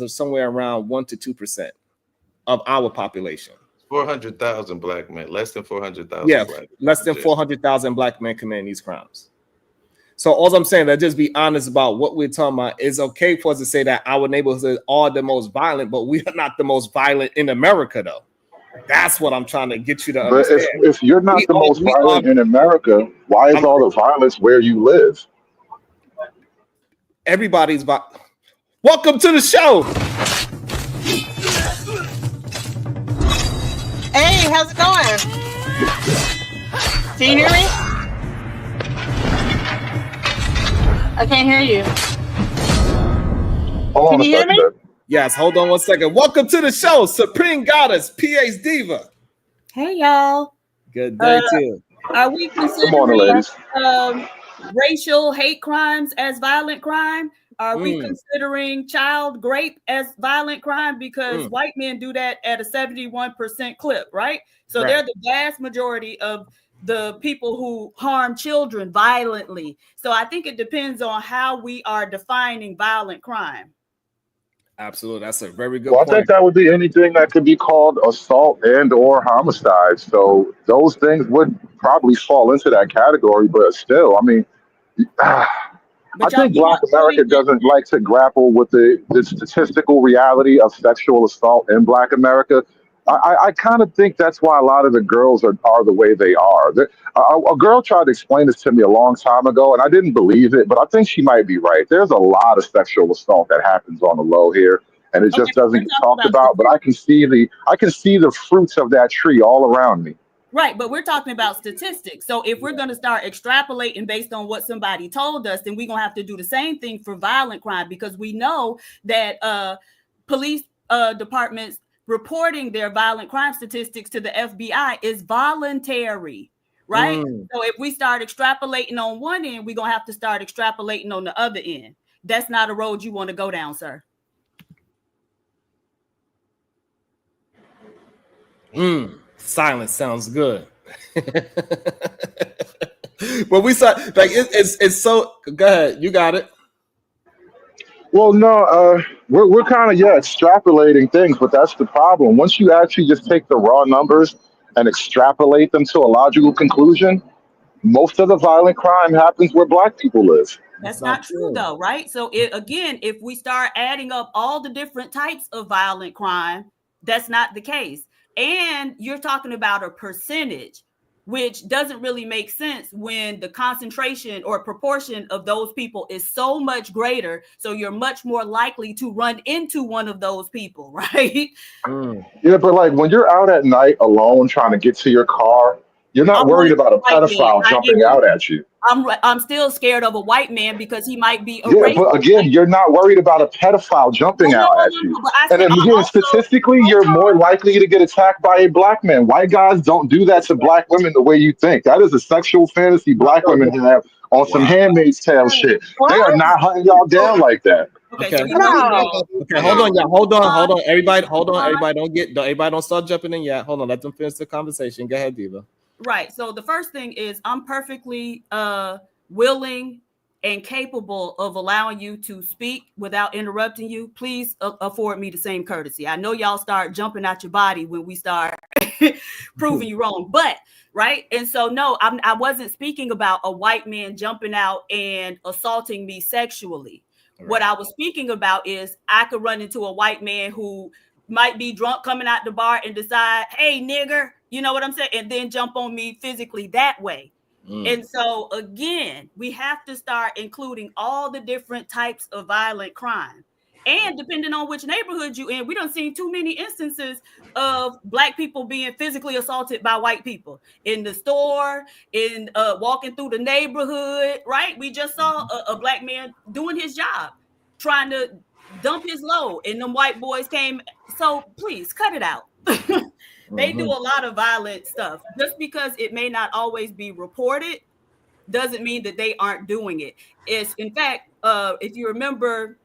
of somewhere around 1 to 2% of our population. 400,000 black men, less than 400,000 Yeah, black men. less than 400,000 black men commit these crimes. So all I'm saying, let's just be honest about what we're talking about. It's okay for us to say that our neighborhoods are the most violent, but we are not the most violent in America, though. That's what I'm trying to get you to But understand. if you're not the most violent in America, why is all the violence where you live? Everybody's welcome to the show. Hey, how's it going? Can you hear me? I can't hear you. Can you hear me? Yes, hold on one second. Welcome to the show, Supreme Goddess, PH Diva. Hey, y'all. Good day to you. Are we considering racial hate crimes as violent crime? Are we considering child rape as violent crime? Because white men do that at a 71% clip, right? So they're the vast majority of the people who harm children violently. So I think it depends on how we are defining violent crime. Absolutely. That's a very good point. I think that would be anything that could be called assault and or homicide. So those things would probably fall into that category. But still, I mean, I think Black America doesn't like to grapple with the statistical reality of sexual assault in Black America. I kind of think that's why a lot of the girls are the way they are. A girl tried to explain this to me a long time ago, and I didn't believe it, but I think she might be right. There's a lot of sexual assault that happens on the low here, and it just doesn't get talked about. But I can see the fruits of that tree all around me. Right, but we're talking about statistics. So if we're going to start extrapolating based on what somebody told us, then we're going to have to do the same thing for violent crime, because we know that police departments reporting their violent crime statistics to the FBI is voluntary, right? So if we start extrapolating on one end, we're going to have to start extrapolating on the other end. That's not a road you want to go down, sir. Silence sounds good. But we saw like it's so. Go ahead, you got it. Well, no, we're kind of extrapolating things, but that's the problem. Once you actually just take the raw numbers and extrapolate them to a logical conclusion, most of the violent crime happens where Black people live. That's not true, though, right? So again, if we start adding up all the different types of violent crime, that's not the case. And you're talking about a percentage, which doesn't really make sense when the concentration or proportion of those people is so much greater. So you're much more likely to run into one of those people, right? Yeah, but like when you're out at night alone trying to get to your car, you're not worried about a pedophile jumping out at you. I'm still scared of a white man because he might be a racist. But again, you're not worried about a pedophile jumping out at you. And then again, statistically, you're more likely to get attacked by a Black man. White guys don't do that to Black women the way you think. That is a sexual fantasy Black women have on some Handmaid's Tale shit. They are not hunting y'all down like that. Okay. Okay, hold on, y'all. Hold on. Everybody, hold on. Everybody don't start jumping in yet. Hold on, let them finish the conversation. Go ahead, Diva. Right. So the first thing is I'm perfectly willing and capable of allowing you to speak without interrupting you. Please afford me the same courtesy. I know y'all start jumping out your body when we start proving you wrong, but right. And so, no, I wasn't speaking about a white man jumping out and assaulting me sexually. Right. What I was speaking about is I could run into a white man who might be drunk coming out the bar and decide, hey, nigger, you know what I'm saying? And then jump on me physically that way. And so, again, we have to start including all the different types of violent crime. And depending on which neighborhood you in, we don't see too many instances of Black people being physically assaulted by white people in the store, in walking through the neighborhood, right? We just saw a Black man doing his job, trying to dump his load, and them white boys came. So please cut it out. They do a lot of violent stuff. Just because it may not always be reported doesn't mean that they aren't doing it. It's, in fact, if you remember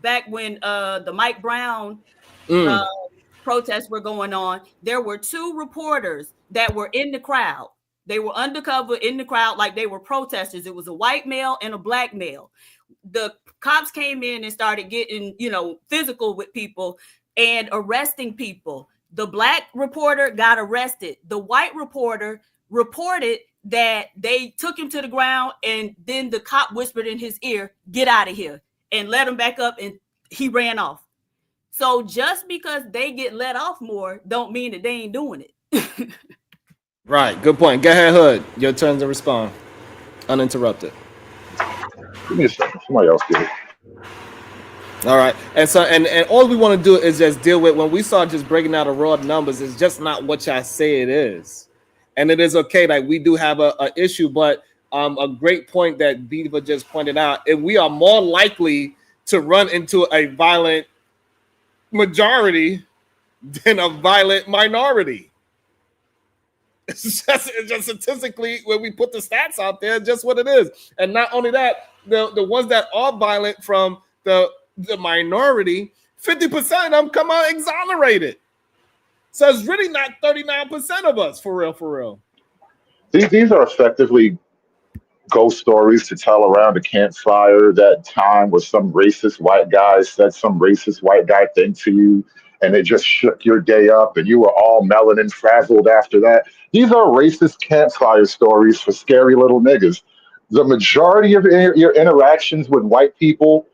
back when the Mike Brown protests were going on, there were 2 reporters that were in the crowd. They were undercover in the crowd like they were protesters. It was a white male and a Black male. the cops came in and started getting, physical with people and arresting people. The black reporter got arrested. The white reporter reported that they took him to the ground, and then the cop whispered in his ear, "Get out of here," and let him back up, and he ran off. So just because they get let off more don't mean that they ain't doing it. Right. Good point. Go ahead, Hood. Your turn to respond. Uninterrupted. Give me a second. Somebody else get it. All right. And so and all we want to do is just deal with when we start just breaking out the raw numbers, it's just not what y'all say it is. And it is okay that we do have a issue, but a great point that Diva just pointed out, if we are more likely to run into a violent majority than a violent minority. It's just statistically, when we put the stats out there, just what it is. And not only that, the ones that are violent from the minority, 50% of them come out exonerated. So it's really not 39% of us, for real. These are effectively ghost stories to tell around a campfire. That time was some racist white guy said some racist white guy thing to you, and it just shook your day up, and you were all melanin frazzled after that. These are racist campfire stories for scary little niggas. The majority of your interactions with white people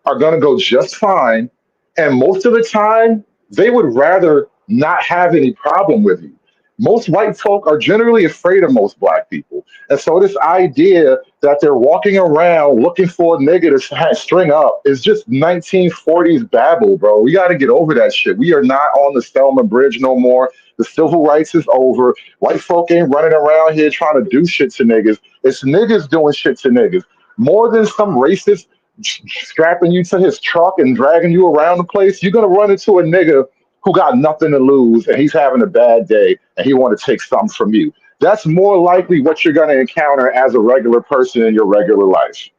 are going to go just fine, and most of the time, they would rather not have any problem with you. Most white folk are generally afraid of most black people. And so this idea that they're walking around looking for a nigga to string up is just 1940s babble, bro. We got to get over that shit. We are not on the Selma Bridge no more. The civil rights is over. White folk ain't running around here trying to do shit to niggas. It's niggas doing shit to niggas. More than some racist strapping you to his truck and dragging you around the place, you're going to run into a nigga who got nothing to lose, and he's having a bad day, and he want to take something from you. That's more likely what you're going to encounter as a regular person in your regular life.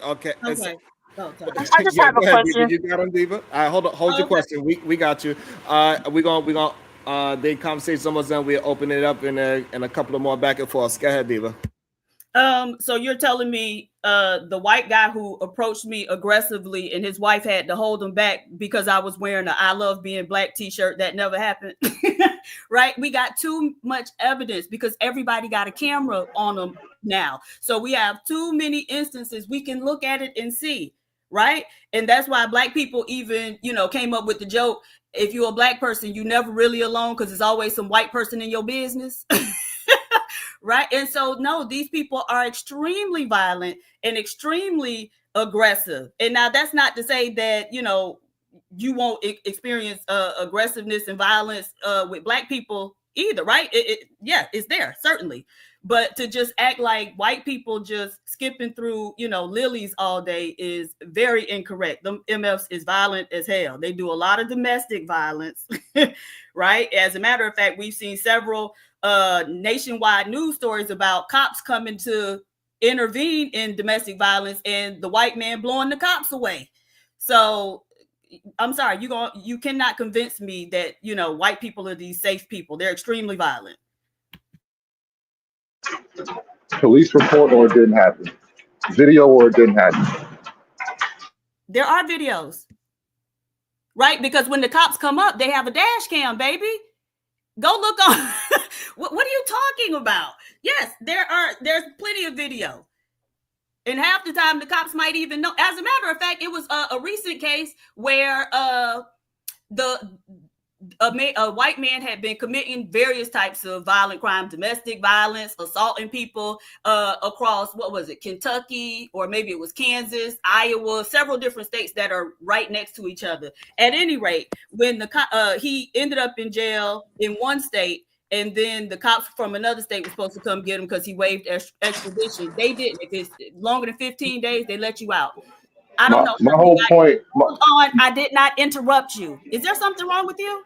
Okay. I just have a question. You got him, Diva? All right, hold your question. We got you. We're gonna the conversation almost done. We'll open it up in a couple of more back and forth. Go ahead, Diva. So you're telling me the white guy who approached me aggressively and his wife had to hold him back because I was wearing a "I love being black" t-shirt? That never happened. Right? We got too much evidence because everybody got a camera on them now. So we have too many instances. We can look at it and see, right? And that's why black people even, came up with the joke, if you're a black person, you never really alone because there's always some white person in your business. Right. And so, no, these people are extremely violent and extremely aggressive. And now that's not to say that, you won't experience aggressiveness and violence with black people either. Right. It's there, certainly. But to just act like white people just skipping through, lilies all day is very incorrect. Them MFs is violent as hell. They do a lot of domestic violence. Right. As a matter of fact, we've seen several nationwide news stories about cops coming to intervene in domestic violence and the white man blowing the cops away. So I'm sorry, you cannot convince me that, white people are these safe people. They're extremely violent. Police report or it didn't happen. Video or it didn't happen. There are videos, right? Because when the cops come up, they have a dash cam, baby. Go look on. What are you talking about? Yes, there's plenty of video. And half the time the cops might even know. As a matter of fact, it was a recent case where a white man had been committing various types of violent crime, domestic violence, assaulting people across, Kentucky, or maybe it was Kansas, Iowa, several different states that are right next to each other. At any rate, when he ended up in jail in one state, and then the cops from another state were supposed to come get him because he waived extradition. They didn't. If it's longer than 15 days, they let you out. I don't know. My whole point. Hold on. I did not interrupt you. Is there something wrong with you?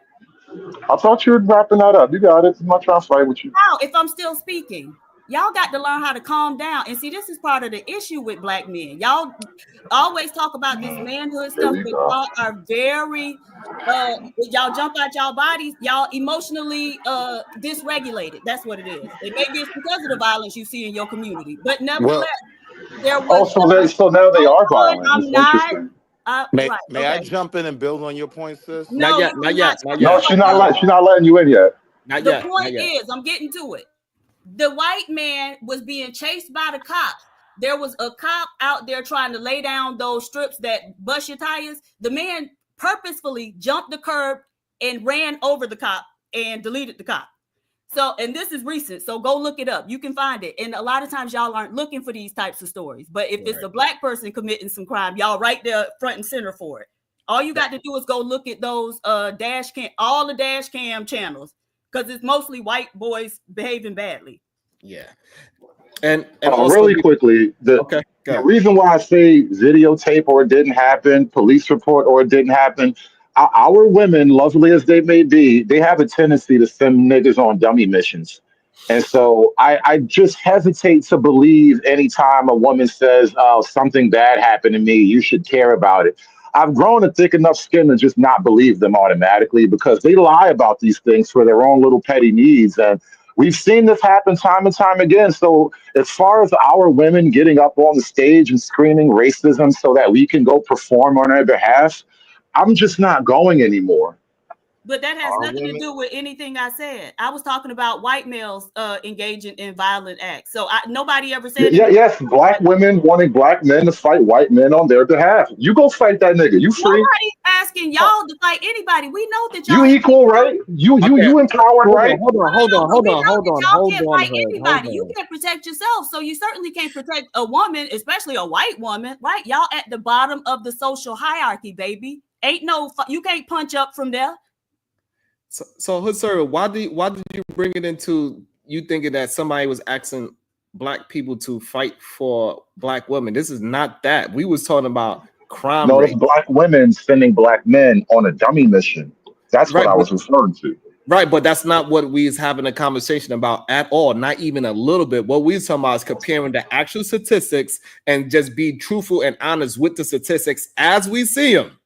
I thought you were wrapping that up. You got it. I'm not trying to fight with you. Now, if I'm still speaking, y'all got to learn how to calm down. And see, this is part of the issue with black men. Y'all always talk about this manhood stuff, but y'all are very, y'all jump out y'all bodies. Y'all emotionally dysregulated. That's what it is. And maybe it's because of the violence you see in your community. But nevertheless, There Oh, was so now they are violent. I'm It's not. interesting. May Right. may I Okay. jump in and build on your point, sis? No, Not yet, you not do yet, not. not No, yet, she's not letting you in yet. not The yet, not point yet. is, I'm getting to it. The white man was being chased by the cops. There was a cop out there trying to lay down those strips that bust your tires. The man purposefully jumped the curb and ran over the cop and deleted the cop. So, and this is recent, so go look it up. You can find it. And a lot of times y'all aren't looking for these types of stories. But if it's a black person committing some crime, y'all right there front and center for it. All you got to do is go look at those dash cam, all the dash cam channels, because it's mostly white boys behaving badly. Yeah. And also really quickly, the reason why I say videotape or it didn't happen, police report or it didn't happen, our women, lovely as they may be, they have a tendency to send niggas on dummy missions. And so I just hesitate to believe anytime a woman says, oh, something bad happened to me, you should care about it. I've grown a thick enough skin to just not believe them automatically because they lie about these things for their own little petty needs. And we've seen this happen time and time again. So as far as our women getting up on the stage and screaming racism so that we can go perform on their behalf, I'm just not going anymore. But that has nothing to do with anything I said. I was talking about white males engaging in violent acts. So nobody ever said yes, black women wanting black men to fight white men on their behalf. You go fight that nigga. You free. Nobody's asking y'all to fight anybody. We know that y'all you equal, right? You empowered, right? Hold on. You can't fight anybody. You can't protect yourself. So you certainly can't protect a woman, especially a white woman, right? Y'all at the bottom of the social hierarchy, baby. Ain't no you can't punch up from there. So Hood Sir, why did you bring it into you thinking that somebody was asking black people to fight for black women? This is not that. We was talking about crime. No, it's black women sending black men on a dummy mission. That's what I was referring to. Right, but that's not what we is having a conversation about at all. Not even a little bit. What we're talking about is comparing the actual statistics and just be truthful and honest with the statistics as we see them.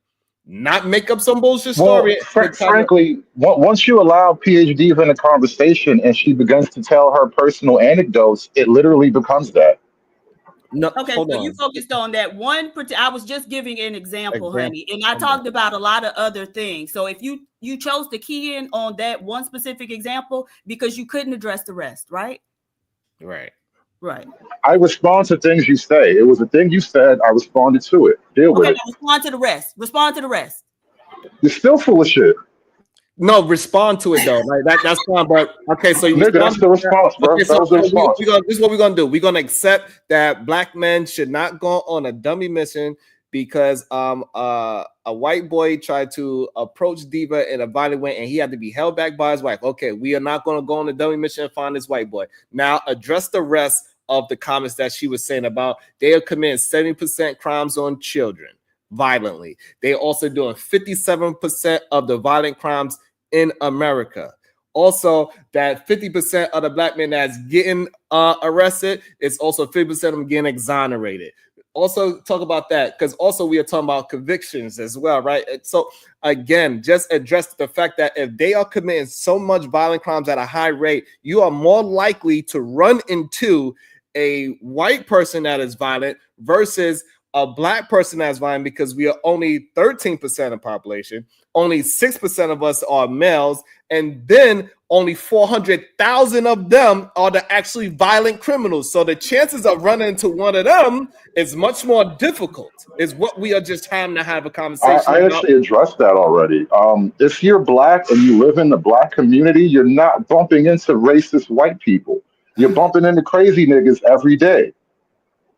Not make up some bullshit story. Frankly, once you allow PhDs in a conversation and she begins to tell her personal anecdotes, it literally becomes that. No, okay, so you focused on that one. I was just giving an example, honey, and I talked about a lot of other things. So if you chose to key in on that one specific example because you couldn't address the rest, right? Right. I respond to things you say. It was a thing you said. I responded to it. Deal with it. Respond to the rest. You're still full of shit. No, respond to it though. Like that's fine. But okay, so you that's the response, bro. Okay, that was the response. This is what we're gonna do. We're gonna accept that black men should not go on a dummy mission because a white boy tried to approach Diva in a violent way and he had to be held back by his wife. Okay, we are not gonna go on a dummy mission and find this white boy. Now address the rest of the comments that she was saying about they are committing 70% crimes on children violently. They're also doing 57% of the violent crimes in America. Also, that 50% of the black men that's getting arrested, it's also 50% of them getting exonerated. Also talk about that because also we are talking about convictions as well, right? So again, just address the fact that if they are committing so much violent crimes at a high rate, you are more likely to run into a white person that is violent versus a black person that's violent because we are only 13% of the population. Only 6% of us are males, and then only 400,000 of them are the actually violent criminals. So the chances of running into one of them is much more difficult. Is what we are just having to have a conversation. I actually addressed that already. If you're black and you live in the black community, you're not bumping into racist white people. You're bumping into crazy niggas every day.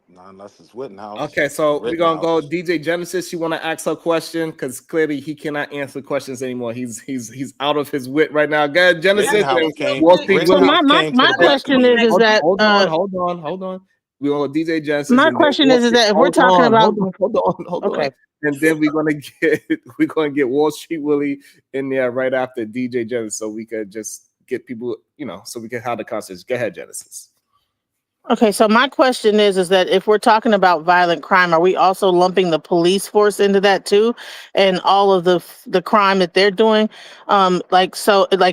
Not unless it's Wittenhouse. Okay, so we're gonna go DJ Genesis. You want to ask her question because clearly he cannot answer questions anymore. He's out of his wit right now. Go ahead, Genesis. So my question is that hold on. We're gonna go DJ Genesis. My question is that if we're talking about hold on. And then we're gonna get Wall Street Willie in there right after DJ Genesis, so we could just get people, so we can have the conversation. Go ahead, Genesis. Okay, so my question is that if we're talking about violent crime, are we also lumping the police force into that too, and all of the crime that they're doing? Like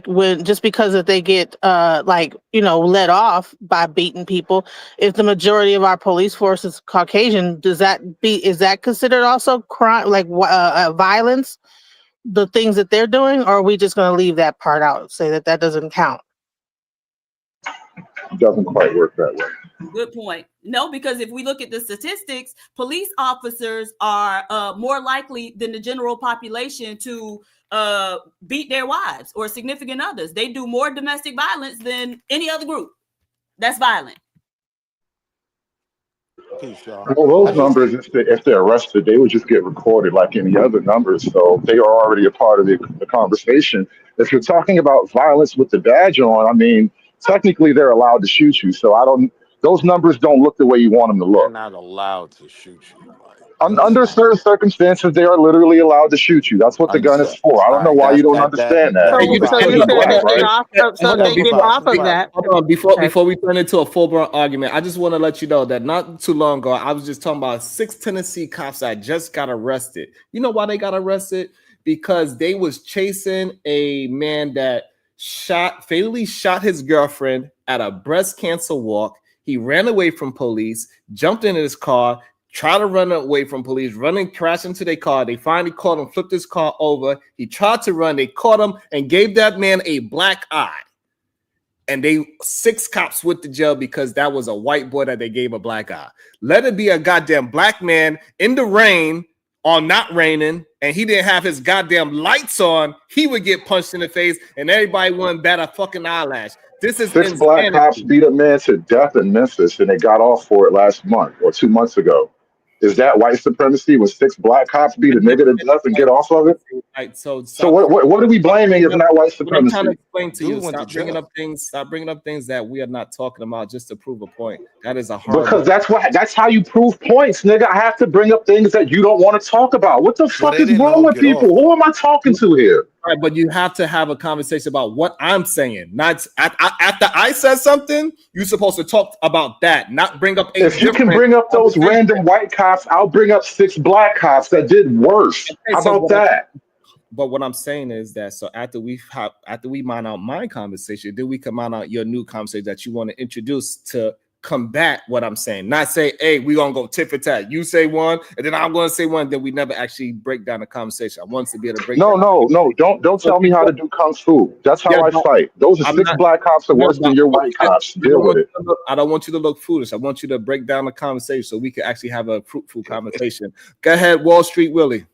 when just because that they get let off by beating people, if the majority of our police force is Caucasian, is that considered also crime, like violence? The things that they're doing, or are we just going to leave that part out, say that doesn't count? It doesn't quite work that way. Good point. No, because if we look at the statistics, police officers are more likely than the general population to beat their wives or significant others. They do more domestic violence than any other group that's violent. Well, those numbers, if they're arrested, they would just get recorded like any other numbers. So they are already a part of the conversation. If you're talking about violence with the badge on, I mean, technically they're allowed to shoot you. So those numbers don't look the way you want them to They're look. not allowed to shoot you. Under certain circumstances, they are literally allowed to shoot you. That's what the gun is for. I don't know why you don't understand that. So you said You're black, that right? they get off of that. Hold on, before we turn into a full-blown argument, I just want to let you know that not too long ago, I was just talking about 6 Tennessee cops that just got arrested. You know why they got arrested? Because they was chasing a man that fatally shot his girlfriend at a breast cancer walk. He ran away from police, jumped into his car, tried to run away from police, crashed into their car. They finally caught him, flipped his car over. He tried to run. They caught him and gave that man a black eye. And 6 cops went to jail because that was a white boy that they gave a black eye. Let it be a goddamn black man in the rain or not raining, and he didn't have his goddamn lights on, he would get punched in the face, and everybody wouldn't bat a fucking eyelash. This is 6 black cops beat a man to death in Memphis, and they got off for it last month or 2 months ago. Is that white supremacy when 6 black cops beat a nigga to death and get off of it? Right, so what are we blaming if not white supremacy? I'm trying to explain to you. Stop bringing up things that we are not talking about just to prove a point. That is a hard. Because that's how you prove points, nigga. I have to bring up things that you don't want to talk about. What the fuck is wrong with people? Who am I talking to here? Right, but you have to have a conversation about what I'm saying. Not after I said something, you're supposed to talk about that, not bring up. If you can bring up those random white cops, I'll bring up 6 black cops that did worse. How about that? But what I'm saying is that so after we mine out my conversation, then we can mine out your new conversation that you want to introduce to combat what I'm saying. Not say, hey, we're gonna go tit for tat. You say one, and then I'm gonna say one, then we never actually break down the conversation. I want to be able to break No, don't tell me how to do kung fu. That's how I fight. Those are 6 black cops are worse than your white cops. Deal with it. I don't want you to look foolish. I want you to break down the conversation so we can actually have a fruitful conversation. Go ahead, Wall Street Willie.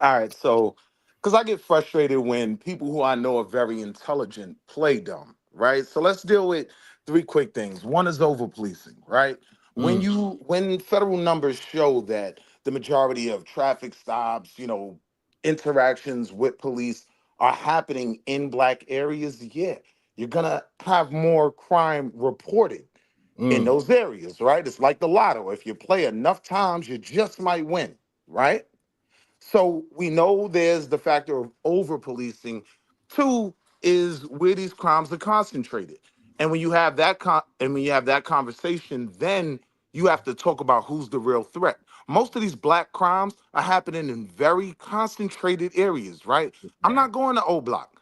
All right, so because I get frustrated when people who I know are very intelligent play dumb, right? So let's deal with 3 quick things. One is over policing, right? When federal numbers show that the majority of traffic stops, interactions with police are happening in black areas, you're gonna have more crime reported in those areas, right? It's like the lotto. If you play enough times, you just might win, right? So we know there's the factor of over policing. 2 is where these crimes are concentrated. And when you have that conversation, then you have to talk about who's the real threat. Most of these black crimes are happening in very concentrated areas, right? I'm not going to O Block.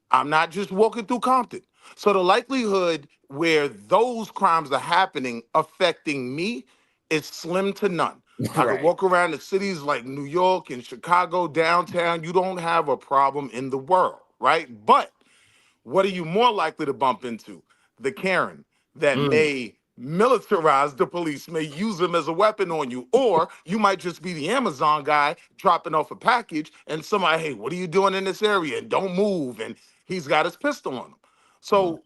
I'm not just walking through Compton. So the likelihood where those crimes are happening affecting me is slim to none. I could walk around the cities like New York and Chicago, downtown. You don't have a problem in the world, right? But what are you more likely to bump into? The Karen that may militarize the police, may use them as a weapon on you. Or you might just be the Amazon guy dropping off a package and somebody, hey, what are you doing in this area? And don't move. And he's got his pistol on him. So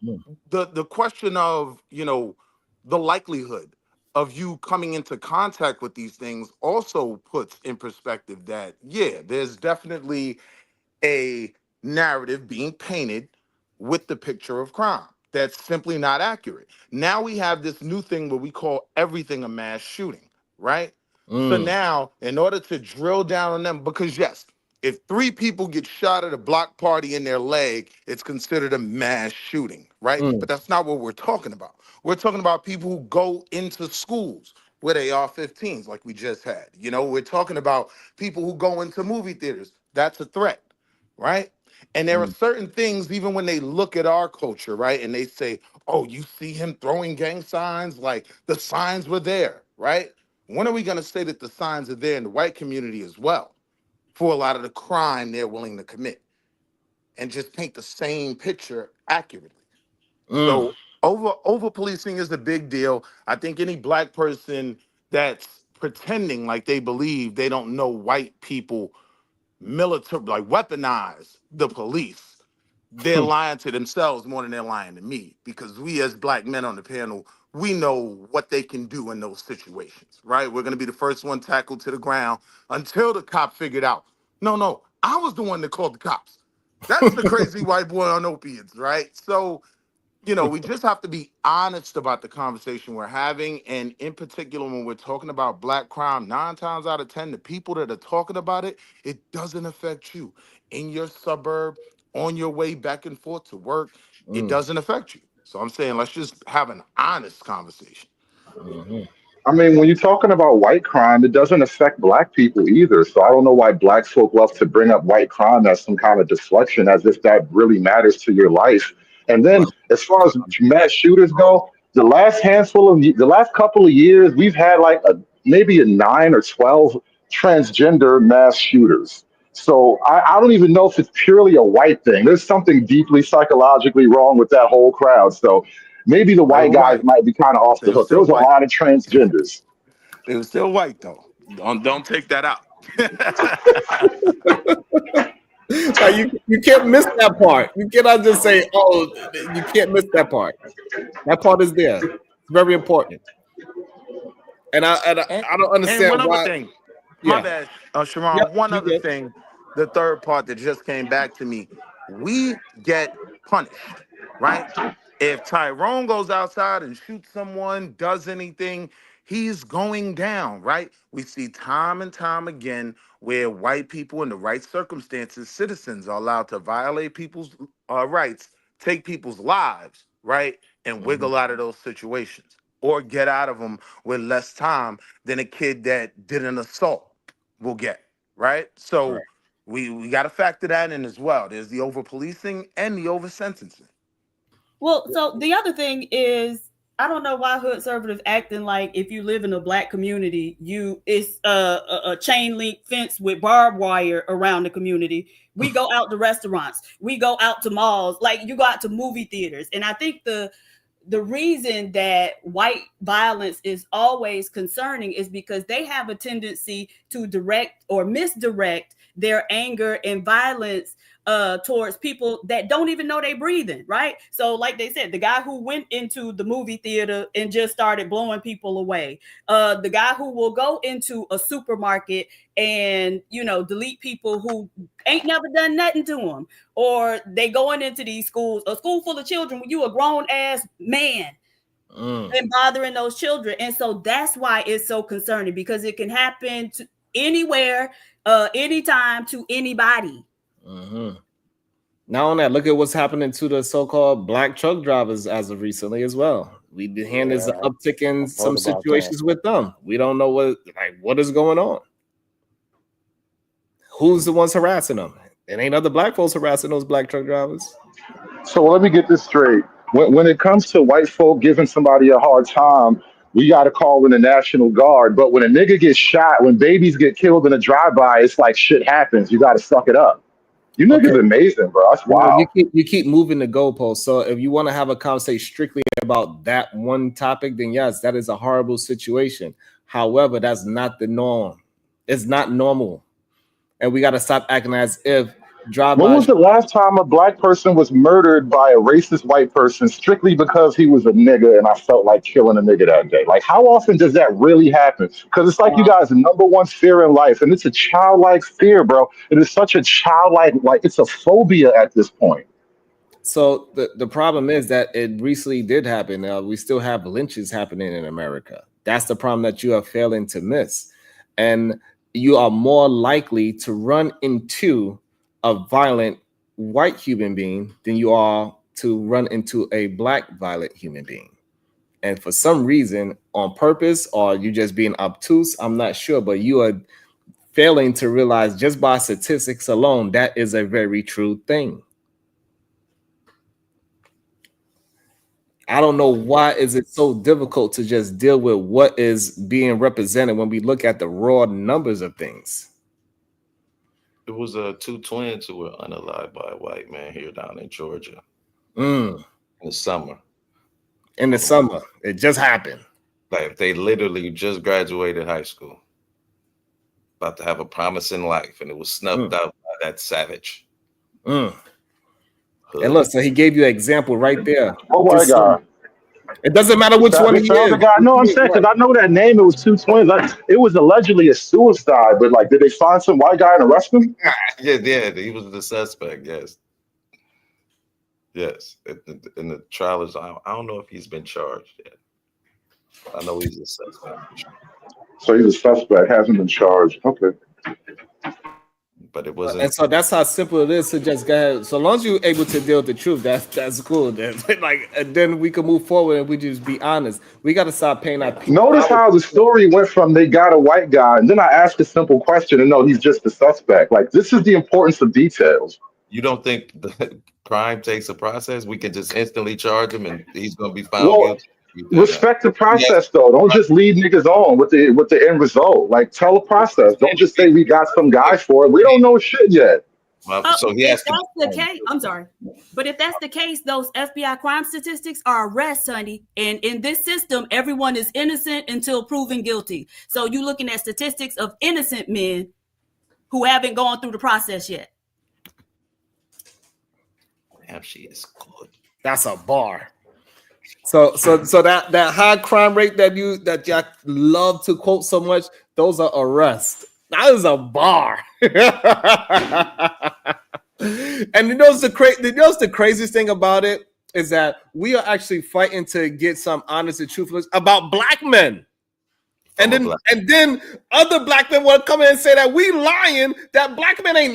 the question of, the likelihood of you coming into contact with these things also puts in perspective that, there's definitely a narrative being painted with the picture of crime that's simply not accurate. Now we have this new thing where we call everything a mass shooting, right? So now, in order to drill down on them, because yes, If 3 people get shot at a block party in their leg, it's considered a mass shooting, right? Mm, But that's not what we're talking about. We're talking about people who go into schools with AR-15s, like we just had. You know, we're talking about people who go into movie theaters. That's a threat, right? And there are mm, certain things, even when they look at our culture, right, and they say, "Oh, you see him throwing gang signs? Like the signs were there, right?" When are we going to say that the signs are there in the white community as well for a lot of the crime they're willing to commit, and just paint the same picture accurately? mm. So over policing is a big deal. I think any black person that's pretending like they believe they don't know white people military like weaponize the police, they're lying to themselves more than they're lying to me, because we as black men on the panel, we know what they can do in those situations, right? We're going to be the first one tackled to the ground until the cop figured out, no, I was the one that called the cops. That's the crazy white boy on opiates, right? So, you know, we just have to be honest about the conversation we're having. And in particular, when we're talking about black crime, 9 times out of 10, the people that are talking about it, it doesn't affect you. In your suburb, on your way back and forth to work, it Mm, doesn't affect you. So I'm saying, let's just have an honest conversation. mhm. I mean, when you're talking about white crime, it doesn't affect black people either. So I don't know why black folk love to bring up white crime as some kind of deflection, as if that really matters to your life. And then, Well, as far as mass shooters go, the last couple of years, we've had like maybe a 9 or 12 transgender mass shooters. So I don't even know if it's purely a white thing. There's something deeply psychologically wrong with that whole crowd. So maybe the They white were guys white. might be kind of off They the were hook. There still was a white. lot of transgenders. They were still white though. Don't take that out. like you can't miss that part. You cannot just say, "Oh, you can't miss that part." That part is there. It's very important. and, I don't and understand one other why. thing, my Yeah. bad, Yep. Sharon. One You other good? thing, the third part that just came back to me, we get punished, right? If Tyrone goes outside and shoots someone, does anything, he's going down, right? We see time and time again where white people in the right circumstances, citizens, are allowed to violate people's rights, take people's lives, right? And Mhm. wiggle out of those situations or get out of them with less time than a kid that did an assault will get, right? Right. So we got to factor that in as well. There's the over policing and the over sentencing. Well, so the other thing is, I don't know why hood conservative acting like if you live in a black community, it's a chain link fence with barbed wire around the community. We go out to restaurants, we go out to malls, like you go out to movie theaters, and I think the reason that white violence is always concerning is because they have a tendency to direct or misdirect their anger and violence towards people that don't even know they breathing, right? So like they said, the guy who went into the movie theater and just started blowing people away, the guy who will go into a supermarket and delete people who ain't never done nothing to them, or they going into these schools, a school full of children when you a grown ass man Mm, and bothering those children. And so that's why it's so concerning, because it can happen to anywhere, anytime, to anybody. mhm. Not only that, look at what's happening to the so-called black truck drivers as of recently as well. We've been hearing there's an Yeah, uptick in I've heard some about that. situations with them. We don't know what is going on. Who's the ones harassing them? It ain't other black folks harassing those black truck drivers. So let me get this straight. When it comes to white folk giving somebody a hard time, we got to call in the National Guard. But when a nigga gets shot, when babies get killed in a drive-by, it's like shit happens. You got to suck it up. You Okay. niggas amazing, bro. That's Well, wild. you keep moving the goalposts. So if you want to have a conversation strictly about that one topic, then yes, that is a horrible situation. However, that's not the norm. It's not normal. And we got to stop acting as if When drive-bys. was the last time a black person was murdered by a racist white person strictly because he was a nigga and I felt like killing a nigga that day? Like, how often does that really happen? Because it's like you guys' number one fear in life, and it's a childlike fear, bro. It is such a childlike, like, it's a phobia at this point. So the problem is that it recently did happen. We still have lynches happening in America. That's the problem that you are failing to miss. And you are more likely to run into a violent white human being than you are to run into a black violent human being. And for some reason, on purpose, or you just being obtuse, I'm not sure, but you are failing to realize just by statistics alone, that is a very true thing. I don't know why is it so difficult to just deal with what is being represented when we look at the raw numbers of things. It was two twins who were unalived by a white man here down in Georgia In in the summer. the summer, it just happened. Like they literally just graduated high school, about to have a promising life, and it was snuffed out by that savage. And look, so he gave you an example right there. What white guy? It doesn't matter which one he The is. guy. No, I'm saying because I know that name. It was two twins. It was allegedly a suicide, but like, did they find some white guy and arrest him? Yeah, he was the suspect. Yes. In the trial is, I don't know if he's been charged yet. I know he's a suspect, So he's a suspect, hasn't been charged. Okay. but it wasn't. And so that's how simple it is to just go ahead. So long as you're able to deal with the truth, that's cool. And then we can move forward and we just be honest. We got to stop paying our people. Notice how the story went from they got a white guy, and then I asked a simple question, and no, he's just a suspect. Like, this is the importance of details. You don't think the crime takes a process? We can just instantly charge him and he's going to be found Well, guilty. respect the process, though. Don't just lead niggas on with the end result. Like, tell the process. Don't just say we got some guy for it. We don't know shit yet. So he has If that's the case, I'm sorry, but if that's the case, those FBI crime statistics are arrests, honey. And in this system, everyone is innocent until proven guilty. So you're looking at statistics of innocent men who haven't gone through the process yet. Damn, she is good. That's a bar. So that high crime rate that y'all love to quote so much, those are arrests. That is a bar. And you know the craziest thing about it is that we are actually fighting to get some honest and truthfulness about black men. And then other black men want to come in and say that we lying, that black men ain't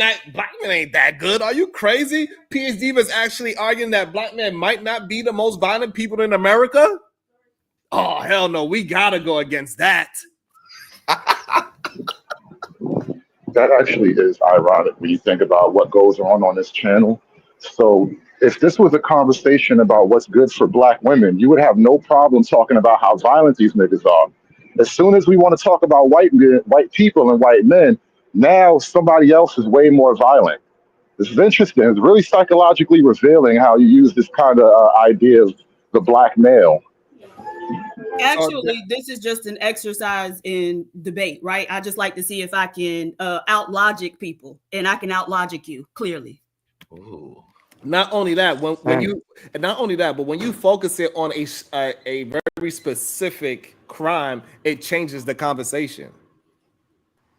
that good. Are you crazy? PhD was actually arguing that black men might not be the most violent people in America. Oh, hell no. We got to go against that. That actually is ironic when you think about what goes on this channel. So if this was a conversation about what's good for black women, you would have no problem talking about how violent these niggas are. As soon as we want to talk about white people and white men, now somebody else is way more violent. This is interesting. It's really psychologically revealing how you use this kind of idea of the black male. Actually, this is just an exercise in debate, right? I just like to see if I can out logic people, and I can out logic you clearly. Ooh. Not only that, but when you focus it on a very specific crime, it changes the conversation.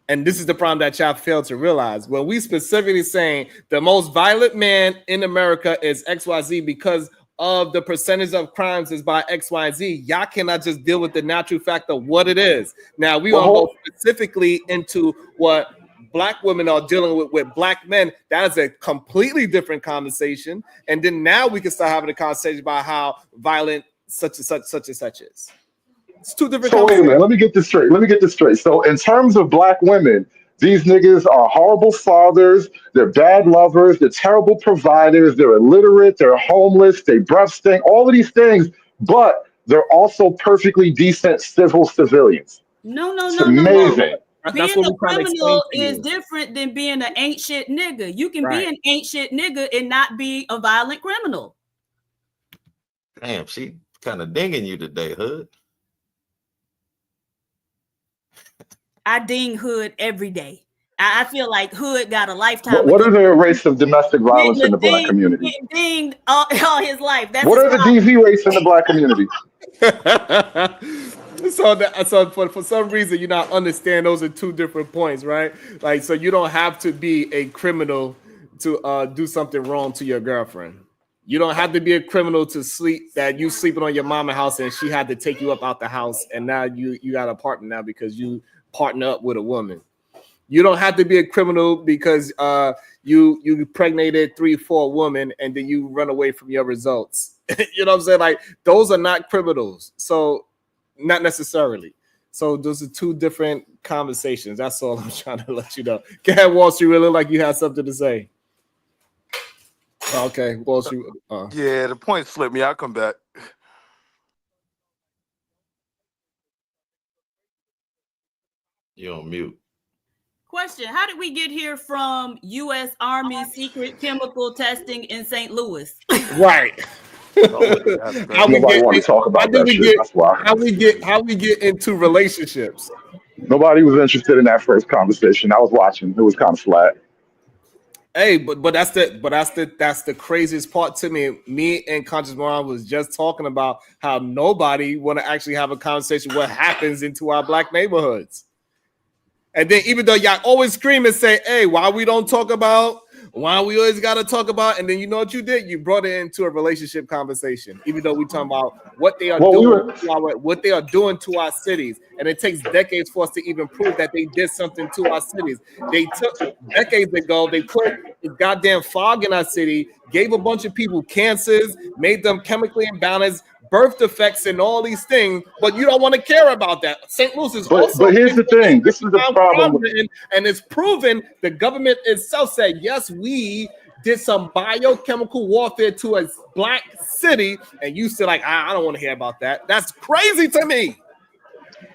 And this is the problem that y'all fail to realize. When we specifically saying the most violent man in America is XYZ because of the percentage of crimes is by XYZ, y'all cannot just deal with the natural fact of what it is. Now we want to go specifically into what black women are dealing with black men. That is a completely different conversation. And then now we can start having a conversation about how violent such and such is. It's two different. So wait a minute. Let me get this straight. So in terms of black women, these niggas are horrible fathers. They're bad lovers. They're terrible providers. They're illiterate. They're homeless. They breath stink. All of these things, but they're also perfectly decent civilians. No. It's amazing. Being a criminal is different than being an ain't shit nigga. You can be an ain't shit nigga and not be a violent criminal. Damn, she kind of dinging you today, Hood. I ding Hood every day. I feel like Hood got a lifetime. What are the rates of domestic violence in the black community? Dinged all his life. That's what are the DV rates in the black community? So for some reason you not understand those are two different points, right? Like, so you don't have to be a criminal to do something wrong to your girlfriend. You don't have to be a criminal to you sleeping on your mama's house and she had to take you up out the house and now you got an apartment now because you partner up with a woman. You don't have to be a criminal because you impregnated 3-4 women and then you run away from your results. You know what I'm saying? Like those are not criminals. So not necessarily. So those are two different conversations. That's all I'm trying to let you know. Go ahead, Wall Street. Really like you had something to say. Okay, Wall Street. Yeah, the point slipped me. I'll come back. You're on mute. Question: how did we get here from U.S. Army secret chemical testing in St. Louis? Right. Nobody want to talk about that shit. That's why. How we get into relationships. Nobody was interested in that first conversation. I was watching. It was kind of flat. Hey, but that's the craziest part to me. Me and Conscious Moron was just talking about how nobody want to actually have a conversation what happens into our black neighborhoods. And then even though y'all always scream and say, hey, why we always got to talk about, and then you know what you did? You brought it into a relationship conversation, even though we talking about what they are what they are doing to our cities. And it takes decades for us to even prove that they did something to our cities. They took decades ago, they put this goddamn fog in our city, gave a bunch of people cancers, made them chemically imbalanced, birth defects and all these things, but you don't want to care about that. St. Louis is also. But here's the thing. This is the problem. And it's proven the government itself said, yes, we did some biochemical warfare to a black city, and you said, like, I don't want to hear about that. That's crazy to me.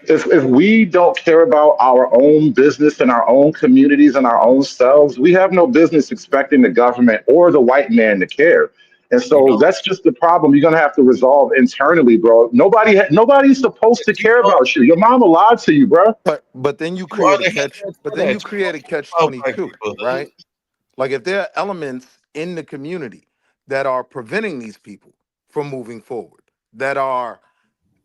If we don't care about our own business and our own communities and our own selves, we have no business expecting the government or the white man to care. And so that's just the problem you're going to have to resolve internally, bro. Nobody's supposed to care about you. Your mama lied to you, bro. But then you create a catch. But then you create a catch-22, right? Like if there are elements in the community that are preventing these people from moving forward, that are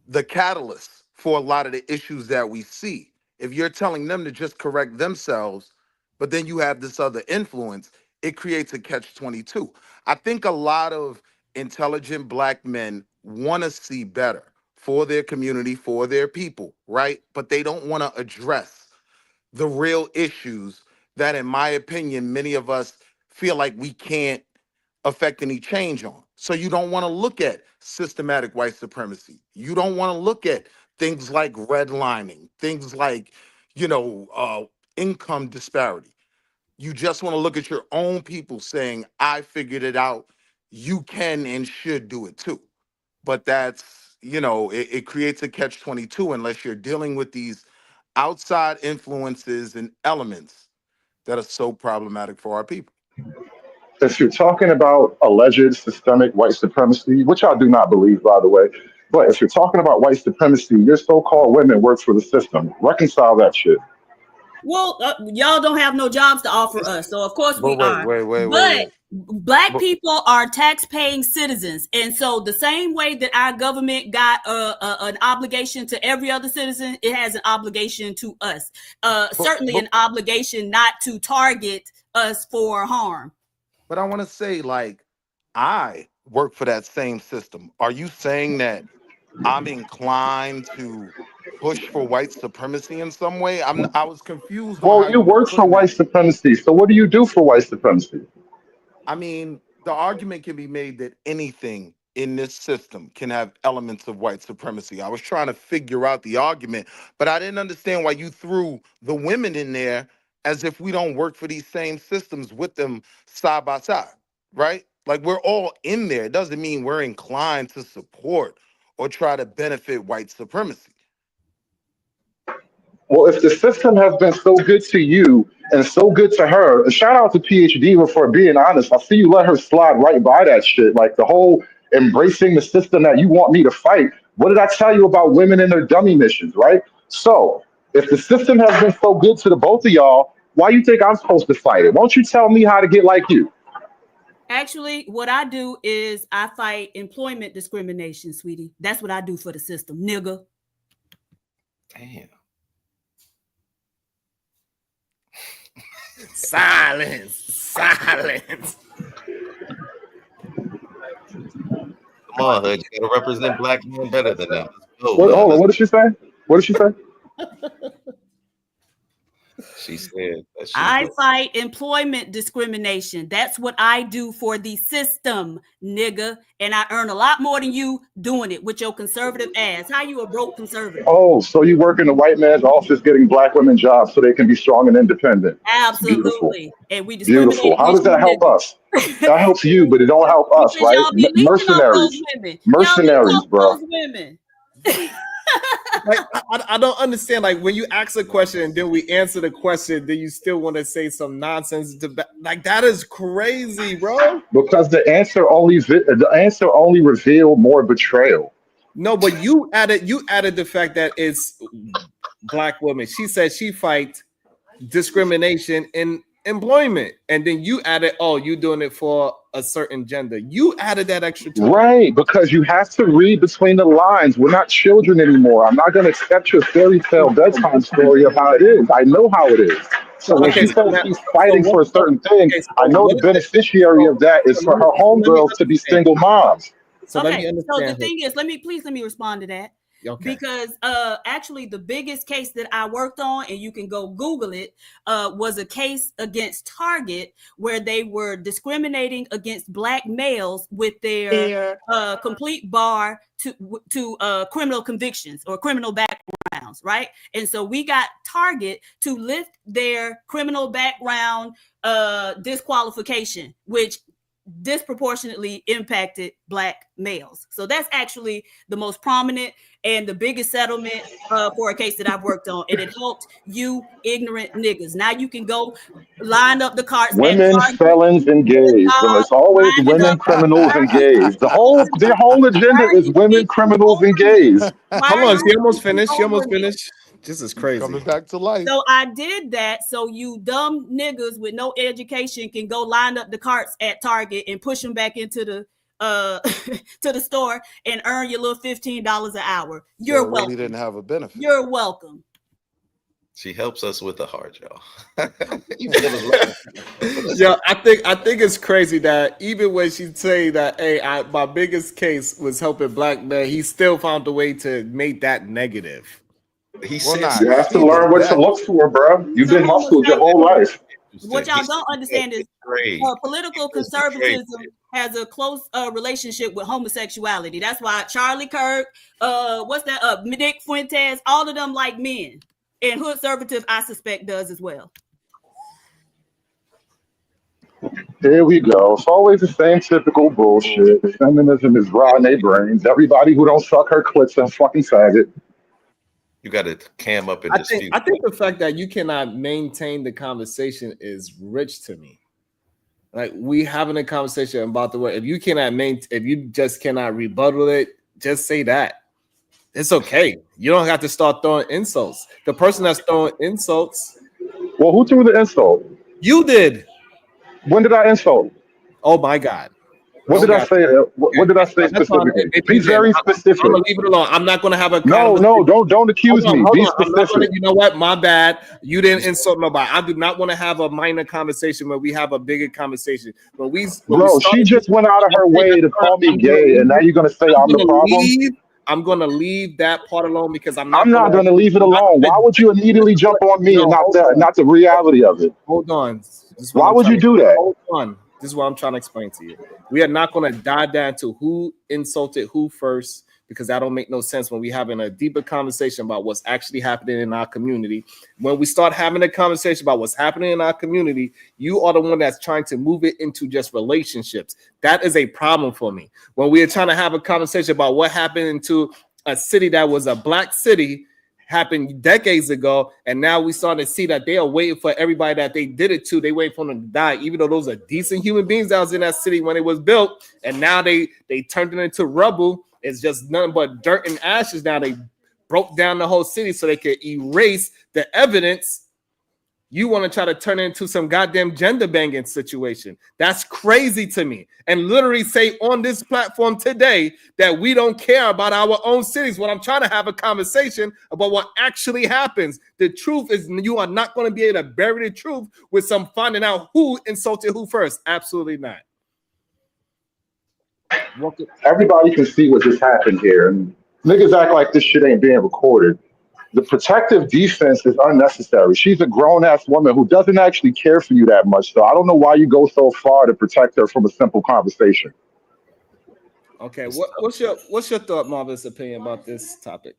the catalysts for a lot of the issues that we see. If you're telling them to just correct themselves, but then you have this other influence, it creates a catch-22. I think a lot of intelligent black men want to see better for their community, for their people, right? But they don't want to address the real issues that, in my opinion, many of us feel like we can't affect any change on. So you don't want to look at systematic white supremacy. You don't want to look at things like redlining, things like, income disparity. You just want to look at your own people saying, I figured it out. You can and should do it too. But that's, it creates a catch-22 unless you're dealing with these outside influences and elements that are so problematic for our people. If you're talking about alleged systemic white supremacy, which I do not believe, by the way, but if you're talking about white supremacy, your so-called women work for the system. Reconcile that shit. Well, y'all don't have no jobs to offer us, so of course we are. But black people are tax-paying citizens, and so the same way that our government got an obligation to every other citizen, it has an obligation to us. Certainly an obligation not to target us for harm. But I want to say, like, I work for that same system. Are you saying that I'm inclined to push for white supremacy in some way? I was confused. Well, you work for white supremacy. So what do you do for white supremacy? I mean, the argument can be made that anything in this system can have elements of white supremacy. I was trying to figure out the argument, but I didn't understand why you threw the women in there as if we don't work for these same systems with them side by side, right? Like we're all in there. It doesn't mean we're inclined to support or try to benefit white supremacy. Well, if the system has been so good to you and so good to her, and shout out to PhD for being honest. I see you let her slide right by that shit. Like the whole embracing the system that you want me to fight. What did I tell you about women and their dummy missions, right? So if the system has been so good to the both of y'all, why you think I'm supposed to fight it? Won't you tell me how to get like you? Actually, what I do is I fight employment discrimination, sweetie. That's what I do for the system, nigga. Damn. Silence. Come on, Hood. You gotta represent black men better than that. Let's go, Hold on. What did she say? She said that I fight employment discrimination. That's what I do for the system, nigga. And I earn a lot more than you doing it with your conservative ass. How you a broke conservative? Oh, so you work in the white man's office getting black women jobs so they can be strong and independent. Absolutely. And we discriminate. Beautiful. How does that help us? That helps you, but it don't help us, because right? y'all be leeching off Mercenaries. those women. Mercenaries, Y'all leech off bro. those women. Like I don't understand. Like when you ask a question and then we answer the question, then you still want to say some nonsense. Like that is crazy, bro. Because the answer only revealed more betrayal. No, but you added the fact that it's black women. She said she fight discrimination in employment, and then you added, oh, you doing it for a certain gender. You added that extra time. Right, because you have to read between the lines. We're not children anymore. I'm not going to accept your fairy tale bedtime story of how it is. I know how it is. So when she says she's fighting for a certain thing, I know the beneficiary of that is for her homegirls to be single moms. So let me So understand. the thing is, let me respond to that. Okay. Because actually the biggest case that I worked on, and you can go Google it, was a case against Target where they were discriminating against black males with their complete bar to criminal convictions or criminal backgrounds, right? And so we got Target to lift their criminal background disqualification, which disproportionately impacted black males. So that's actually the most prominent and the biggest settlement for a case that I've worked on, and it helped you ignorant niggas. Now you can go line up the carts. Women, felons, and gays. So it's always women, criminals, and gays. Their whole agenda is women, criminals, and gays. Hold on, she almost finished. This is crazy. Coming back to life. So I did that so you dumb niggas with no education can go line up the carts at Target and push them back into the to the store and earn your little $15 an hour. You're Really welcome. didn't have a benefit. You're welcome. She helps us with the heart, y'all. Yeah, I think it's crazy that even when she say that, hey, my biggest case was helping black men, he still found a way to make that negative. He Well, said nah, You have to learn what to look for, bro. You've been hustled your whole life. What y'all don't understand is political conservatism has a close relationship with homosexuality. That's why Charlie Kirk, Nick Fuentes, all of them like men. And Hood Conservative, I suspect, does as well. Here we go. It's always the same typical bullshit. Feminism is raw in their brains. Everybody who don't suck her clits and fucking faggot. You got to cam up and I dispute. think the fact that you cannot maintain the conversation is rich to me. Like we having a conversation about the way if you just cannot rebuttal it, just say that. It's okay. You don't have to start throwing insults. The person that's throwing insults. Well, who threw the insult? You did. When did I insult? Oh my God. What did I say? What did I say specifically? Be very specific. I'm gonna leave it alone. I'm not gonna have a No, don't accuse me. Be specific. You know what? My bad. You didn't insult nobody. I do not want to have a minor conversation where we have a bigger conversation. Bro, she just went out of her way to call me gay, and now you're gonna say I'm the problem? I'm gonna leave that part alone because I'm not gonna leave it alone. Why would you immediately jump on me and not the reality of it? Hold on. Why would you do that? Hold on. This is what I'm trying to explain to you. We are not going to dive down to who insulted who first because that don't make no sense when we're having a deeper conversation about what's actually happening in our community. When we start having a conversation about what's happening in our community, you are the one that's trying to move it into just relationships. That is a problem for me. When we are trying to have a conversation about what happened into a city that was a black city, happened decades ago, and now we starting to see that they are waiting for everybody that they did it to. They wait for them to die, even though those are decent human beings that was in that city when it was built, and now they turned it into rubble. It's just nothing but dirt and ashes. Now they broke down the whole city so they could erase the evidence. You want to try to turn it into some goddamn gender banging situation. That's crazy to me. And literally say on this platform today that we don't care about our own cities when I'm trying to have a conversation about what actually happens. The truth is you are not going to be able to bury the truth with some finding out who insulted who first. Absolutely not. Everybody can see what just happened here. And niggas act like this shit ain't being recorded. The protective defense is unnecessary. She's a grown ass woman who doesn't actually care for you that much. So I don't know why you go so far to protect her from a simple conversation. Okay, what's your thought, Marvin's opinion about this topic?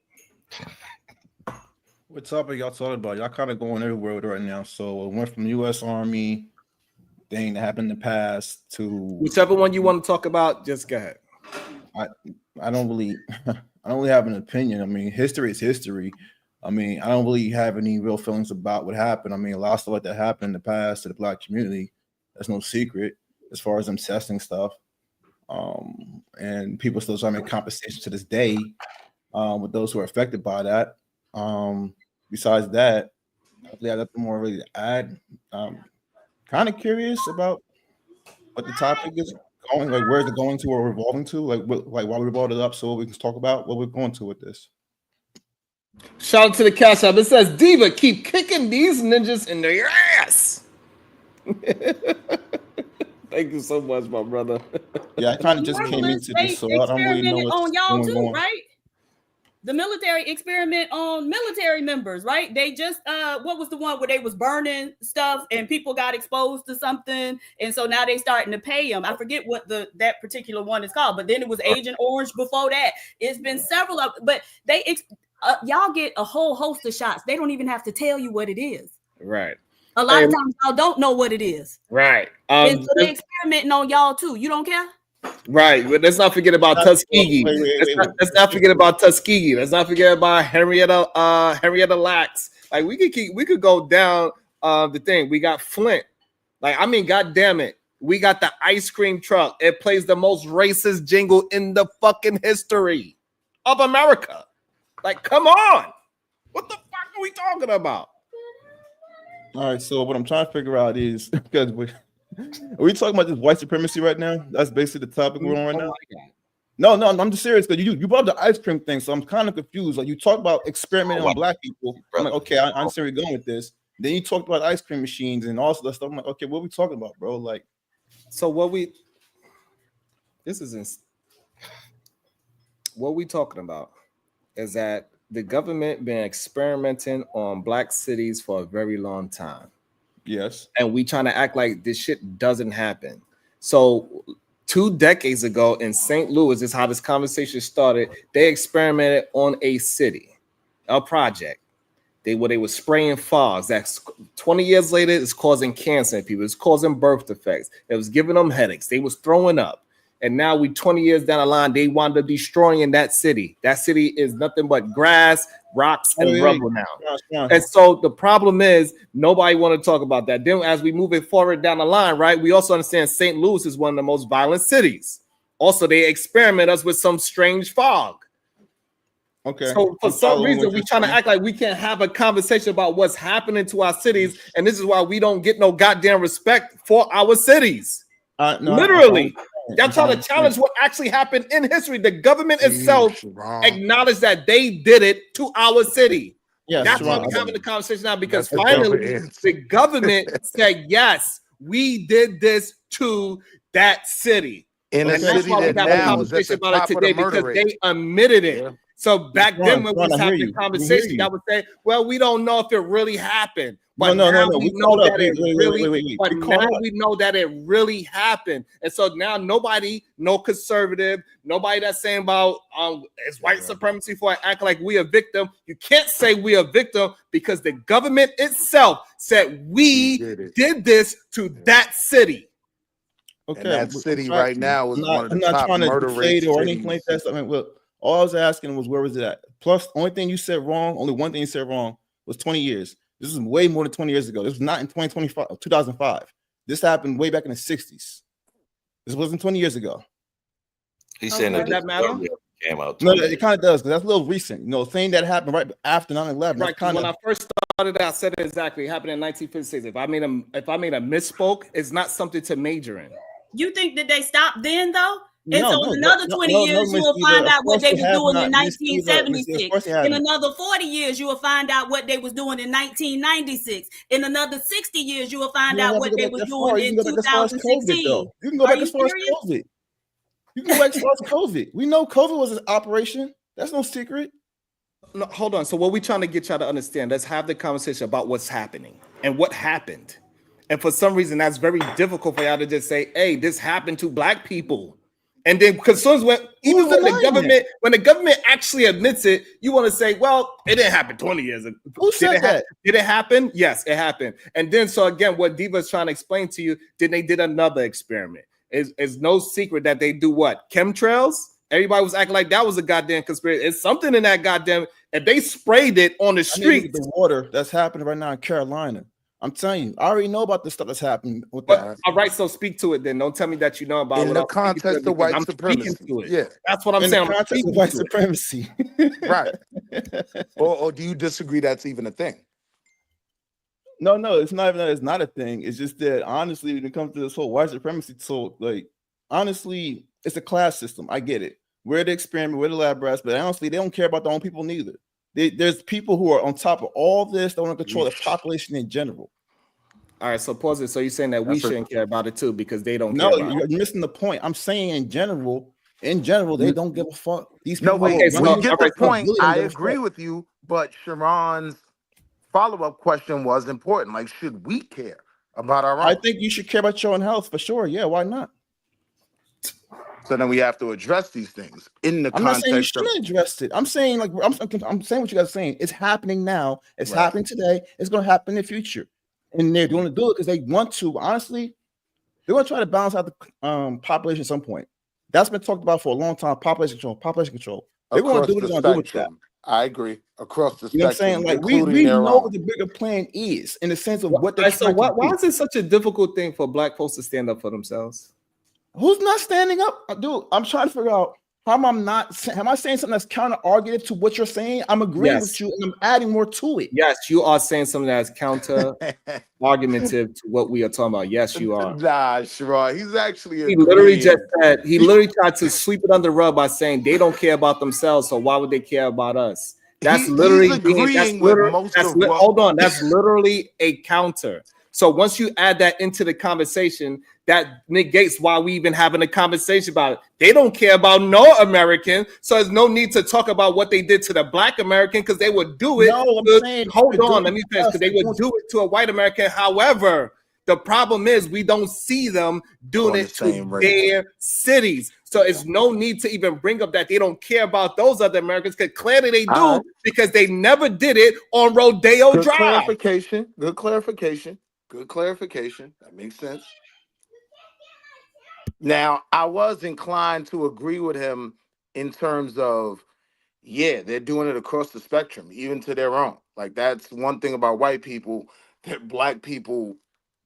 What topic y'all talking about? Y'all kind of going everywhere with it right now. So it went from U.S. Army thing that happened in the past to whichever one you want to talk about. Just go ahead. I don't really have an opinion. I mean, history is history. I mean, I don't really have any real feelings about what happened. I mean, a lot of stuff like that happened in the past to the Black community. That's no secret as far as them testing stuff. And people still trying to make compensation to this day with those who are affected by that. Besides that, hopefully I have nothing more really to add. Kind of curious about what the topic is going, like where's it going to or revolving to, like why we brought it up so we can talk about what we're going to with this. Shout out to the Cash App. It says, Diva, keep kicking these ninjas in their ass. Thank you so much, my brother. Yeah, I kind of just came into this, so I don't really know what's on y'all going too, on. right? The military experiment on military members, right? They just what was the one where they was burning stuff and people got exposed to something, and so now they starting to pay them. I forget what that particular one is called, but then it was Agent Orange before that. It's been several of, but y'all get a whole host of shots. They don't even have to tell you what it is. Right. A lot of times y'all don't know what it is. Right. And so they experimenting on y'all too. You don't care? Right. But let's not forget about Tuskegee. Let's not forget about Tuskegee. Let's not forget about Henrietta Lacks. Like we could go down the thing. We got Flint. Like, I mean, God damn it. We got the ice cream truck. It plays the most racist jingle in the fucking history of America. Like, come on. What the fuck are we talking about? All right, so what I'm trying to figure out is because are we talking about this white supremacy right now? That's basically the topic we're on right now. No, I'm just serious because you brought up the ice cream thing, so I'm kind of confused. Like you talk about experimenting on Black people. I'm like, okay, I understand where you're going with this. Then you talked about ice cream machines and all that stuff. I'm like, okay, what are we talking about, bro? Like, so what we talking about is that the government been experimenting on Black cities for a very long time. Yes. And we trying to act like this shit doesn't happen. So 2 decades ago in St. Louis is how this conversation started. They experimented on a city, a project. They were spraying fogs. That's 20 years later, it's causing cancer in people. It's causing birth defects. It was giving them headaches. They was throwing up. And now 20 years down the line, they wound up destroying that city. That city is nothing but grass, rocks, and rubble now. And so the problem is nobody want to talk about that. Then as we move it forward down the line, right, we also understand St. Louis is one of the most violent cities. Also, they experiment us with some strange fog. Okay. So for some reason, we're trying to act like we can't have a conversation about what's happening to our cities. And this is why we don't get no goddamn respect for our cities. Literally. Y'all trying to challenge what actually happened in history. The government itself acknowledged that they did it to our city. Yeah, that's why we're having the conversation now, because finally the government said, yes, we did this to that city. In a city that now is at the top of the murder rate. They admitted it. Yeah. So back then when we was having the conversation, I would say, well, we don't know if it really happened. But now we know that it really happened. And so now no conservative, nobody that's saying about it's white supremacy for act like we a victim. You can't say we a victim because the government itself said we did this to that city. Okay, and that city right now is one of the top murder rates or anything like that. I mean, well, all I was asking was where was it at? Plus, only thing you said wrong, only one thing you said wrong was 20 years. This is way more than 20 years ago. This was not in 2005. This happened way back in the 60s. This wasn't 20 years ago. He's saying that matter? Came out. No, it kind of does, because that's a little recent. You know, thing that happened right after 9/11. Right. When I first started, I said it exactly. It happened in 1956. If I made a misspoke, it's not something to major in. You think that they stopped then, though? And so in another 20 years, you will find out what they was doing in 1976. In another 40 years, you will find out what they was doing in 1996. In another 60 years, you will find out what they was doing in 2016. You can go back as far as COVID. You can go back as far as COVID. We know COVID was an operation. That's no secret. No, hold on. So what we trying to get y'all to understand, let's have the conversation about what's happening and what happened. And for some reason, that's very difficult for y'all to just say, hey, this happened to black people. And then concerns when even when the government actually admits it, you want to say, well, it didn't happen 20 years ago. Who said that? Did it happen? Yes, it happened. And then so again, what Diva is trying to explain to you, then they did another experiment. It's no secret that they do what? Chemtrails? Everybody was acting like that was a goddamn conspiracy. It's something in that goddamn, and they sprayed it on the street. The water that's happening right now in Carolina. I'm telling you, I already know about the stuff that's happening with that. All right, so speak to it then. Don't tell me that you know about in the context of white supremacy. Yeah, that's what I'm saying. In the context of white supremacy, right? Or do you disagree? That's even a thing? No, it's not even that. It's not a thing. It's just that honestly, when it comes to this whole white supremacy talk, like honestly, it's a class system. I get it. We're the experiment, we're the lab rats, but honestly, they don't care about their own people neither. There's people who are on top of all this that want to control the population in general. All right, so pause it. So you're saying that we shouldn't care about it too because they don't care. No, you're missing the point. I'm saying in general, they don't give a fuck. These people. When you get the point, I agree with you. But Sharon's follow-up question was important. Like, should we care about our own? I think you should care about your own health for sure. Yeah, why not? So then we have to address these things in the I'm context. I'm not saying you shouldn't address it. I'm saying like I'm saying what you guys are saying. It's happening now. It's happening today. It's going to happen in the future, and they're going to do it because they want to. Honestly, they're going to try to balance out the population at some point. That's been talked about for a long time. Population control. They're going to do what they're going to do with that. I agree. Across the spectrum. You know what I'm saying? Like we know what the bigger plan is in the sense of what they're so why is it such a difficult thing for black folks to stand up for themselves? Who's not standing up? Dude, I'm trying to figure out how am I saying something that's counter-argumentative to what you're saying? I'm agreeing with you and I'm adding more to it. Yes, you are saying something that's counter-argumentative to what we are talking about. Yes, you are. Nah, Sharon, he's actually he literally tried to sweep it under the rug by saying they don't care about themselves, so why would they care about us? That's literally hold on, that's literally a counter. So once you add that into the conversation, that negates why we even having a conversation about it. They don't care about no American, so there's no need to talk about what they did to the black American because they would do it. Hold on, let me finish. Because they would do it to a white American. However, the problem is we don't see them doing it to their cities. So it's no need to even bring up that they don't care about those other Americans because clearly they do because they never did it on Rodeo Drive. Good clarification. That makes sense. Now, I was inclined to agree with him in terms of, they're doing it across the spectrum, even to their own. Like, that's one thing about white people that black people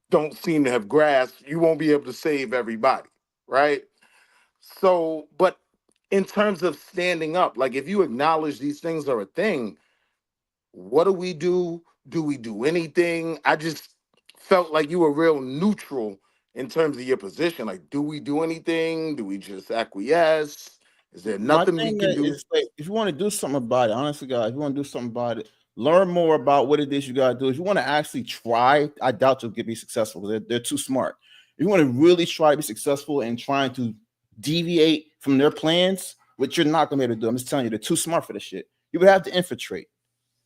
don't seem to have grasped. You won't be able to save everybody, right? So, but in terms of standing up, like if you acknowledge these things are a thing, what do we do? Do we do anything? I just felt like you were real neutral in terms of your position. Like, do we do anything? Do we just acquiesce? Is there nothing we can do? Like, if you want to do something about it, honestly, guys, if you want to do something about it, learn more about what it is you got to do. If you want to actually try, I doubt you'll be successful. They're too smart. If you want to really try to be successful in trying to deviate from their plans, which you're not going to be able to do, I'm just telling you, they're too smart for this shit. You would have to infiltrate.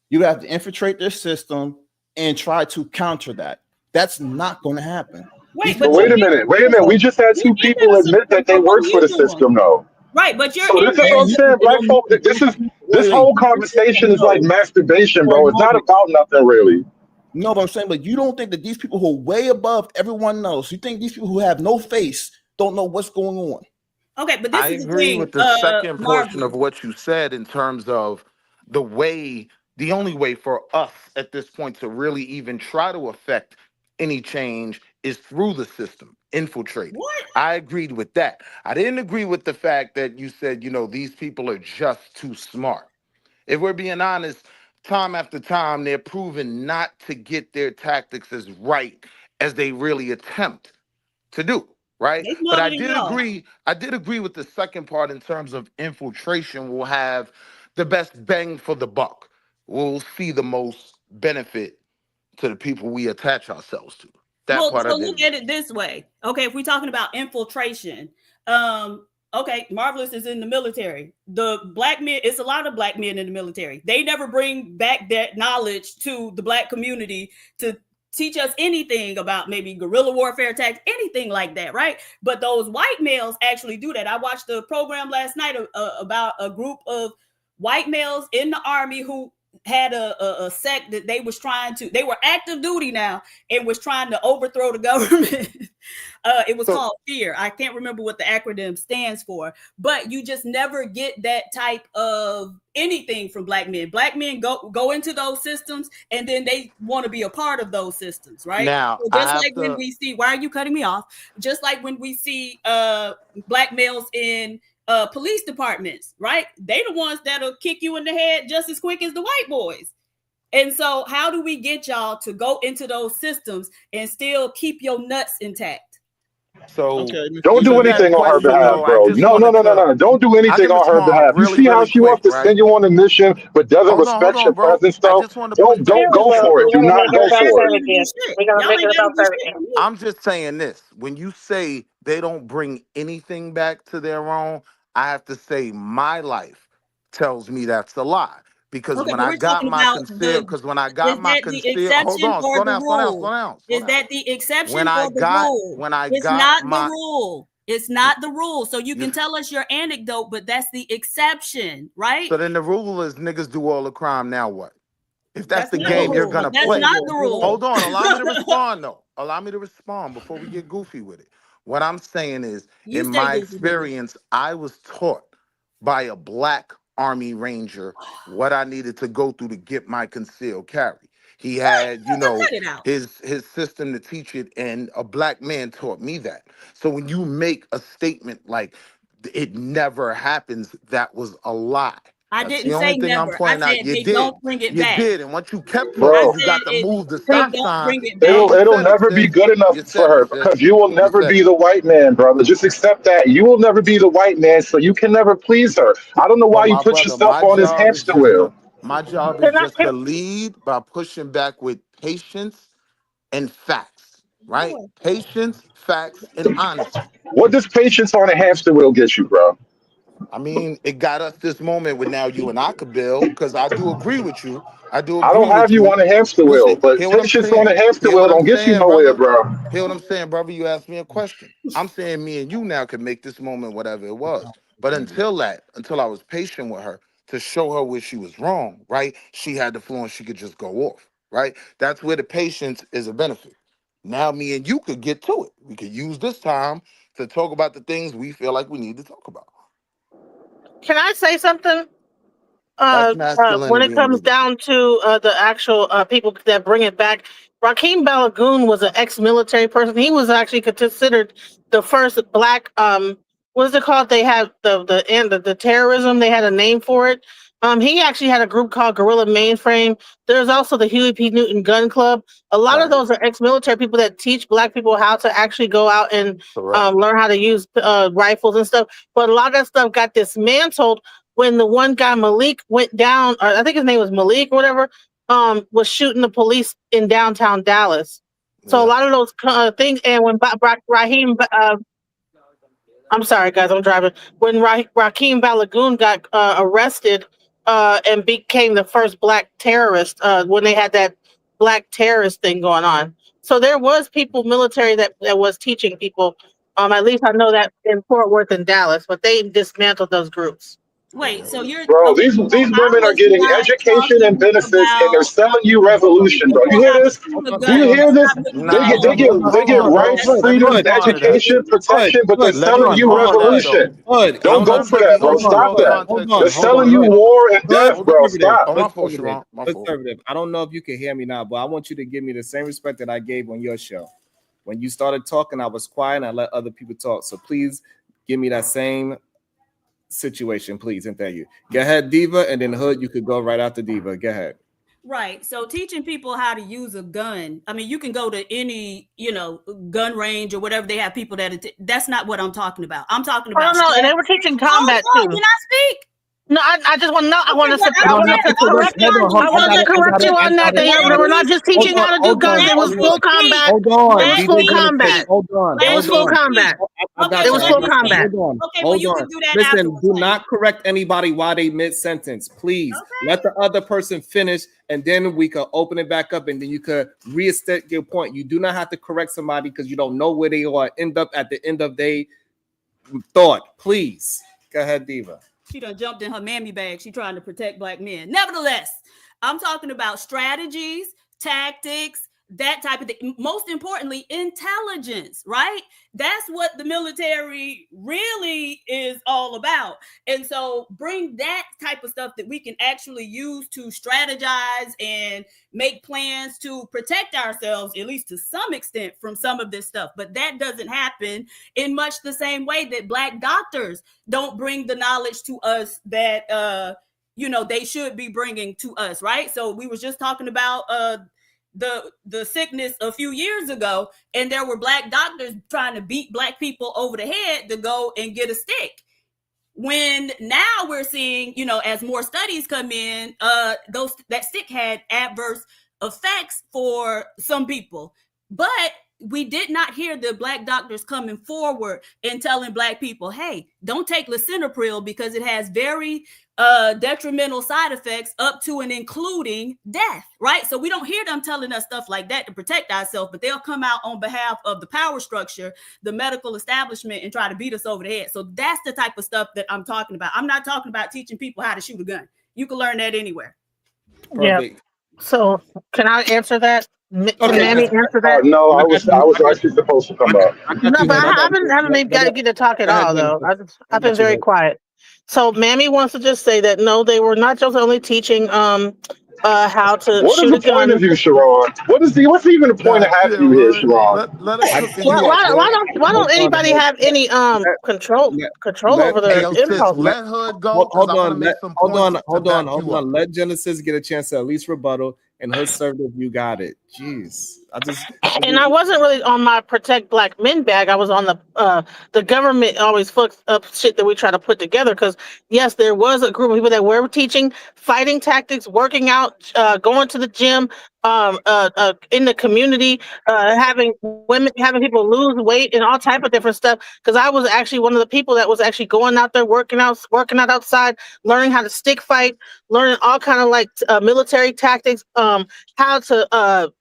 You would have to infiltrate their system and try to counter that. That's not going to happen. Wait a minute. We just had two people admit that they work for the system, though. Right, but you're. So this is what I'm saying, black folk. This whole conversation is like masturbation, bro. It's not about nothing really. No, but I'm saying, but you don't think that these people who are way above everyone else, you think these people who have no face don't know what's going on? Okay, but this I is agree the thing, with the second portion Marvin. of what you said in terms of the only way for us at this point to really even try to affect any change is through the system, infiltrating. What? I agreed with that. I didn't agree with the fact that you said, these people are just too smart. If we're being honest, time after time, they're proven not to get their tactics as right as they really attempt to do, right? But I did agree with the second part in terms of infiltration will have the best bang for the buck. We'll see the most benefit to the people we attach ourselves to. So look at it this way. Okay, if we're talking about infiltration, Okay, Marvelous is in the military. The black men, it's a lot of black men in the military. They never bring back that knowledge to the black community to teach us anything about maybe guerrilla warfare attacks, anything like that, right? But those white males actually do that. I watched a program last night about a group of white males in the army who had a sect that they were active duty now and was trying to overthrow the government. It was called FEAR. I can't remember what the acronym stands for, but you just never get that type of anything from black men. Black men go into those systems and then they want to be a part of those systems, right? Now, so just like when we see, why are you cutting me off? Just like when we see black males in police departments, right? They the ones that'll kick you in the head just as quick as the white boys. And so how do we get y'all to go into those systems and still keep your nuts intact? So don't do anything on her behalf, bro. No. Don't do anything on her behalf. You see how she wants to send you on a mission, but doesn't respect your presence, though? Don't go for it. Do not go for it. I'm just saying this. When you say they don't bring anything back to their own, I have to say my life tells me that's a lie. Because when I got my concealed, hold on, slow down. Is that the exception or the rule? It's not the rule. It's not the rule. So you can tell us your anecdote, but that's the exception, right? So then the rule is niggas do all the crime. Now what? If that's the game you're gonna play. That's not the rule. Hold on, allow me to respond though. Allow me to respond before we get goofy with it. What I'm saying is, in my experience, I was taught by a black Army Ranger what I needed to go through to get my concealed carry. He had, his system to teach it, and a black man taught me that. So when you make a statement like it never happens, that was a lie. I didn't say never. I said they don't bring it back. You did, and once you kept talking, you got to move the stop sign. It'll never be good enough for her because you will never be the white man, brother. Just accept that. You will never be the white man, so you can never please her. I don't know why you put yourself on this hamster wheel. My job is just to lead by pushing back with patience and facts, right? Patience, facts, and honesty. What does patience on a hamster wheel get you, bro? I mean, it got us this moment where now you and I could build, because I do agree with you. I don't have you on a hamster wheel, but patience on a hamster wheel don't get you nowhere, bro. Hear what I'm saying, brother? You asked me a question. I'm saying me and you now can make this moment whatever it was. But until I was patient with her to show her where she was wrong, right? She had the floor and she could just go off, right? That's where the patience is a benefit. Now me and you could get to it. We could use this time to talk about the things we feel like we need to talk about. Can I say something? When it comes down to the actual people that bring it back, Rakeem Balagoon was an ex-military person. He was actually considered the first black. What is it called? They have the terrorism. They had a name for it. He actually had a group called Guerrilla Mainframe. There's also the Huey P. Newton Gun Club. A lot of those are ex-military people that teach black people how to actually go out and learn how to use rifles and stuff. But a lot of that stuff got dismantled when the one guy, Malik, went down, or I think his name was Malik or whatever, was shooting the police in downtown Dallas. So a lot of those things, and when Raheem, I'm sorry guys, I'm driving. When Rakeem Balagoon got arrested and became the first black terrorist, when they had that black terrorist thing going on. So there was people, military that was teaching people. At least I know that in Fort Worth and Dallas, but they dismantled those groups. Wait, so you're these women are getting education and benefits, and they're selling you revolution, bro. You hear this? Do you hear this? They get rights, freedom, education, protection, but they're selling you revolution. Don't go for that, bro. Stop that. They're selling you war and death, bro. Stop. Conservative. I don't know if you can hear me now, but I want you to give me the same respect that I gave on your show. When you started talking, I was quiet and I let other people talk. So please give me that same situation, please, and thank you. Go ahead, Diva, and then Hood, you could go right after Diva. Go ahead. Right. So teaching people how to use a gun. I mean, you can go to any, gun range or whatever. They have people that's not what I'm talking about. I'm talking about. Oh, no, and they were teaching combat too. Can I speak? No, I just want to know. I want to correct you on that. We're not just teaching how to do guns. It was full combat. Hold on. It was full combat. Hold on. It was full combat. It was full combat. Hold Okay, well, you can do that Listen, afterwards, do then. not correct anybody while they mid-sentence, please. Okay. Let the other person finish, and then we could open it back up, and then you could reinstate your point. You do not have to correct somebody because you don't know where they are. End up at the end of their thought. Please go ahead, Diva. She done jumped in her mammy bag. She trying to protect black men. Nevertheless, I'm talking about strategies, tactics, that type of thing. Most importantly, intelligence, right? That's what the military really is all about. And so bring that type of stuff that we can actually use to strategize and make plans to protect ourselves, at least to some extent, from some of this stuff. But that doesn't happen in much the same way that black doctors don't bring the knowledge to us that they should be bringing to us, right? So we was just talking about the sickness a few years ago, and there were black doctors trying to beat black people over the head to go and get a stick. When now we're seeing, as more studies come in, that stick had adverse effects for some people, but we did not hear the black doctors coming forward and telling black people, hey, don't take lisinopril because it has very detrimental side effects up to and including death, right? So we don't hear them telling us stuff like that to protect ourselves, but they'll come out on behalf of the power structure, the medical establishment, and try to beat us over the head. So that's the type of stuff that I'm talking about. I'm not talking about teaching people how to shoot a gun. You can learn that anywhere. Yeah. So can I answer that? Can Okay. Mammy answer that? No, I was actually supposed to come up. No, but I haven't maybe got to get to talk at all, though. I've been very quiet. So Mammy wants to just say that no, they were not just only teaching how to What shoot is the a gun. point of you, Sharon? What's even the point of having you here, Sharon? Why don't anybody have any control over their impulse? Let Hood go. Hold on. Let Genesis get a chance to at least rebuttal, and Hood served if you got it. Jeez. I wasn't really on my protect black men bag. I was on the government always fucks up shit that we try to put together. Because yes, there was a group of people that were teaching fighting tactics, working out, going to the gym, in the community, having people lose weight and all type of different stuff. Because I was actually one of the people that was actually going out there working out outside, learning how to stick fight, learning all kind of military tactics, how to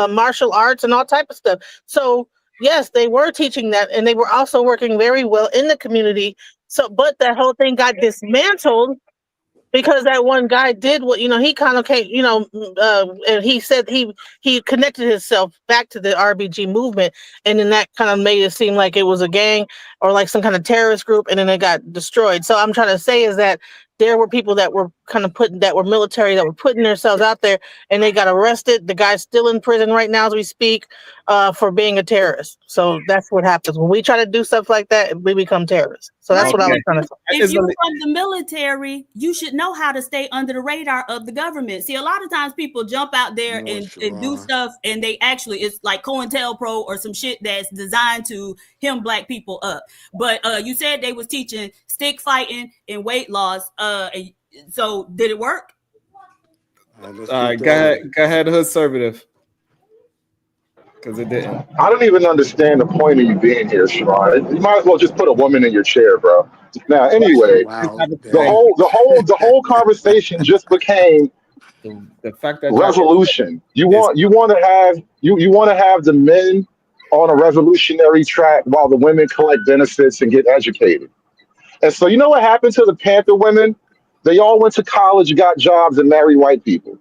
martial arts and all type of stuff. So yes, they were teaching that, and they were also working very well in the community. So, but that whole thing got dismantled because that one guy did what, he kind of came, and he said he connected himself back to the RBG movement, and then that kind of made it seem like it was a gang or like some kind of terrorist group, and then it got destroyed. So I'm trying to say is that there were people that were military that were putting themselves out there, and they got arrested. The guy's still in prison right now as we speak for being a terrorist. So that's what happens when we try to do stuff like that. We become terrorists. So that's what I was trying to say. If you're from the military, you should know how to stay under the radar of the government. See, a lot of times people jump out there and do stuff, and they actually, it's like COINTELPRO or some shit that's designed to hem black people up. But you said they was teaching stick fighting and weight loss. So did it work? Go ahead, Hood Conservative. Because it didn't. I don't even understand the point of you being here, Sharon. You might as well just put a woman in your chair, bro. Now, anyway, the whole conversation just became the fact that revolution. You want to have the men on a revolutionary track while the women collect benefits and get educated. And so you know what happened to the Panther women? They all went to college, got jobs, and married white people.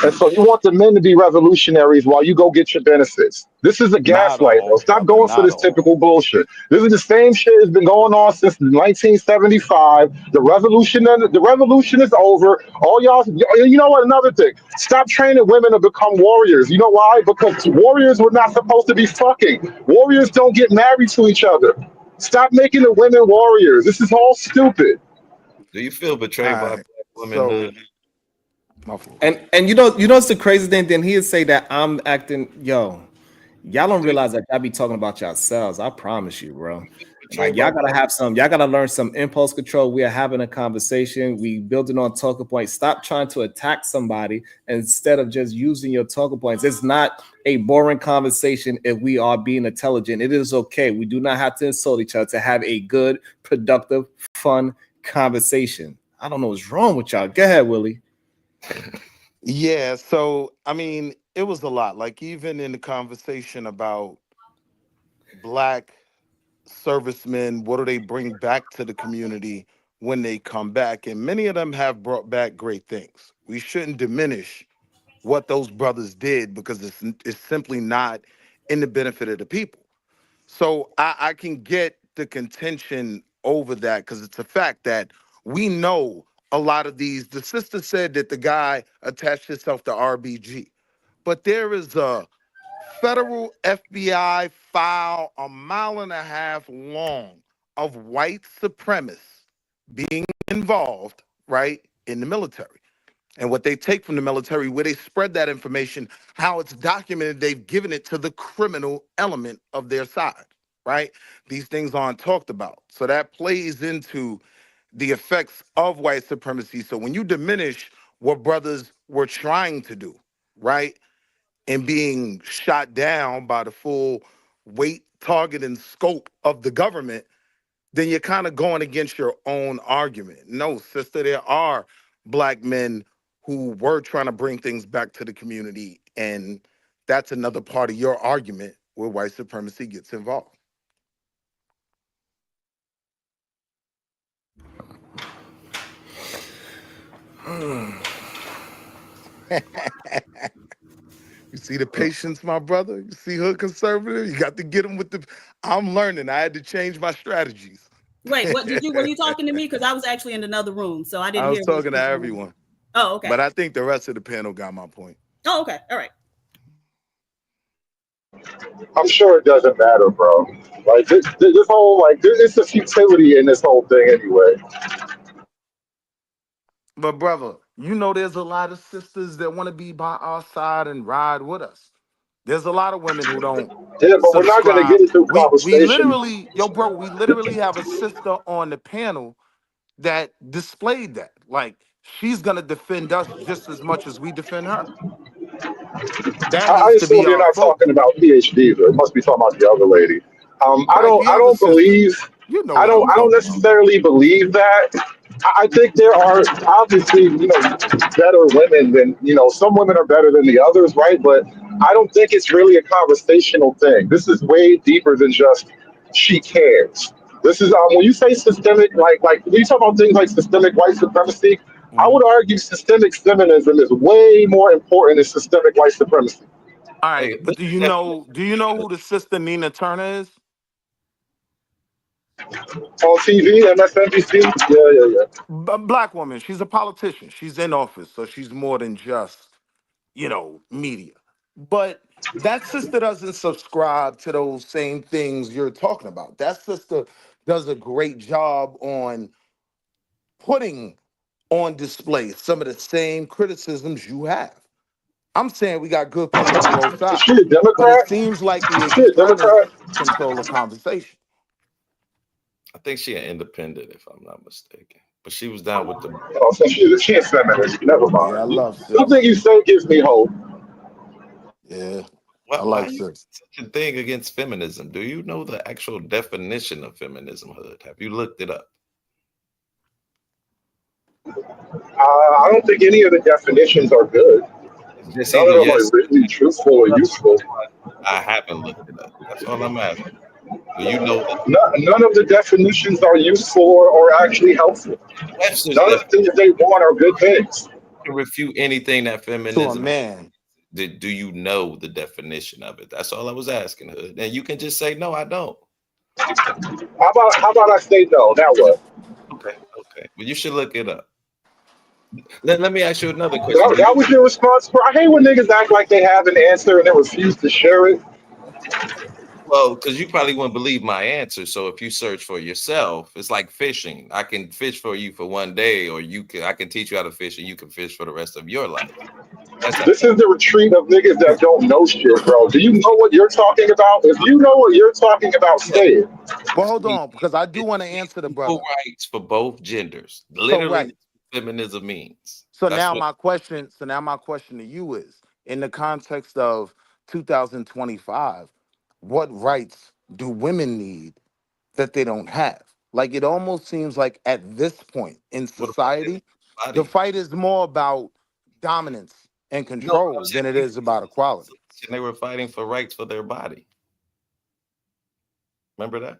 And so you want the men to be revolutionaries while you go get your benefits. This is a gaslight. Stop going for this typical bullshit. This is the same shit that's been going on since 1975. The revolution is over. All y'all, you know what? Another thing. Stop training women to become warriors. You know why? Because warriors were not supposed to be fucking. Warriors don't get married to each other. Stop making the women warriors. This is all stupid. Do you feel betrayed by black women? And you know it's the crazy thing. Then he'd say that I'm acting. Y'all don't realize that I be talking about yourselves. I promise you, bro. Like y'all gotta learn some impulse control. We are having a conversation. We building on talking points. Stop trying to attack somebody instead of just using your talking points. It's not a boring conversation if we are being intelligent. It is okay. We do not have to insult each other to have a good, productive, fun conversation. I don't know what's wrong with y'all. Go ahead, Willie. Yeah, so I mean, it was a lot. Like even in the conversation about Black servicemen, what do they bring back to the community when they come back? And many of them have brought back great things. We shouldn't diminish what those brothers did because it's simply not in the benefit of the people. So I can get the contention over that because it's a fact that we know a lot of these. The sister said that the guy attached himself to RBG, but there is a federal FBI file 1.5 miles long of white supremacists being involved, right, in the military. And what they take from the military, where they spread that information, how it's documented, they've given it to the criminal element of their side, right? These things aren't talked about. So that plays into the effects of white supremacy. So when you diminish what brothers were trying to do, right, and being shot down by the full weight, target, and scope of the government, then you're kind of going against your own argument. No, sister, there are Black men who were trying to bring things back to the community, and that's another part of your argument where white supremacy gets involved. You see the patience, my brother? You see hood conservative? You got to get them with the... I'm learning. I had to change my strategies. Wait, what did you? Were you talking to me? Because I was actually in another room, so I didn't hear. I was talking to everyone. Oh, okay. But I think the rest of the panel got my point. Oh, okay. All right. I'm sure it doesn't matter, bro. Like this whole it's a futility in this whole thing anyway. But brother, you know there's a lot of sisters that want to be by our side and ride with us. There's a lot of women who don't. Yeah, but we're not going to get into conversation. We literally, we literally have a sister on the panel that displayed that. Like, she's going to defend us just as much as we defend her. I assume you're not talking about PhD, but it must be talking about the other lady. I don't believe. I don't necessarily believe that. I think there are obviously, better women than, some women are better than the others, right? But I don't think it's really a conversational thing. This is way deeper than just she cares. This is when you say systemic, like when you talk about things like systemic white supremacy, I would argue systemic feminism is way more important than systemic white supremacy. All right, but do you know who the sister Nina Turner is? On TV, MSNBC? Yeah. Black woman. She's a politician. She's in office, so she's more than just, media. But that sister doesn't subscribe to those same things you're talking about. That sister does a great job on putting on display some of the same criticisms you have. I'm saying we got good points on both sides. Is she a Democrat? But it seems like the extremists control the conversation. I think she's an independent, if I'm not mistaken. But she was down with the... Oh, so she a feminist. Never mind. Yeah, I love something you say gives me hope. Yeah. I like such a thing against feminism. Do you know the actual definition of feminism, Hood? Have you looked it up? I don't think any of the definitions are good. None of them are really truthful or useful. I haven't looked it up. That's all I'm asking. Do you know none of the definitions are useful or actually helpful. None of the things they want are good things. To refute anything that feminism. To a man. Do you know the definition of it? That's all I was asking, Hood. And you can just say no, I don't. How about I say no? Now what? Okay. Well, you should look it up. Let me ask you another question. That was your response? I hate when niggas act like they have an answer and they refuse to share it. Well, because you probably wouldn't believe my answer. So if you search for yourself, it's like fishing. I can fish for you for one day, or I can teach you how to fish, and you can fish for the rest of your life. This is the retreat of niggas that don't know shit, bro. Do you know what you're talking about? If you know what you're talking about, say it. Well, hold on, because I do want to answer the brother. Equal rights for both genders. So Literally, right. feminism means. So That's now what my question. So now my question to you is, in the context of 2025, what rights do women need that they don't have? Like it almost seems like at this point in what about their society, the body? fight is more about dominance and No, I'm control saying than it we is about equality. and they were fighting for rights for their body. All Remember that?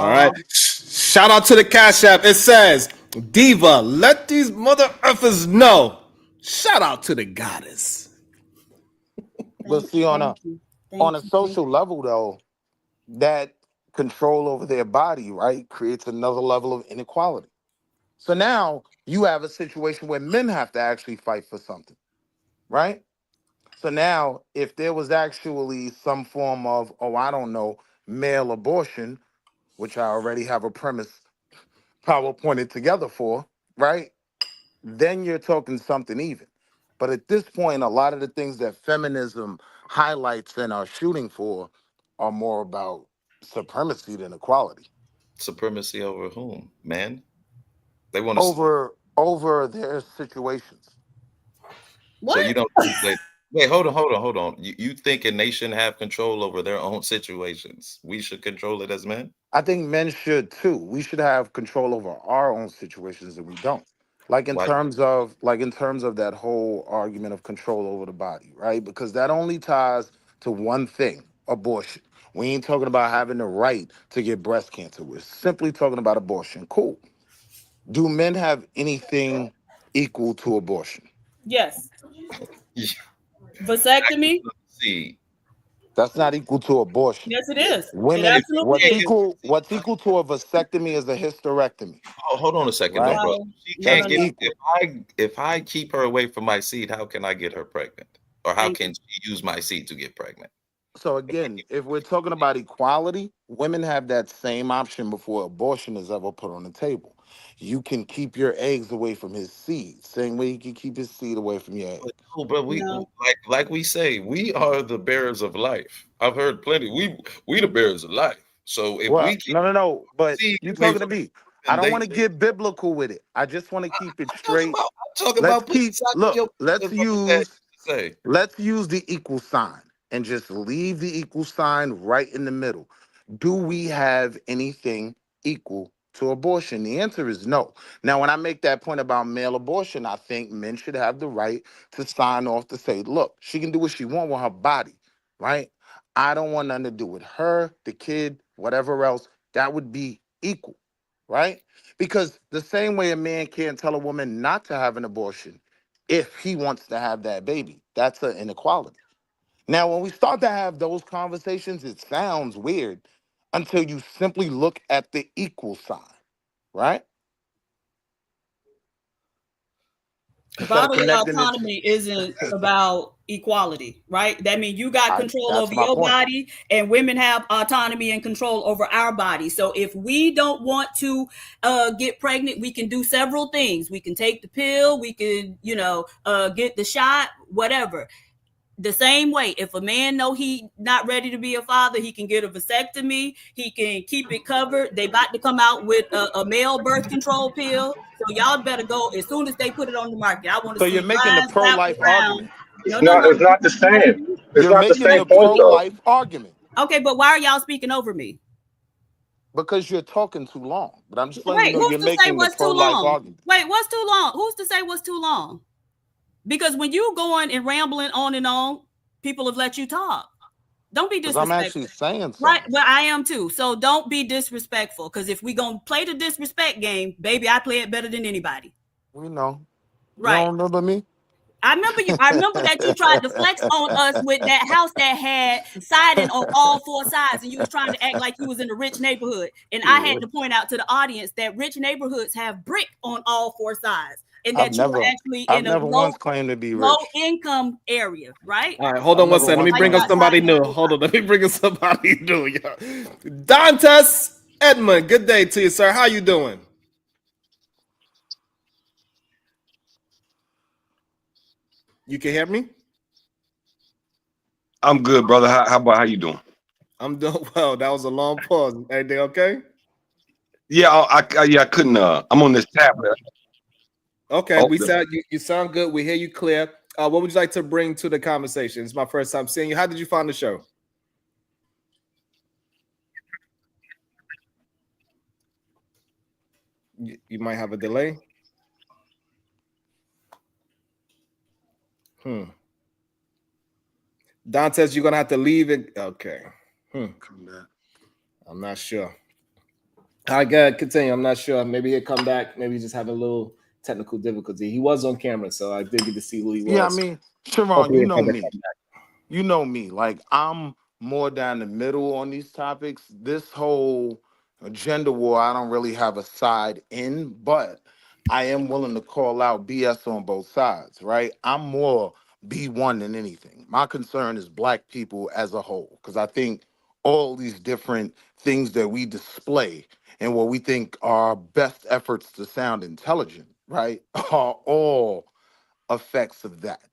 right. Shout out to the Cash App. It says, Diva, let these mother effers know. Shout out to the goddess. But see, on a social level, though, that control over their body, right, creates another level of inequality. So now you have a situation where men have to actually fight for something, right? So now, if there was actually some form of, oh, I don't know, male abortion, which I already have a premise PowerPointed together for, right? Then you're talking something even. But at this point, a lot of the things that feminism highlights and are shooting for are more about supremacy than equality. Supremacy over whom? Men? They want to over their situations. What? So you don't wait, hold on. You thinking they shouldn't have control over their own situations? We should control it as men? I think men should too. We should have control over our own situations, and we don't. Like in Why? terms of that whole argument of control over the body, right? Because that only ties to one thing: abortion. We ain't talking about having the right to get breast cancer. We're simply talking about abortion. Cool. Do men have anything equal to abortion? Yes. Yeah. Vasectomy? See, That's not equal to abortion. Yes, it is. Women, It absolutely is. what's equal to a vasectomy is a hysterectomy. oh, hold on a second, Right. though, bro. She No, can't no, get no. if I keep her away from my seed, how can I get her pregnant? Or how Thank can she use my seed to get pregnant? So again, if we're talking about equality, women have that same option before abortion is ever put on the table. You can keep your eggs away from his seed, same way you can keep his seed away from your egg. But no, bro, we No. like we say, we are the bearers of life. I've heard plenty. We the bearers of life. So if Well, we keep no. But seed you away talking to from me. them, I don't want to get biblical with it. I just want to keep it straight. I'm talking about put aside your Let's that say. use the equal sign and just leave the equal sign right in the middle. Do we have anything equal to abortion? The answer is no. Now, when I make that point about male abortion, I think men should have the right to sign off to say, look, she can do what she wants with her body, right? I don't want nothing to do with her, the kid, whatever else. That would be equal, right? Because the same way a man can't tell a woman not to have an abortion if he wants to have that baby, that's an inequality. Now, when we start to have those conversations, it sounds weird until you simply look at the equal sign, right? Bodily autonomy isn't about equality, right? That means you got control over your body, and women have autonomy and control over our body. So if we don't want to get pregnant, we can do several things. We can take the pill, we can, get the shot, whatever. The same way, if a man know he not ready to be a father, he can get a vasectomy. He can keep it covered. They about to come out with a male birth control pill. So y'all better go as soon as they put it on the market. I want to see. So you're making the pro-life argument. It's not the same. It's you're not the same point, pro-life argument. Okay, but why are y'all speaking over me? Because you're talking too long. But I'm just letting you know you're making the pro-life argument. Wait, what's too long? Who's to say what's too long? Because when you going and rambling on, people have let you talk. Don't be disrespectful. I'm actually saying something. Right, well, I am too. So don't be disrespectful. Because if we gonna play the disrespect game, baby, I play it better than anybody. We know. Right. You don't remember me? I remember you. I remember that you tried to flex on us with that house that had siding on all four sides, and you was trying to act like you was in a rich neighborhood. And I had to point out to the audience that rich neighborhoods have brick on all four sides. And that you were actually in a low income area, right? All right, hold on one second. Let me bring up somebody new. Hold on, let me bring up somebody new. Yeah. Dantas Edmund, good day to you, sir. How you doing? You can hear me? I'm good, brother. How you doing? I'm doing well. That was a long pause. Everything okay? Yeah, I couldn't. I'm on this tablet. Okay, you sound good. We hear you clear. What would you like to bring to the conversation? It's my first time seeing you. How did you find the show? You might have a delay. Dantes, you're gonna have to leave it. Okay. Come back. I'm not sure. I gotta continue. I'm not sure. Maybe he'll come back. Maybe he's just having a little technical difficulty. He was on camera, so I did get to see who he was. Yeah, I mean, Sharon, you know me. You know me. Like, I'm more down the middle on these topics. This whole gender war, I don't really have a side in, but I am willing to call out BS on both sides, right? I'm more B1 than anything. My concern is Black people as a whole, because I think all these different things that we display and what we think are best efforts to sound intelligent, right, are all effects of that,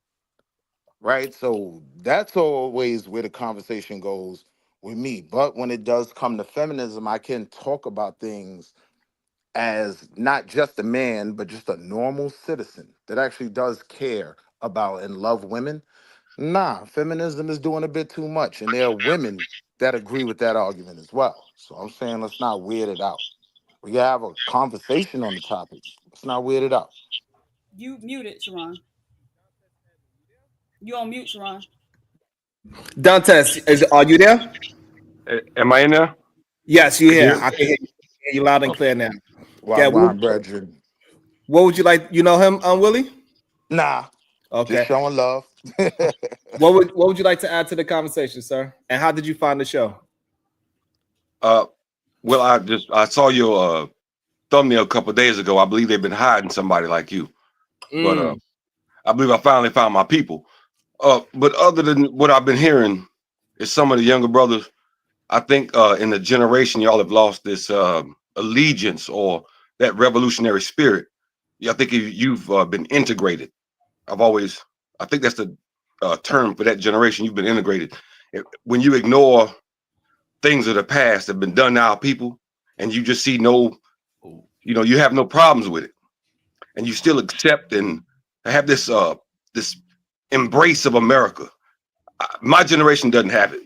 right? So that's always where the conversation goes with me. But when it does come to feminism, I can talk about things as not just a man, but just a normal citizen that actually does care about and love women. Nah, feminism is doing a bit too much. And there are women that agree with that argument as well. So I'm saying let's not weird it out. We gotta have a conversation on the topic. Let's not weird it out. You muted, Sharon. You on mute, Sharon. Dantes, are you there? Am I in there? Yes, you're here. Yeah. I can hear you loud and clear now. Why, brethren? What would you like? You know him, Willie? Nah. Okay. Just showing love. What would you like to add to the conversation, sir? And how did you find the show? Well, I saw your thumbnail a couple of days ago. I believe they've been hiding somebody like you, but I believe I finally found my people. But other than what I've been hearing, is some of the younger brothers. I think in the generation y'all have lost this allegiance or that revolutionary spirit. Yeah, I think you've been integrated. I think that's the term for that generation. You've been integrated. When you ignore things of the past that have been done to our people, and you just see you have no problems with it, and you still accept and have this this embrace of America. My generation doesn't have it,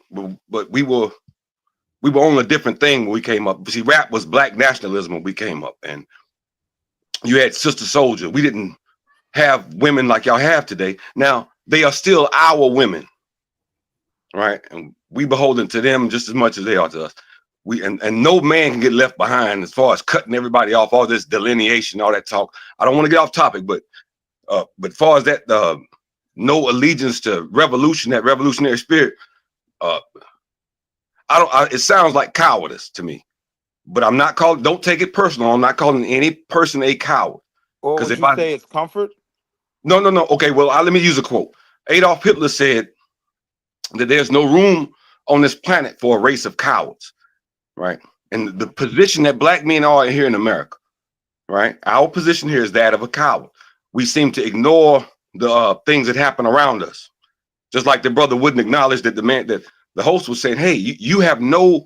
but we were on a different thing when we came up. See, rap was Black nationalism when we came up, and you had Sister Soldier. We didn't have women like y'all have today. Now they are still our women, right? And we beholden to them just as much as they are to us. And no man can get left behind as far as cutting everybody off, all this delineation, all that talk. I don't want to get off topic, but as far as that, no allegiance to revolution, that revolutionary spirit, it sounds like cowardice to me. But I'm not calling. Don't take it personal. I'm not calling any person a coward. Or would you say it's comfort? No. Okay, well, let me use a quote. Adolf Hitler said that there's no room on this planet for a race of cowards, right? And the position that Black men are here in America, right? Our position here is that of a coward. We seem to ignore the things that happen around us. Just like the brother wouldn't acknowledge that the host was saying, hey, you have no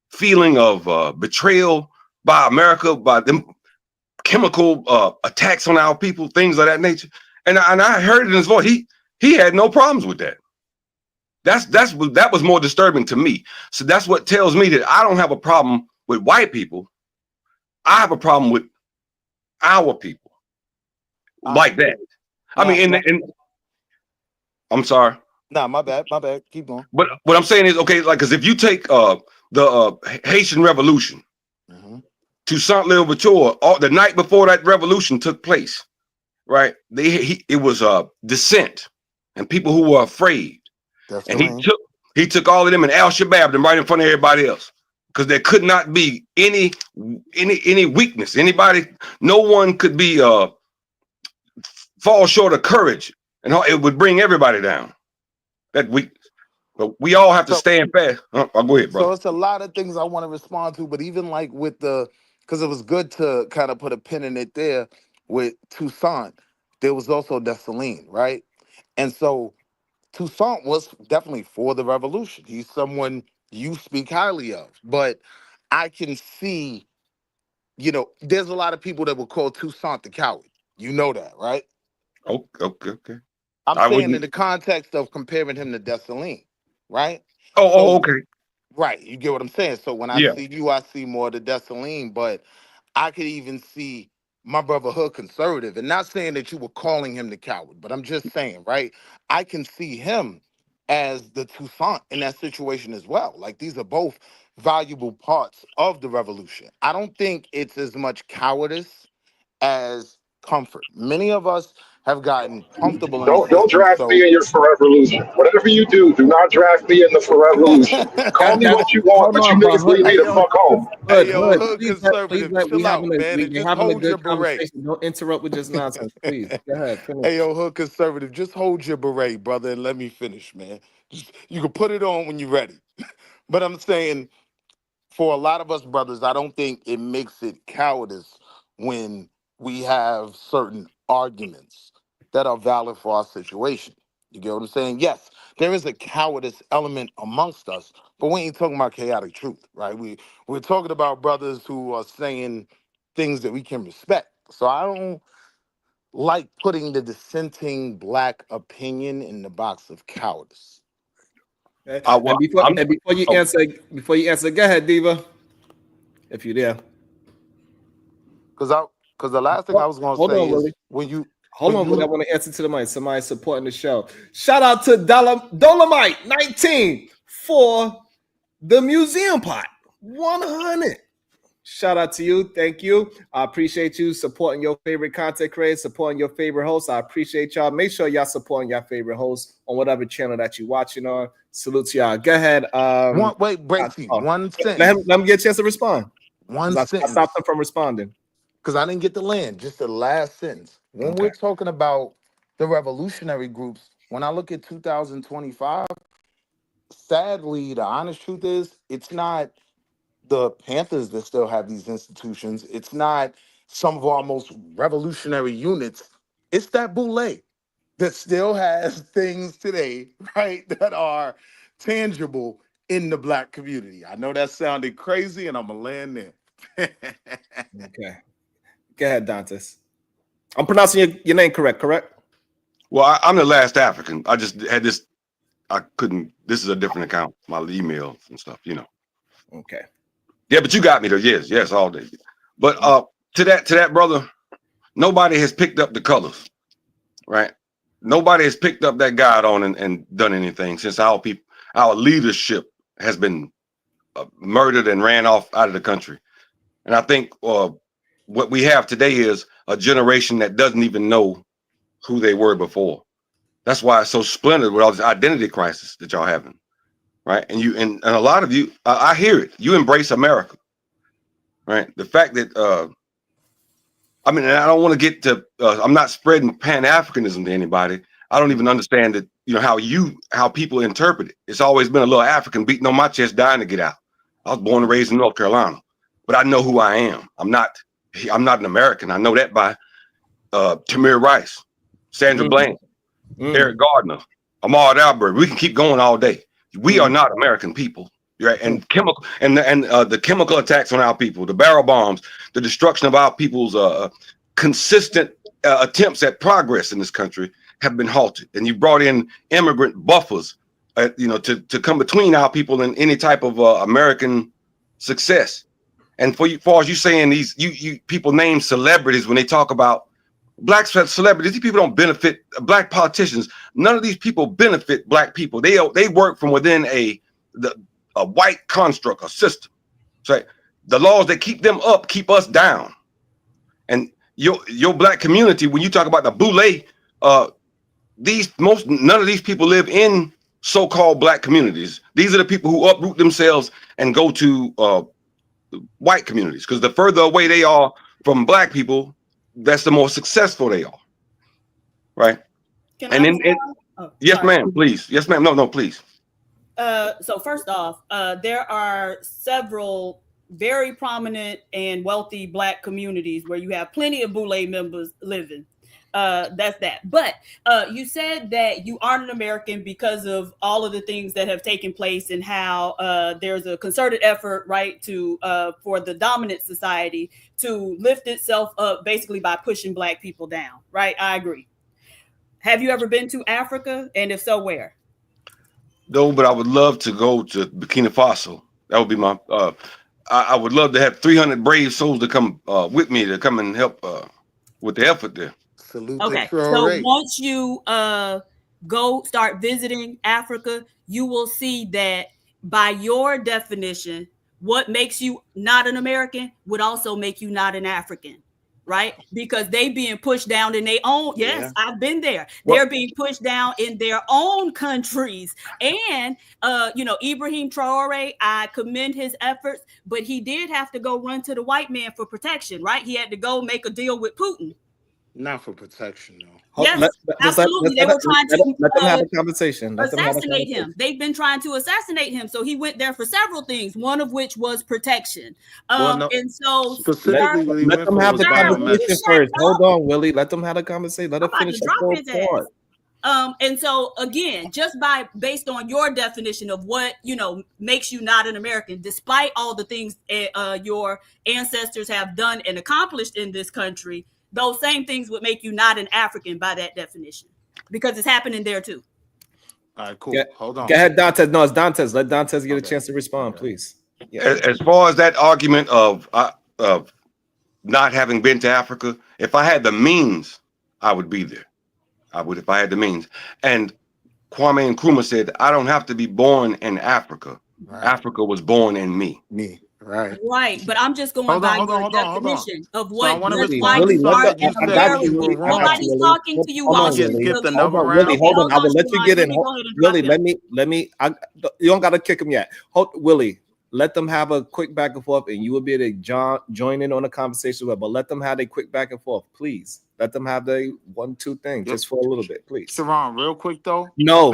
feeling of betrayal by America, by them chemical attacks on our people, things of that nature. And I heard it in his voice. He had no problems with that. That was more disturbing to me. So that's what tells me that I don't have a problem with white people. I have a problem with our people like that. I mean, I'm sorry. Nah, my bad. Keep going. But what I'm saying is, okay, like, because if you take the Haitian Revolution to Saint-Louverture, the night before that revolution took place, right? It was dissent and people who were afraid. That's and he took all of them and Al-Shabaab them right in front of everybody else, because there could not be any weakness. No one could be fall short of courage, and it would bring everybody down. That weakness. But we all have to stand fast. I'll go ahead, bro. So it's a lot of things I want to respond to, but even like with because it was good to kind of put a pin in it there with Toussaint. there was also Dessalines, right? And so Toussaint was definitely for the revolution. He's someone you speak highly of, but I can see, there's a lot of people that will call Toussaint the coward. You know that, right? Okay. I'm saying in the context of comparing him to Dessalines, right? Okay. Right. You get what I'm saying? So when I see you, I see more of the Dessalines, but I could even see my brother Hood conservative. And not saying that you were calling him the coward, but I'm just saying, right? I can see him as the Toussaint in that situation as well. Like these are both valuable parts of the revolution. I don't think it's as much cowardice as comfort. Many of us have gotten comfortable in the Don't system. draft me in your Forevolution. Whatever you do, do not draft me in the Forevolution. Call me what you want, Hold but you on, bro. niggas leave me the fuck home. Hood Please, conservative, we chill out, having man, and we just having a hold your good beret. conversation. Don't interrupt with just nonsense, please. Go ahead, finish. Hey, Hood conservative, just hold your beret, brother, and let me finish, man. You can put it on when you're ready. But I'm saying, for a lot of us brothers, I don't think it makes it cowardice when we have certain arguments that are valid for our situation. You get what I'm saying? Yes, there is a cowardice element amongst us, but we ain't talking about chaotic truth, right? We're talking about brothers who are saying things that we can respect. So I don't like putting the dissenting black opinion in the box of cowardice. And before you answer, go ahead, Diva, if you're there. Because the last thing I was going to say is I want to answer to the mic. Somebody supporting the show. Shout out to Dolomite 19 for the museum pot 100. Shout out to you. Thank you. I appreciate you supporting your favorite content creators, supporting your favorite hosts. I appreciate y'all. Make sure y'all supporting your favorite hosts on whatever channel that you're watching on. Salute to y'all. Go ahead. One sentence. Let him get a chance to respond. One sentence. I stopped him from responding. Because I didn't get to land. Just the last sentence. When we're talking about the revolutionary groups, when I look at 2025, sadly, the honest truth is, it's not the Panthers that still have these institutions. It's not some of our most revolutionary units. It's that Boule that still has things today, right, that are tangible in the black community. I know that sounded crazy, and I'm going to land there. Okay. Go ahead, Dantes. I'm pronouncing your name correct? Well, I'm the last African. I just had this. I couldn't. This is a different account. My emails and stuff, Okay. Yeah, but you got me there. Yes, all day. But to that brother, nobody has picked up the colors, right? Nobody has picked up that guide on and done anything since our leadership has been murdered and ran off out of the country. And I think what we have today is a generation that doesn't even know who they were before. That's why it's so splintered with all this identity crisis that y'all having, right? And a lot of you, I hear it. You embrace America, right? The fact that and I don't want to get to. I'm not spreading Pan-Africanism to anybody. I don't even understand that. How people interpret it. It's always been a little African beating on my chest, dying to get out. I was born and raised in North Carolina, but I know who I am. I'm not an American. I know that by Tamir Rice, Sandra Bland, Eric Gardner, Ahmaud Arbery. We can keep going all day. We are not American people, right? And the chemical attacks on our people, the barrel bombs, the destruction of our people's consistent attempts at progress in this country have been halted. And you brought in immigrant buffers, to come between our people and any type of American success. And far as you saying these, you people name celebrities when they talk about black celebrities. These people don't benefit black politicians. None of these people benefit black people. They work from within a white construct, a system. So the laws that keep them up keep us down. And your black community, when you talk about the Boule, none of these people live in so-called black communities. These are the people who uproot themselves and go to white communities, because the further away they are from black people, that's the more successful they are, right? Yes, ma'am, please. Yes, ma'am. No, please. So first off, there are several very prominent and wealthy black communities where you have plenty of Boule members living. that's that. But you said that you aren't an American because of all of the things that have taken place and how there's a concerted effort, right, to for the dominant society to lift itself up basically by pushing Black people down, right? I agree. Have you ever been to Africa? And if so, where? No, but I would love to go to Burkina Faso. That would be my. I would love to have 300 brave souls to come with me to come and help with the effort there. Salute Okay, so once you go start visiting Africa, you will see that by your definition, what makes you not an American would also make you not an African, right? Because they being pushed down in their own. Yes, yeah. I've been there. They're being pushed down in their own countries. And Ibrahim Traore, I commend his efforts, but he did have to go run to the white man for protection, right? He had to go make a deal with Putin. Not for protection, though. Yes, absolutely. They were trying to let them have a conversation. Assassinate him. They've been trying to assassinate him. So he went there for several things, one of which was protection. And so specifically, let them have the conversation first. Hold on, Willie. Let them have a conversation. Let them finish the point. And so again, just based on your definition of what makes you not an American, despite all the things your ancestors have done and accomplished in this country, those same things would make you not an African by that definition, because it's happening there too. All right, cool. Hold on. Go ahead, Dantes. No, it's Dantes. Let Dantes get a chance to respond, please. Yeah. As far as that argument of not having been to Africa, if I had the means, I would be there. I would if I had the means. And Kwame Nkrumah said, I don't have to be born in Africa. Right. Africa was born in me. Right. Right. But I'm just going by your definition of what nobody's talking to you. Skip the number Willie, hold on. I will let you get in. Willie, let me. You don't got to kick him yet. Willie, let them have a quick back and forth, and you will be able to join in on the conversation. But let them have a quick back and forth, please. Let them have the 1-2 thing just for a little bit, please. Sharon, real quick though. No.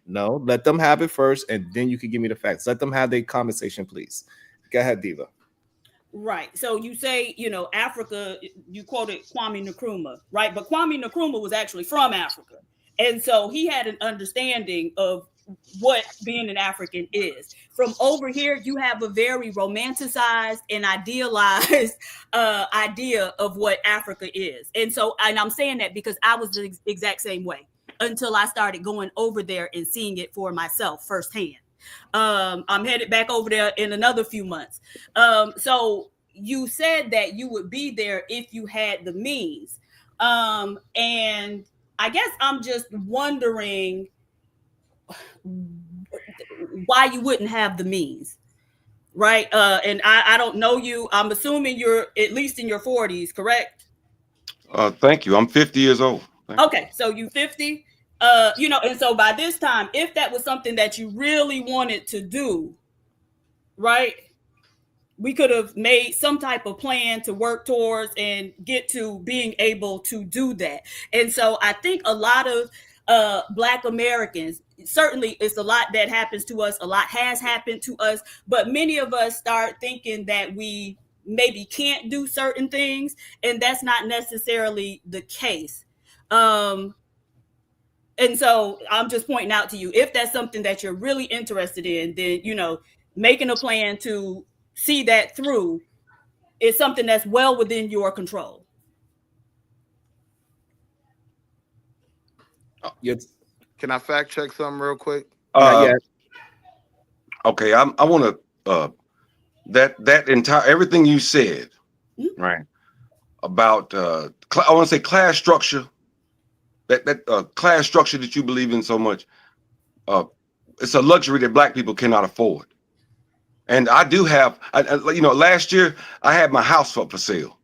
Let them have it first, and then you can give me the facts. Let them have the conversation, please. Go ahead, Diva. Right. So you say, Africa, you quoted Kwame Nkrumah, right? But Kwame Nkrumah was actually from Africa. And so he had an understanding of what being an African is. From over here, you have a very romanticized and idealized idea of what Africa is. And I'm saying that because I was the exact same way until I started going over there and seeing it for myself firsthand. I'm headed back over there in another few months. So you said that you would be there if you had the means. And I guess I'm just wondering why you wouldn't have the means, right? And I don't know you. I'm assuming you're at least in your 40s, correct? Thank you. I'm 50 years old. Okay, so you 50. And so by this time, if that was something that you really wanted to do, right, we could have made some type of plan to work towards and get to being able to do that. And so I think a lot of Black Americans, certainly it's a lot that happens to us, a lot has happened to us, but many of us start thinking that we maybe can't do certain things, and that's not necessarily the case. And so I'm just pointing out to you, if that's something that you're really interested in, then, making a plan to see that through is something that's well within your control. Can I fact check something real quick? Yeah. Okay. I want to, that entire, everything you said, right, about, I want to say class structure, that class structure that you believe in so much, it's a luxury that Black people cannot afford. And I do have, last year I had my house up for sale.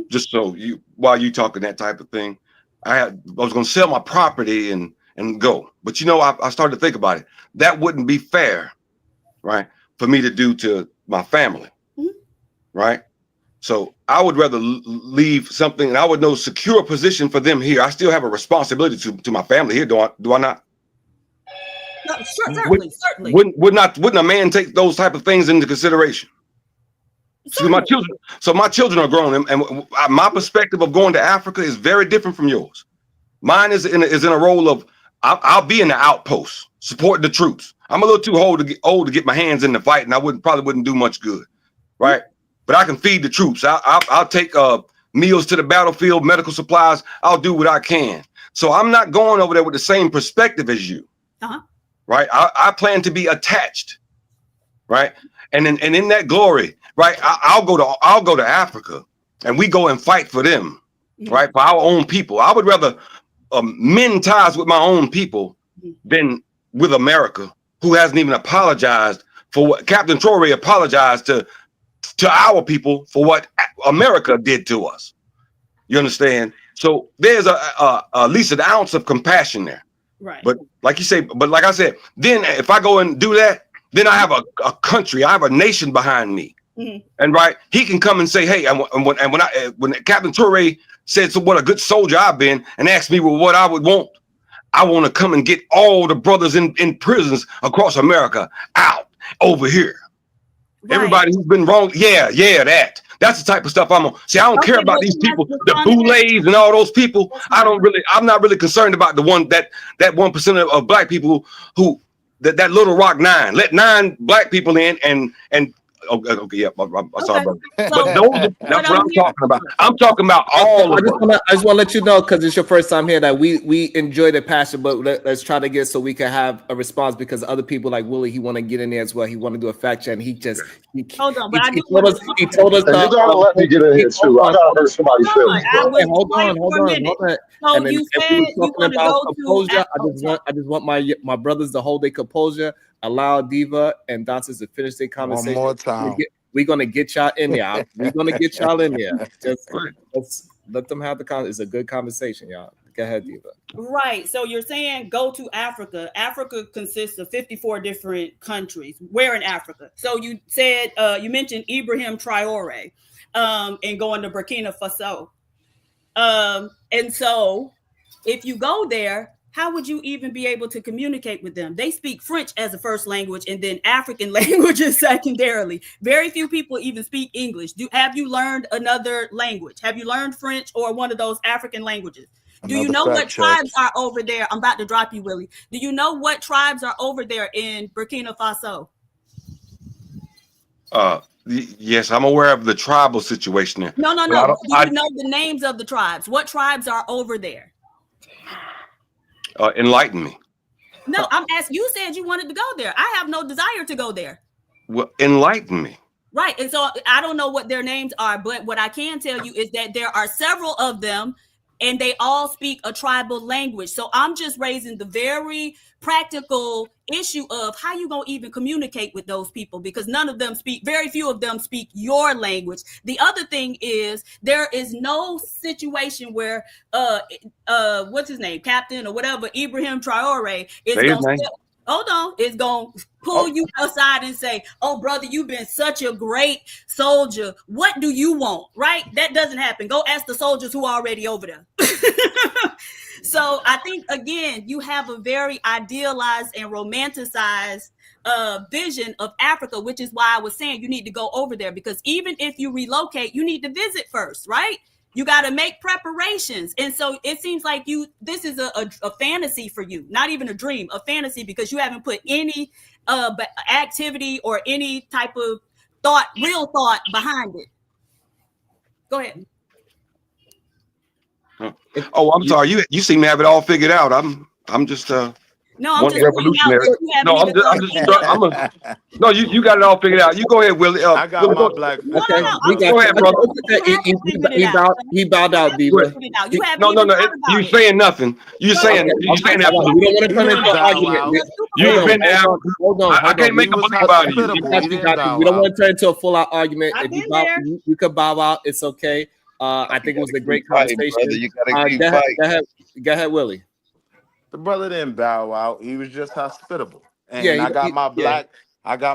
Just so while you talking that type of thing, I was going to sell my property and go. But I started to think about it. That wouldn't be fair, right, for me to do to my family, right? So I would rather leave something, and I would know secure position for them here. I still have a responsibility to my family here. Do I not? No, certainly. Wouldn't a man take those type of things into consideration? My children are grown, and my perspective of going to Africa is very different from yours. Mine is in a role of I'll be in the outpost, supporting the troops. I'm a little too old to get my hands in the fight, and I probably wouldn't do much good, right? But I can feed the troops. I'll take meals to the battlefield, medical supplies. I'll do what I can. So I'm not going over there with the same perspective as you, right? I plan to be attached, right? And in that glory, right? I'll go to Africa, and we go and fight for them, right? For our own people. I would rather mend ties with my own people than with America, who hasn't even apologized for what Captain Traore apologized to our people for what America did to us. You understand? So there's at least an ounce of compassion there. Right. But like I said, then if I go and do that, then I have a country, I have a nation behind me. And right, he can come and say, hey, when Captain Traore said, so what a good soldier I've been, and asked me what I would want, I want to come and get all the brothers in prisons across America out over here. Right. Everybody who's been wrong, that's the type of stuff I'm on. See, I don't care about these people, the Boulets and all those people. I'm not really concerned about that 1% of black people who that Little Rock 9. Let 9 black people in and okay, yeah, I'm sorry, brother. But that's what I'm talking about. I'm talking about all of them. I just want to let you know, because it's your first time here, that we enjoy the passion, but let's try to get so we can have a response, because other people like Willie, he want to get in there as well. He want to do a fact check, and he hold on, but he told us. You gotta let me get in here too. I gotta hurt somebody's feelings. Hold on. So you said you want to go composure. I just want my brothers to hold their composure. Allow Diva and Dances to finish their conversation. One more time. We're gonna get y'all in there. We're gonna get y'all in there. Just let's let them have the conversation. It's a good conversation, y'all. Go ahead, Diva. Right. So you're saying go to Africa. Africa consists of 54 different countries. Where in Africa? So you said you mentioned Ibrahim Traore, and going to Burkina Faso. And so if you go there, how would you even be able to communicate with them? They speak French as a first language, and then African languages secondarily. Very few people even speak English. Have you learned another language? Have you learned French or one of those African languages? Do you know what tribes are over there? I'm about to drop you, Willie. Do you know what tribes are over there in Burkina Faso? Yes, I'm aware of the tribal situation there. No. Do you know the names of the tribes? What tribes are over there? Enlighten me. No, I'm asking. You said you wanted to go there. I have no desire to go there. Well, enlighten me. Right. And so I don't know what their names are, but what I can tell you is that there are several of them, and they all speak a tribal language. So I'm just raising the very practical issue of how you gonna even communicate with those people, because very few of them speak your language. The other thing is there is no situation where what's his name, Captain or whatever, Ibrahim Traore is gonna pull you outside and say, oh brother, you've been such a great soldier, what do you want? Right? That doesn't happen. Go ask the soldiers who are already over there. So I think, again, you have a very idealized and romanticized vision of Africa, which is why I was saying you need to go over there, because even if you relocate, you need to visit first, right? You got to make preparations. And so it seems like this is a fantasy for you, not even a dream, a fantasy, because you haven't put any activity or any type of real thought behind it. Go ahead. Oh, I'm sorry. You seem to have it all figured out. I'm just no, I'm just revolutionary. No, you got it all figured out. You go ahead, Willie. I got my black. Okay, go ahead, brother. He bowed out, Diva. No. You saying nothing. You saying that. We don't want to turn into an argument. You've been there. Hold on. I can't make a book about you. We don't want to turn into a full-out argument. If you could bow out, it's okay. I think it was a great conversation. Go ahead, Willie. The brother didn't bow out. He was just hospitable. And I got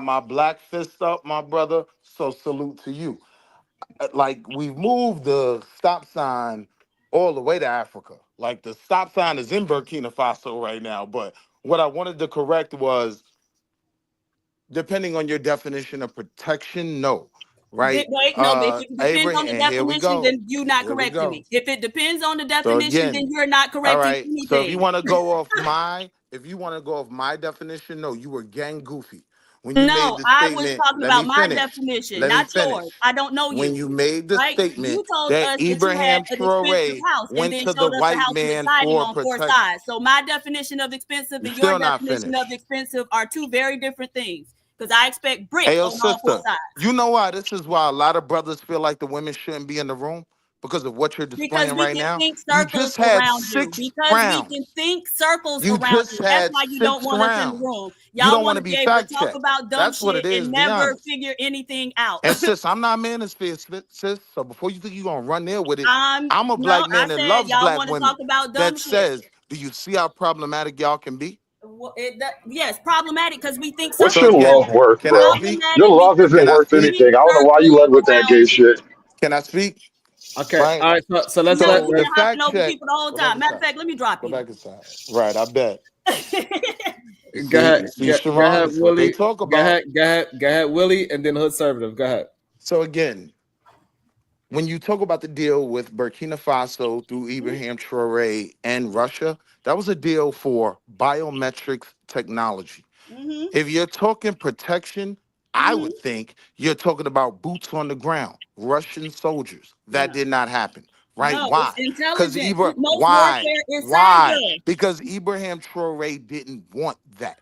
my black fist up, my brother. So salute to you. Like, we've moved the stop sign all the way to Africa. Like, the stop sign is in Burkina Faso right now. But what I wanted to correct was, depending on your definition of protection, no. right? Wait, no, if it depends on the Abraham, here we definition, go. then you're not Here we correcting go. me. If it depends on the So definition, again, then you're not all correcting right. anything. So if you want to go off my definition, no, you were gang goofy when you made No, the I was statement. talking Let about me my finish. definition, Let me not finish. yours. I don't know When you, you made the right? You statement told that us that you had Ibrahim an expensive Traore house and went then to the showed us the white house with man siding for on 4 protection. sides. So my definition of expensive You're and your still not definition of finished. expensive are two very different things. Because I expect brick Hey, yo, on all 4 sister, sides. you know why? This is why a lot of brothers feel like the women shouldn't be in the room because of what you're Because displaying we right can now. think You circles just had around you. 6 Because we can rounds. think circles You around just you. That's had why you don't 6 want us in the rounds. room. You Y'all don't want want to to be be able to fact talk checked. about dumb That's what shit it is. and Be never honest. figure anything out. And sis, I'm not manosphere, sis. So before you think you're gonna run there with it, I'm a No, black I man that said loves y'all black want to women. talk about dumb That shit. says, do you see how problematic y'all can be? Well, yes, problematic because we think What's circles your again, love around you. worth, can I bro? speak? Your Problematic love because isn't Can we I worth speak? anything. think I don't know why you circles led with that around gay you. shit. Can I speak? Okay. Right. All right. So let's No, let. So you've the been hopping fact over check. people the whole Go back time. Matter of inside. fact, let me drop Go you. back inside. Right, I bet. You Go see, ahead. you see, Go Sharon, ahead, this is what they Willie. talk Go about. ahead. Go ahead. Go ahead, Willie, and then Hood Conservative. Go ahead. So again, when you talk about the deal with Burkina Faso through Ibrahim Traore and Russia, that was a deal for biometrics technology. Mm-hmm. If you're talking protection, I would think you're talking about boots on the ground, Russian soldiers. That did not happen. Right? No, Why? it's Because intelligence. Most warfare is Why? cyber. Because Ibrahim Traore didn't want that.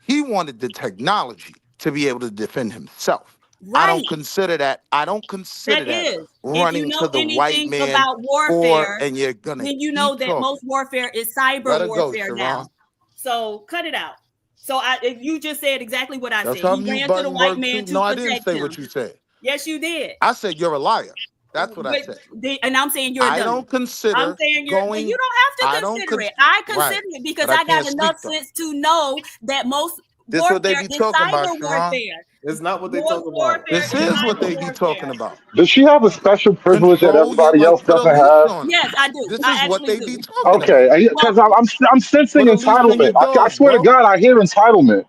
He wanted the technology to be able to defend himself. I Right. don't consider that. I don't consider That is. If you running know to the white anything man about warfare, and you're gonna then you know keep that talking. most warfare is Let cyber her go, warfare Sharon. now. So cut it out. So if you just said exactly what I That's said. how He mute ran to the button white work man too. to No, I didn't protect say him. what you said. Yes, you did. I said you're a liar. That's what I said. And I'm saying you're I dumb. don't consider I'm saying you're. Well, you don't have to consider it. I consider it because but I I got can't enough speak though. sense to know that most This is what they warfare be is talking about, cyber Sharon. warfare. It's not what they Most talk about. warfare This is is what cyber they be talking warfare. about. Does she have a special privilege that Control your everybody like else put a doesn't leash have? on. Yes, I do. This I is what actually they be do. talking about. Okay, because I'm sensing Put a leash on your entitlement. I dog, swear to bro. God, I hear entitlement.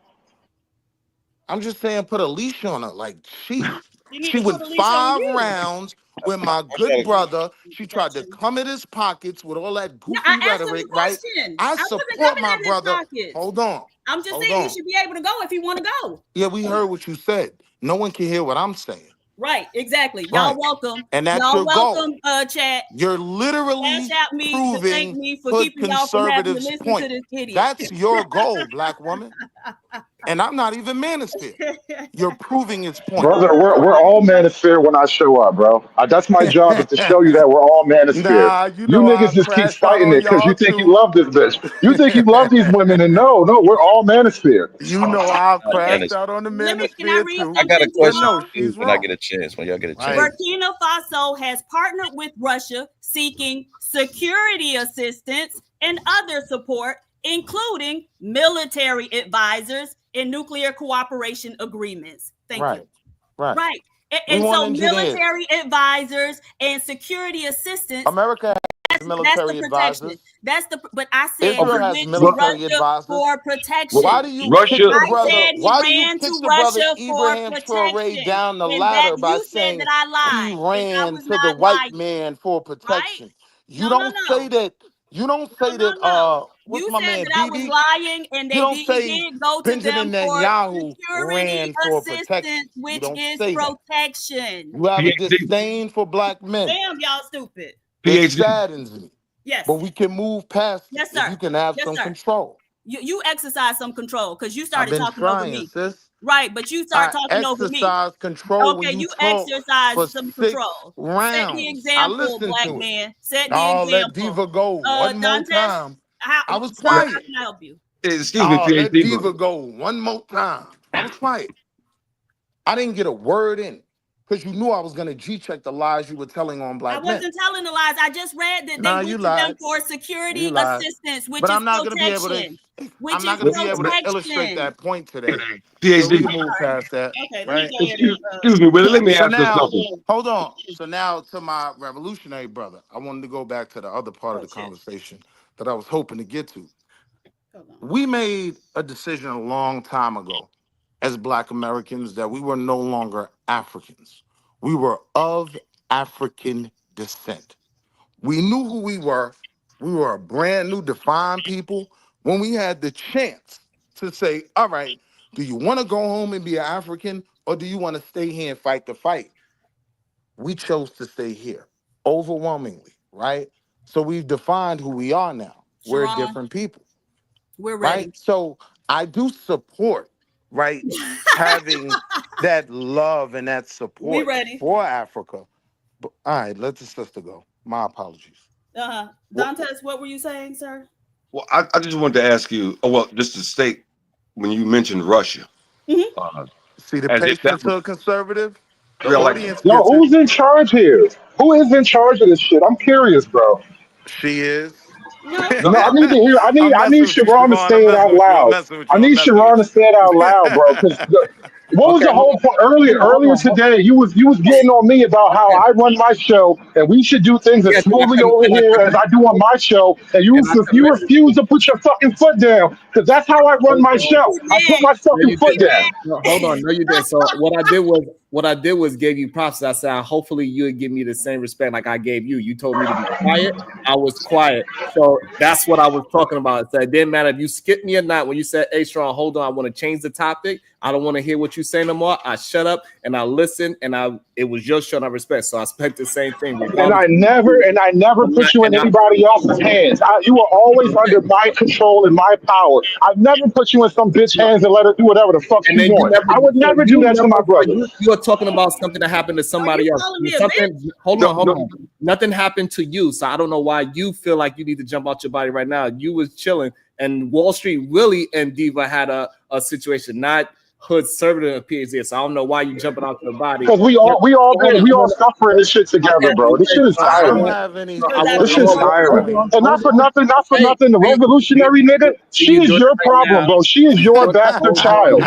I'm just saying, put a leash on her. Like You need she to put went a leash on 5 you. rounds with my good brother. She tried to come in his pockets with all that No, goofy I asked him rhetoric, the right? question. I I wasn't support coming my at his brother. pockets. Hold on. I'm just Hold saying he on. should be able to go if he want to go. Yeah, we heard what you said. No one can hear what I'm saying. Right, exactly. Y'all Right. welcome. And that's Y'all your welcome, goal. chat. You're literally Cash out me to thank proving me for hood keeping y'all from having to conservatives' listen to point. this idiot. That's your goal, black woman. And I'm not even manosphere. You're proving its point. Brother, we're all manosphere when I show up, bro. That's my job is to show you that we're all manosphere. Nah, you You know I niggas just keep crashed out fighting on it because you y'all think you too. love this bitch. You think you love these women, and no, we're all manosphere. You know I All right, crashed Dennis, out on the Can I manosphere read too. I got a something to But question no, y'all? for you she's when I wrong. get a chance. When y'all get a chance. Right. Burkina Faso has partnered with Russia seeking security assistance and other support, including military advisors and nuclear cooperation agreements. Thank Right. you. Right. Right. We And want so engineers. military advisors and security assistance, America has that's the military protection. advisors. That's the, but I said Israel he has went to military Russia advisors. for Why protection. do you Russia. kick the I brother? said he Why do you ran kick to the brother Russia for Ibrahim Traore protection. down the And that ladder by you said that saying I he lied. And I ran was to the not white lying. man for Right? protection? You No, no, don't say no. that. You don't say that. No. What's You my said man that I was BB? lying and You they don't did, say he did go to them Benjamin for Netanyahu security ran for protection. assistance, You which don't is say that. protection. You have a PhD. disdain for black men. Damn, y'all stupid. It PhD. saddens me. Yes. But we can move past Yes, it if sir. you can have Yes, some sir. control. You exercise some control because you I've started been talking over trying, me. sis. Right, but you I start talking over me. exercise control when Okay, you you talk exercise for some 6 control. Set the rounds. I example, listened black to it. man. Set the Oh, let example. Diva go one more Dantes, time. I was sir, how quiet. can I help you? Excuse me, Oh, let PhD. Diva go one more time. I was quiet. I didn't get a word in because you knew I was going to G-check the lies you were telling on I black men. wasn't telling the lies. I just read that Nah, they you went to them lied. for You security lied. assistance, which But is I'm not going to be able to. protection. Which I'm not is going to be able to illustrate protection. that point today. So PhD. we can move past that. Okay, let me Right? go ahead and Excuse me, Willie. Let me So ask you now, something. hold on. So now to my revolutionary brother, I wanted to go back to the other part of the shit. conversation that I was hoping to get to. Hold on. We made a decision a long time ago as Black Americans that we were no longer Africans. We were of African descent. We knew who we were. We were a brand new defined people when we had the chance to say, all right, do you want to go home and be an African, or do you want to stay here and fight the fight? We chose to stay here overwhelmingly, right? So we've defined who we are now. We're Sharon, different people. we're ready. Right? So I do support, right, having that love and that support for Africa. But, all right, let the sister go. My apologies. Dantes, what were you saying, sir? Well, I just wanted to ask you, just to state, when you mentioned Russia. See the patience to a conservative? Yo, who's in charge here? Who is in charge of this shit? I'm curious, bro. She is. No, I need to hear. I need Sharon to say it out loud. I need Sharon to say it out loud, bro. Because what was the whole point earlier today? You was getting on me about how I run my show and we should do things as smoothly over here as I do on my show, and you refuse to put your fucking foot down because that's how I run my show. I put my fucking foot down. No, hold on, no, you did. So what I did was gave you props. I said, hopefully you would give me the same respect like I gave you. You told me to be quiet. I was quiet. So that's what I was talking about. So it didn't matter if you skipped me or not. When you said, hey, Sharon, hold on, I want to change the topic. I don't want to hear what you say no more. I shut up and I listened, and it was your show and I respect. So I expect the same thing. And I never put you in anybody else's hands. You were always under my control and my power. I've never put you in some bitch hands and let her do whatever the fuck you want. I would never do that to my brother. You are talking about something that happened to somebody else. Hold on. Nothing happened to you, so I don't know why you feel like you need to jump out your body right now. You was chilling, and Wall Street Willie and Diva had a situation, not Hood serving a PhD. So I don't know why you jumping out your body. Because we all suffering this shit together, bro. This shit is tiring. This shit's tiring. And not for nothing. The revolutionary nigga, she is your problem, bro. She is your bastard child.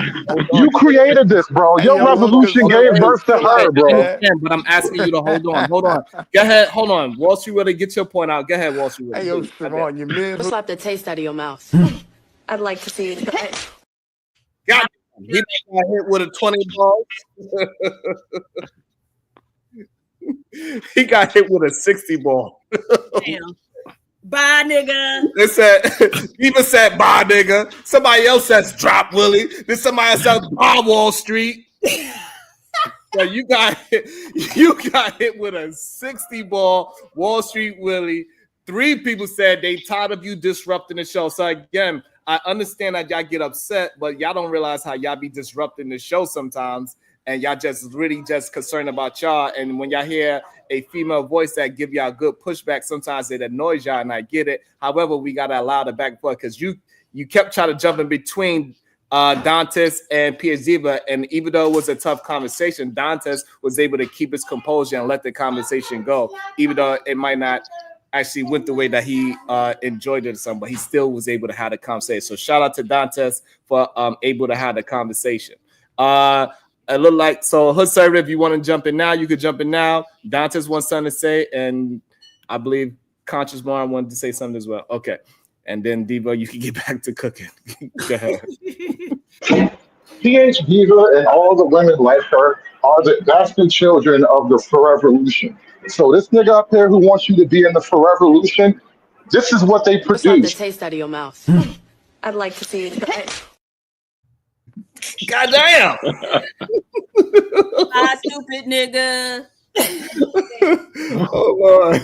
You created this, bro. Your revolution gave birth to her, bro. But I'm asking you to hold on. Go ahead. Hold on. Wall Street Willie, get your point out. Go ahead, Wall Street Willie. Hey, yo, Sharon, you missed. Slap the taste out of your mouth. I'd like to see it. God. He got hit with a 20 ball. He got hit with a 60 ball. Damn. Bye, nigga. They said, even said, bye, nigga. Somebody else says, drop Willie. Then somebody else says, bye, Wall Street. So you got hit with a 60 ball, Wall Street Willie. 3 people said they tired of you disrupting the show. So again, I understand that y'all get upset, but y'all don't realize how y'all be disrupting the show sometimes, and y'all just really just concerned about y'all. And when y'all hear a female voice that give y'all good pushback, sometimes it annoys y'all, and I get it. However, we gotta allow the back and forth because you kept trying to jump in between Dantes and P.H. Diva, and even though it was a tough conversation, Dantes was able to keep his composure and let the conversation go, even though it might not actually went the way that he enjoyed it or something, but he still was able to have the conversation. So shout out to Dantes for able to have the conversation. It looked like, so Hood Server, if you want to jump in now, you could jump in now. Dantes wants something to say, and I believe Conscious Marn wanted to say something as well. Okay. And then Diva, you can get back to cooking. Go ahead. PH Diva and all the women like her are the bastard children of the Forevolution. So this nigga up here who wants you to be in the Forevolution, this is what they produce. Slap the taste out of your mouth. I'd like to see it. Goddamn. Bye, stupid nigga. Oh Lord.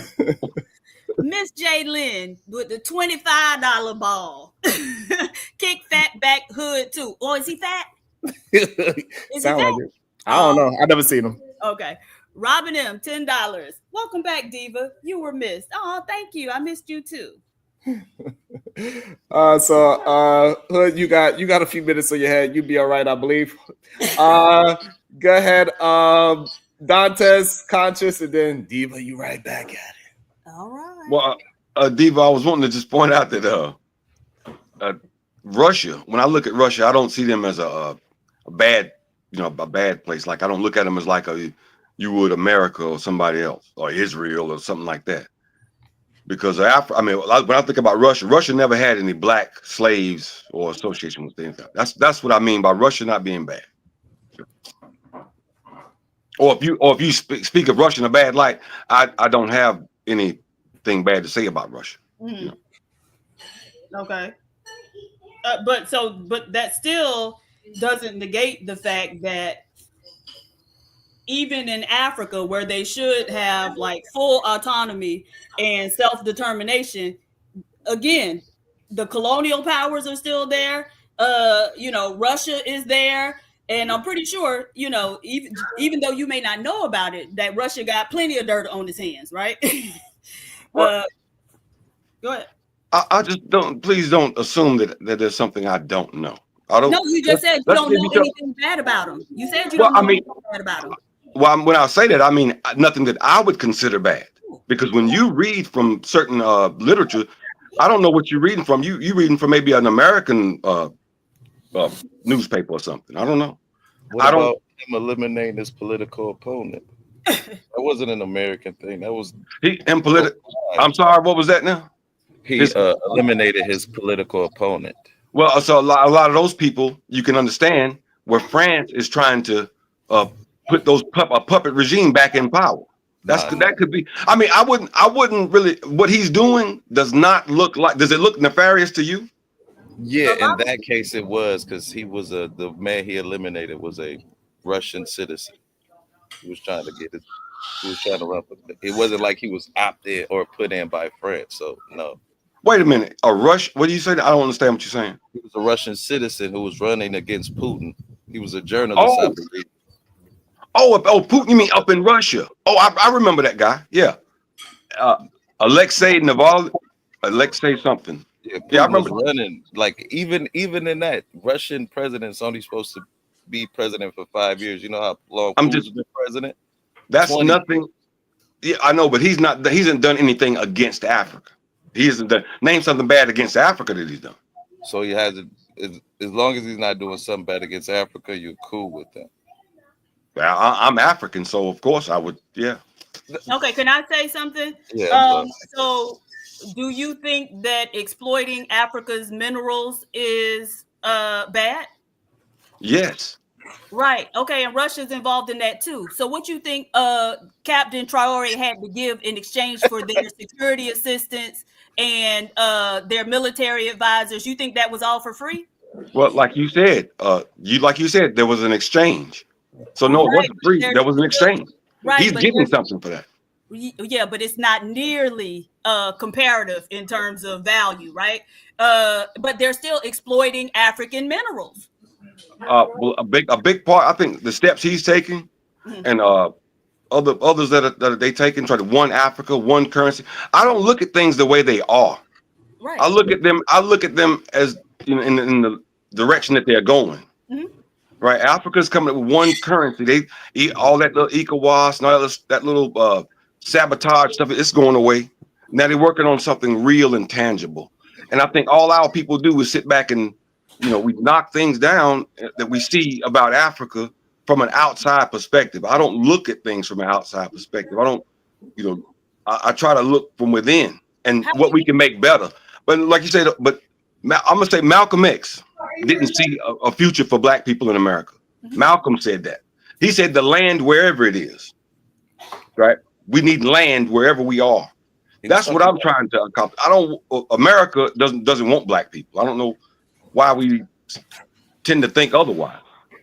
Miss J. Lynn with the $25 ball. Kick fat back Hood too. Or is he fat? Is he Sound fat? like it. I don't know. I never seen him. Okay. Robin M, $10. Welcome back, Diva. You were missed. Oh, thank you. I missed you too. Hood, you got a few minutes on your head. You'll be all right, I believe. Go ahead. Dantes, Conscious, and then Diva, you right back at it. All right. Well, Diva, I was wanting to just point out that Russia, when I look at Russia, I don't see them as a bad, a bad place. Like I don't look at them as like you would America or somebody else or Israel or something like that. Because when I think about Russia, Russia never had any black slaves or association with anything. That's what I mean by Russia not being bad. Or if you speak of Russia in a bad light, I don't have anything bad to say about Russia. Mm-hmm. You know? Okay. But that still doesn't negate the fact that even in Africa, where they should have like full autonomy and self-determination, again, the colonial powers are still there. Russia is there. And I'm pretty sure, even though you may not know about it, that Russia got plenty of dirt on its hands, right? Go ahead. I just please don't assume that there's something I don't know. No, you just said you don't know anything bad about them. You said you don't know anything bad about them. Well, when I say that, I mean nothing that I would consider bad. Because when you read from certain literature, I don't know what you're reading from. You reading from maybe an American newspaper or something. I don't know. What about him eliminating his political opponent? That wasn't an American thing. That was I'm sorry. What was that now? He eliminated his political opponent. Well, so a lot of those people you can understand where France is trying to put a puppet regime back in power. That could be. I mean, I wouldn't really. What he's doing does not look like. Does it look nefarious to you? Yeah, in that case, it was because he was the man he eliminated was a Russian citizen. He was trying to run. It wasn't like he was opted or put in by France. So no. Wait a minute. What do you say? I don't understand what you're saying. He was a Russian citizen who was running against Putin. He was a journalist. Putin, you mean up in Russia? Oh, I remember that guy. Yeah. Alexei Navalny, Alexei something. Yeah, I remember running. Like even in that, Russian president's only supposed to be president for 5 years. You know how long Putin's been president? That's 20. Nothing. Yeah, I know, but he hasn't done anything against Africa. He hasn't done. Name something bad against Africa that he's done. So he hasn't. As long as he's not doing something bad against Africa, you're cool with that. Well, I'm African, so of course I would. Yeah. Okay, can I say something? Yeah. So, do you think that exploiting Africa's minerals is bad? Yes. Right. Okay, and Russia's involved in that too. So, what you think Captain Traore had to give in exchange for their security assistance and their military advisors? You think that was all for free? Well, like you said, there was an exchange. So no, it wasn't free. There was an exchange. Right, he's getting something for that. Yeah, but it's not nearly comparative in terms of value, right? But they're still exploiting African minerals. Well, a big part. I think the steps he's taking, and others that they taking, try to one Africa, one currency. I don't look at things the way they are. Right. I look at them as in the direction that they're going. Mm-hmm. Right, Africa's coming up with one currency. They eat all that little ECOWAS and all that little sabotage stuff. It's going away. Now they're working on something real and tangible. And I think all our people do is sit back and, we knock things down that we see about Africa from an outside perspective. I don't look at things from an outside perspective. I don't, I try to look from within and what we can make better. But like you said, I'm gonna say Malcolm X didn't see a future for Black people in America. Mm-hmm. Malcolm said that. He said the land wherever it is, right? We need land wherever we are. That's what I'm trying to accomplish. America doesn't want Black people. I don't know why we tend to think otherwise.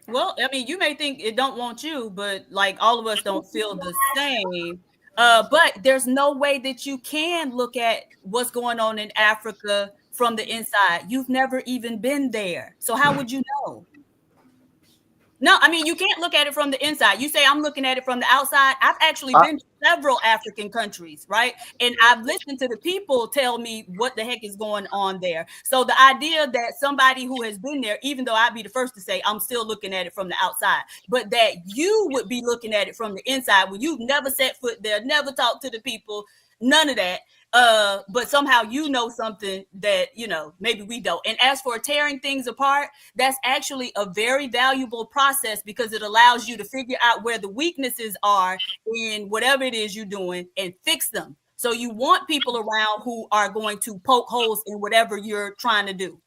Well, I mean, you may think it don't want you, but like all of us don't feel the same. But there's no way that you can look at what's going on in Africa from the inside. You've never even been there. So how would you know? No, I mean, you can't look at it from the inside. You say I'm looking at it from the outside. I've actually been to several African countries, right? And I've listened to the people tell me what the heck is going on there. So the idea that somebody who has been there, even though I'd be the first to say I'm still looking at it from the outside, but that you would be looking at it from the inside when you've never set foot there, never talked to the people, none of that. But somehow something that maybe we don't. And as for tearing things apart, that's actually a very valuable process because it allows you to figure out where the weaknesses are in whatever it is you're doing and fix them. So you want people around who are going to poke holes in whatever you're trying to do.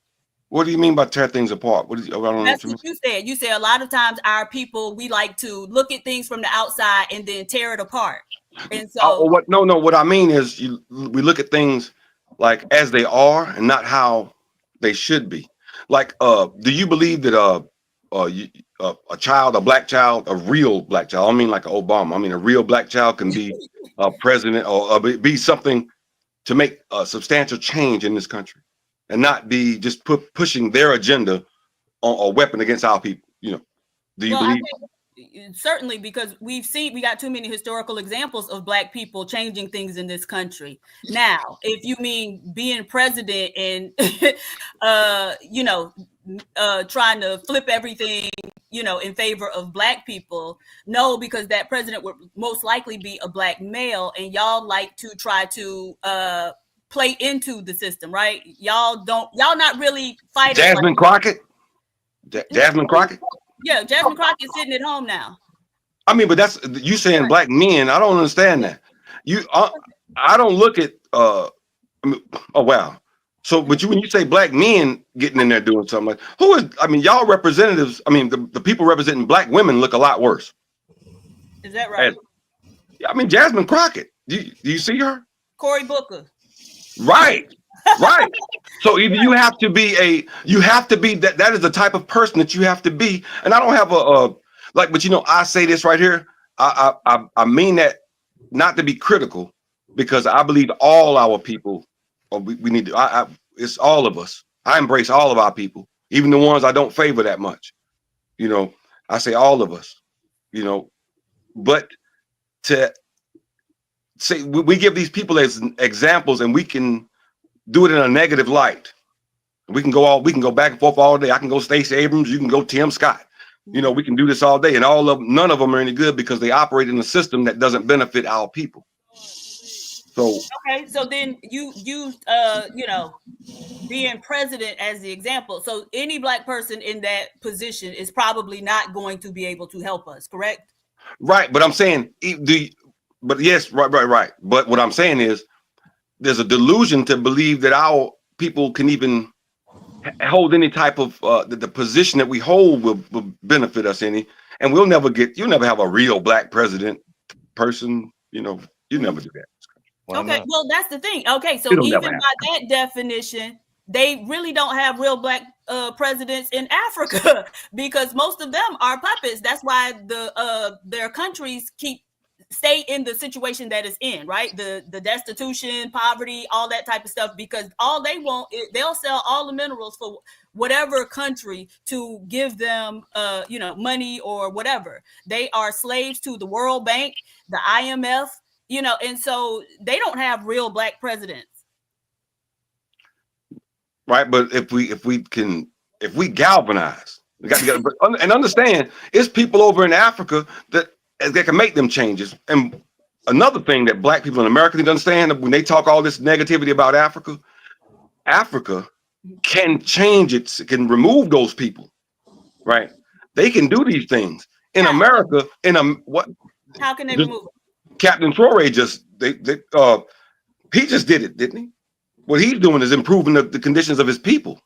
What do you mean by tear things apart? What is? I don't know. That's what you said. You said a lot of times our people, we like to look at things from the outside and then tear it apart. And so, what? No. What I mean is, we look at things like as they are and not how they should be. Like, do you believe that a child, a black child, a real black child? I don't mean like an Obama. I mean a real black child can be a president or be something to make a substantial change in this country, and not be just pushing their agenda on a weapon against our people. You know, do you believe? Certainly, because we got too many historical examples of black people changing things in this country. Now, if you mean being president and, trying to flip everything, in favor of black people, no, because that president would most likely be a black male, and y'all like to try to play into the system, right? Y'all not really fighting. Jasmine Crockett? Jasmine Crockett? Yeah, Jasmine Crockett's sitting at home now. I mean, but that's you saying right. Black men. I don't understand that. I don't look at. Oh wow. So, but when you say black men getting in there doing something, like who is? I mean, y'all representatives. I mean, the people representing black women look a lot worse. Is that right? I mean, Jasmine Crockett. Do you see her? Cory Booker. Right. Right. So either you have to be that is the type of person that you have to be. And I don't have but I say this right here. I mean that not to be critical, because I believe all our people, or we need to, it's all of us. I embrace all of our people, even the ones I don't favor that much. I say all of us, but to say we give these people as examples, and we can do it in a negative light. We can go back and forth all day. I can go Stacey Abrams, you can go Tim Scott. We can do this all day, and none of them are any good because they operate in a system that doesn't benefit our people. So okay, so then you being president as the example. So any black person in that position is probably not going to be able to help us, correct? Right, but I'm saying yes, right. But what I'm saying is, there's a delusion to believe that our people can even hold any type of the position that we hold will benefit us any, and you'll never have a real black president person. You never do that. Okay, well that's the thing. Okay, so even by that definition, they really don't have real black presidents in Africa because most of them are puppets. That's why their countries stay in the situation that it's in, right? The destitution, poverty, all that type of stuff, because all they want is they'll sell all the minerals for whatever country to give them money or whatever. They are slaves to the World Bank, the IMF, and so they don't have real black presidents. Right, but if we galvanize, we got to get and understand it's people over in Africa that can make them changes. And another thing that black people in America need to understand, when they talk all this negativity about Africa can change it, can remove those people, right? They can do these things in America. How can they remove it? Captain Traore he just did it, didn't he? What he's doing is improving the conditions of his people.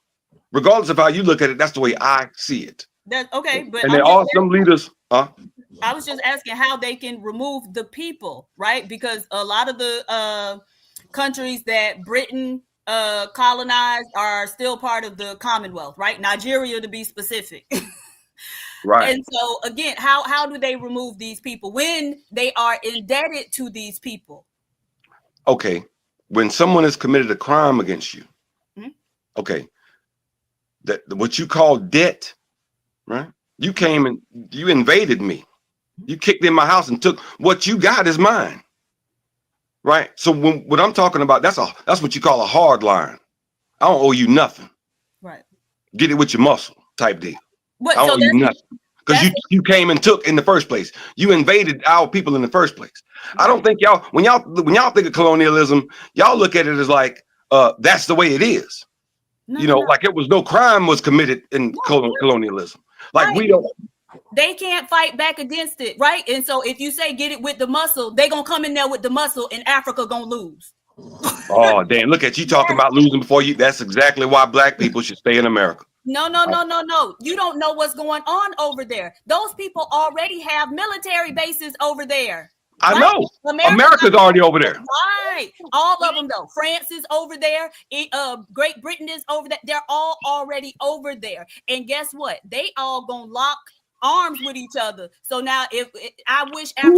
Regardless of how you look at it, that's the way I see it. That's okay, but and there are some leaders, I was just asking how they can remove the people, right? Because a lot of the countries that Britain colonized are still part of the Commonwealth, right? Nigeria, to be specific. Right. And so again, how do they remove these people when they are indebted to these people? Okay, when someone has committed a crime against you, okay, that what you call debt, right? You came and you invaded me. You kicked in my house and took what you got is mine. Right. So what I'm talking about, that's what you call a hard line. I don't owe you nothing. Right. Get it with your muscle type deal. What, I don't owe you nothing. Because you came and took in the first place. You invaded our people in the first place. I don't think when y'all think of colonialism, y'all look at it as like that's the way it is. No. Like it was no crime was committed in colonialism. Like right. we don't. They can't fight back against it, right? And so if you say get it with the muscle, they gonna come in there with the muscle, and Africa gonna lose. Oh, damn. Look at you talking about losing before you. That's exactly why black people should stay in America. No. You don't know what's going on over there. Those people already have military bases over there. I know. America's already over there. Right. All of them, though. France is over there. Great Britain is over there. They're all already over there. And guess what? They all gonna lock arms with each other. So now, I wish Africa.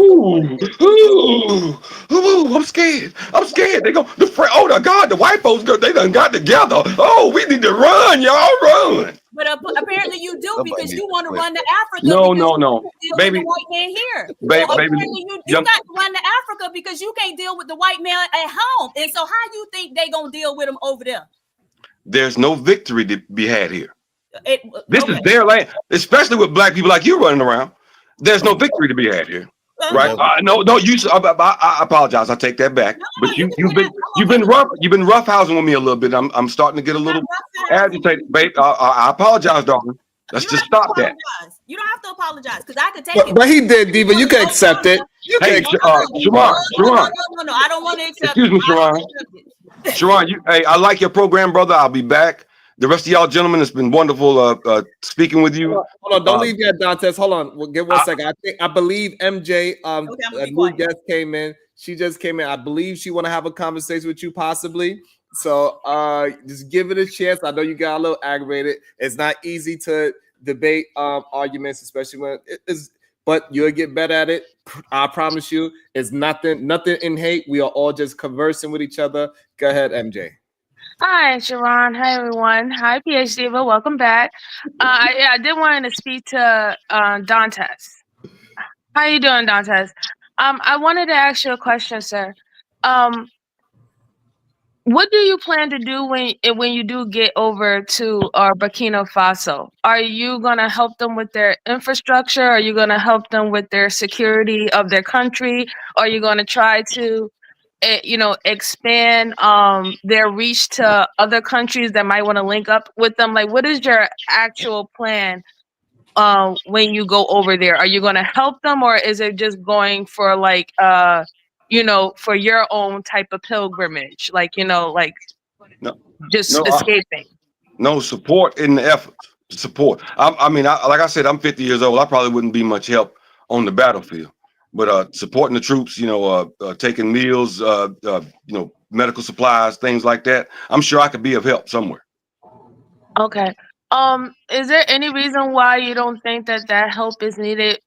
I'm scared. They go. Oh my God, the white folks they done got together. Oh, we need to run, y'all, run. But apparently you do because you want to run to Africa. No, baby. The white man here. Baby, you got to run to Africa because you can't deal with the white man at home. And so, how you think they gonna deal with them over there? There's no victory to be had here. This is their land, especially with black people like you running around. There's no victory to be had here, right? No. I apologize. I take that back. But you've been roughhousing with me a little bit. I'm starting to get a little agitated, babe. I apologize, darling. Let's just stop that. You don't have to apologize because I could take it. But he did, Diva. You can accept it. Hey, Sharon. No, I don't want to accept. Excuse me, Sharon. Sharon, I like your program, brother. I'll be back. The rest of y'all gentlemen, it's been wonderful speaking with you. Hold on, don't leave yet, Dantes. Hold on, we'll give 1 second. I believe MJ, a new guest came in. She just came in. I believe she want to have a conversation with you, possibly. So just give it a chance. I know you got a little aggravated. It's not easy to debate arguments, especially when it is. But you'll get better at it. I promise you. It's nothing in hate. We are all just conversing with each other. Go ahead, MJ. Hi, Sharon. Hi, everyone. Hi, PhD Diva. Welcome back. I did want to speak to Dantes. How you doing, Dantes? I wanted to ask you a question, sir. What do you plan to do when you do get over to Burkina Faso? Are you going to help them with their infrastructure? Are you going to help them with their security of their country? Are you going to try to expand their reach to other countries that might want to link up with them? Like, what is your actual plan when you go over there? Are you going to help them, or is it just going for for your own type of pilgrimage, escaping? No, support in the effort. Support. I mean, like I said, I'm 50 years old. I probably wouldn't be much help on the battlefield. But supporting the troops, taking meals, medical supplies, things like that. I'm sure I could be of help somewhere. Okay. Is there any reason why you don't think that help is needed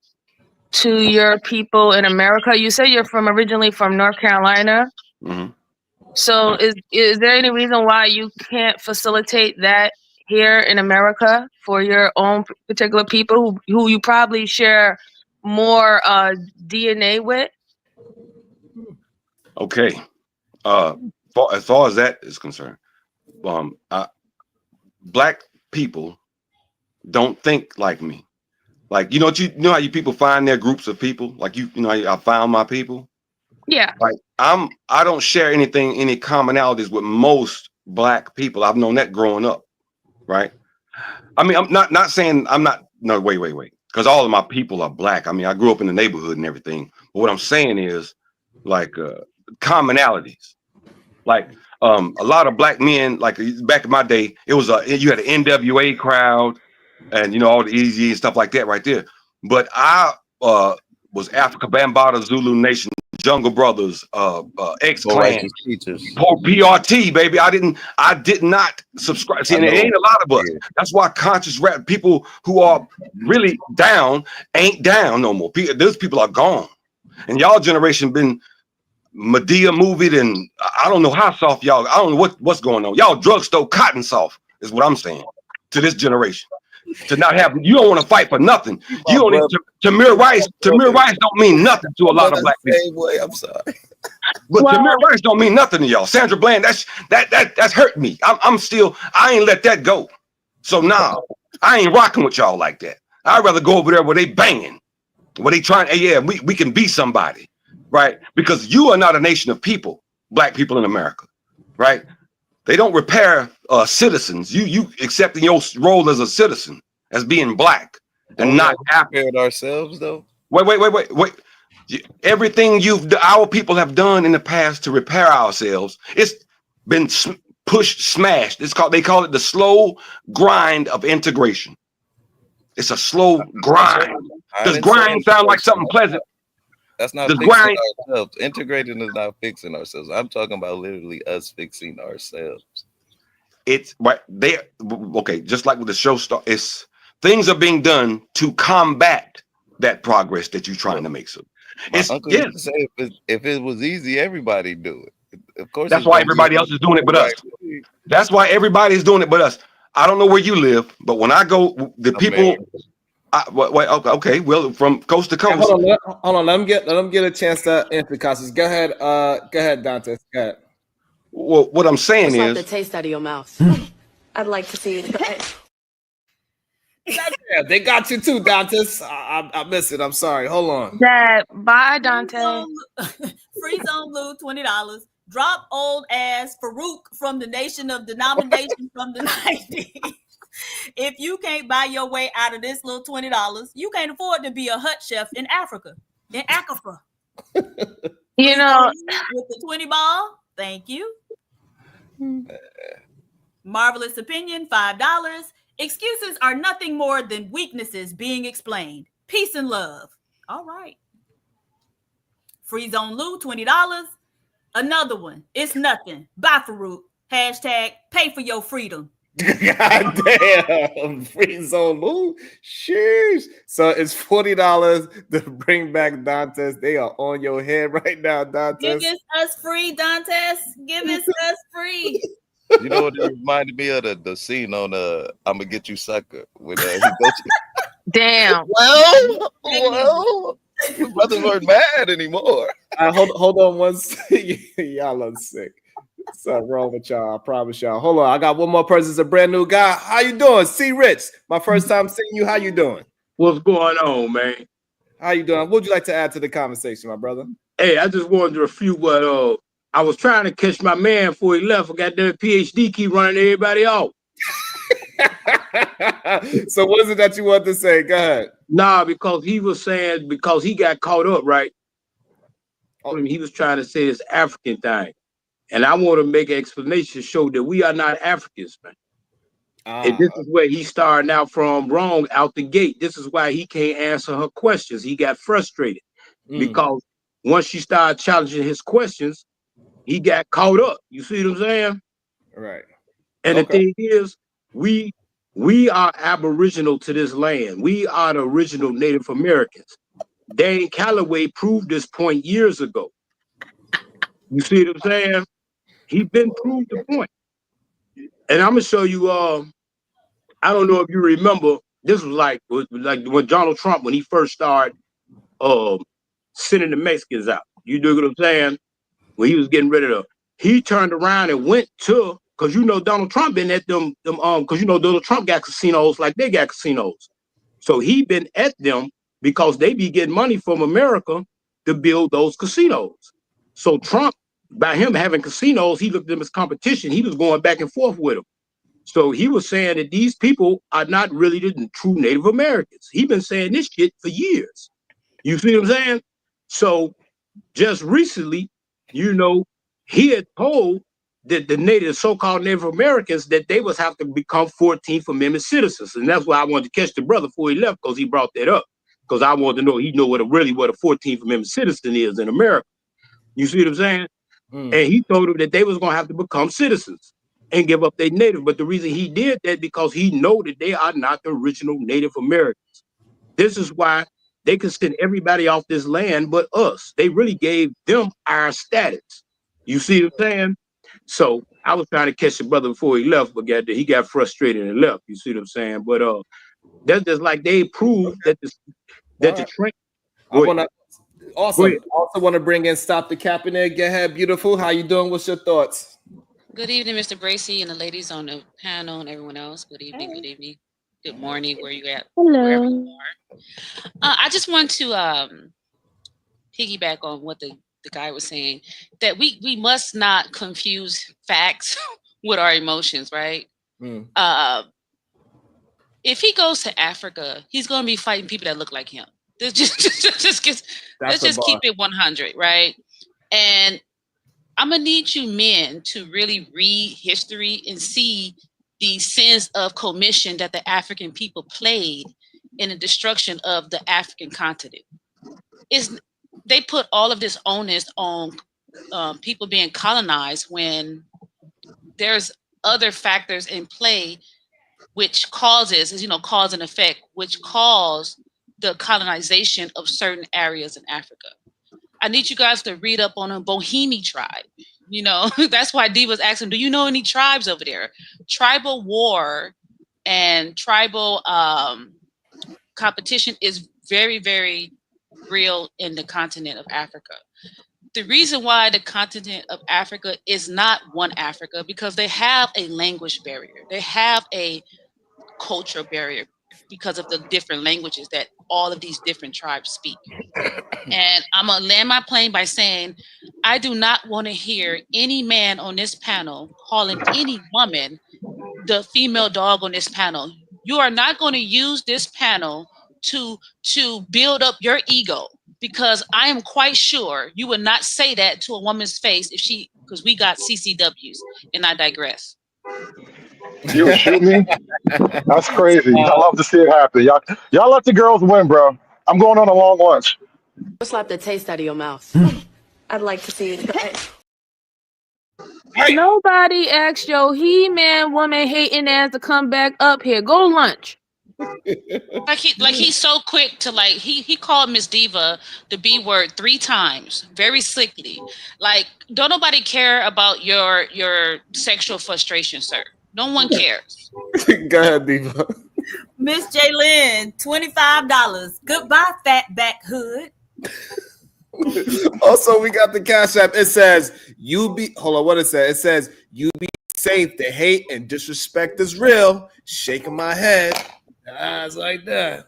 to your people in America? You say you're originally from North Carolina. Mm-hmm. So is there any reason why you can't facilitate that here in America for your own particular people who you probably share more DNA with? Okay. As far as that is concerned, black people don't think like me. Like, you know how you people find their groups of people? Like, I found my people. Yeah. Like, I don't share any commonalities with most black people. I've known that growing up, right? I mean, I'm not saying I'm not. No, wait. Because all of my people are black. I mean, I grew up in the neighborhood and everything. But what I'm saying is, like, commonalities. Like, a lot of black men, like back in my day, it was you had an NWA crowd, and all the Easy and stuff like that right there. But I was Africa Bambaataa, Zulu Nation, Jungle Brothers, X-Clan, PRT, baby. I did not subscribe. See, and it ain't a lot of us. That's why conscious rap people who are really down ain't down no more. Those people are gone. And y'all generation been Medea movied, and I don't know how soft y'all. I don't know what's going on. Y'all drugstore cotton soft is what I'm saying to this generation. To not have, you don't want to fight for nothing. You don't need Tamir Rice. Tamir Rice don't mean nothing to a lot of black people. I'm sorry, but Tamir Rice don't mean nothing to y'all. Sandra Bland, that's hurt me. I ain't let that go. So now I ain't rocking with y'all like that. I'd rather go over there where they banging, where they trying. Hey, yeah, we can be somebody, right? Because you are not a nation of people, black people in America, right? They don't repair citizens. You accepting your role as a citizen, as being black, and not prepared ourselves though. Wait. Everything our people have done in the past to repair ourselves, it's been pushed, smashed. They call it the slow grind of integration. It's a slow grind. Does grind sound like something pleasant? That's not Does fixing grind ourselves. Integrating is not fixing ourselves. I'm talking about literally us fixing ourselves. It's right there. Okay, just like with the show star, it's things are being done to combat that progress that you're trying to make. So My uncle used to say if it was easy, everybody do it. Of course, that's why everybody else is doing it but us. That's why everybody is doing it but us. I don't know where you live, but when I go, the people. Okay, well, from coast to coast. Hold on. Let them get a chance to answer, Costas. Go ahead, Dante. Go ahead. Well, what I'm saying It's like is, the taste out of your mouth. I'd like to see it. Yeah, they got you too, Dantes. I missed it. I'm sorry. Hold on. Bye, Dante. Free Zone Blue, $20. Drop old ass Farouk from the Nation of Denomination from the 90s. If you can't buy your way out of this little $20, you can't afford to be a hut chef in Africa. In Africa. You know, with the 20 ball. Thank you. Marvelous Opinion, $5. Excuses are nothing more than weaknesses being explained. Peace and love. All right. Free Zone Lou, $20. Another one. It's nothing. Bye, Farouk. Hashtag pay for your freedom. God damn. Free Zone Lou. Sheesh. So it's $40 to bring back Dantes. They are on your head right now, Dantes. Give us free, Dantes. Give us free. You know what it reminded me of the scene on I'm gonna get you sucker when he goes to damn. Well, brothers weren't mad anymore. Hold on one second. Y'all are sick. Something wrong with y'all. I promise y'all. Hold on. I got one more person. It's a brand new guy. How you doing? C Rich. My first time seeing you. How you doing? What's going on, man? How you doing? What would you like to add to the conversation, my brother? Hey, I just wanted to refute what I was trying to catch my man before he left. I got that PhD keep running everybody off. So what is it that you want to say? Go ahead. Nah, because he was saying because he got caught up, right? Oh. He was trying to say this African thing. And I want to make an explanation to show that we are not Africans, man. And this is where he's starting out from wrong out the gate. This is why he can't answer her questions. He got frustrated because once she started challenging his questions, he got caught up. You see what I'm saying? Right. And the thing is, we are aboriginal to this land. We are the original Native Americans. Dane Calloway proved this point years ago. You see what I'm saying? He been proved the point. And I'm gonna show you. I don't know if you remember. This was like when Donald Trump, when he first started sending the Mexicans out. You dig what I'm saying? When he was getting rid of them, he turned around and went to, because you know Donald Trump been at them because you know Donald Trump got casinos like they got casinos. So he been at them because they be getting money from America to build those casinos. So Trump, by him having casinos, he looked at them as competition. He was going back and forth with them. So he was saying that these people are not really the true Native Americans. He been saying this shit for years. You see what I'm saying? So just recently, you know, he had told that the so-called Native Americans that they was have to become 14th Amendment citizens. And that's why I wanted to catch the brother before he left, because he brought that up. Because I wanted to know, he know what a 14th Amendment citizen is in America. You see what I'm saying? And he told them that they was going to have to become citizens and give up their native. But the reason he did that, because he know that they are not the original Native Americans. This is why they could send everybody off this land but us. They really gave them our status. You see what I'm saying? So I was trying to catch the brother before he left, but he got frustrated and left. You see what I'm saying? But that's just like they proved that the train. Also want to bring in Stop the Cap in there. Go ahead, beautiful. How you doing? What's your thoughts? Good evening, Mr. Bracy and the ladies on the panel and everyone else. Good evening, good evening. Good morning, where you at? Wherever you are. I just want to piggyback on what the guy was saying, that we must not confuse facts with our emotions, right? If he goes to Africa, he's going to be fighting people that look like him. Let's just keep it 100, right? And I'm gonna need you men to really read history and see the sins of commission that the African people played in the destruction of the African continent. They put all of this onus on people being colonized when there's other factors in play which causes, cause and effect, which cause the colonization of certain areas in Africa. I need you guys to read up on a Bohemi tribe. That's why Dee was asking, do you know any tribes over there? Tribal war and tribal competition is very, very real in the continent of Africa. The reason why the continent of Africa is not one Africa, because they have a language barrier. They have a cultural barrier because of the different languages that all of these different tribes speak. And I'm gonna land my plane by saying, I do not want to hear any man on this panel calling any woman the female dog on this panel. You are not going to use this panel to build up your ego, because I am quite sure you would not say that to a woman's face because we got CCWs, and I digress. You would shoot me? That's crazy. I love to see it happen. Y'all let the girls win, bro. I'm going on a long lunch. Slap the taste out of your mouth. I'd like to see you try it. Nobody asked your He-Man woman hating ass to come back up here. Go lunch. He's so quick to he called Miss Diva the B word 3 times very slickly. Don't nobody care about your sexual frustration, sir. No one cares. Go ahead, Diva. Miss Jaylyn, $25. Goodbye, fat back hood. Also, we got the Cash App. It says, hold on, what it says? It says, you be safe. The hate and disrespect is real. Shaking my head. Eyes like that.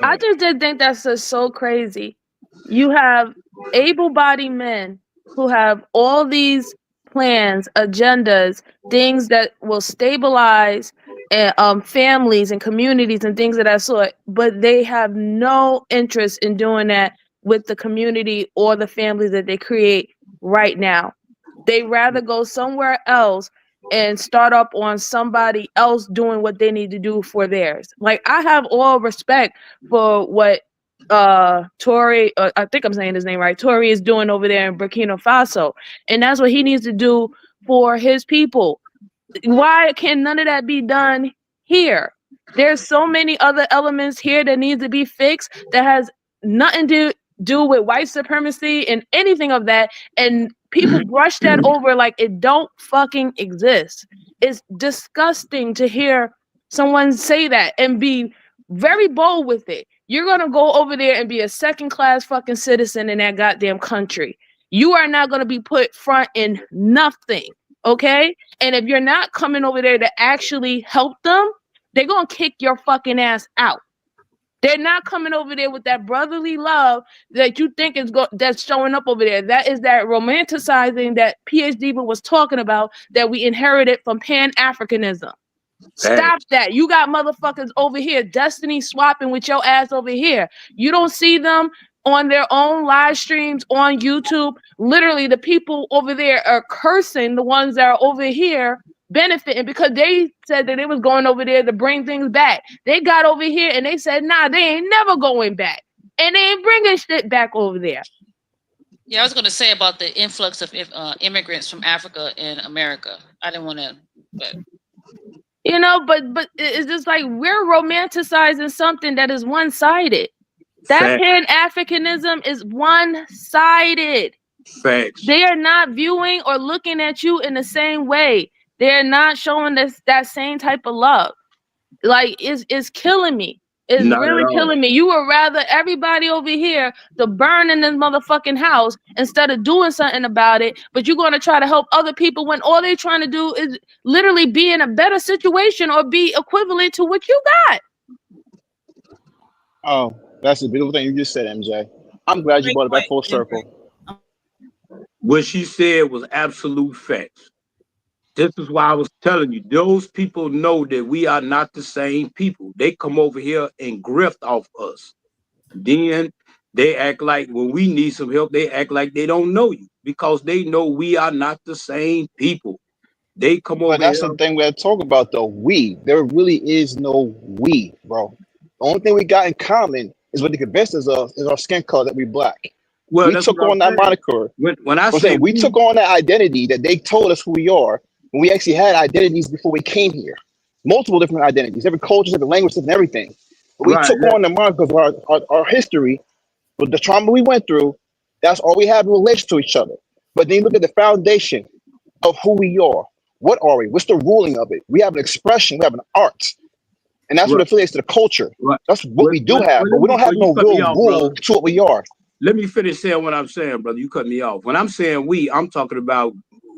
I just did think that's just so crazy. You have able-bodied men who have all these plans, agendas, things that will stabilize families and communities and things of that sort, but they have no interest in doing that with the community or the families that they create right now. They rather go somewhere else and start up on somebody else doing what they need to do for theirs. I have all respect for what Tory, I think I'm saying his name right, Tory is doing over there in Burkina Faso, and that's what he needs to do for his people. Why can none of that be done here? There's so many other elements here that need to be fixed that has nothing to do with white supremacy and anything of that, and people brush that over like it don't fucking exist. It's disgusting to hear someone say that and be very bold with it. You're gonna go over there and be a second-class fucking citizen in that goddamn country. You are not gonna be put front in nothing, okay? And if you're not coming over there to actually help them, they're gonna kick your fucking ass out. They're not coming over there with that brotherly love that you think that's showing up over there. That is that romanticizing that PhD was talking about that we inherited from Pan-Africanism. Stop that. You got motherfuckers over here, destiny swapping with your ass over here. You don't see them on their own live streams on YouTube. Literally, the people over there are cursing the ones that are over here benefiting because they said that they was going over there to bring things back. They got over here and they said, nah, they ain't never going back. And they ain't bringing shit back over there. Yeah, I was going to say about the influx of immigrants from Africa in America. I didn't want to, but... but it's just like we're romanticizing something that is one-sided. That Pan-Africanism is one-sided. Facts. They are not viewing or looking at you in the same way. They're not showing that same type of love. It's killing me. It's really killing me. You would rather everybody over here to burn in this motherfucking house instead of doing something about it, but you're going to try to help other people when all they're trying to do is literally be in a better situation or be equivalent to what you got. Oh, that's a beautiful thing you just said, MJ. I'm glad you brought it back full circle. What she said was absolute facts. This is why I was telling you, those people know that we are not the same people. They come over here and grift off us. Then They act like when we need some help, they act like they don't know you because they know we are not the same people. They come over But that's here. the thing we're talking about, though. There really is no we, bro. The only thing we got in common is what they convinced us of is our skin color, that we black. Well, We that's took what on I'm that saying. moniker. When I I'm say saying we took on that identity that they told us who we are when we actually had identities before we came here. Multiple different identities, different cultures, different languages, different everything. But we right, took on the moniker of our history, with the trauma we went through. That's all we have in relation to each other. But then you look at the foundation of who we are. What are we? What's the ruling of it? We have an expression, we have an art. And that's what right, affiliates to the culture. right. That's what we do have, but Let we me, don't have you no cut me real off, rule brother. to what we are. Let me finish saying what I'm saying, brother. You cut me off. When I'm saying we, I'm talking about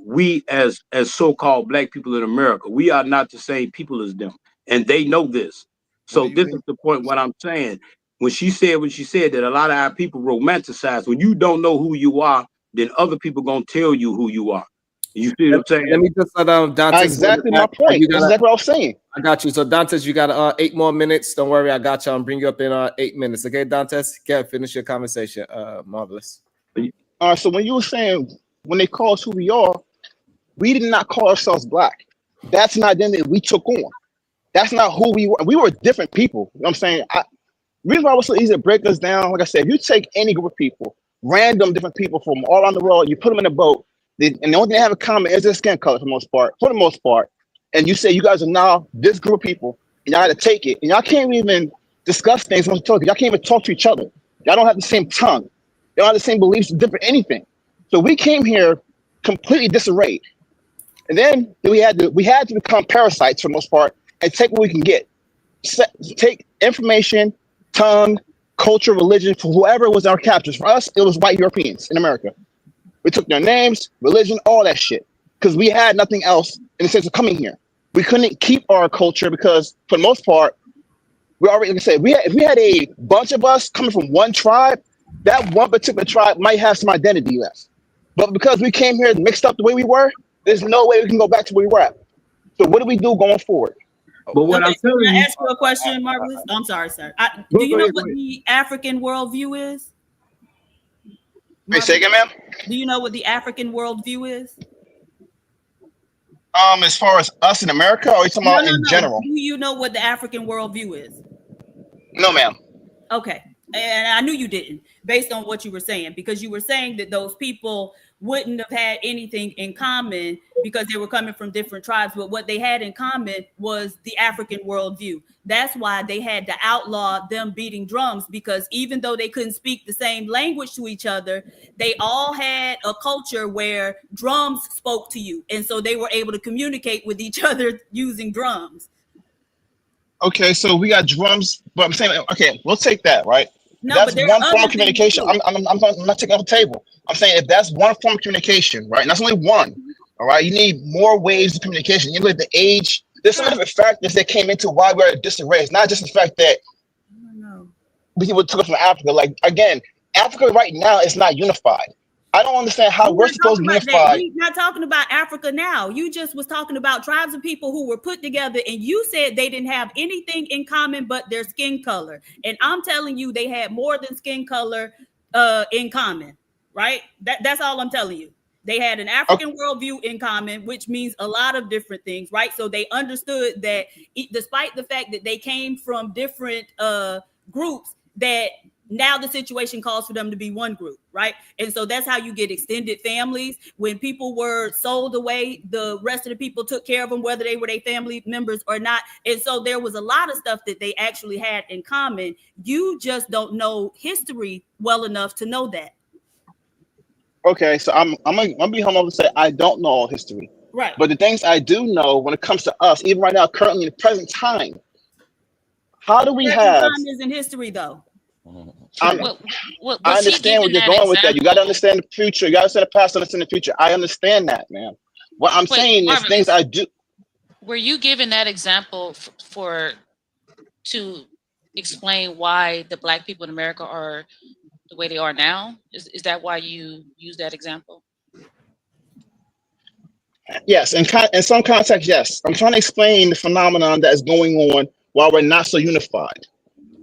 we as so-called black people in America. We are not the same people as them, and they know this. So this is the point. What I'm saying, when she said that a lot of our people romanticize. When you don't know who you are, then other people gonna tell you who you are. You see what I'm saying? Let me just Dantes. Exactly my point. That's exactly what I was saying. I got you. So Dantes, you got 8 more minutes. Don't worry, I got you. I'll bring you up in 8 minutes. Okay, Dantes? Go ahead, finish your conversation. Marvelous. All right. So when you were saying when they call us who we are, we did not call ourselves black. That's an identity we took on. That's not who we were. We were different people. You know what I'm saying? Reason why it was so easy to break us down, like I said, if you take any group of people, random different people from all around the world, you put them in a boat, and the only thing they have in common is their skin color for the most part. And you say you guys are now this group of people, and y'all had to take it, and y'all can't even discuss things amongst each other. Y'all can't even talk to each other. Y'all don't have the same tongue. Y'all have the same beliefs, different anything. So we came here completely disarrayed. And then we had to become parasites for the most part and take what we can get. Take information, tongue, culture, religion, for whoever was our captors. For us, it was white Europeans in America. We took their names, religion, all that shit, because we had nothing else in the sense of coming here. We couldn't keep our culture because, for the most part, we already, like I said, if we had a bunch of us coming from one tribe, that one particular tribe might have some identity left. But because we came here mixed up the way we were, there's no way we can go back to where we were at. So what do we do going forward? But what I'm telling Can I you, ask you a question, Marvelous? I'm sorry, sir. Do you know what the African worldview is? Hey, say again, ma'am? Do you know what the African worldview is? As far as us in America, or are you talking about in general? Do you know what the African worldview is? No, ma'am. Okay. And I knew you didn't, based on what you were saying, because you were saying that those people wouldn't have had anything in common because they were coming from different tribes. But what they had in common was the African worldview. That's why they had to outlaw them beating drums, because even though they couldn't speak the same language to each other, they all had a culture where drums spoke to you. And so they were able to communicate with each other using drums. Okay, so we got drums, but I'm saying, okay, we'll take that, right? No, that's but one form of communication. I'm not taking off the table. I'm saying if that's one form of communication, right? And that's only one, all right? You need more ways of communication. You look at the age. There's some different factors that came into why we're at disarray. It's not just the fact that people took us from Africa. Like, again, Africa right now is not unified. I don't understand how we're supposed to be unified. We're not talking about Africa now. You just was talking about tribes of people who were put together, and you said they didn't have anything in common but their skin color. And I'm telling you, they had more than skin color in common, right? That's all I'm telling you. They had an African worldview in common, which means a lot of different things, right? So they understood that despite the fact that they came from different groups, that now the situation calls for them to be one group, right? And so that's how you get extended families. When people were sold away, the rest of the people took care of them, whether they were their family members or not. And so there was a lot of stuff that they actually had in common. You just don't know history well enough to know that. Okay, so I'm gonna be humble to say I don't know all history. Right. But the things I do know when it comes to us, even right now, currently in the present time, how do we have time is in history though? I understand where you're going with that. You got to understand the future. You got to understand the past, understand the future. I understand that, man. What I'm saying is things I do. Were you given that example to explain why the Black people in America are the way they are now? Is that why you use that example? Yes, in some context, yes. I'm trying to explain the phenomenon that is going on while we're not so unified.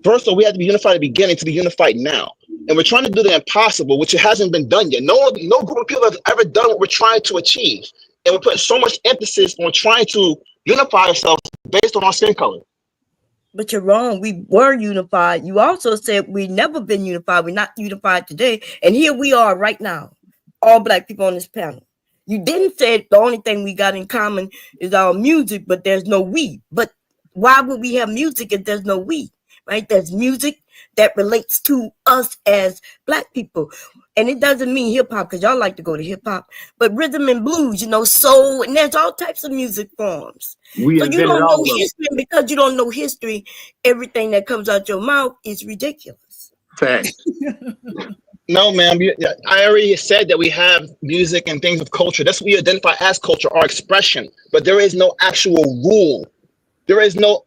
First of all, we have to be unified at the beginning to be unified now. And we're trying to do the impossible, which it hasn't been done yet. No group of people has ever done what we're trying to achieve. And we put so much emphasis on trying to unify ourselves based on our skin color. But you're wrong. We were unified. You also said we've never been unified. We're not unified today. And here we are right now, all Black people on this panel. You didn't say the only thing we got in common is our music, but there's no we. But why would we have music if there's no we? Right? There's music that relates to us as Black people. And it doesn't mean hip hop, because y'all like to go to hip hop, but rhythm and blues, soul, and there's all types of music forms. So you don't know history, and because you don't know history, everything that comes out your mouth is ridiculous. Fact. No, ma'am. I already said that we have music and things of culture. That's what we identify as culture, our expression. But there is no actual rule. There's no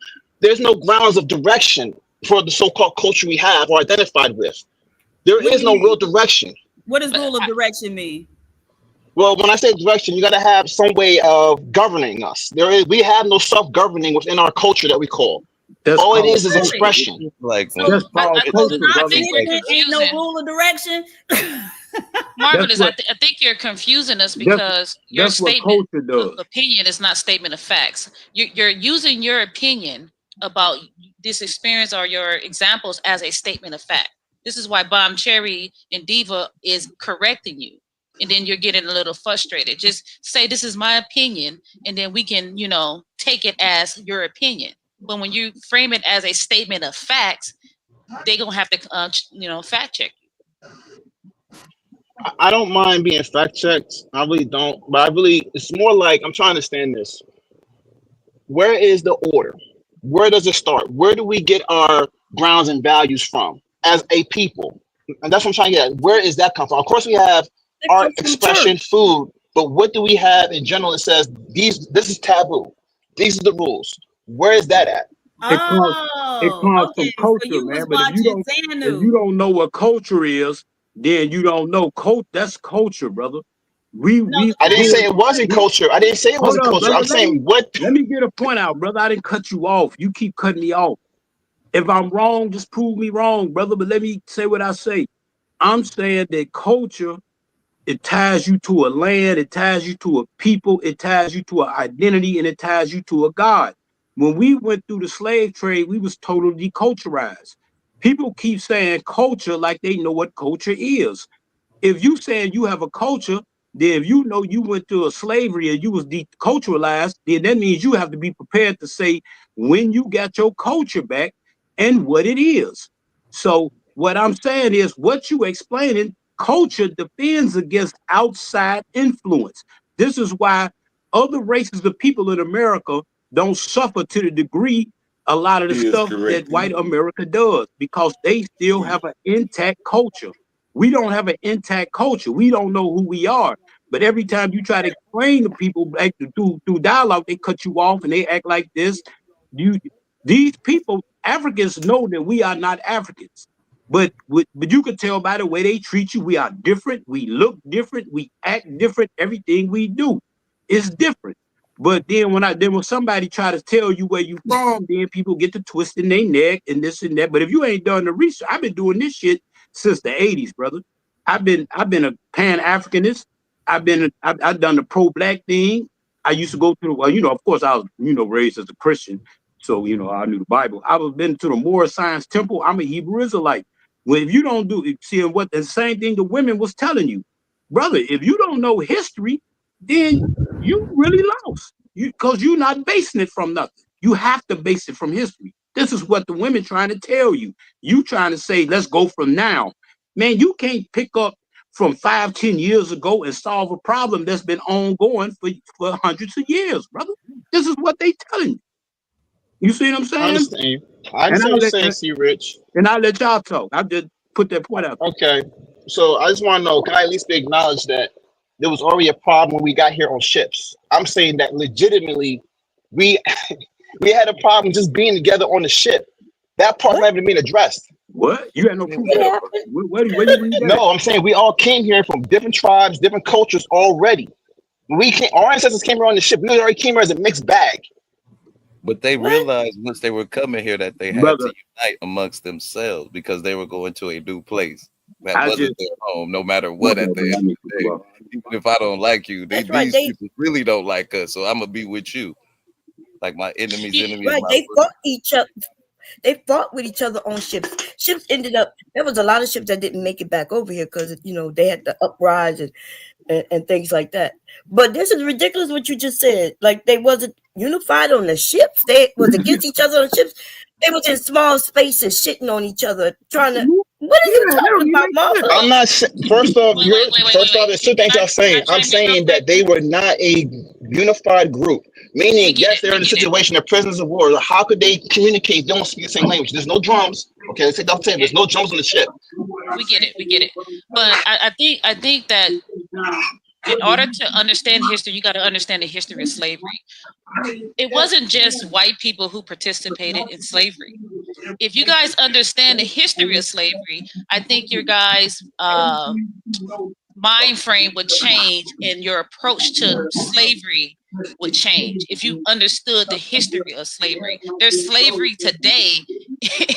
grounds of direction for the so-called culture we have or identified with. There is no real direction. What does rule of direction mean? Well, when I say direction, you got to have some way of governing us. We have no self-governing within our culture that we call. All it is expression. Like that's culture, brother. Ain't no rule of direction. Marvelous. I think you're confusing us because your statement of opinion is not statement of facts. You're using your opinion about this experience or your examples as a statement of fact. This is why Bomb Cherry and Diva is correcting you. And then you're getting a little frustrated. Just say, this is my opinion. And then we can, take it as your opinion. But when you frame it as a statement of facts, they're going to have to, fact check you. I don't mind being fact checked. I really don't. But it's more like I'm trying to understand this. Where is the order? Where does it start? Where do we get our grounds and values from as a people? And that's what I'm trying to get at. Where is that come from? Of course, we have art, expression, food, but what do we have in general that says this is taboo? These are the rules. Where is that at? It comes from culture, man. But if you don't know what culture is, then you don't know that's culture, brother. I didn't say it wasn't culture. I didn't say it wasn't culture. Brother, I'm saying what. Let me get a point out, brother. I didn't cut you off. You keep cutting me off. If I'm wrong, just prove me wrong, brother. But let me say what I say. I'm saying that culture, it ties you to a land, it ties you to a people, it ties you to an identity, and it ties you to a God. When we went through the slave trade, we was totally deculturized. People keep saying culture like they know what culture is. If you saying you have a culture, then if you know you went through a slavery and you was deculturalized, then that means you have to be prepared to say when you got your culture back and what it is. So what I'm saying is what you explaining, culture defends against outside influence. This is why other races of people in America don't suffer to the degree a lot of the stuff that white America does, because they still have an intact culture. We don't have an intact culture. We don't know who we are. But every time you try to explain to people like through dialogue, they cut you off and they act like this. These people, Africans, know that we are not Africans. But you can tell by the way they treat you, we are different. We look different. We act different. Everything we do is different. But then when somebody try to tell you where you from, then people get to twisting their neck and this and that. But if you ain't done the research, I've been doing this shit since the 80s, brother. I've been a Pan-Africanist. I've done the pro-black thing. I used to go to of course I was raised as a Christian, so I knew the Bible. I've been to the Moorish Science Temple. I'm a Hebrew Israelite. Well, if you don't see what the same thing the women was telling you, brother, if you don't know history, then you really lost. Because you're not basing it from nothing. You have to base it from history. This is what the women trying to tell you. You trying to say, let's go from now. Man, you can't pick up from 5-10 years ago and solve a problem that's been ongoing for hundreds of years, brother. This is what they telling you. You see what I'm saying? I understand you. I understand what you're saying, C-Rich. And I'll let y'all talk. I just put that point out. Okay. So I just want to know, can I at least acknowledge that there was already a problem when we got here on ships? I'm saying that legitimately we had a problem just being together on the ship. That part never even been addressed. What? You had no proof of that? Where you read that? No, I'm saying we all came here from different tribes, different cultures already. Our ancestors came here on the ship. We already came here as a mixed bag. But they realized once they were coming here that they had to unite amongst themselves because they were going to a new place. that wasn't their home, no matter what at the end of the day. Even if I don't like you, these people really don't like us, so I'm gonna be with you. Like my enemy's enemy. Right, they fought each other. They fought with each other on ships. Ships ended up, there was a lot of ships that didn't make it back over here because, you know, they had to uprise and things like that. But this is ridiculous what you just said. Like, they wasn't unified on the ships. They was against each other on the ships. They was in small spaces shitting on each other, trying to. What are you talking about, Martha? I'm not. First off, there's two things I'm saying. I'm saying that they were not a unified group. Meaning, yes, they're in a situation of prisoners of war. How could they communicate? They don't speak the same language. There's no drums. Okay, let's take that. There's no drums on the ship. We get it. But I think that in order to understand history, you got to understand the history of slavery. It wasn't just white people who participated in slavery. If you guys understand the history of slavery, I think your guys' mind frame would change and your approach to slavery would change. If you understood the history of slavery, there's slavery today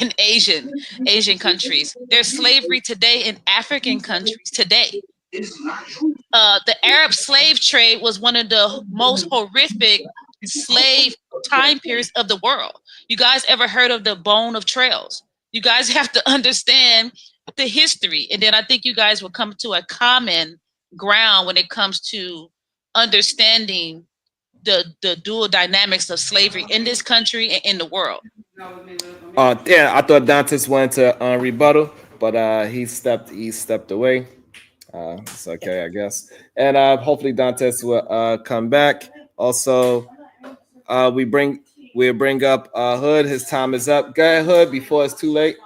in Asian countries. There's slavery today in African countries today. The Arab slave trade was one of the most horrific slave time periods of the world. You guys ever heard of the Bone of Trails? You guys have to understand the history, and then I think you guys will come to a common ground when it comes to understanding the dual dynamics of slavery in this country and in the world. Yeah, I thought Dantes went to rebuttal, but he stepped away. It's okay, I guess. And hopefully Dantes will come back. Also, we'll bring up Hood. His time is up. Go ahead, Hood, before it's too late.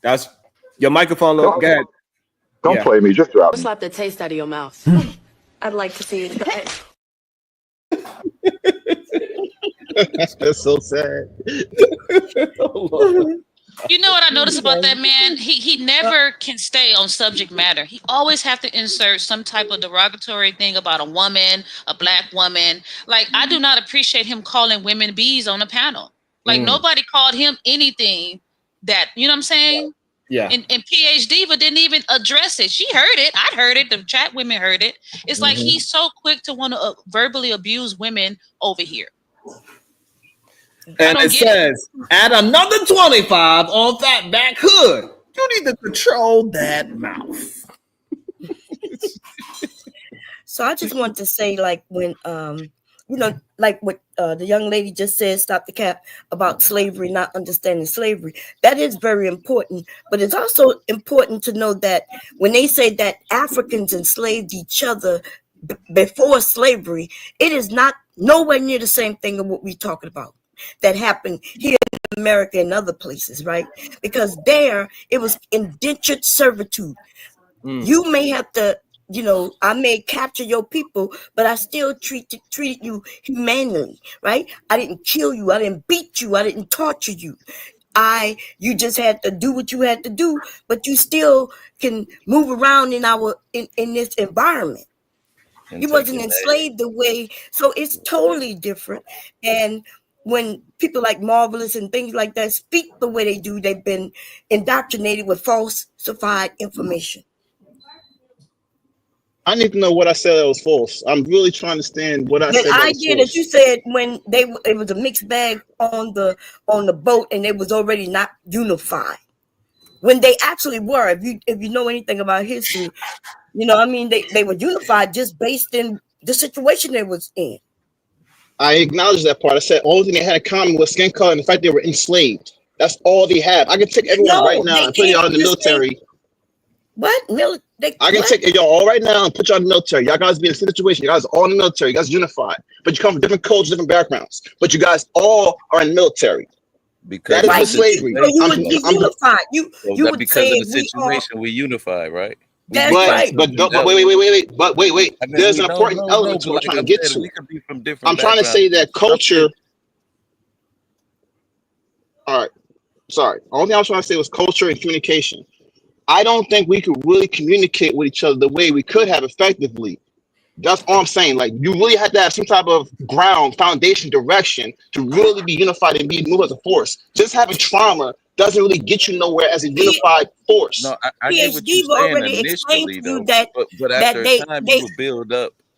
That's your microphone. Go ahead. Don't play me. Just drop me. Slap the taste out of your mouth. I'd like to see you try it. That's so sad. You know what I noticed about that man? He never can stay on subject matter. He always have to insert some type of derogatory thing about a woman, a black woman. Like, I do not appreciate him calling women bees on a panel. Like, nobody called him anything that, you know what I'm saying? Yeah. And PhD, but didn't even address it. She heard it. I heard it. The chat women heard it. It's like he's so quick to want to verbally abuse women over here. And it says, add another 25 on Fatback Hood. You need to control that mouth. So I just want to say, like, when you know, like what the young lady just said, stop the cap, about slavery, not understanding slavery. That is very important. But it's also important to know that when they say that Africans enslaved each other before slavery, it is not nowhere near the same thing of what we're talking about that happened here in America and other places, right? Because there it was indentured servitude. You may have to, you know, I may capture your people, but I still treated you humanely, right? I didn't kill you. I didn't beat you. I didn't torture you. You just had to do what you had to do, but you still can move around in this environment. You wasn't enslaved the way, so it's totally different. And when people like Marvelous and things like that speak the way they do, they've been indoctrinated with falsified information. I need to know what I said that was false. I'm really trying to understand what I said. The idea that you said when it was a mixed bag on the boat and it was already not unified, when they actually were. If you know anything about history, you know, I mean, they were unified just based in the situation they was in. I acknowledge that part. I said all thing they had in common was skin color and the fact they were enslaved. That's all they have. I can take everyone right now and put y'all in the military. What? I can take y'all all right now and put y'all in the military. Y'all guys be in the same situation. You guys are all in the military. You guys are unified. But you come from different cultures, different backgrounds. But you guys all are in the military. Because that is slavery. So you would be unified. You would because say of the situation we unified, right? That's right. But wait. There's an important element to what I'm trying to get to. We could be from different I'm trying to say that culture. All right. Sorry. The only thing I was trying to say was culture and communication. I don't think we could really communicate with each other the way we could have effectively That's all I'm saying. Like, you really had to have some type of foundation, direction to really be unified and move as a force. Just having trauma doesn't really get you nowhere as a unified force. No, I get what you're saying initially, though. But after a time,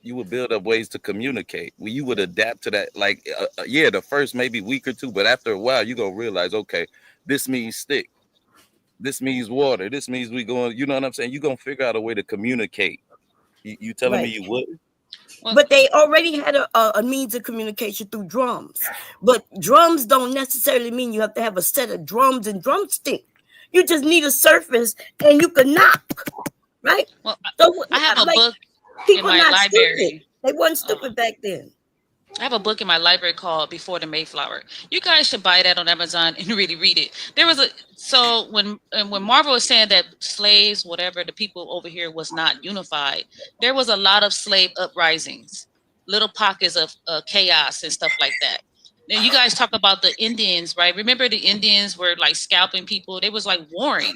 you would build up ways to communicate. You would adapt to that. Like, yeah, the first maybe week or two, but after a while, you gonna realize, okay, this means stick. This means water. This means we going. You know what I'm saying? You're gonna figure out a way to communicate. You telling me you would? But they already had a means of communication through drums. But drums don't necessarily mean you have to have a set of drums and drumstick. You just need a surface and you can knock, right? Well, so I have a book people in my not library. Stupid. They weren't stupid back then. I have a book in my library called Before the Mayflower. You guys should buy that on Amazon and really read it. So when Marvel was saying that slaves, whatever, the people over here was not unified, there was a lot of slave uprisings, little pockets of chaos and stuff like that. Then you guys talk about the Indians, right? Remember the Indians were like scalping people. They was like warring.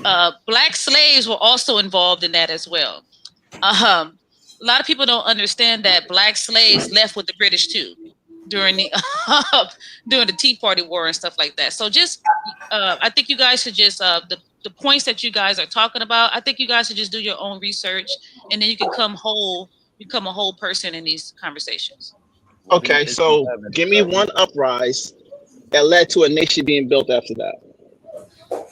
Black slaves were also involved in that as well. A lot of people don't understand that Black slaves left with the British too during the Tea Party War and stuff like that. So just, I think you guys should just the points that you guys are talking about. I think you guys should just do your own research, and then you can become a whole person in these conversations. Okay, so give me one uprising that led to a nation being built after that.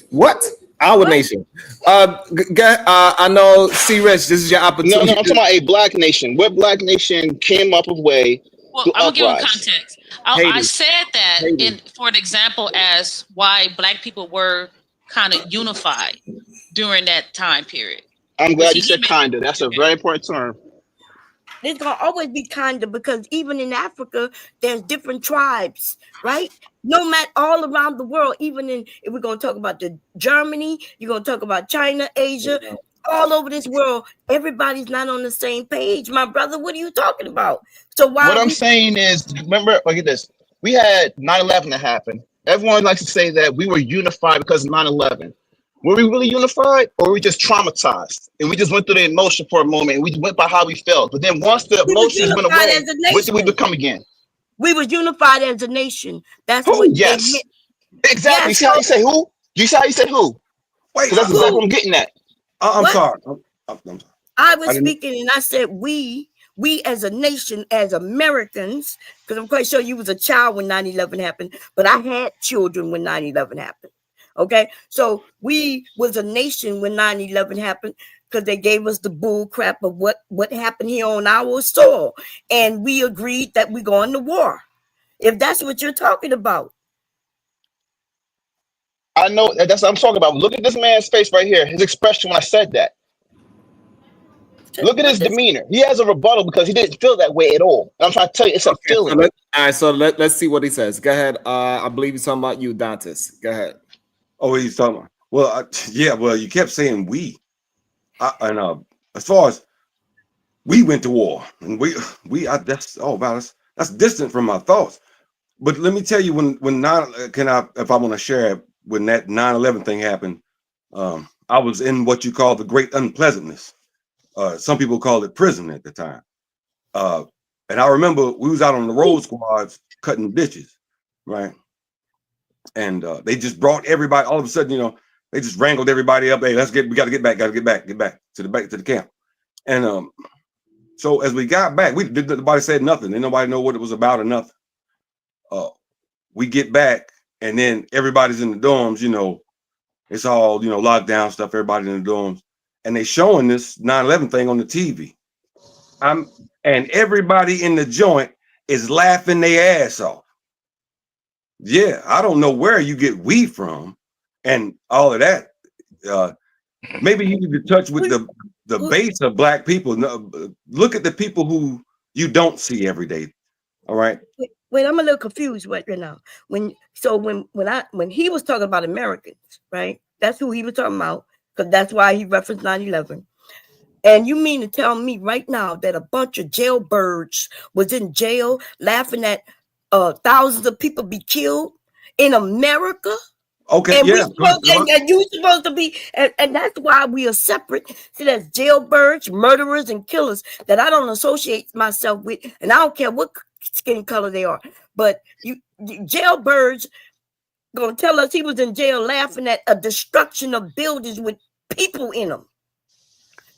What? Our nation. I know, C-Rich, this is your opportunity. No, I'm talking about a black nation. What black nation came up with way Well, to I will give you uprise? context. I said that for an example as why Black people were kind of unified during that time period. I'm glad you said kinda. That's a very important term. There's gonna always be kinda, because even in Africa, there's different tribes, right? No matter all around the world, even if we're gonna talk about the Germany, you're gonna talk about China, Asia, all over this world, everybody's not on the same page. My brother, what are you talking about? So why What I'm saying is, remember, look at this. We had 9/11 that happened. Everyone likes to say that we were unified because of 9/11. Were we really unified, or were we just traumatized? And we just went through the emotion for a moment, and we went by how we felt. But then once the emotions went away, what did we become again? We was unified as a nation. That's Who? what Yes. they meant. Exactly. Yes, See how you say who? You see how you said who? Wait, that's exactly what I'm getting at. I'm What? sorry. I'm sorry. I was I didn't- speaking and I said we as a nation, as Americans, because I'm quite sure you was a child when 9/11 happened, but I had children when 9/11 happened. Okay, so we was a nation when 9/11 happened, because they gave us the bull crap of what happened here on our soil, and we agreed that we going to war. If that's what you're talking about. I know that's what I'm talking about. Look at this man's face right here. His expression when I said that. Look at his demeanor. He has a rebuttal because he didn't feel that way at all. And I'm trying to tell you, it's a feeling. All right, so let's see what he says. Go ahead. I believe he's talking about you, Dantes. Go ahead. Oh, he's talking about. Well, yeah. Well, you kept saying we, and as far as we went to war, and that's that's distant from my thoughts. But let me tell you, if I want to share it, when that 9/11 thing happened, I was in what you call the great unpleasantness. Some people called it prison at the time. And I remember we was out on the road squads cutting ditches, right? And they just brought everybody. All of a sudden, they just wrangled everybody up. Hey, we got to get back to the camp. And so as we got back, nobody said nothing. Didn't nobody know what it was about or nothing. We get back, and then everybody's in the dorms. It's all lockdown stuff. Everybody in the dorms, and they showing this 9/11 thing on the TV. And everybody in the joint is laughing their ass off. Yeah, I don't know where you get we from and all of that. Maybe you need to touch with the base of Black people. Look at the people who you don't see every day. All right. Wait, I'm a little confused right now. When he was talking about Americans, right? That's who he was talking about, because that's why he referenced 9/11. And you mean to tell me right now that a bunch of jailbirds was in jail laughing at thousands of people be killed in America? Okay, and yeah. and you supposed to be, and that's why we are separate. See, that's jailbirds, murderers, and killers that I don't associate myself with, and I don't care what skin color they are. But you jailbirds gonna tell us he was in jail laughing at a destruction of buildings with people in them.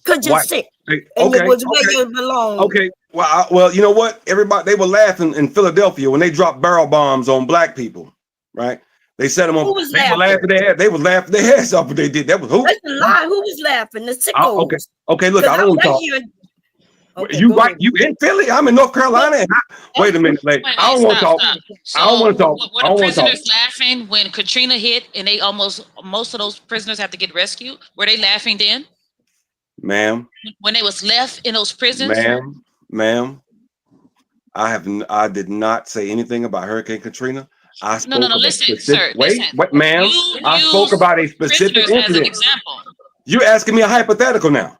Cause you're sick, and it was where you belong. Okay. Well, you know what? Everybody, they were laughing in Philadelphia when they dropped barrel bombs on black people, right? They set them on. They were laughing their ass off, but they did. That was who? That's a lie. Who was laughing? The sickos. Okay. Look, I don't want to talk. You in Philly? I'm in North Carolina. Wait a minute, lady. I don't want to talk. So I don't want to talk. Were the prisoners laughing when Katrina hit and most of those prisoners have to get rescued? Were they laughing then? Ma'am. When they was left in those prisons? Ma'am. I did not say anything about Hurricane Katrina. I spoke no. Listen, sir. Wait, ma'am. I spoke about a specific incident. As an example. You're asking me a hypothetical now.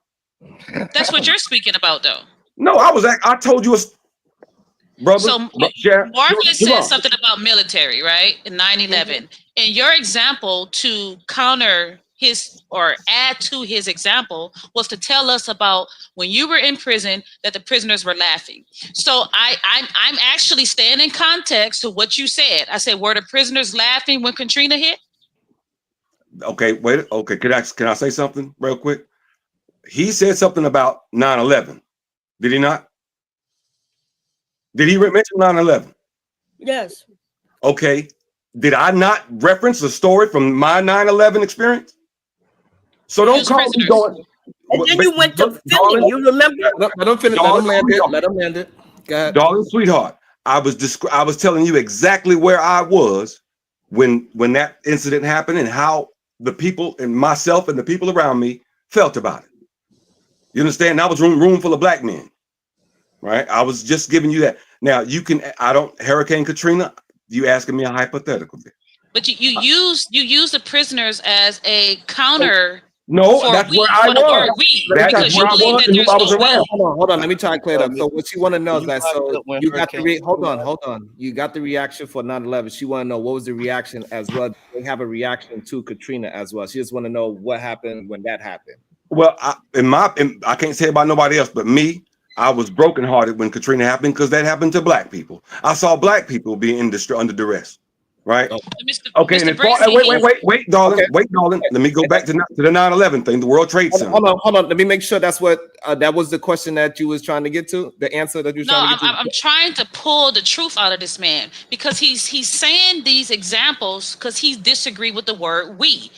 That's what you're speaking about, though. No, I told you brother. So Marvelous said something about military, right? In 9/11. And your example to counter his or add to his example was to tell us about when you were in prison that the prisoners were laughing. So I'm actually staying in context to what you said. I said, were the prisoners laughing when Katrina hit? Okay, wait. Okay, can I say something real quick? He said something about 9/11. Did he not? Did he mention 9/11? Yes. Okay. Did I not reference a story from my 9/11 experience? So don't call me going. And then you went to Philly. You remember? Let him finish. Let him land it. Let him land it. Go ahead. Darling sweetheart, I was telling you exactly where I was when that incident happened and how the people and myself and the people around me felt about it. You understand? That was room full of black men, right? I was just giving you that. Now Hurricane Katrina, you asking me a hypothetical. But you use the prisoners as a counter. No, that's where I was. That's where I was and who I was around. Hold on. Let me try and clear it up. So what you want to know is that you got the hold on. You got the reaction for 9/11. She want to know what was the reaction as well. They have a reaction to Katrina as well. She just want to know what happened when that happened. Well, I can't say about nobody else, but me, I was brokenhearted when Katrina happened because that happened to black people. I saw black people being under duress, right? Okay, and wait, darling, darling. Let me go back to the 9/11 thing, the World Trade Center. Hold on. Let me make sure that's what that was the question that you was trying to get to, the answer that you were trying to get to. I'm trying to pull the truth out of this man because he's saying these examples because he disagreed with the word we.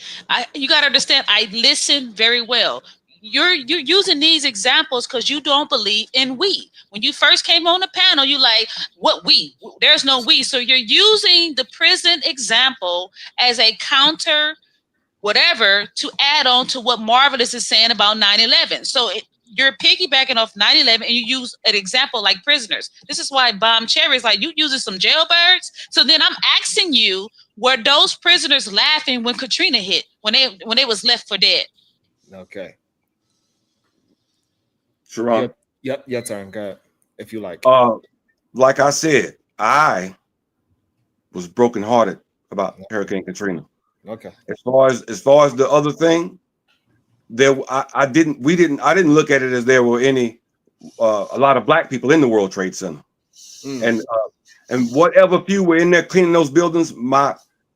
You got to understand, I listen very well. You're using these examples because you don't believe in we. When you first came on the panel, you like, what we? There's no we. So you're using the prison example as a counter, whatever, to add on to what Marvelous is saying about 9/11. So you're piggybacking off 9/11 and you use an example like prisoners. This is why Bomb Cherry is like, you using some jailbirds. So then I'm asking you, were those prisoners laughing when Katrina hit, when they was left for dead? Okay. Sharon. Yep, your turn. Go ahead, if you like. Like I said, I was brokenhearted about Hurricane Katrina. Okay. As far as the other thing, I didn't look at it as there were any a lot of black people in the World Trade Center, and whatever few were in there cleaning those buildings,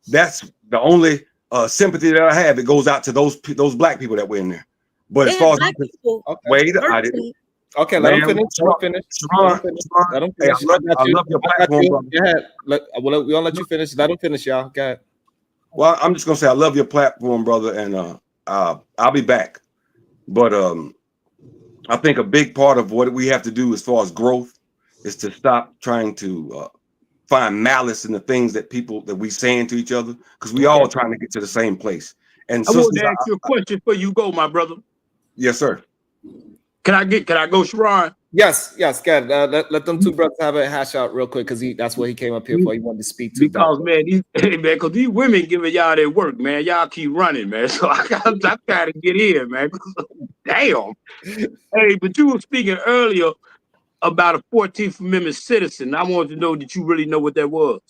that's the only sympathy that I have. It goes out to those black people that were in there. But as far as I didn't. Okay, let him finish. Let him finish. I love your platform, brother. Go ahead. We'll let you finish. Let him finish, y'all. Go ahead. Well, I'm just gonna say I love your platform, brother, and I'll be back. But I think a big part of what we have to do as far as growth is to stop trying to find malice in the things that we saying to each other, because we all trying to get to the same place. And I want to ask you a question before you go, my brother. Yes, sir. Can I go, Sharon? Yes, good. Let them two brothers have a hash out real quick, because that's what he came up here for. He wanted to speak to. Because because these women giving y'all their work, man. Y'all keep running, man. So I gotta get in, man. Damn. Hey, but you were speaking earlier about a 14th Amendment citizen. I wanted to know that you really know what that was.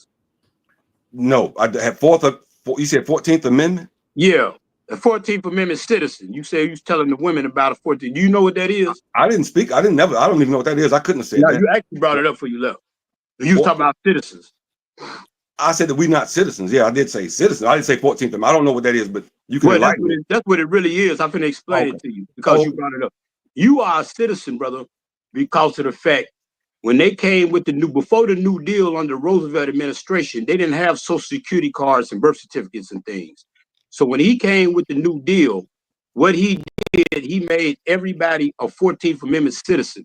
No, I had 14th You said 14th Amendment? Yeah, the 14th Amendment citizen. You say you was telling the women about a 14th. Do you know what that is? I didn't speak. I don't even know what that is. I couldn't have said that. You actually brought it up before you left. You was talking about citizens. I said that we're not citizens. Yeah, I did say citizens. I didn't say 14th Amendment. I don't know what that is, but you can enlighten me. That's what it really is. I'm going to explain it to you because you brought it up. You are a citizen, brother, because of the fact when they came with before the New Deal under the Roosevelt administration, they didn't have Social Security cards and birth certificates and things. So when he came with the New Deal, what he did, he made everybody a 14th Amendment citizen.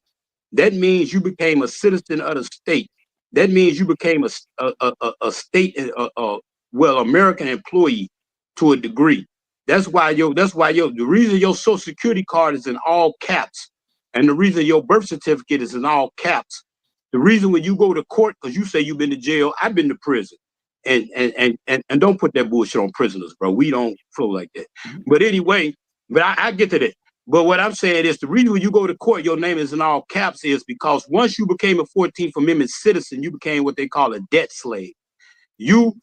That means you became a citizen of the state. That means you became a state, American employee to a degree. That's why the reason your Social Security card is in all caps, and the reason your birth certificate is in all caps. The reason when you go to court, because you say you've been to jail, I've been to prison, and don't put that bullshit on prisoners, bro. We don't flow like that. But anyway, I get to that. But what I'm saying is the reason when you go to court, your name is in all caps is because once you became a 14th Amendment citizen, you became what they call a debt slave. You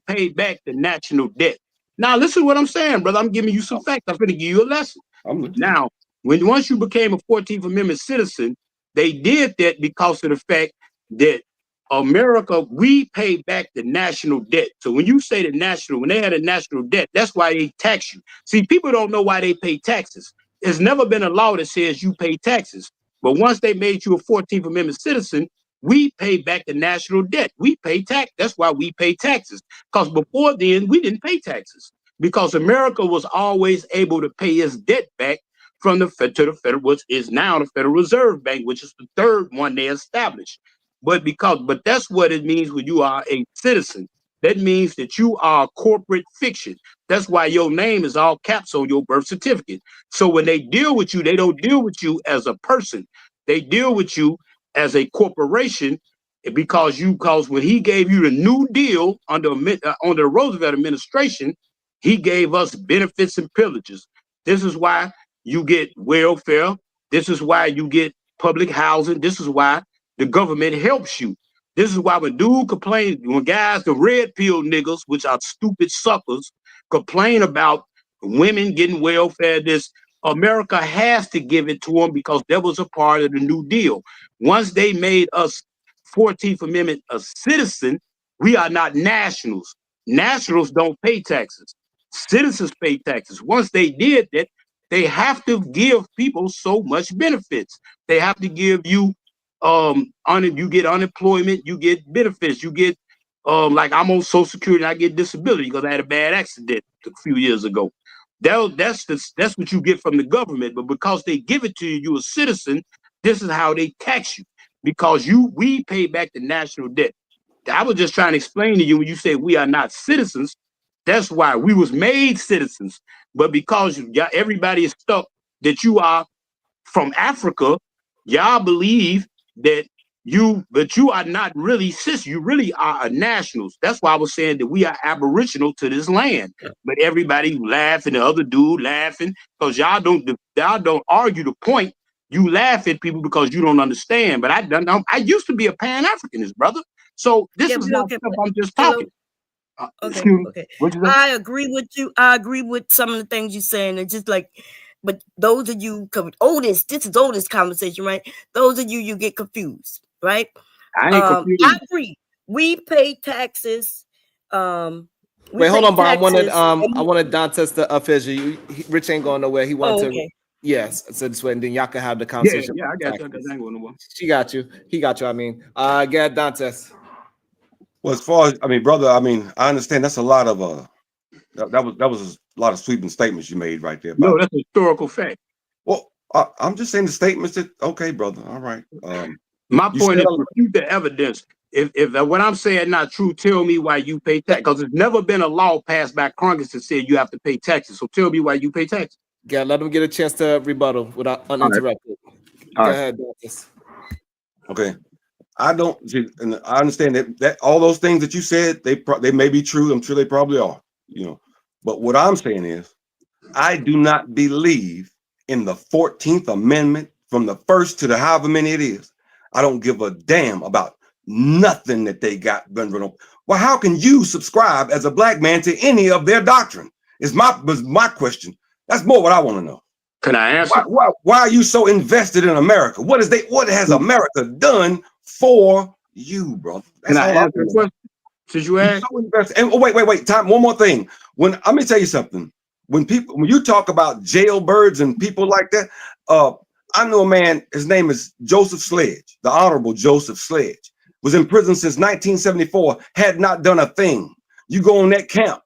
paid back the national debt. Now, listen to what I'm saying, brother. I'm giving you some facts. I'm going to give you a lesson. Now, once you became a 14th Amendment citizen, they did that because of the fact that America, we paid back the national debt. So when you say when they had a national debt, that's why they tax you. See, people don't know why they pay taxes. There's never been a law that says you pay taxes. But once they made you a 14th Amendment citizen, we pay back the national debt. We pay tax. That's why we pay taxes. Because before then, we didn't pay taxes. Because America was always able to pay its debt back from the federal, which is now the Federal Reserve Bank, which is the third one they established. But that's what it means when you are a citizen. That means that you are corporate fiction. That's why your name is all caps on your birth certificate. So when they deal with you, they don't deal with you as a person. They deal with you as a corporation because when he gave you the New Deal under the Roosevelt administration, he gave us benefits and privileges. This is why you get welfare. This is why you get public housing. This is why the government helps you. This is why when guys, the red pill niggas, which are stupid suckers, complain about women getting welfare, America has to give it to them because that was a part of the New Deal. Once they made us 14th Amendment a citizen, we are not nationals. Nationals don't pay taxes. Citizens pay taxes. Once they did that, they have to give people so much benefits. They have to give you you get unemployment, you get benefits, you get like I'm on Social Security and I get disability because I had a bad accident a few years ago. That's what you get from the government. But because they give it to you, you're a citizen. This is how they tax you because we pay back the national debt. I was just trying to explain to you when you say we are not citizens. That's why we was made citizens. But because everybody is stuck that you are from Africa, y'all believe that you are not really citizens. You really are nationals. That's why I was saying that we are aboriginal to this land. But everybody laughing, the other dude laughing, because y'all don't argue the point. You laugh at people because you don't understand. But I used to be a Pan-Africanist, brother. So this is not stuff I'm just talking. Okay. I agree with you. I agree with some of the things you're saying. It's just like, but those of you this is oldest conversation, right? Those of you get confused, right? I ain't confused. I agree. We pay taxes. Wait, hold on, Bob. I wanted Dantes to official. Rich ain't going nowhere. He wanted to. Yes, so this way, and then y'all can have the conversation. Yeah, I got you. I ain't going nowhere. She got you. He got you. I mean, get Dantes. Well, as far as brother, I understand that's a lot of that was a lot of sweeping statements you made right there. No, that's a historical fact. Well, I'm just saying the statements that okay, brother. All right. My point is refute the evidence. If what I'm saying not true, tell me why you pay tax. Because there's never been a law passed by Congress that said you have to pay taxes. So tell me why you pay taxes. Yeah, let them get a chance to rebuttal without uninterrupted. Go ahead, Dantes. Okay. I understand that all those things that you said, they may be true. I'm sure they probably are, But what I'm saying is, I do not believe in the 14th Amendment from the first to the however many it is. I don't give a damn about nothing that they got. Well, how can you subscribe as a black man to any of their doctrine? Is my question. That's more what I want to know. Can I answer? Why are you so invested in America? What has America done for you, bro? Can I answer the question? Since you asked? So invested. And wait. Time. One more thing. Let me tell you something. When you talk about jailbirds and people like that, I know a man. His name is Joseph Sledge, the Honorable Joseph Sledge, was in prison since 1974. Had not done a thing. You go on that camp,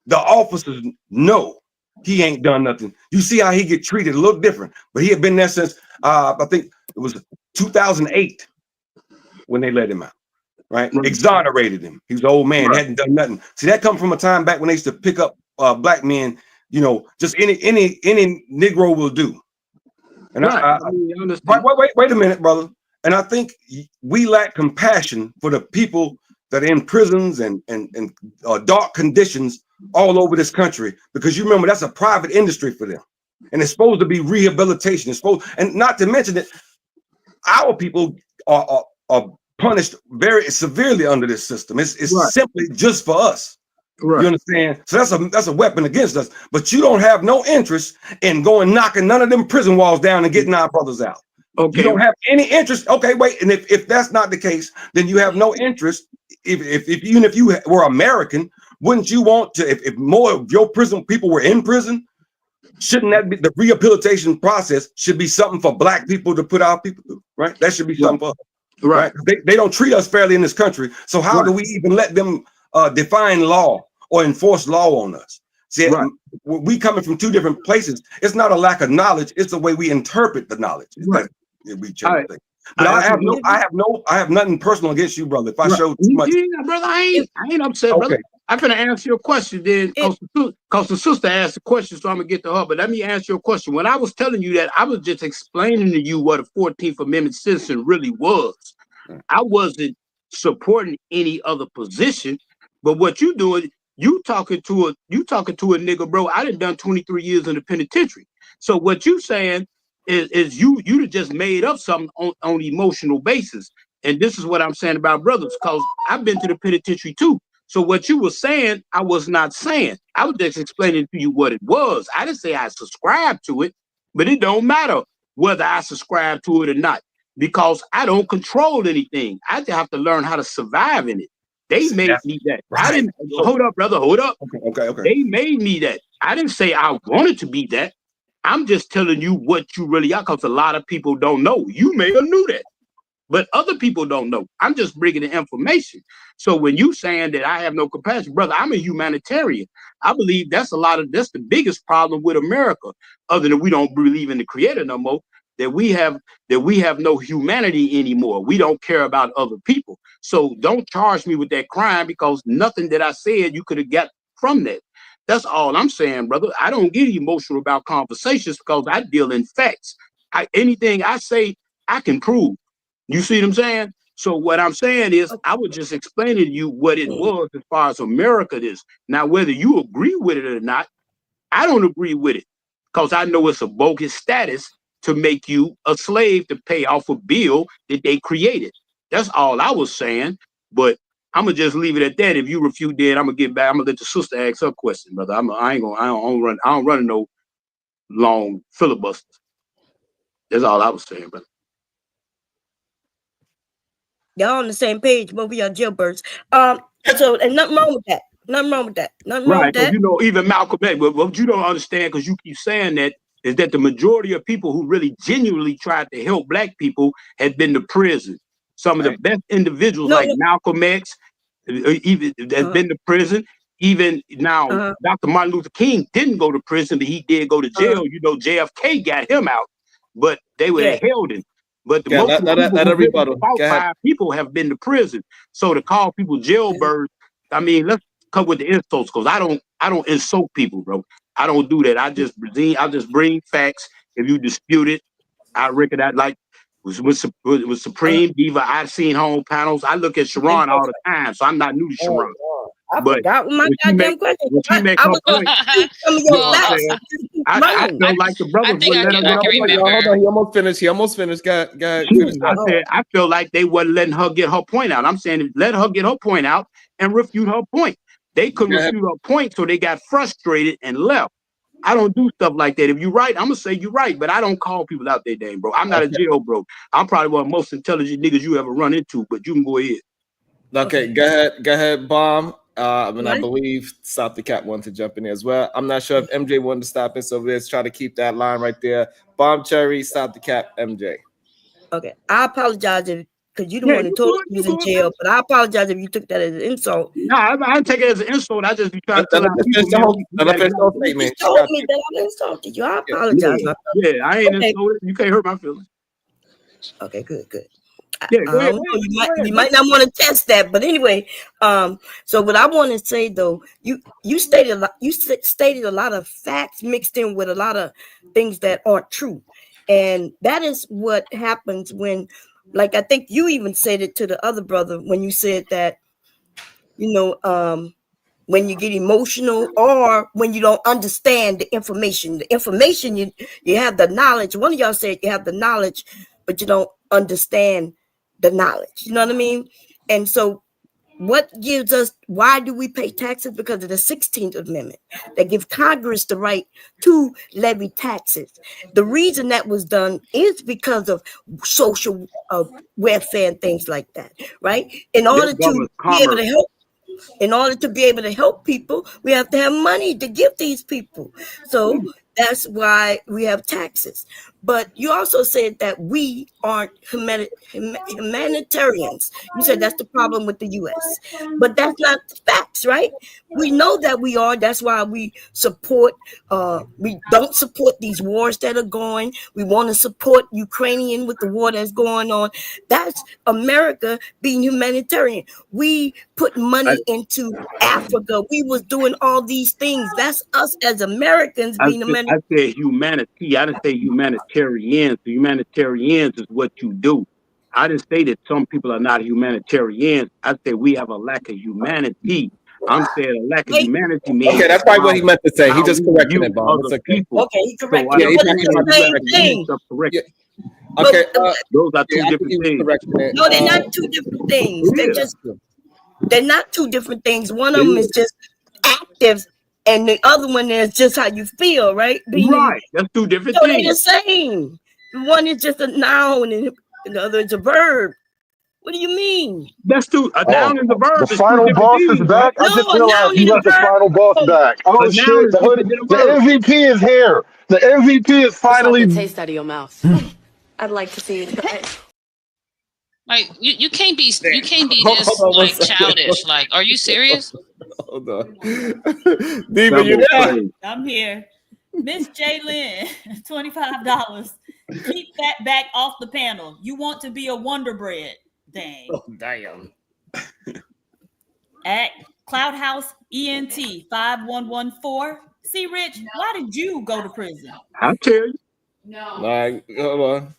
the officers know he ain't done nothing. You see how he get treated a little different, but he had been there since I think it was 2008 when they let him out. Right? Exonerated him. He was an old man, hadn't done nothing. See, that come from a time back when they used to pick up black men. You know, just any Negro will do. And wait a minute, brother. And I think we lack compassion for the people that are in prisons and dark conditions all over this country, because you remember that's a private industry for them, and it's supposed to be rehabilitation. It's supposed, and not to mention that our people are punished very severely under this system. It's simply just for us. Right. You understand? So that's a weapon against us. But you don't have no interest in going knocking none of them prison walls down and getting our brothers out. Okay. You don't have any interest. Okay, wait. And if that's not the case, then you have no interest. Even if you were American, wouldn't you want to? If more of your prison people were in prison, shouldn't that be the rehabilitation process? Should be something for black people to put our people through, right? That should be something for us. Right. They don't treat us fairly in this country. So how do we even let them define law or enforce law on us? See, we coming from two different places. It's not a lack of knowledge. It's the way we interpret the knowledge. Right. But I have nothing personal against you, brother. If I show too much, brother, I ain't upset, brother. Okay. I'm gonna answer your question then, because the sister asked the question, so I'm gonna get to her. But let me answer your question. When I was telling you that, I was just explaining to you what a 14th Amendment citizen really was. I wasn't supporting any other position. But what you doing, you talking to a nigga, bro. I done 23 years in the penitentiary. So what you saying is you just made up something on emotional basis. And this is what I'm saying about brothers, because I've been to the penitentiary too. So what you were saying, I was not saying. I was just explaining to you what it was. I didn't say I subscribed to it, but it don't matter whether I subscribe to it or not, because I don't control anything. I just have to learn how to survive in it. They made me that. Right. I didn't. Hold up, brother. Hold up. Okay. They made me that. I didn't say I wanted to be that. I'm just telling you what you really are, because a lot of people don't know. You may have knew that, but other people don't know. I'm just bringing the information. So when you saying that I have no compassion, brother, I'm a humanitarian. I believe that's the biggest problem with America, other than we don't believe in the Creator no more, that we have no humanity anymore. We don't care about other people. So don't charge me with that crime, because nothing that I said you could have got from that. That's all I'm saying, brother. I don't get emotional about conversations, because I deal in facts. Anything I say, I can prove. You see what I'm saying? So what I'm saying is, I was just explaining to you what it was as far as America is. Now, whether you agree with it or not, I don't agree with it, because I know it's a bogus status to make you a slave to pay off a bill that they created. That's all I was saying. But I'm gonna just leave it at that. If you refute that, I'm gonna get back. I'm gonna let the sister ask her question, brother. I don't run no long filibusters. That's all I was saying, brother. Y'all on the same page, but we are jailbirds. So and nothing wrong with that. Nothing wrong with that. Nothing wrong with that. You know, even Malcolm X. But what you don't understand, because you keep saying that, is that the majority of people who really genuinely tried to help black people had been to prison. Some of the best individuals, Malcolm X, even has been to prison. Even now, Dr. Martin Luther King didn't go to prison, but he did go to jail. You know, JFK got him out, but they would have held him. But the most people have been to prison. So to call people jailbirds, I mean, let's come with the insults, because I don't insult people, bro. I don't do that. I just bring facts. If you dispute it, I reckon that, like with Supreme Diva, I've seen home panels. I look at Sharon all the time, so I'm not new to Sharon. I forgot my goddamn question. I feel like the brothers would let her get her point out. Hold on, he almost finished. Go ahead. Finish. I said I feel like they wasn't letting her get her point out. I'm saying let her get her point out and refute her point. They couldn't refute her point, so they got frustrated and left. I don't do stuff like that. If you're right, I'm gonna say you're right, but I don't call people out their name, bro. I'm not a jailbroke. I'm probably one of the most intelligent niggas you ever run into, but you can go ahead. Okay, go ahead, Bomb. And I believe Stop the Cap wanted to jump in there as well. I'm not sure if MJ wanted to stop in, so let's try to keep that line right there. Bomb Cherry, Stop the Cap, MJ. Okay, I apologize because you the one who told me you was in jail, but I apologize if you took that as an insult. No, I didn't take it as an insult. I just be trying to tell people. You told me that I insulted you. I apologize. Yeah, I ain't insulted. You can't hurt my feelings. Okay, good. Yeah, go ahead. You might not want to test that, but anyway. So what I want to say though, you stated a lot of facts mixed in with a lot of things that aren't true, and that is what happens when, like I think you even said it to the other brother when you said that, when you get emotional or when you don't understand the information. The information you have the knowledge. One of y'all said you have the knowledge, but you don't understand the knowledge. You know what I mean? And so what gives us, why do we pay taxes? Because of the 16th Amendment that gives Congress the right to levy taxes. The reason that was done is because of social welfare and things like that, right? In order to be able to help people, we have to have money to give these people. So that's why we have taxes. But you also said that we aren't humanitarians. You said that's the problem with the U.S. But that's not facts, right? We know that we are. That's why we don't support these wars that are going. We want to support Ukrainian with the war that's going on. That's America being humanitarian. We put money into Africa. We was doing all these things. That's us as Americans being humanitarian. I said humanity. I didn't say humanitarians. Humanitarians is what you do. I didn't say that some people are not humanitarians. I said we have a lack of humanity. I'm saying a lack of humanity means. Okay, that's probably what he meant to say. He just corrected it, Bob. It's okay. Okay, he corrected it. Okay, those are two different things. No, they're not two different things. They're not two different things. One of them is just active, and the other one is just how you feel, right? Right, that's two different things. They're the same. One is just a noun, and the other is a verb. What do you mean? That's two. A noun and the verb. The final boss is back. I just realized you got the final boss back. Oh shit! The MVP is here. The MVP is finally. The taste out of your mouth. I'd like to see you try. Like you can't be this like childish. Like, are you serious? Hold on. Diva, you there? I'm here. Miss Jaylyn, $25. Keep that back off the panel. You want to be a Wonder Bread. Dang. Oh, damn. At Cloud House ENT 5114. See, Rich, why did you go to prison? I'll tell you. No. All right, come on.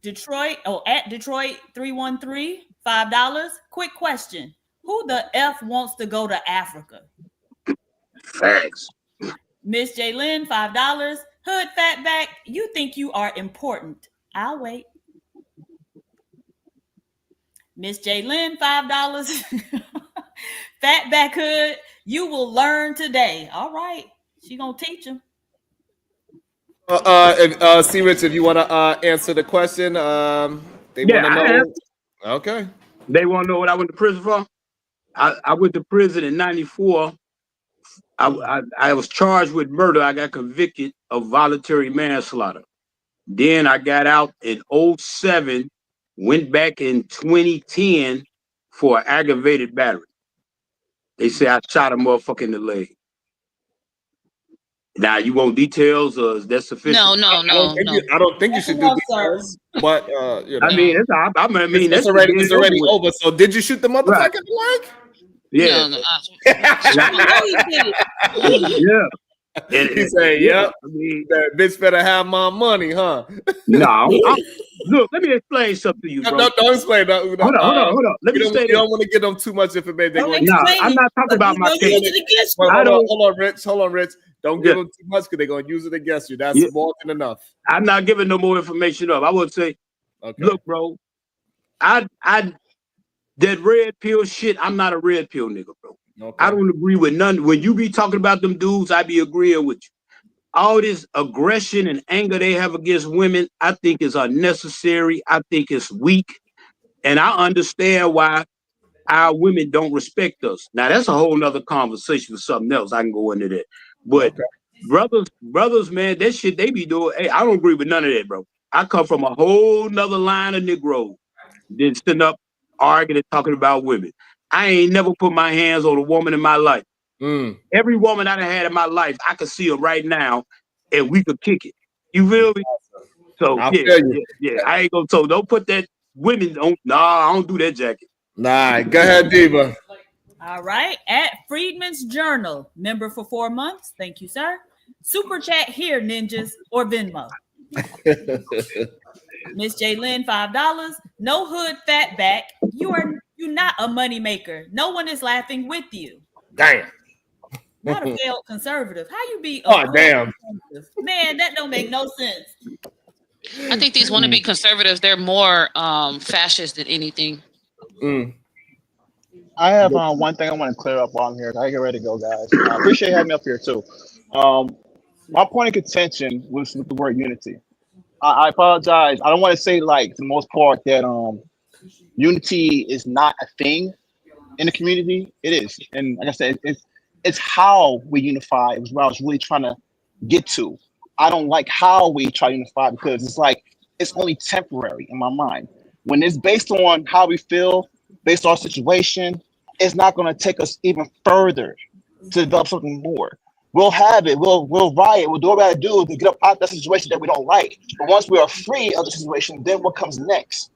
Detroit, at Detroit 313, $5. Quick question. Who the F wants to go to Africa? Thanks. Miss Jaylyn, $5. Hood Fatback, you think you are important. I'll wait. Miss Jaylyn, $5. Fatback Hood, you will learn today. All right. She gonna teach him. See, Rich, if you want to answer the question, they want to know. Okay. They want to know what I went to prison for? I went to prison in 94. I was charged with murder. I got convicted of voluntary manslaughter. Then I got out in 2007, went back in 2010 for aggravated battery. They say I shot a motherfucker in the leg. Now you want details, or is that sufficient? No. I don't think you should do details. But I mean, it's already over. So did you shoot the motherfucker in the leg? Yeah. Yeah. He said, "Yep." I mean, that bitch better have my money, huh? No. Look, let me explain something to you, bro. No, don't explain. No, hold on. Let me say you don't want to give them too much information. I'm not talking about my case. Hold on, Rich. Don't give them too much because they're gonna use it against you. That's more than enough. I'm not giving no more information up. I would say, look, bro, I that red pill shit, I'm not a red pill nigga, bro. Okay. I don't agree with none. When you be talking about them dudes, I be agreeing with you. All this aggression and anger they have against women, I think is unnecessary. I think it's weak. And I understand why our women don't respect us. Now, that's a whole nother conversation for something else. I can go into that. But brothers, man, that shit they be doing, hey, I don't agree with none of that, bro. I come from a whole nother line of Negro than sitting up arguing and talking about women. I ain't never put my hands on a woman in my life. Every woman I done had in my life, I can see her right now and we could kick it. You feel me? So yeah, I ain't gonna so don't put that women on. Nah, I don't do that, Jackie. Nah, go ahead, Diva. All right. At Freedman's Journal, member for 4 months. Thank you, sir. Super chat here, ninjas, or Venmo. Miss J Lynn, $5. No hood fatback. You're not a money maker. No one is laughing with you. Damn. Not a failed conservative. How you be? Damn. Man, that don't make no sense. I think these wannabe conservatives, they're more fascist than anything. I have one thing I want to clear up while I'm here. I get ready to go, guys. I appreciate having me up here too. My point of contention was with the word unity. I apologize. I don't want to say like for the most part that unity is not a thing in the community. It is, and like I said, it's how we unify. It was what I was really trying to get to. I don't like how we try to unify because it's like it's only temporary in my mind. When it's based on how we feel, based on our situation, it's not going to take us even further to develop something more. We'll have it. We'll riot. We'll do what we got to do to get up out of that situation that we don't like. But once we are free of the situation, then what comes next?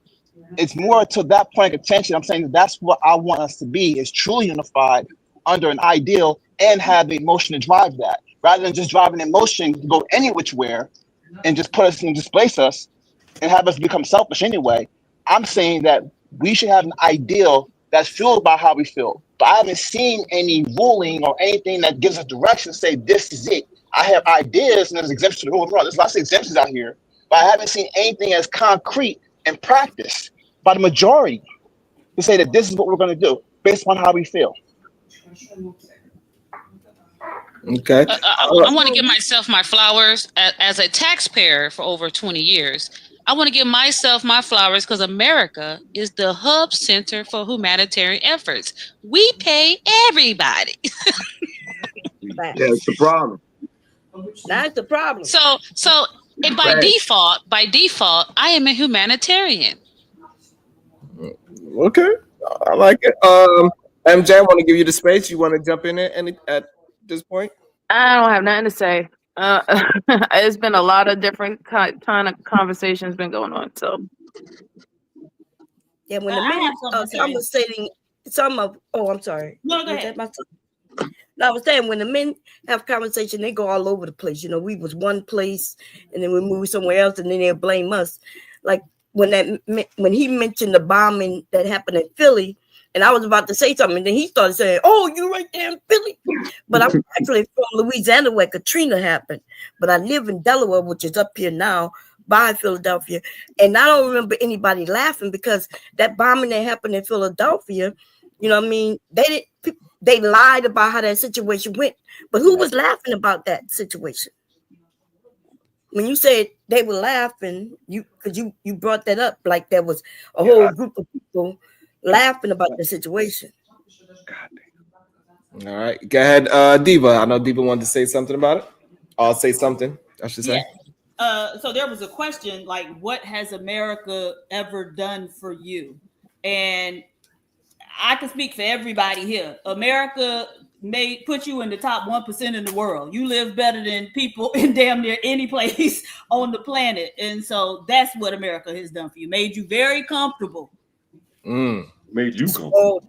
It's more to that point of contention. I'm saying that's what I want us to be: is truly unified under an ideal and have the emotion to drive that, rather than just driving emotion to go any which where and just put us and displace us and have us become selfish anyway. I'm saying that we should have an ideal that's fueled by how we feel. But I haven't seen any ruling or anything that gives us direction to say this is it. I have ideas and there's exemptions to the rule. There's lots of exemptions out here, but I haven't seen anything as concrete and practiced by the majority to say that this is what we're going to do based on how we feel. Okay. I want to give myself my flowers as a taxpayer for over 20 years. I want to give myself my flowers because America is the hub center for humanitarian efforts. We pay everybody. That's the problem. That's the problem. So and by default, I am a humanitarian. Okay. I like it. MJ, I want to give you the space. You want to jump in there at this point? I don't have nothing to say. It's been a lot of different kind of conversations been going on. So yeah, when the men conversating some of I'm sorry. No, go ahead. No, I was saying when the men have conversation, they go all over the place. You know, we was one place and then we move somewhere else and then they'll blame us. Like when he mentioned the bombing that happened in Philly, and I was about to say something, and then he started saying, "Oh, you right there in Philly." But I'm actually from Louisiana where Katrina happened. But I live in Delaware, which is up here now by Philadelphia. And I don't remember anybody laughing because that bombing that happened in Philadelphia, you know what I mean? They lied about how that situation went. But who was laughing about that situation? When you said they were laughing, because you brought that up, like there was a whole group of people laughing about the situation. All right, go ahead, Diva. I know Diva wanted to say something about it. I'll say something, I should say. Yeah. So there was a question like, what has America ever done for you? And I can speak for everybody here. America may put you in the top 1% in the world. You live better than people in damn near any place on the planet. And so that's what America has done for you. Made you very comfortable. Made you comfortable.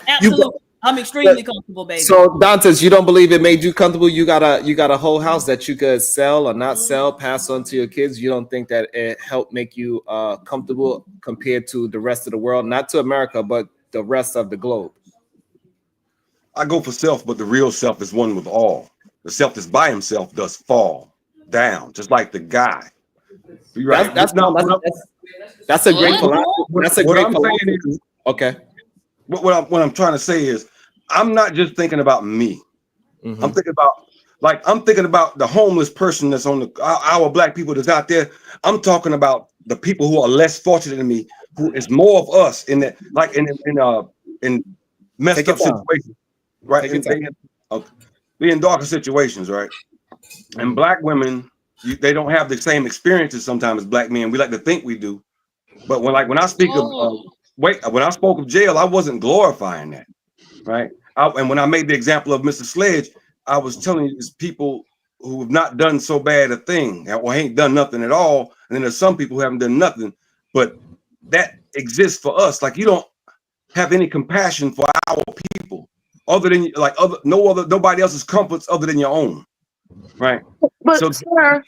Absolutely. I'm extremely comfortable, baby. So Dantes, you don't believe it made you comfortable? You got a whole house that you could sell or not sell, pass on to your kids. You don't think that it helped make you comfortable compared to the rest of the world, not to America, but the rest of the globe? I go for self, but the real self is one with all. the self that's by himself does fall down, just like the guy. You're right. That's a great philosophy. That's a great philosophy. Okay. What I'm trying to say is, I'm not just thinking about me. Mm-hmm. I'm thinking about the homeless person that's on our black people that's out there. I'm talking about the people who are less fortunate than me, who is more of us in that, like in messed up situations, right? They in darker situations, right? And black women, they don't have the same experiences sometimes as black men. We like to think we do, but when I speak when I spoke of jail, I wasn't glorifying that, right? And when I made the example of Mr. Sledge, I was telling you, it's people who have not done so bad a thing, or ain't done nothing at all. And then there's some people who haven't done nothing, but that exists for us. Like, you don't have any compassion for our people, other than nobody else's comforts other than your own, right? But sir,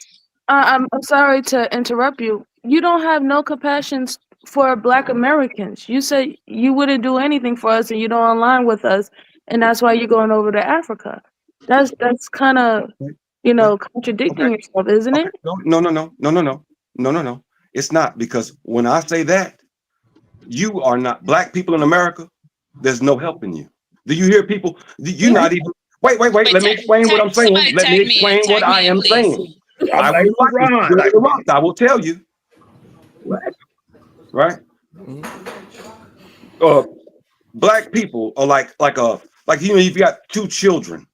I'm sorry to interrupt you. You don't have no compassion for Black Americans. You said you wouldn't do anything for us, and you don't align with us, and that's why you're going over to Africa. That's kind of, contradicting yourself, isn't it? No. It's not, because when I say that, you are not black people in America. There's no helping you. Do you hear people? You're not even. Wait. Let me explain what I'm saying. Let me explain what I am saying. I will tell you. Right? Black people are like if you got two children.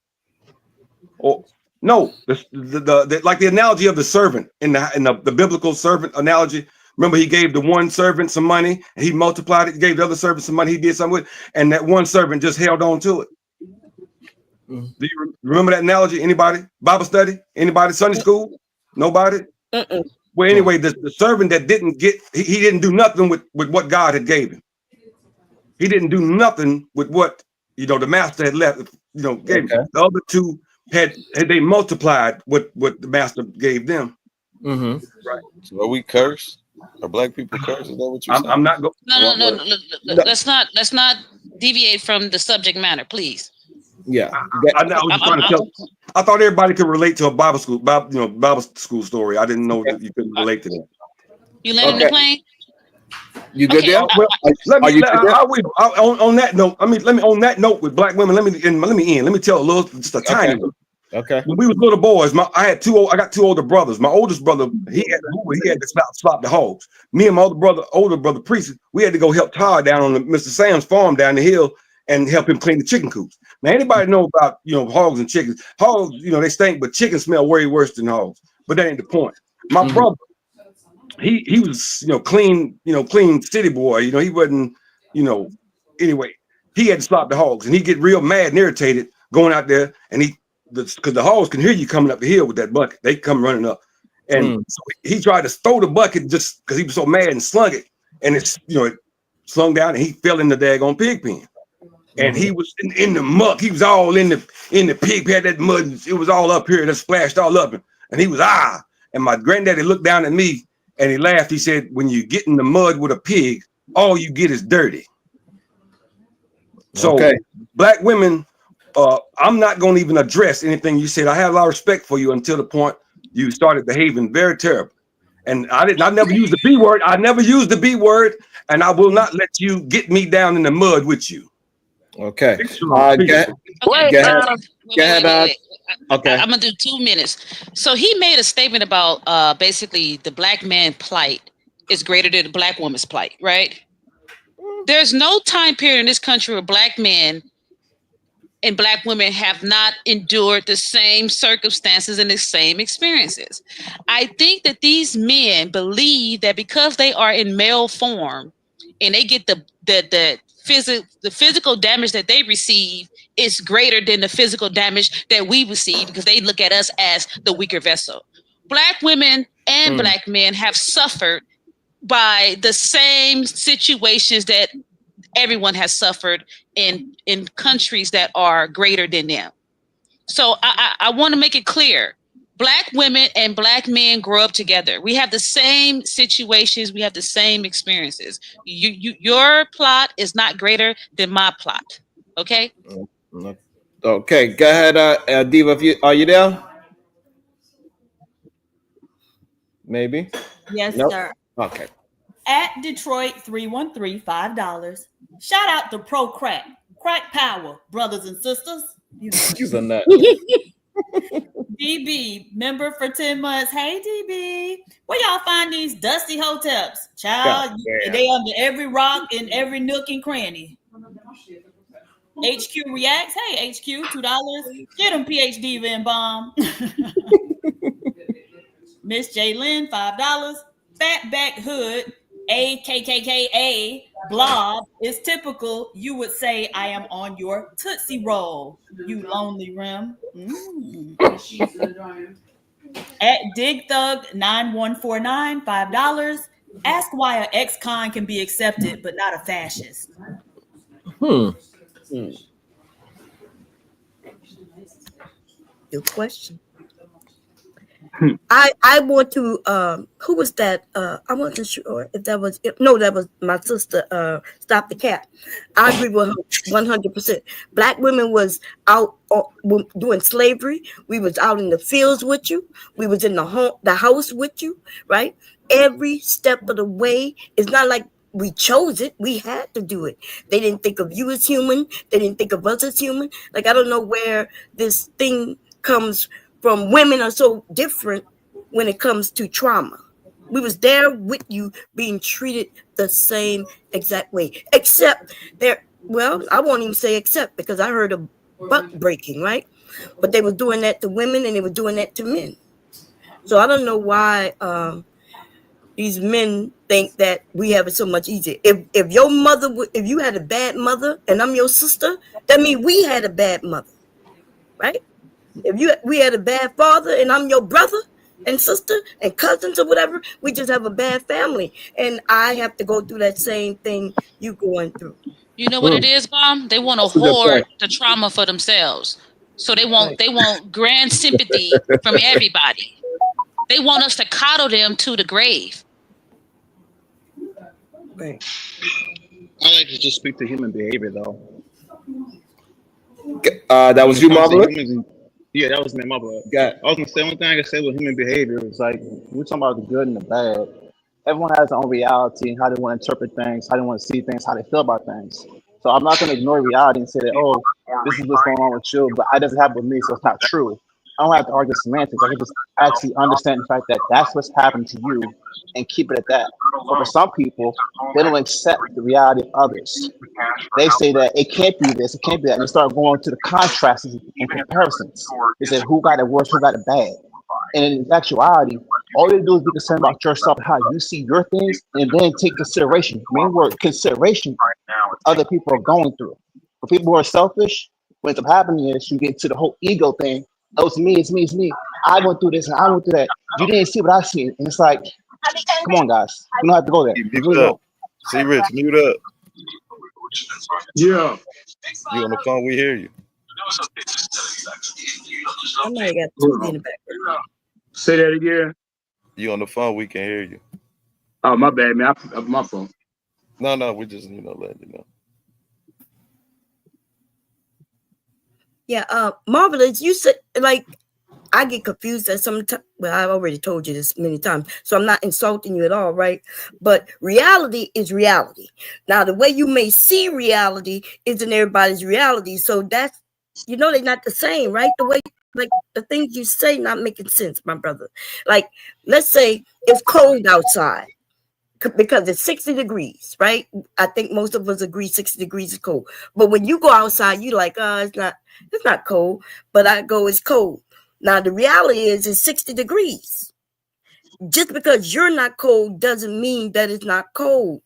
Or no, the like the analogy of the servant in the biblical servant analogy. Remember, he gave the one servant some money, and he multiplied it. He gave the other servant some money. He did something with it, and that one servant just held on to it. Do you remember that analogy? Anybody? Bible study? Anybody? Sunday school? Nobody? Well, anyway, the servant that didn't get, he didn't do nothing with what God had gave him. He didn't do nothing with what the master had left. Gave him. The other two had they multiplied what the master gave them. Mm-hmm. Right. So are we cursed? Are black people cursed? Is that what you're saying? I'm not going. No. Let's not deviate from the subject matter, please. Yeah, I was trying to tell. I thought everybody could relate to a Bible school story. I didn't know that you couldn't relate to that. You landing the plane? You good there? On that note, on that note with black women, let me tell just a tiny one. Okay. When we was little boys, I got two older brothers. My oldest brother, he had to stop the hogs. Me and my older brother Priest, we had to go help Todd down on Mr. Sam's farm down the hill and help him clean the chicken coops. Now, anybody know about hogs and chickens? Hogs, they stink, but chickens smell way worse than hogs. But that ain't the point. My brother, he was clean city boy. He wasn't anyway. He had to stop the hogs, and he get real mad and irritated going out there, and because the hogs can hear you coming up the hill with that bucket. They come running up. And so he tried to throw the bucket just because he was so mad and slung it. And it slung down and he fell in the daggone pig pen. And he was in the muck. He was all in the pig pen, that mud. It was all up here. That splashed all up him. And he was, And my granddaddy looked down at me and he laughed. He said, when you get in the mud with a pig, all you get is dirty. So black women, I'm not going to even address anything you said. I have a lot of respect for you until the point you started behaving very terrible. And I never used the B word. I never used the B word, and I will not let you get me down in the mud with you. Okay. Wait. Okay. I'm gonna do 2 minutes. So he made a statement about basically the black man plight is greater than the black woman's plight, right? There's no time period in this country where black men and black women have not endured the same circumstances and the same experiences. I think that these men believe that because they are in male form and they get the physical damage that they receive is greater than the physical damage that we receive because they look at us as the weaker vessel. Black women and black men have suffered by the same situations that everyone has suffered in countries that are greater than them. So I want to make it clear. Black women and black men grow up together. We have the same situations. We have the same experiences. Your plot is not greater than my plot. Okay? Okay, go ahead, Diva. Are you there? Maybe. Yes, Nope. sir. Okay. At Detroit 313, $5. Shout out to Pro Crack. Crack power, brothers and sisters. You're a nut. DB, member for 10 months. Hey, DB. Where y'all find these dusty hotels? Child, they under every rock in every nook and cranny. HQ reacts. Hey, HQ, $2. Get them, PhD Van Bomb. Miss Jaylyn, $5. Fatback Hood, AKKKA, blob is typical. You would say, I am on your Tootsie Roll, you lonely rim. At Dig Thug 9149, $5. Ask why an ex-con can be accepted, but not a fascist. Good question. I want to who was that? I wasn't sure if that was that was my sister Stop the Cat. I agree with her 100%. Black women was out doing slavery. We was out in the fields with you. We was in the house with you, right? Every step of the way. It's not like we chose it. We had to do it. They didn't think of you as human. They didn't think of us as human. Like, I don't know where this thing comes from. Women are so different when it comes to trauma. We was there with you being treated the same exact way, except I won't even say except, because I heard of buck breaking, right? But they were doing that to women and they were doing that to men. So I don't know why these men think that we have it so much easier. If your mother, if you had a bad mother and I'm your sister, that means we had a bad mother, right? If we had a bad father and I'm your brother and sister and cousins or whatever, we just have a bad family. And I have to go through that same thing you going through. You know what it is, Mom? They want to hoard the trauma for themselves. So they want grand sympathy from everybody. They want us to coddle them to the grave. Right. I like to just speak to human behavior, though. That was you, Marvel? Yeah, that was me, my bad. I was gonna say one thing I can say with human behavior is like we're talking about the good and the bad. Everyone has their own reality and how they want to interpret things, how they want to see things, how they feel about things. So I'm not gonna ignore reality and say that, oh, this is what's going on with you, but it doesn't happen with me, so it's not true. I don't have to argue semantics. I can just actually understand the fact that that's what's happened to you and keep it at that. But for some people, they don't accept the reality of others. They say that it can't be this, it can't be that, and they start going to the contrasts and comparisons. They say who got it worse, who got it bad. And in actuality, all they do is be concerned about yourself, how you see your things, and then take consideration. Main word, consideration, other people are going through. For people who are selfish, what ends up happening is you get to the whole ego thing. Oh, it's me, it's me, it's me. I went through this and I went through that. You didn't see what I see. And it's like, come on, guys. You don't have to go there. Mute up. See, Rich, mute up. Yeah. You on the phone, we hear you. Somebody got TV in the background. Say that again. You on the phone, we can hear you. Oh, my bad, man. My phone. No, we just letting you know. Yeah, Marvelous, you said, like, I get confused at some time. Well, I've already told you this many times, so I'm not insulting you at all, right? But reality is reality. Now, the way you may see reality isn't everybody's reality. So that's, they're not the same, right? The way, like, the things you say not making sense, my brother. Like, let's say it's cold outside because it's 60 degrees, right? I think most of us agree 60 degrees is cold. But when you go outside, you're like, it's not cold. But I go, it's cold. Now, the reality is it's 60 degrees. Just because you're not cold doesn't mean that it's not cold.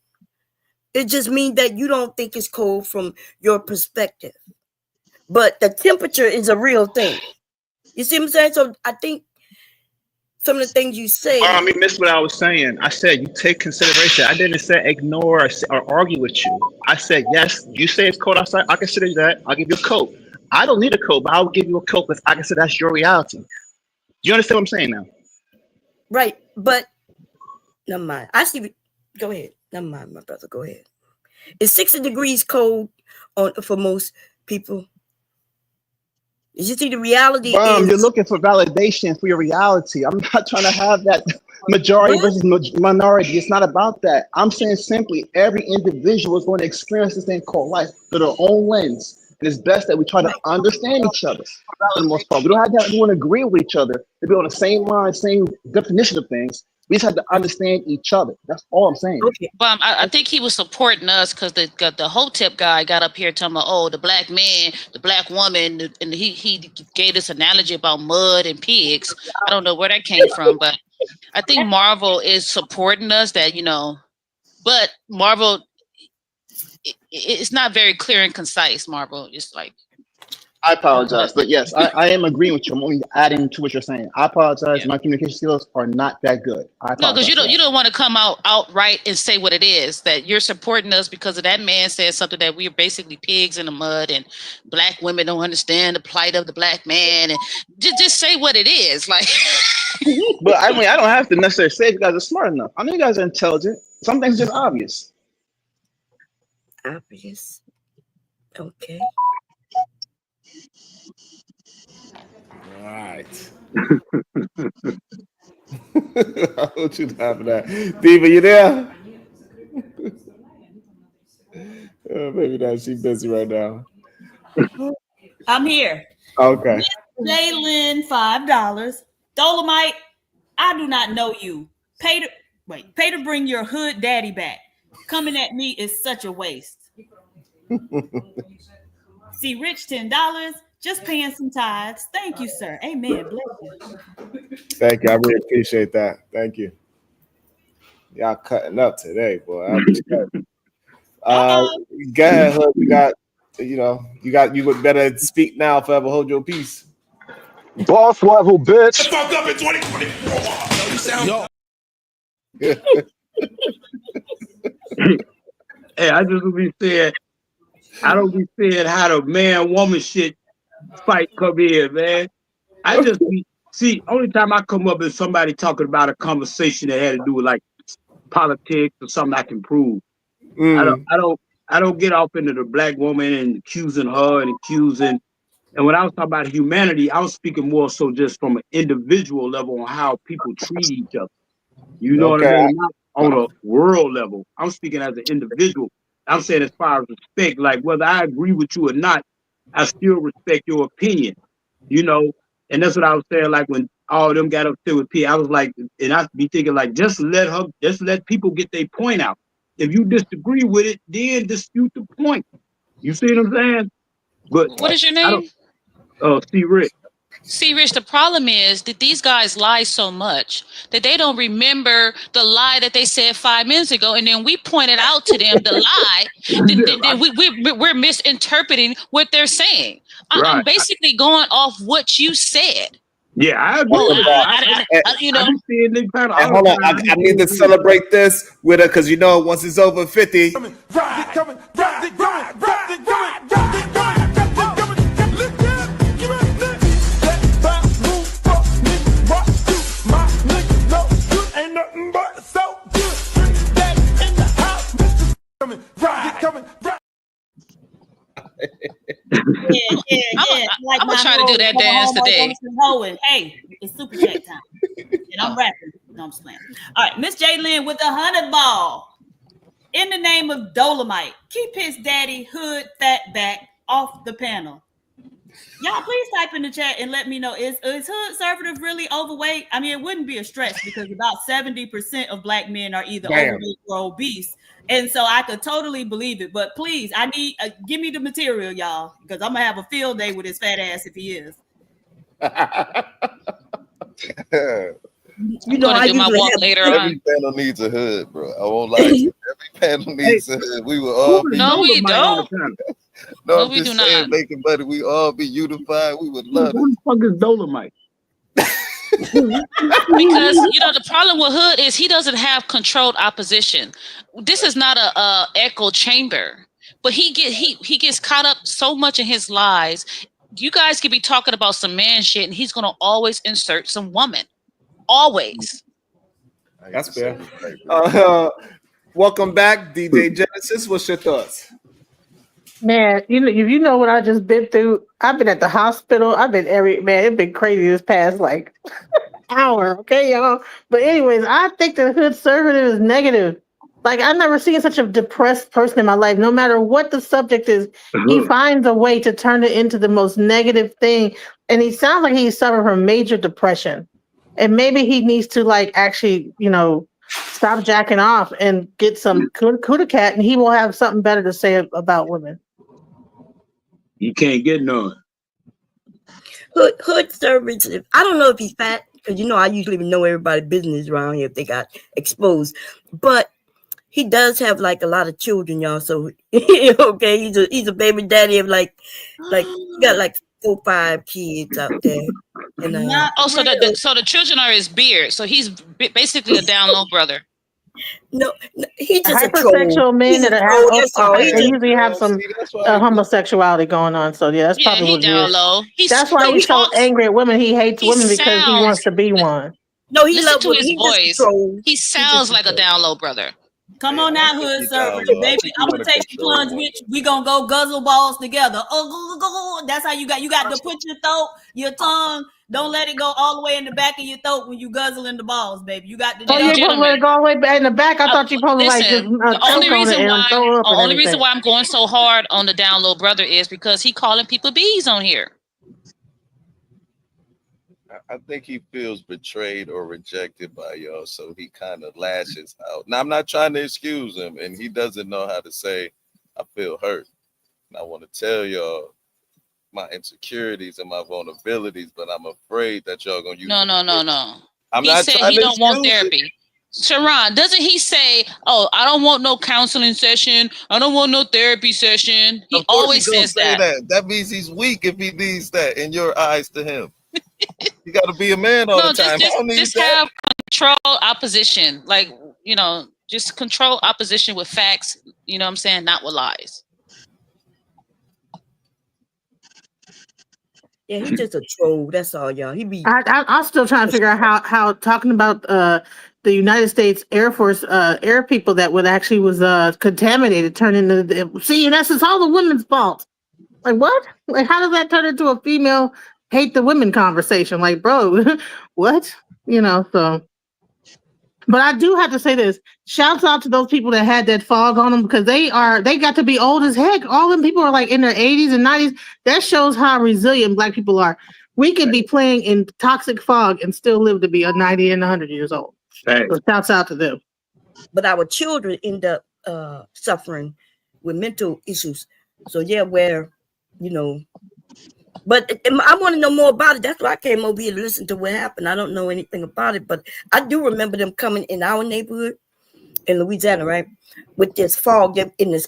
It just means that you don't think it's cold from your perspective. But the temperature is a real thing. You see what I'm saying? So I think some of the things you say. You missed what I was saying. I said you take consideration. I didn't say ignore or argue with you. I said, yes, you say it's cold outside. I consider that. I'll give you a coat. I don't need a coat, but I'll give you a coat because I consider that's your reality. Do you understand what I'm saying now? Right. But never mind. I see. Go ahead. Never mind, my brother. Go ahead. It's 60 degrees cold for most people. You see, the reality You're is looking for validation for your reality. I'm not trying to have that majority versus minority. It's not about that. I'm saying simply every individual is going to experience this thing called life through their own lens. And it's best that we try to understand each other for the most part. We don't have to have everyone agree with each other to be on the same line, same definition of things. We just have to understand each other. That's all I'm saying. But I think he was supporting us because the Hotep guy got up here talking about, oh, the black man, the black woman, and he gave this analogy about mud and pigs. I don't know where that came from, but I think Marvel is supporting us that, you know, but Marvel, it's not very clear and concise, Marvel. It's like, I apologize, but yes, I am agreeing with you. I'm only adding to what you're saying. I apologize. Yeah. My communication skills are not that good. No, because you don't want to come outright and say what it is, that you're supporting us because of that man said something that we're basically pigs in the mud and black women don't understand the plight of the black man, and just say what it is, like. But I mean, I don't have to necessarily say if you guys are smart enough. I know you guys are intelligent. Some things are just obvious. Obvious. Okay. All right. I want you to have that. Diva, you there? Maybe not. She's busy right now. I'm here. Okay. Jalen, $5. Dolomite, I do not know you. Pay to bring your hood daddy back. Coming at me is such a waste. See, Rich, $10. Just paying some tithes. Thank you, sir. Amen. Bless you. Thank you. I really appreciate that. Thank you. Y'all cutting up today, boy. Go ahead, Hood. You would better speak now, forever hold your peace. Boss level, bitch. Fucked up in 2024. Hey, I just be saying, I don't be saying how the man-woman shit fight come in, man. I just see, only time I come up is somebody talking about a conversation that had to do with like politics or something I can prove. I don't get off into the black woman and accusing her and accusing. And when I was talking about humanity, I was speaking more so just from an individual level on how people treat each other. You know what I mean? Not on a world level. I'm speaking as an individual. I'm saying as far as respect, like whether I agree with you or not, I still respect your opinion, you know? And that's what I was saying, like when all of them got upset with P, I was like, and I be thinking like, just let people get their point out. If you disagree with it, then dispute the point. You see what I'm saying? But what is your name? C. Rich. See, Rich, the problem is that these guys lie so much that they don't remember the lie that they said 5 minutes ago, and then we pointed out to them the lie. Then we're misinterpreting what they're saying. I'm basically going off what you said. Yeah, I agree. Hold on, I need to celebrate this with her because once it's over 50. I'm gonna try to do that dance today. Hey, it's super chat time, and I'm rapping. No, I'm just playing. All right, Miss Jalen with the 100 ball. In the name of Dolomite, keep his daddy hood fat back off the panel. Y'all, please type in the chat and let me know, is hood conservative really overweight? I mean, it wouldn't be a stretch because about 70% of black men are either overweight or obese. And so I could totally believe it. But please, I need, give me the material, y'all, because I'm going to have a field day with his fat ass if he is. You know, I my walk later on. Every panel needs a hood, bro. I won't lie to you. Every panel needs a hood. We will all be we don't. No, we do not. Making money, we all be unified. We would love it. Who the fuck is Dolomite? Because the problem with Hood is he doesn't have controlled opposition. This is not a echo chamber, but he gets caught up so much in his lies. You guys could be talking about some man shit, and he's gonna always insert some woman. Always. That's fair. Welcome back, DJ Genesis. What's your thoughts? Man, if you know what I just been through, I've been at the hospital. I've been it's been crazy this past like hour, okay, y'all. But anyways, I think the hood conservative is negative. Like I've never seen such a depressed person in my life. No matter what the subject is, he finds a way to turn it into the most negative thing. And he sounds like he's suffering from major depression. And maybe he needs to like actually, stop jacking off and get some Kuda cat, and he will have something better to say about women. You can't get none. Hood servants. I don't know if he's fat because I usually know everybody's business around here if they got exposed, but he does have like a lot of children, y'all. So okay, he's a baby daddy of like he got like 4 or 5 kids out there. And, so the children are his beard. So he's basically a down low brother. No, he's just a hypersexual men that they usually have some homosexuality going on. So yeah, that's probably what down low. That's why he's so angry at women. He hates women because he wants to be one. No, he listen to his voice. He sounds like a down low brother. Come on now, hood servers, baby. I'm gonna take the plunge with you. We gonna go guzzle balls together. Oh, that's how you got to put your tongue. Don't let it go all the way in the back of your throat when you guzzling the balls, baby. You got to. Oh, you're supposed to let it go all the way back in the back. I thought you supposed to like just the only reason why I'm going so hard on the down low brother is because he calling people bees on here. I think he feels betrayed or rejected by y'all, so he kind of lashes out. Now, I'm not trying to excuse him, and he doesn't know how to say, I feel hurt. And I want to tell y'all my insecurities and my vulnerabilities, but I'm afraid that y'all going to use No. He said he don't want therapy. Sharon, doesn't he say, oh, I don't want no counseling session. I don't want no therapy session. He always says that. That means he's weak if he needs that in your eyes to him. You got to be a man all the time. Just have control opposition. Like, just control opposition with facts. You know what I'm saying? Not with lies. Yeah, he's just a troll. That's all, y'all. I'm still trying to figure out how talking about the United States Air Force air people that was contaminated turned into in essence all the women's fault. Like what? Like how does that turn into a female hate the women conversation? Like, bro, what? So. But I do have to say this. Shouts out to those people that had that fog on them because they got to be old as heck. All them people are like in their 80s and 90s. That shows how resilient Black people are. We could be playing in toxic fog and still live to be 90 and 100 years old. Right. So shouts out to them. But our children end up suffering with mental issues. So yeah, but I want to know more about it. That's why I came over here to listen to what happened. I don't know anything about it, but I do remember them coming in our neighborhood in Louisiana, right? With this fog in this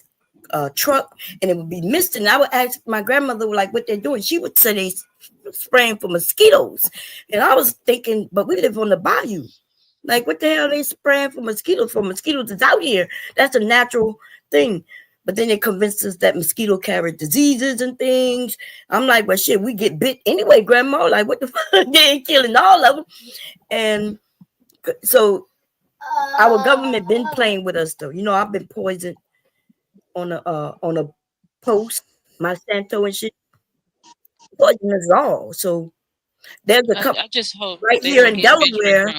truck, and it would be misting. And I would ask my grandmother, like, what they're doing. She would say they spraying for mosquitoes. And I was thinking, but we live on the bayou. Like, what the hell are they spraying for mosquitoes? For mosquitoes is out here. That's a natural thing. But then they convinced us that mosquito carry diseases and things. I'm like, well, shit, we get bit anyway, Grandma. Like, what the fuck? They ain't killing all of them. And so our government been playing with us, though. I've been poisoned on a post, Monsanto and shit. Poison us all. So there's a couple. I just hope right here in Delaware.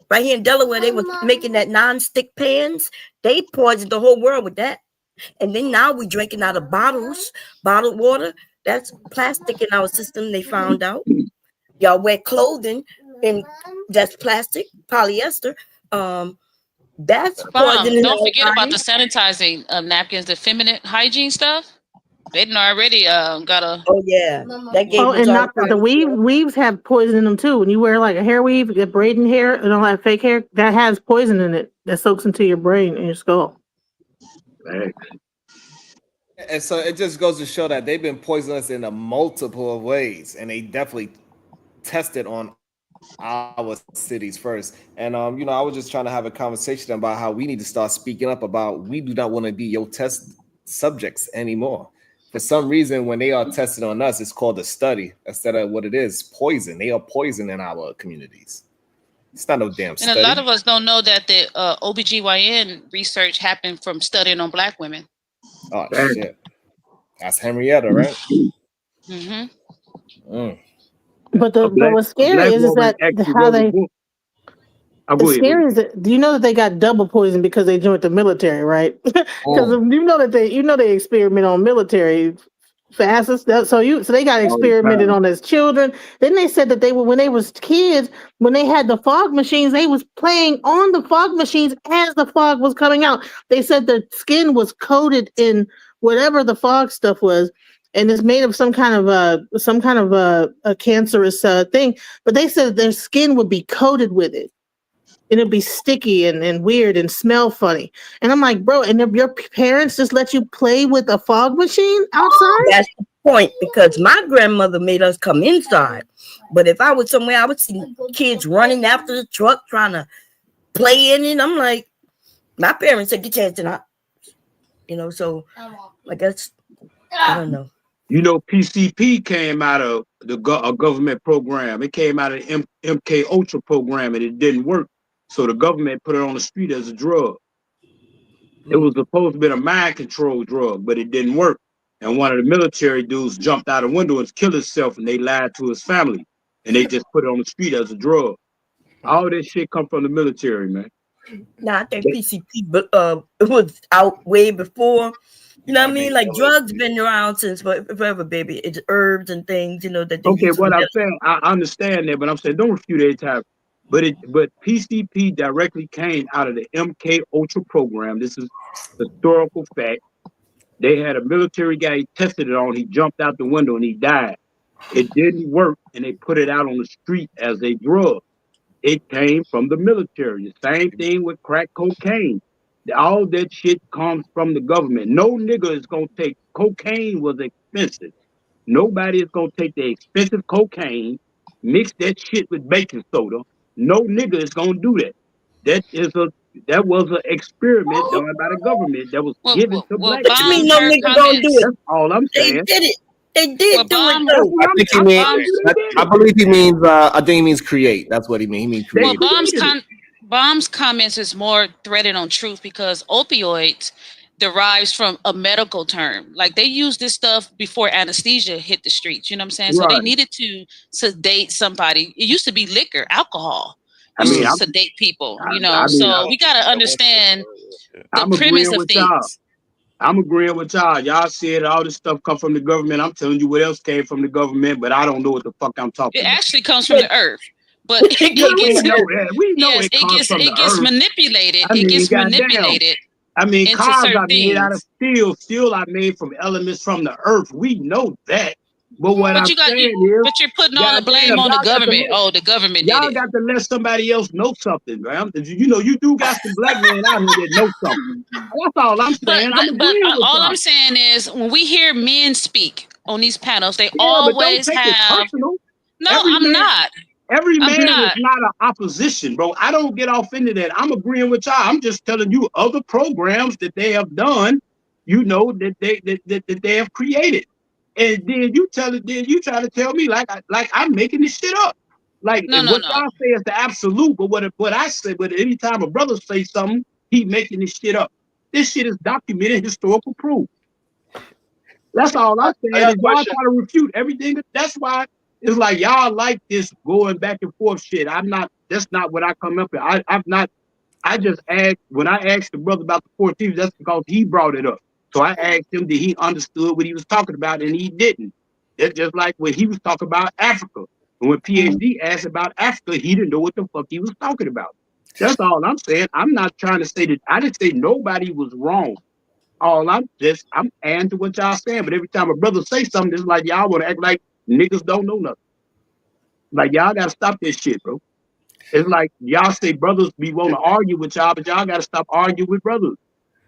Right here in Delaware, they were making that non-stick pans. They poisoned the whole world with that. And then now we're drinking out of bottled water. That's plastic in our system, they found out. Y'all wear clothing and that's plastic, polyester. That's poisoning. Don't forget about the sanitizing napkins, the feminine hygiene stuff. They didn't already got a. Oh yeah, and not the weaves have poison in them too. When you wear like a hair weave, get braiding hair and all that fake hair, that has poison in it that soaks into your brain and your skull. Right. And so it just goes to show that they've been poisoning us in a multiple of ways, and they definitely tested on our cities first. And I was just trying to have a conversation about how we need to start speaking up about we do not want to be your test subjects anymore. For some reason, when they are tested on us, it's called a study instead of what it is, poison. They are poisoning our communities. It's not no damn study. And a lot of us don't know that the OBGYN research happened from studying on Black women. Oh, shit. That's Henrietta, right? Mm-hmm. But A black what's scary is woman that actually how wrote a they. book. I'll The go ahead. scary is that, do you know that they got double poison because they joined the military, right? Because you know that they experiment on military fast and stuff. So they got All the experimented time. on as children. Then they said that they were when they was kids, when they had the fog machines, they was playing on the fog machines as the fog was coming out. They said their skin was coated in whatever the fog stuff was. And it's made of some kind of a cancerous thing. But they said their skin would be coated with it. And it'd be sticky and weird and smell funny. And I'm like, bro, and your parents just let you play with a fog machine outside? That's the point, because my grandmother made us come inside. But if I was somewhere, I would see kids running after the truck trying to play in it. I'm like, my parents said, get your hands out. So I guess, I don't know. PCP came out of a government program. It came out of the MK Ultra program, and it didn't work. So the government put it on the street as a drug. It was supposed to be a mind control drug, but it didn't work. And one of the military dudes jumped out a window and killed himself, and they lied to his family. And they just put it on the street as a drug. All this shit come from the military, man. Nah, I think PCP it was out way before. You know what I mean? Like drugs been around since forever, baby. It's herbs and things, that they use. What I'm saying, I understand that, but I'm saying don't refute every time. But PCP directly came out of the MK Ultra program. This is historical fact. They had a military guy, he tested it on, he jumped out the window and he died. It didn't work, and they put it out on the street as a drug. It came from the military. The same thing with crack cocaine. All that shit comes from the government. No nigga is gonna take cocaine was expensive. Nobody is gonna take the expensive cocaine, mix that shit with baking soda. No nigga is gonna do that. That was an experiment done by the government that was given to black people. What you mean no nigga gonna do it? That's all I'm saying. They did it. They did do it though. I think he means. I believe he means. I think he means create. That's what he means. He means create. Well, Bomb's comments is more threaded on truth because opioids derives from a medical term. Like they used this stuff before anesthesia hit the streets. You know what I'm saying? So they needed to sedate somebody. It used to be liquor, alcohol. To sedate people. So we gotta understand the premise of things. I'm agreeing with y'all. Y'all said all this stuff come from the government. I'm telling you what else came from the government, but I don't know what the fuck I'm talking about. It actually comes from the earth. But it gets manipulated. It gets manipulated. I mean, into cars certain are made out of things. steel are made from elements from the earth. We know that. But what I'm saying is, but you're putting all the blame on the government. The government did it. Y'all got to let somebody else know something, man. You do got some black men out here that know something. That's all I'm saying. I'm saying is when we hear men speak on these panels, they always have. No, I'm not. Every man is not an opposition, bro. I don't get off into that. I'm agreeing with y'all. I'm just telling you other programs that they have done, that they have created. And then you try to tell me like I'm making this shit up. Like what y'all say is the absolute, but what I say, but anytime a brother say something, he making this shit up. This shit is documented historical proof. That's all I'm saying. Is y'all try to refute everything. That's why it's like y'all like this going back and forth shit. That's not what I come up with. I just asked, when I asked the brother about the 14th, that's because he brought it up. So I asked him, did he understood what he was talking about? And he didn't. That's just like when he was talking about Africa. And when PhD asked about Africa, he didn't know what the fuck he was talking about. That's all I'm saying. I'm not trying to say that. I didn't say nobody was wrong. I'm adding to what y'all saying. But every time a brother say something, it's like y'all want to act like niggas don't know nothing. Like y'all got to stop this shit, bro. It's like y'all say brothers be want to argue with y'all, but y'all got to stop arguing with brothers.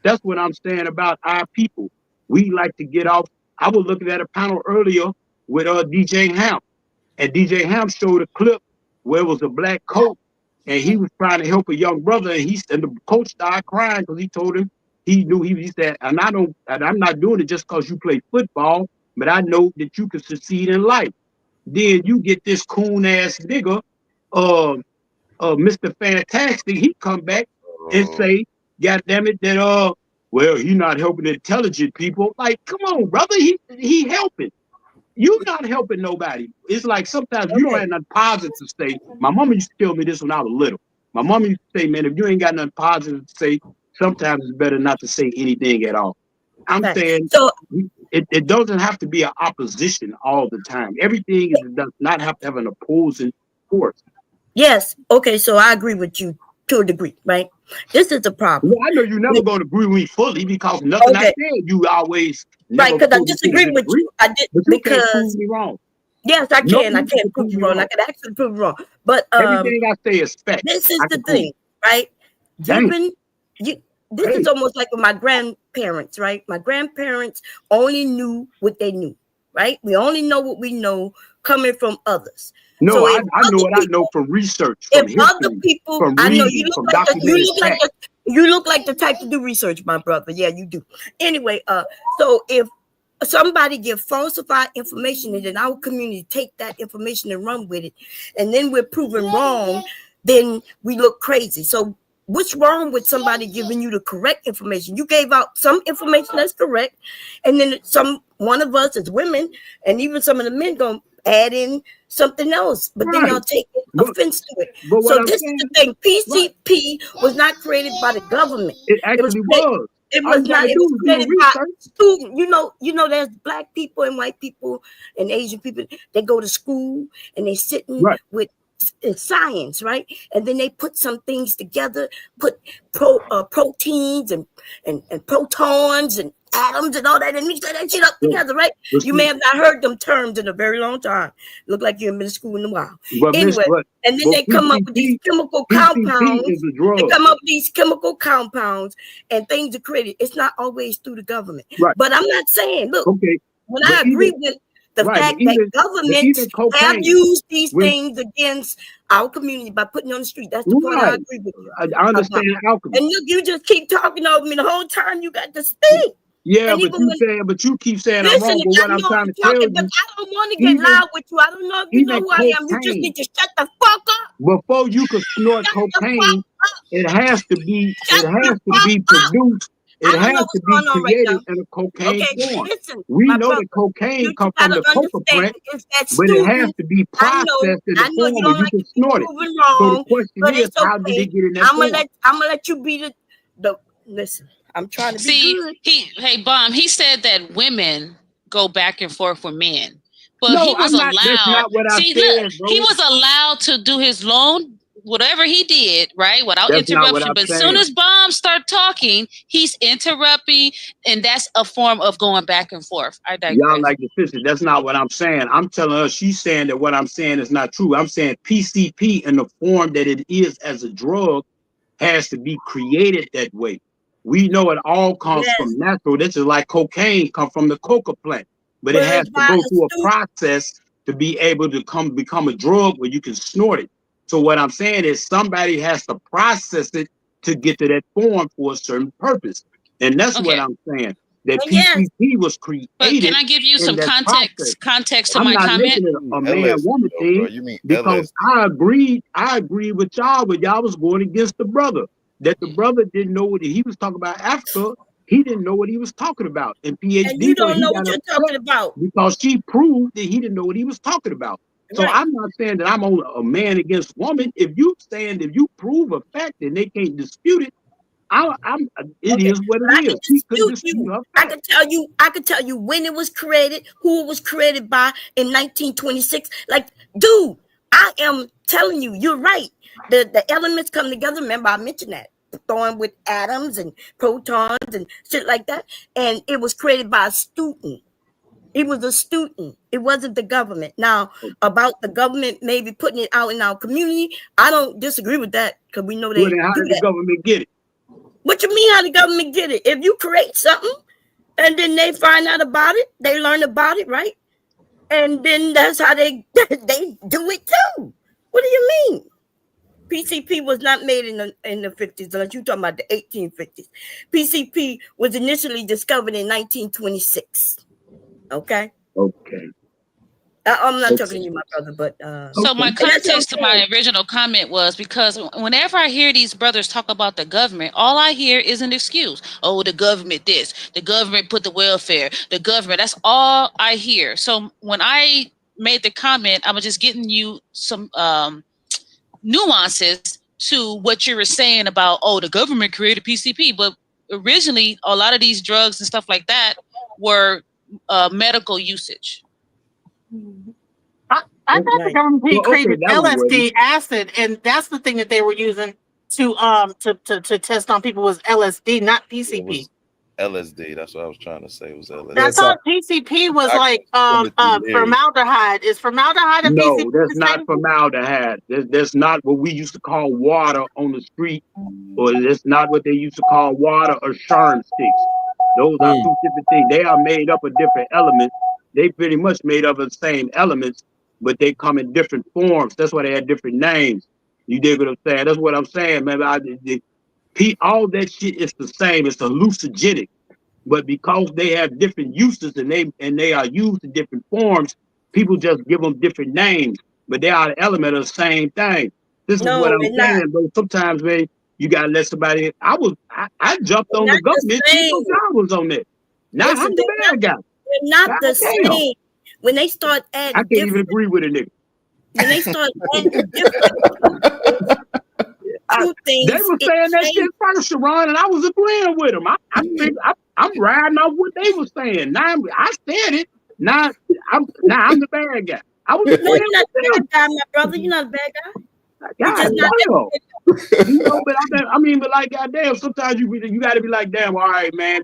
That's what I'm saying about our people. We like to get off. I was looking at a panel earlier with DJ Hamp, and DJ Hamp showed a clip where it was a black coach, and he was trying to help a young brother, and the coach started crying because he told him he said, I'm not doing it just because you play football, but I know that you can succeed in life. Then you get this coon ass nigga, Mr. Fantastic. He come back and say, God damn it, that well, he not helping intelligent people. Like, come on, brother, he helping. You not helping nobody. It's like sometimes you don't have nothing positive to say. My mama used to tell me this when I was little. My mama used to say, man, if you ain't got nothing positive to say, sometimes it's better not to say anything at all. I'm saying so. It doesn't have to be an opposition all the time. Everything does not have to have an opposing force. Yes. Okay. So I agree with you to a degree, right? This is the problem. Well, I know you're never going to agree with me fully because nothing I said you always right. Because I disagree with you. I did but you can't prove me wrong. Yes, I can. I can't prove you wrong. I can actually prove you wrong. But everything I say is fact. This is the thing, right? This is almost like with my grandparents, right? My grandparents only knew what they knew, right? We only know what we know coming from others. No, so I know what I know from research. From if other people, I know you look like the type to do research, my brother. Yeah, you do. Anyway, so if somebody give falsified information and then our community take that information and run with it, and then we're proven wrong, then we look crazy. So what's wrong with somebody giving you the correct information? You gave out some information that's correct, and then one of us as women, and even some of the men gonna add in something else, but then y'all take offense to it. So this is the thing. PCP was not created by the government. It actually was. It was not. It was created by students. You know, there's black people and white people and Asian people. They go to school and they sitting with science, right? And then they put some things together, put proteins and protons and atoms and all that, and mix that shit up together, right? You may have not heard them terms in a very long time. Look like you haven't been to school in a while. Anyway, and then they come up with these chemical compounds. They come up with these chemical compounds and things are created. It's not always through the government. But I'm not saying, look, when I agree with the fact that governments have used these things against our community by putting on the street. That's the point I agree with you. I understand alchemy. And look, you just keep talking over me the whole time you got to speak. Yeah, but you keep saying I'm wrong. But what I'm trying to tell you, but I don't want to get loud with you. I don't know if you know who I am. You just need to shut the fuck up. Before you can snort cocaine, it has to be produced. It has to be created in a cocaine form. We know that cocaine comes from the coca plant, but it has to be processed in the form where you can snort it. So the question is, how did it get in that form? I'm gonna let you be the listen. I'm trying to be good. Hey, Bomb, he said that women go back and forth with men. But he was allowed. That's not what I said, bro. He was allowed to do his loan, whatever he did, right? Without interruption. But as soon as Bomb start talking, he's interrupting, and that's a form of going back and forth. I digress. Y'all like the sister. That's not what I'm saying. I'm telling her she's saying that what I'm saying is not true. I'm saying PCP in the form that it is as a drug has to be created that way. We know it all comes from natural. This is like cocaine come from the coca plant, but it has to go through a process to be able to become a drug where you can snort it. So what I'm saying is somebody has to process it to get to that form for a certain purpose. And that's what I'm saying. That PCP was created. But can I give you some context to my comment? I'm not making it a man-woman thing because I agree with y'all when y'all was going against the brother. That the brother didn't know what he was talking about. Africa, he didn't know what he was talking about. And PhD, and you don't know what you're talking about because she proved that he didn't know what he was talking about. So I'm not saying that I'm on a man against woman. If you prove a fact and they can't dispute it, it is what it is. I could tell you when it was created, who it was created by in 1926. Like, dude, I am telling you, you're right. The elements come together. Remember, I mentioned that. Throwing with atoms and protons and shit like that. And it was created by a student. It was a student. It wasn't the government. Now, about the government maybe putting it out in our community, I don't disagree with that because we know they do how did the government get it? What you mean how the government get it? If you create something and then they find out about it, they learn about it, right? And then that's how they do it too. What do you mean? PCP was not made in the 50s, unless you're talking about the 1850s. PCP was initially discovered in 1926. Okay. I'm not talking to you, my brother, but So my and that's what I'm context to my saying. original comment was because whenever I hear these brothers talk about the government, all I hear is an excuse. Oh, the government this, the government put the welfare, the government. That's all I hear. So when I made the comment, I was just getting you some nuances to what you were saying about, oh, the government created PCP, but originally a lot of these drugs and stuff like that were medical usage. I thought the government created LSD acid, and that's the thing that they were using to test on people was LSD, not PCP. LSD. That's what I was trying to say. It was LSD. I thought PCP was like formaldehyde. Is formaldehyde a PCP? No, that's not formaldehyde. That's not what we used to call water on the street, or that's not what they used to call water or sherm sticks. Those are two different things. They are made up of different elements. They pretty much made up of the same elements, but they come in different forms. That's why they had different names. You dig what I'm saying? That's what I'm saying, man. All that shit is the same. It's hallucinogenic, but because they have different uses and they are used in different forms, people just give them different names, but they are an element of the same thing. This is what I'm saying. But sometimes, man, you gotta let somebody. I jumped on the government. I was on that. Now I'm the bad guy. They're not the same. When they start adding, I can't even agree with a nigga. When they start adding different things, they were saying that shit first, Sharon, and I was agreeing with them. I'm riding off what they were saying. Now I said it. Now I'm the bad guy. I was no, you're not the bad guy, my brother. You're not a bad guy. God, but like goddamn, sometimes you got to be like, damn, all right, man.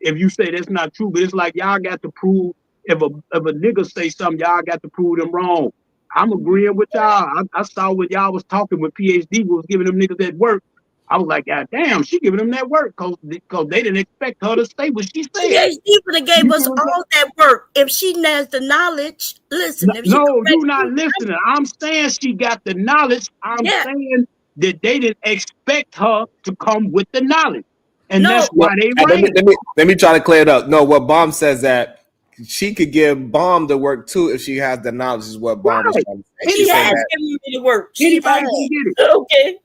If you say that's not true, but it's like y'all got to prove. If a nigga say something, y'all got to prove them wrong. I'm agreeing with y'all. I saw what y'all was talking when PhD was giving them niggas that work. I was like, God damn, she giving them that work because they didn't expect her to say what she said. PhD would have gave us all that work if she has the knowledge. Listen, no, you're not listening. I'm saying she got the knowledge. I'm saying that they didn't expect her to come with the knowledge, and that's why they ran. Let me try to clear it up. No, what Bomb says that she could give Bomb the work too if she has the knowledge. Is what Bomb is trying to say. She has given me the work. Anybody can get it. Okay.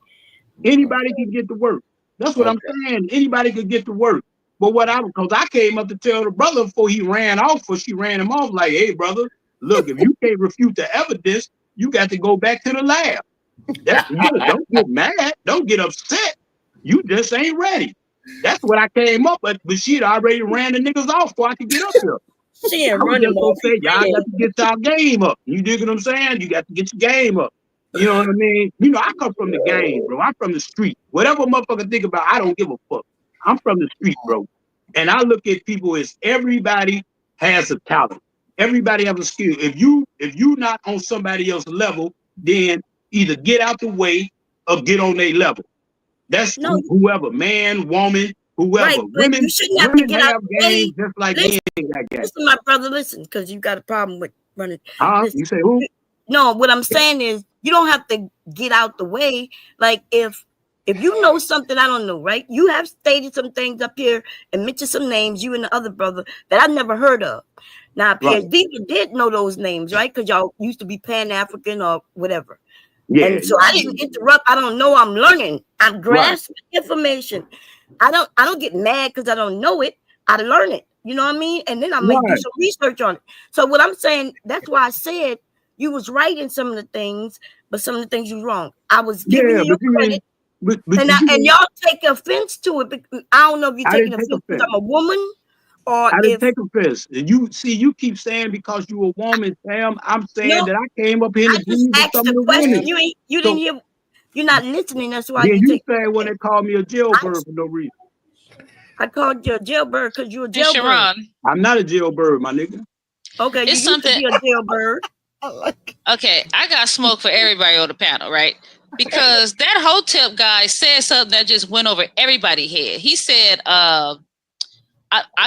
Anybody can get the work. That's what I'm saying. Anybody could get the work. But because I came up to tell the brother before he ran off, or she ran him off, like, hey, brother, look, if you can't refute the evidence, you got to go back to the lab. Don't get mad. Don't get upset. You just ain't ready. That's what I came up with, but she'd already ran the niggas off before I could get up here. She ain't running off. Y'all got to get y'all game up. You dig what I'm saying? You got to get your game up. You know what I mean? I come from the game, bro. I'm from the street. Whatever motherfucker think about, I don't give a fuck. I'm from the street, bro. And I look at people as everybody has a talent. Everybody has a skill. If you not on somebody else's level, then either get out the way or get on their level. That's whoever, man, woman, whoever. Right, women, you shouldn't have to get out the way. Just like listen, got game. Listen, my brother, listen, because you got a problem with running. You say who? No, what I'm saying is you don't have to get out the way. Like if you know something I don't know, right? You have stated some things up here and mentioned some names, you and the other brother, that I've never heard of. Now, PhD did know those names, right? Because y'all used to be Pan-African or whatever. Yeah. And so I didn't interrupt. I don't know. I'm learning. I'm grasping information. I don't get mad because I don't know it. I learn it. You know what I mean? And then I make do some research on it. So what I'm saying, that's why I said you was right in some of the things, but some of the things you was wrong. I was giving you credit. And y'all take offense to it. I don't know if you're taking offense because I'm a woman or I didn't take offense. You keep saying because you a woman, Sam. I'm saying that I came up here and just asked the question. You didn't hear. You're not listening. That's why you say when they call me a jailbird for no reason. I called you a jailbird because you're a jailbird. Sharon. I'm not a jailbird, my nigga. Okay, it's you used to be a jailbird. Okay, I got smoke for everybody on the panel, right? Because that Hotep guy said something that just went over everybody's head. He said,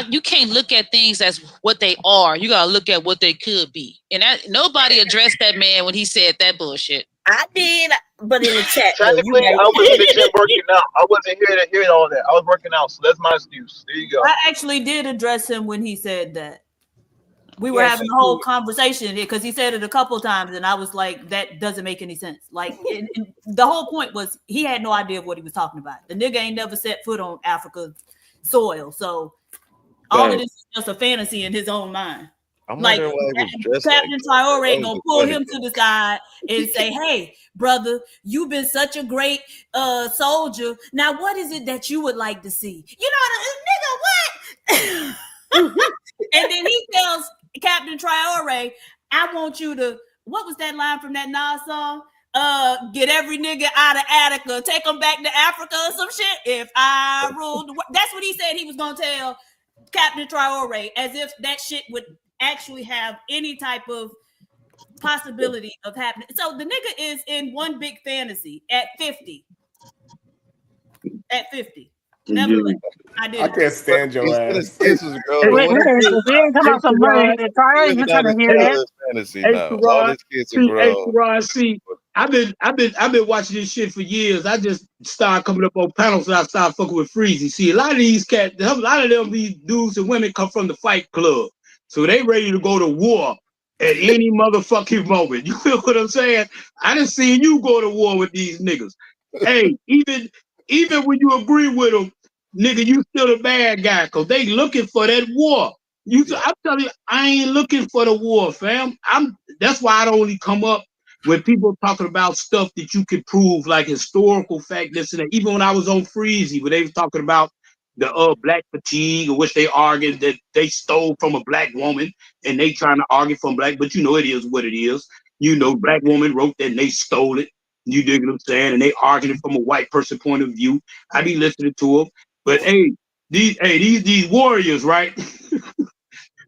you can't look at things as what they are. You gotta look at what they could be. And nobody addressed that man when he said that bullshit. I did, but in the chat. Technically, I was in the gym working out. I wasn't here to hear all that. I was working out, so that's my excuse. There you go. I actually did address him when he said that. we were having a whole conversation because he said it a couple of times, and I was like, that doesn't make any sense. Like, and the whole point was he had no idea of what he was talking about. The nigga ain't never set foot on Africa's soil, so all of this is just a fantasy in his own mind. I'm like Captain Traore gonna pull him to the side and say, "Hey, brother, you've been such a great soldier. Now, what is it that you would like to see? You know, nigga, what?" And then he tells Captain Traore, "I want you to." What was that line from that Nas song? Get every nigga out of Attica, take them back to Africa or some shit. If I ruled the world. That's what he said he was gonna tell Captain Traore, as if that shit would actually have any type of possibility of happening. So the nigga is in one big fantasy at 50. At 50. Nevertheless, I can't stand your ass. We ain't talking about some money. Trying to hear that. Fantasy now. All his kids are grown. See, I've been watching this shit for years. I just started coming up on panels and I started fucking with Freezy. See, a lot of these cats, a lot of them, these dudes and women come from the Fight Club. So they ready to go to war at any motherfucking moment. You feel what I'm saying? I done seen you go to war with these niggas. Hey, even when you agree with them, nigga, you still the bad guy because they looking for that war. I'm telling you, I ain't looking for the war, fam. That's why I don't only come up when people talking about stuff that you could prove, like historical fact, this and that. Even when I was on Freezy, where they was talking about the black fatigue, of which they argued that they stole from a black woman, and they trying to argue from black, but you know it is what it is. You know, black woman wrote that and they stole it. You dig what I'm saying? And they arguing from a white person point of view. I be listening to them. But these warriors, right?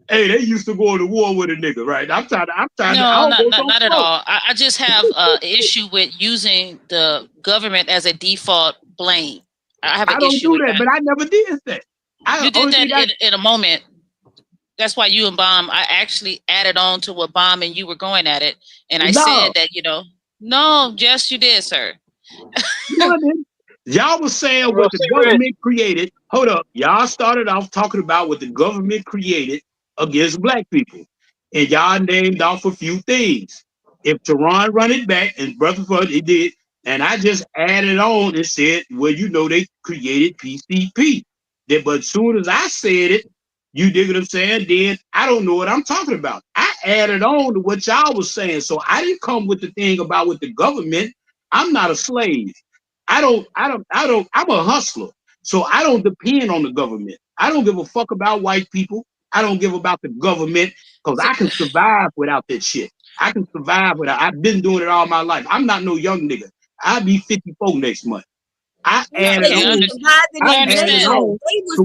Hey, they used to go to war with a nigga, right? I'm trying to. No, not at all. I just have an issue with using the government as a default blame. I have an issue with that. But I never did that. You did that in a moment. That's why you and Bomb, I actually added on to what Bomb and you were going at it. And I said that, no, yes, you did, sir. Y'all was saying what the government created. Hold up. Y'all started off talking about what the government created against black people. And y'all named off a few things. If Tehran run it back, and Brother Fudd, it did, and I just added on and said, well, they created PCP. But as soon as I said it, you dig what I'm saying? Then I don't know what I'm talking about. I added on to what y'all was saying. So I didn't come with the thing about with the government. I'm not a slave. I'm a hustler. So I don't depend on the government. I don't give a fuck about white people. I don't give about the government because I can survive without that shit. I can survive without. I've been doing it all my life. I'm not no young nigga. I'll be 54 next month. I added on to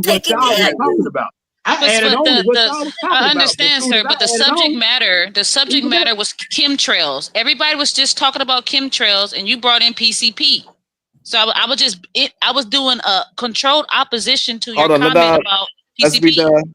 what y'all were talking about. I understand, sir, but the subject matter was chemtrails. Everybody was just talking about chemtrails, and you brought in PCP. So I was doing a controlled opposition to your comment about PCP.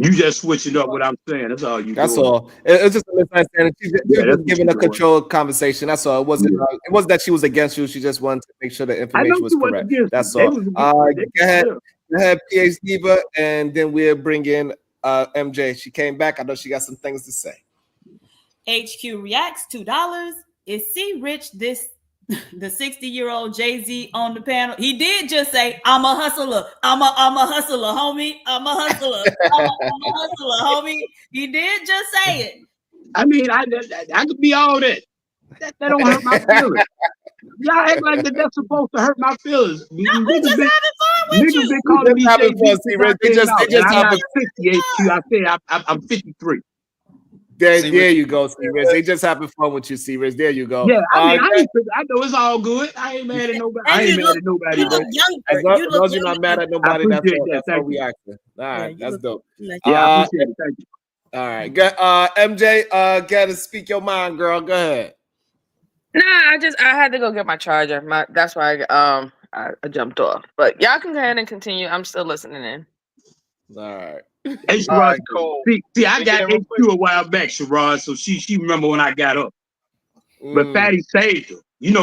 You just switching up what I'm saying. That's all you. That's doing. All. It's just a misunderstanding. She's just giving a controlled conversation. That's all. It wasn't that she was against you. She just wanted to make sure the information was correct. That's all. Go ahead, PH Diva, and then we'll bring in MJ. She came back. I know she got some things to say. HQ reacts $2. Is C Rich the 60-year-old Jay-Z on the panel? He did just say, I'm a hustler. I'm a hustler, homie. I'm a hustler. I'm a hustler, homie. He did just say it. I mean, I could be all that. That don't hurt my feelings. Y'all act like that's supposed to hurt my feelings. No, we just having fun with you. Been calling me Jay-Z. I'm 58. I said I'm 53. There you go, C-Riz. They just having fun with you, C-Riz. There you go. Yeah, I know it's all good. I ain't mad at nobody. You look younger. As long as you're not mad at nobody, that's all we asking. All right, that's dope. Yeah, I appreciate it. Thank you. All right, MJ, gotta speak your mind, girl. Go ahead. Nah, I had to go get my charger. That's why I jumped off. But y'all can go ahead and continue. I'm still listening in. All right. Hey, Sherrod, cool. See, I got HQ a while back, Sherrod, so she remember when I got up. But Fatty saved her.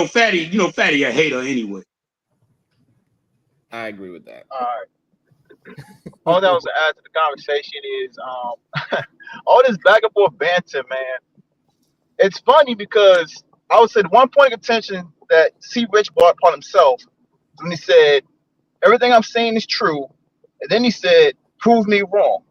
Fatty a hater anyway. I agree with that. All right. all that was to add to the conversation is all this back and forth banter, man. It's funny because I would say the one point of contention that C. Rich brought upon himself when he said, everything I'm saying is true, and then he said, prove me wrong.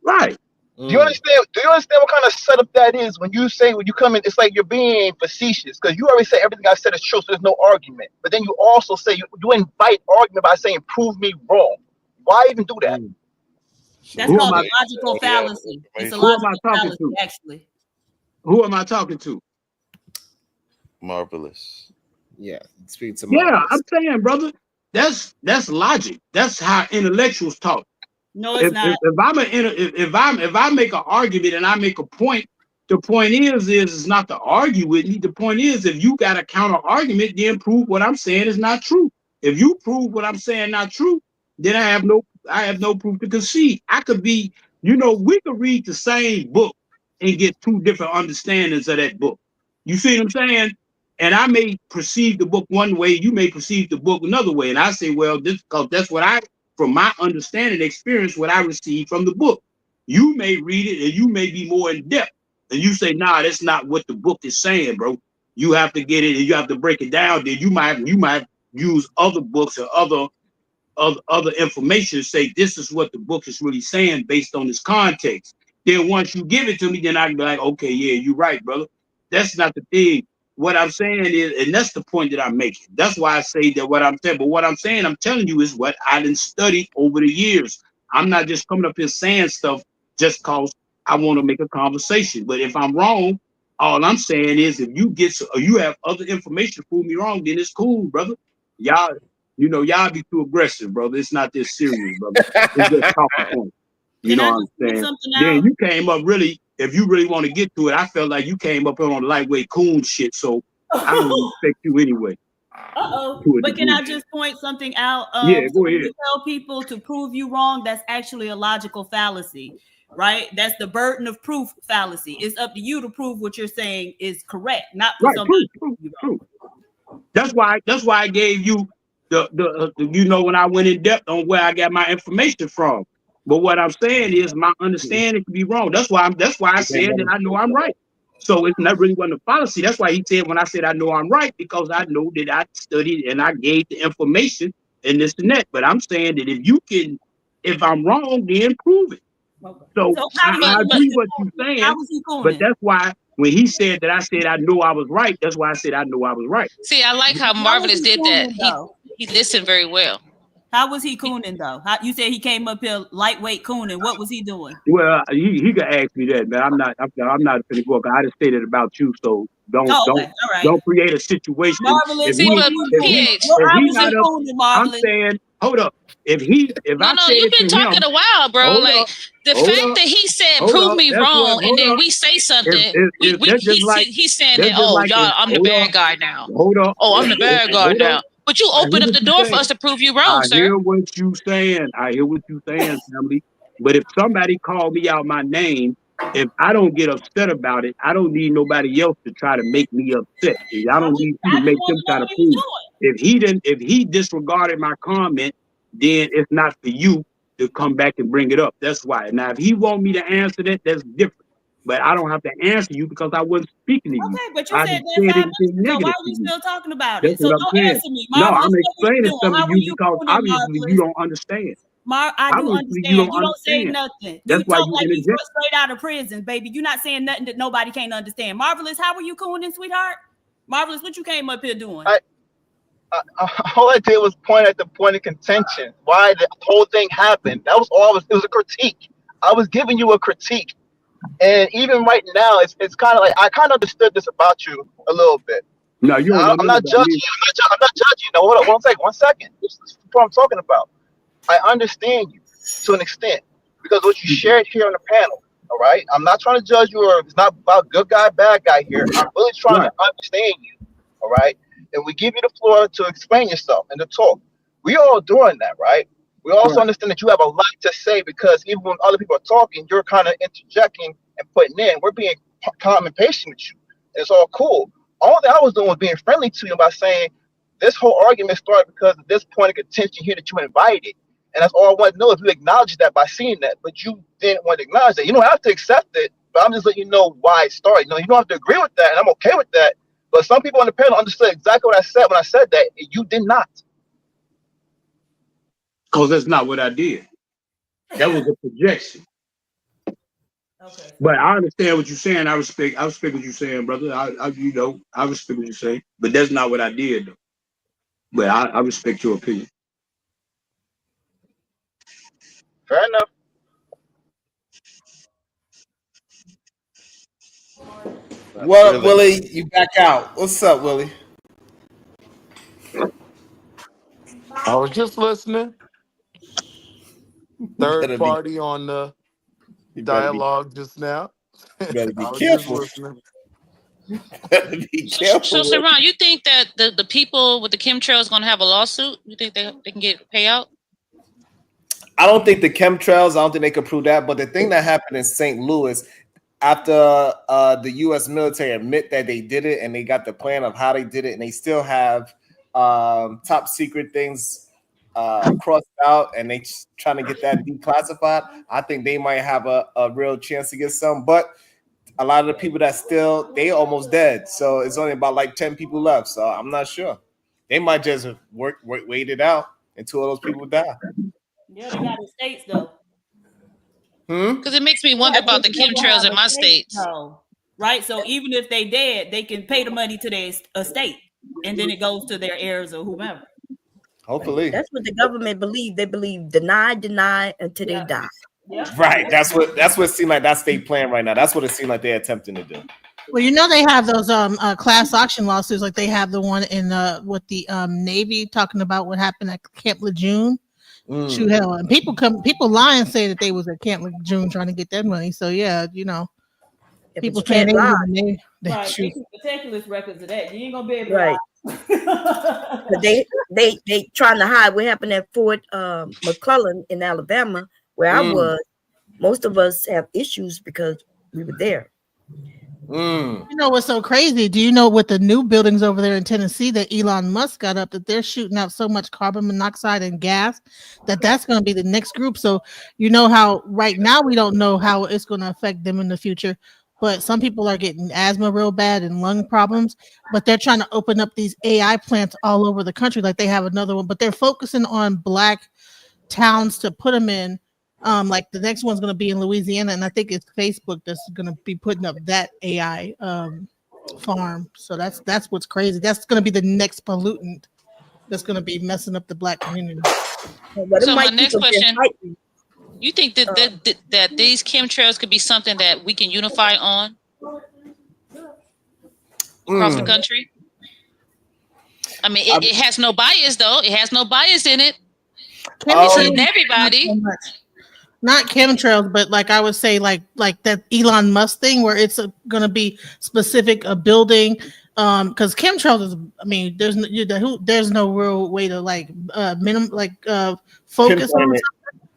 Right. Do you understand? Do you understand what kind of setup that is? When you come in, it's like you're being facetious because you already say everything I said is true, so there's no argument. But then you also say you invite argument by saying prove me wrong. Why even do that? That's called a logical fallacy. It's a logical fallacy, actually. Who am I talking to? Marvelous. Yeah, speak to Marvelous. Marvelous. Yeah, I'm saying, brother, that's logic. That's how intellectuals talk. No, it's not. If I make an argument and I make a point, the point is not to argue with me. The point is, if you got a counter argument, then prove what I'm saying is not true. If you prove what I'm saying not true, then I have no proof to concede. I could be, we could read the same book and get two different understandings of that book. You see what I'm saying? And I may perceive the book one way, you may perceive the book another way. And I say, well, because that's what from my understanding experience, what I received from the book. You may read it and you may be more in depth. And you say, nah, that's not what the book is saying, bro. You have to get it and you have to break it down. Then you might use other books or other information to say this is what the book is really saying based on this context. Then once you give it to me, then I can be like, okay, yeah, you're right, brother. That's not the thing. What I'm saying is, and that's the point that I'm making. That's why I say that what I'm saying. But what I'm saying, I'm telling you is what I done studied over the years. I'm not just coming up here saying stuff just cause I want to make a conversation. But if I'm wrong, all I'm saying is if you have other information to prove me wrong, then it's cool, brother. Y'all be too aggressive, brother. It's not this serious, brother. It's just talking point. You know what I'm saying? Then you came up really, if you really want to get to it, I felt like you came up on lightweight coon shit, so I don't respect you anyway. But can I just point something out? Yeah, go ahead. You tell people to prove you wrong, that's actually a logical fallacy, right? That's the burden of proof fallacy. It's up to you to prove what you're saying is correct, not for somebody to prove you wrong. That's why I gave you the when I went in depth on where I got my information from. But what I'm saying is my understanding could be wrong. That's why I said that I know I'm right. So it's not really wasn't a fallacy. That's why he said when I said I know I'm right, because I know that I studied and I gave the information and this and that. But I'm saying that if I'm wrong, then prove it. So I agree what you're saying. But that's why when he said that I said I know I was right, that's why I said I know I was right. See, I like how Marvelous did that. He listened very well. How was he cooning though? You said he came up here lightweight cooning. What was he doing? Well, he could ask me that, man. I'm not finna go up. I just stated about you, so don't create a situation. Marvelous. I'm saying, hold up. If you've been talking a while, bro. Like the fact that he said prove me wrong, and then we say something. He's saying that, oh, y'all, I'm the bad guy now. Hold up. Oh, I'm the bad guy now. But you open up the door for us to prove you wrong, sir. I hear what you saying, family. But if somebody called me out my name, if I don't get upset about it, I don't need nobody else to try to make me upset. I don't need you to make them try to prove. If he disregarded my comment, then it's not for you to come back and bring it up. That's why. Now, if he want me to answer that, that's different. But I don't have to answer you because I wasn't speaking to you. Okay, but you said that 5 minutes ago. Why are we still talking about it? So don't answer me. No, I'm explaining something to you because obviously you don't understand. I do understand. You don't say nothing. That's why talk like you straight out of prison, baby. You're not saying nothing that nobody can't understand. Marvelous, how were you cooning, sweetheart? Marvelous, what you came up here doing? All I did was point at the point of contention. Why the whole thing happened. That was all. It was a critique. I was giving you a critique. And even right now, it's kind of like I kind of understood this about you a little bit. No, I'm not judging you. I'm not judging you. No, hold on, one second. This is what I'm talking about. I understand you to an extent because what you shared here on the panel. All right, I'm not trying to judge you, or it's not about good guy, bad guy here. I'm really trying to understand you. All right, and we give you the floor to explain yourself and to talk. We all doing that, right? We also understand that you have a lot to say because even when other people are talking, you're kind of interjecting and putting in. We're being calm and patient with you. It's all cool. All that I was doing was being friendly to you by saying this whole argument started because of this point of contention here that you invited. And that's all I want to know if you acknowledge that by seeing that, but you didn't want to acknowledge that. You don't have to accept it, but I'm just letting you know why it started. You don't have to agree with that, and I'm okay with that. But some people on the panel understood exactly what I said when I said that. You did not. Because that's not what I did. That was a projection. Okay. But I understand what you're saying. I respect what you're saying, brother. I respect what you're saying. But that's not what I did, though. But I respect your opinion. Fair enough. What up, Willie? You back out. What's up, Willie? I was just listening. Third party on the dialogue just now. You better be I was careful. just listening. Be careful. So Ron, you think that the people with the chemtrails is going to have a lawsuit? You think they can get payout? I don't think the chemtrails, I don't think they could prove that. But the thing that happened in St. Louis, after the U.S. military admit that they did it and they got the plan of how they did it, and they still have top secret things crossed out, and they trying to get that declassified, I think they might have a real chance to get some. But a lot of the people that still, they almost dead. So it's only about like 10 people left. So I'm not sure. They might just wait it out until those people die. Yeah, they got the states though. Because it makes me wonder about the chemtrails in my states. Right? So even if they dead, they can pay the money to their estate, and then it goes to their heirs or whomever. Hopefully. That's what the government believe. They believe deny until they die. Yeah. Right. That's what it seemed like. That's their plan right now. That's what it seemed like they're attempting to do. Well, they have those class action lawsuits, like they have the one in with the Navy talking about what happened at Camp Lejeune. Shoot, hell, and people lie and say that they was at Camp Lejeune trying to get that money. So yeah, people can't lie. Right. They keep meticulous records of that. You ain't gonna be able to lie. But they trying to hide what happened at Fort McClellan in Alabama, where I was. Most of us have issues because we were there. You know what's so crazy? Do you know with the new buildings over there in Tennessee that Elon Musk got up, that they're shooting out so much carbon monoxide and gas that's going to be the next group? So you know how right now we don't know how it's going to affect them in the future, but some people are getting asthma real bad and lung problems, but they're trying to open up these AI plants all over the country. Like they have another one, but they're focusing on Black towns to put them in. Like the next one's going to be in Louisiana, and I think it's Facebook that's going to be putting up that AI farm. So that's what's crazy. That's going to be the next pollutant that's going to be messing up the Black community. So my next question: you think that these chemtrails could be something that we can unify on across the country? I mean, it has no bias, though. It has no bias in it. It's hitting everybody. Not chemtrails, but like I would say, like that Elon Musk thing, where it's going to be specific a building. Because chemtrails is, I mean, there's no real way to focus on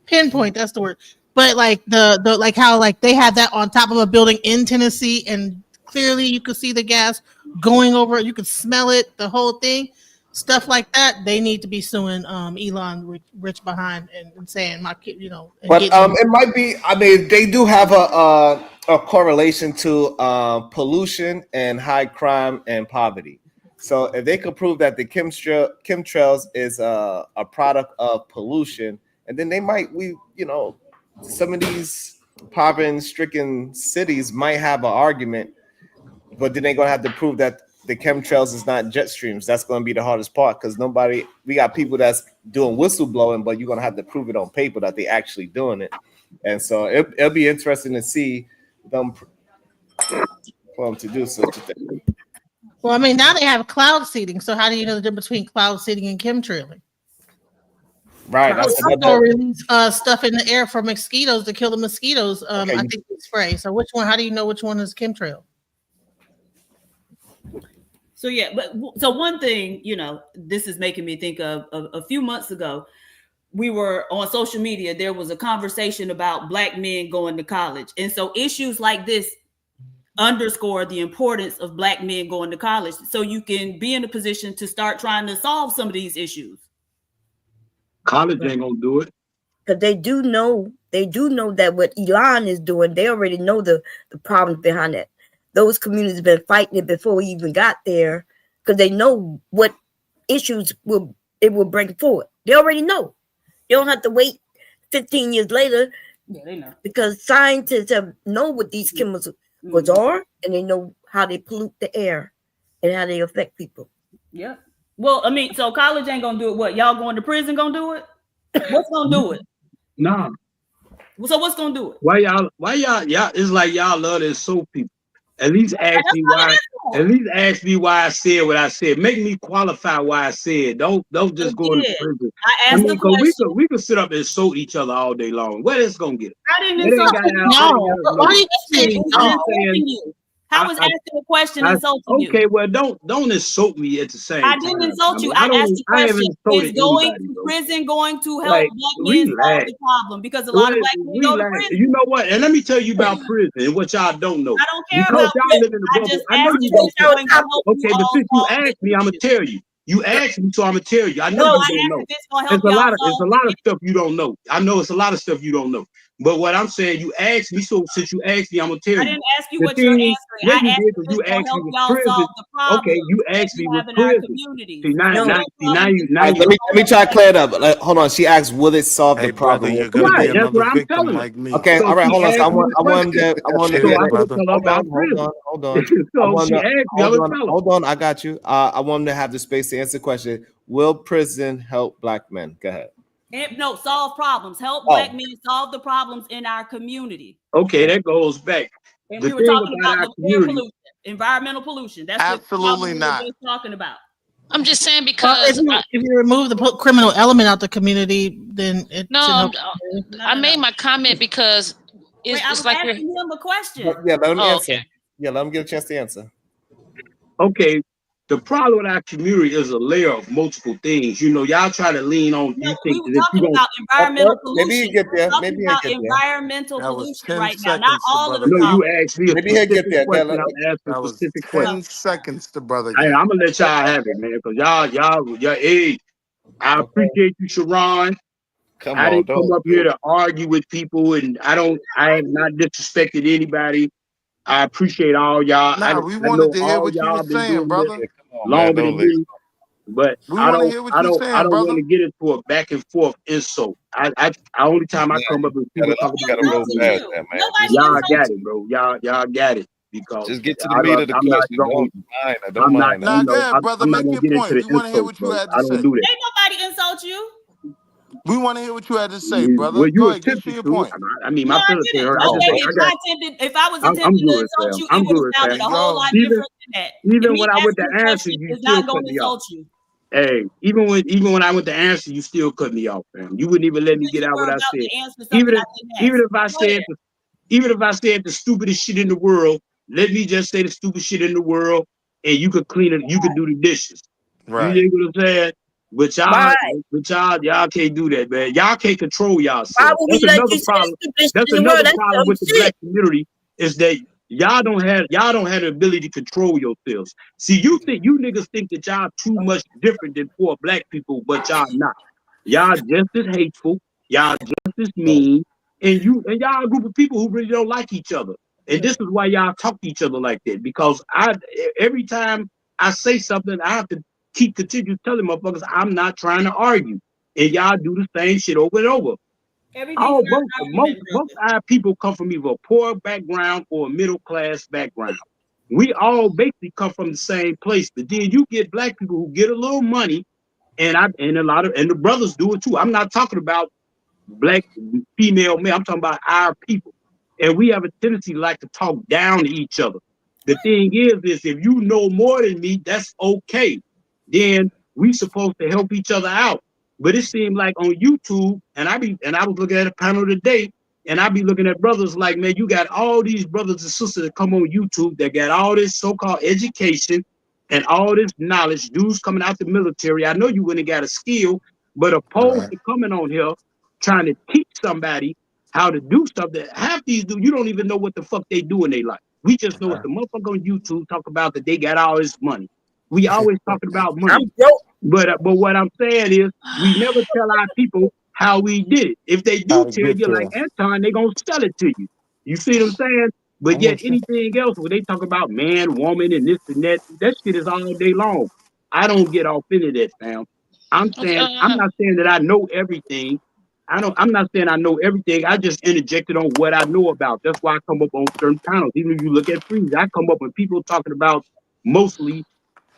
pinpoint. That's the word. But like the like how like they had that on top of a building in Tennessee, and clearly you could see the gas going over it. You could smell it. The whole thing. Stuff like that, they need to be suing Elon Rich behind and saying my kid, But it might be. I mean, they do have a correlation to pollution and high crime and poverty. So if they could prove that the chemtrails is a product of pollution, and then they might some of these poverty-stricken cities might have an argument, but then they're gonna have to prove that the chemtrails is not jet streams. That's going to be the hardest part because we got people that's doing whistleblowing, but you're going to have to prove it on paper that they actually doing it. And so it'll be interesting to see them for them to do such a thing. Well, I mean, now they have cloud seeding. So how do you know the difference between cloud seeding and chemtrailing? Right. That's release stuff in the air for mosquitoes to kill the mosquitoes. I think it's spray. So how do you know which one is chemtrail? So yeah, so one thing, this is making me think of a few months ago, we were on social media. There was a conversation about Black men going to college. And so issues like this underscore the importance of Black men going to college so you can be in a position to start trying to solve some of these issues. College ain't going to do it. because they do know that what Elon is doing, they already know the problems behind that. Those communities have been fighting it before we even got there, because they know what issues it will bring forward. They already know. You don't have to wait 15 years later. Yeah, they know. Because scientists know what these chemicals are, and they know how they pollute the air and how they affect people. Yeah. Well, I mean, so college ain't gonna do it. What, y'all going to prison gonna do it? What's gonna do it? Nah. So what's gonna do it? Why y'all it's like y'all love to insult people. At least ask me why. At least ask me why I said what I said. Make me qualify why I said. Don't just go into prison. I asked the question. We could sit up and insult each other all day long. Where is gonna get it? I didn't insult you. Why you? How was asking a question insulting you? Okay, well, don't insult me at the same time. I didn't insult you. I asked the question: is going to prison going to help black men solve the problem? Because a lot of black men go to prison. You know what? And let me tell you about prison and what y'all don't know. I don't care about prison. I just asked you what's going to help you. Okay, but since you asked me, I'm gonna tell you. You asked me, so I'm gonna tell you. I know you don't know. It's a lot of stuff you don't know. I know it's a lot of stuff you don't know. But what I'm saying, you asked me, so since you asked me, I'm gonna tell you. I didn't ask you what you're answering. I asked you to help y'all solve the problem. Okay, you asked me with prison. See, now let me try to clear it up. Hold on. She asked, "Will it solve the problem?" You're gonna be another victim like me. Okay, all right. Hold on. So I want Hold on. I got you. I want them to have the space to answer the question. Will prison help black men? Go ahead. No, solve problems. Help black men solve the problems in our community. Okay, that goes back. And we were talking about pollution, environmental pollution. That's absolutely not. What we're talking about. I'm just saying because if you remove the criminal element out the community, then it I made my comment because it's like asking him a question. Yeah, let him answer. Okay. Yeah, let him get a chance to answer. Okay. The problem with our community is a layer of multiple things. You know, y'all try to lean on. We were talking about environmental pollution. Maybe you get there. Maybe you get there. Environmental pollution right now. Not all of the problems. No, you asked me. Maybe he'll get there. That was 10 seconds to brother. Hey, I'm gonna let y'all have it, man, because y'all. Hey, I appreciate you, Sharon. I didn't come up here to argue with people, and I have not disrespected anybody. I appreciate all y'all. Nah, we wanted to hear what you were saying, brother. Longer than me, but I don't want to get into a back and forth insult. Only time I come up with people talk about y'all got it, bro. Y'all got it. Because just get to the meat of the question. I don't mind. Nah, go ahead, brother. Make your point. We want to hear what you had to say. Ain't nobody insult you. We want to hear what you had to say, brother. Well, go ahead, get to your point. I mean, my feelings hurt. If I was attempting to insult you, it would have sounded a whole lot different than that. Even when I went to answer, you still cut me off. Hey, even when I went to answer, you still cut me off, man. You wouldn't even let me get out what I said. Even if I said the stupidest shit in the world, let me just say the stupid shit in the world, and you could clean it. You could do the dishes. Right. You know what I'm saying? But y'all can't do that, man. Y'all can't control yourselves. That's another problem. That's another problem with the black community is that y'all don't have the ability to control yourselves. See, you niggas think that y'all too much different than poor black people, but y'all not. Y'all just as hateful. Y'all just as mean, and y'all a group of people who really don't like each other. And this is why y'all talk to each other like that. Because every time I say something, I have to continue telling motherfuckers I'm not trying to argue, and y'all do the same shit over and over. Most our people come from either a poor background or a middle class background. We all basically come from the same place, but then you get black people who get a little money, and the brothers do it too. I'm not talking about black female men. I'm talking about our people, and we have a tendency to like to talk down to each other. The thing is if you know more than me, that's okay. Then we supposed to help each other out. But it seemed like on YouTube, and I was looking at a panel today, and I be looking at brothers like, man, you got all these brothers and sisters that come on YouTube that got all this so-called education and all this knowledge, dudes coming out the military. I know you wouldn't have got a skill, but opposed to coming on here trying to teach somebody how to do something, half these dudes, you don't even know what the fuck they do in their life. We just know what the motherfucker on YouTube talk about that they got all this money. We always talking about money. But what I'm saying is we never tell our people how we did it. If they do tell you like Anton, they're gonna sell it to you. You see what I'm saying? But yet anything else, when they talk about man, woman, and this and that, that shit is all day long. I don't get off into that, fam. I'm saying I'm not saying that I know everything. I'm not saying I know everything. I just interjected on what I know about. That's why I come up on certain panels. Even if you look at Freeze, I come up with people talking about mostly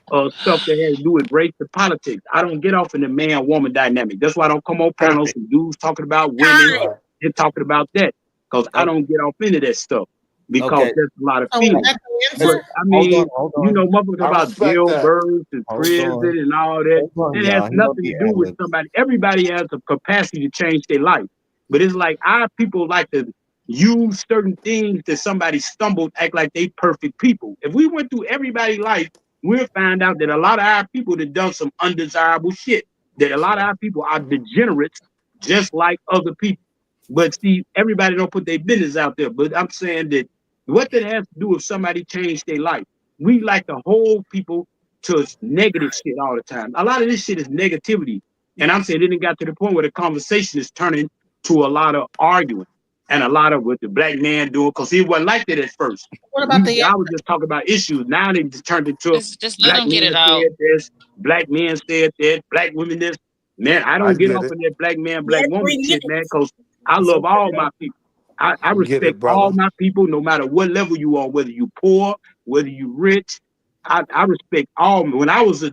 stuff that has to do with race and politics. I don't get off in the man-woman dynamic. That's why I don't come on panels with dudes talking about women and talking about that. Because I don't get off into that stuff. Because there's a lot of feelings. But I mean, you know, motherfuckers about jailbirds and prison and all that. It has nothing to do with somebody. Everybody has a capacity to change their life. But it's like our people like to use certain things that somebody stumbled, act like they perfect people. If we went through everybody's life, we'll find out that a lot of our people that done some undesirable shit. That a lot of our people are degenerates, just like other people. But see, everybody don't put their business out there. But I'm saying that what that has to do if somebody changed their life. We like to hold people to negative shit all the time. A lot of this shit is negativity. And I'm saying it didn't got to the point where the conversation is turning to a lot of arguing and a lot of what the black man doing, because he wasn't like that at first. What about I was just talking about issues. Now they just turned into just let them get it out. This, black men said that, black women this. Man, I don't get off in that black man, black woman shit, man, because I love all my people. I respect all my people, no matter what level you are, whether you poor, whether you rich. I respect all. When I used to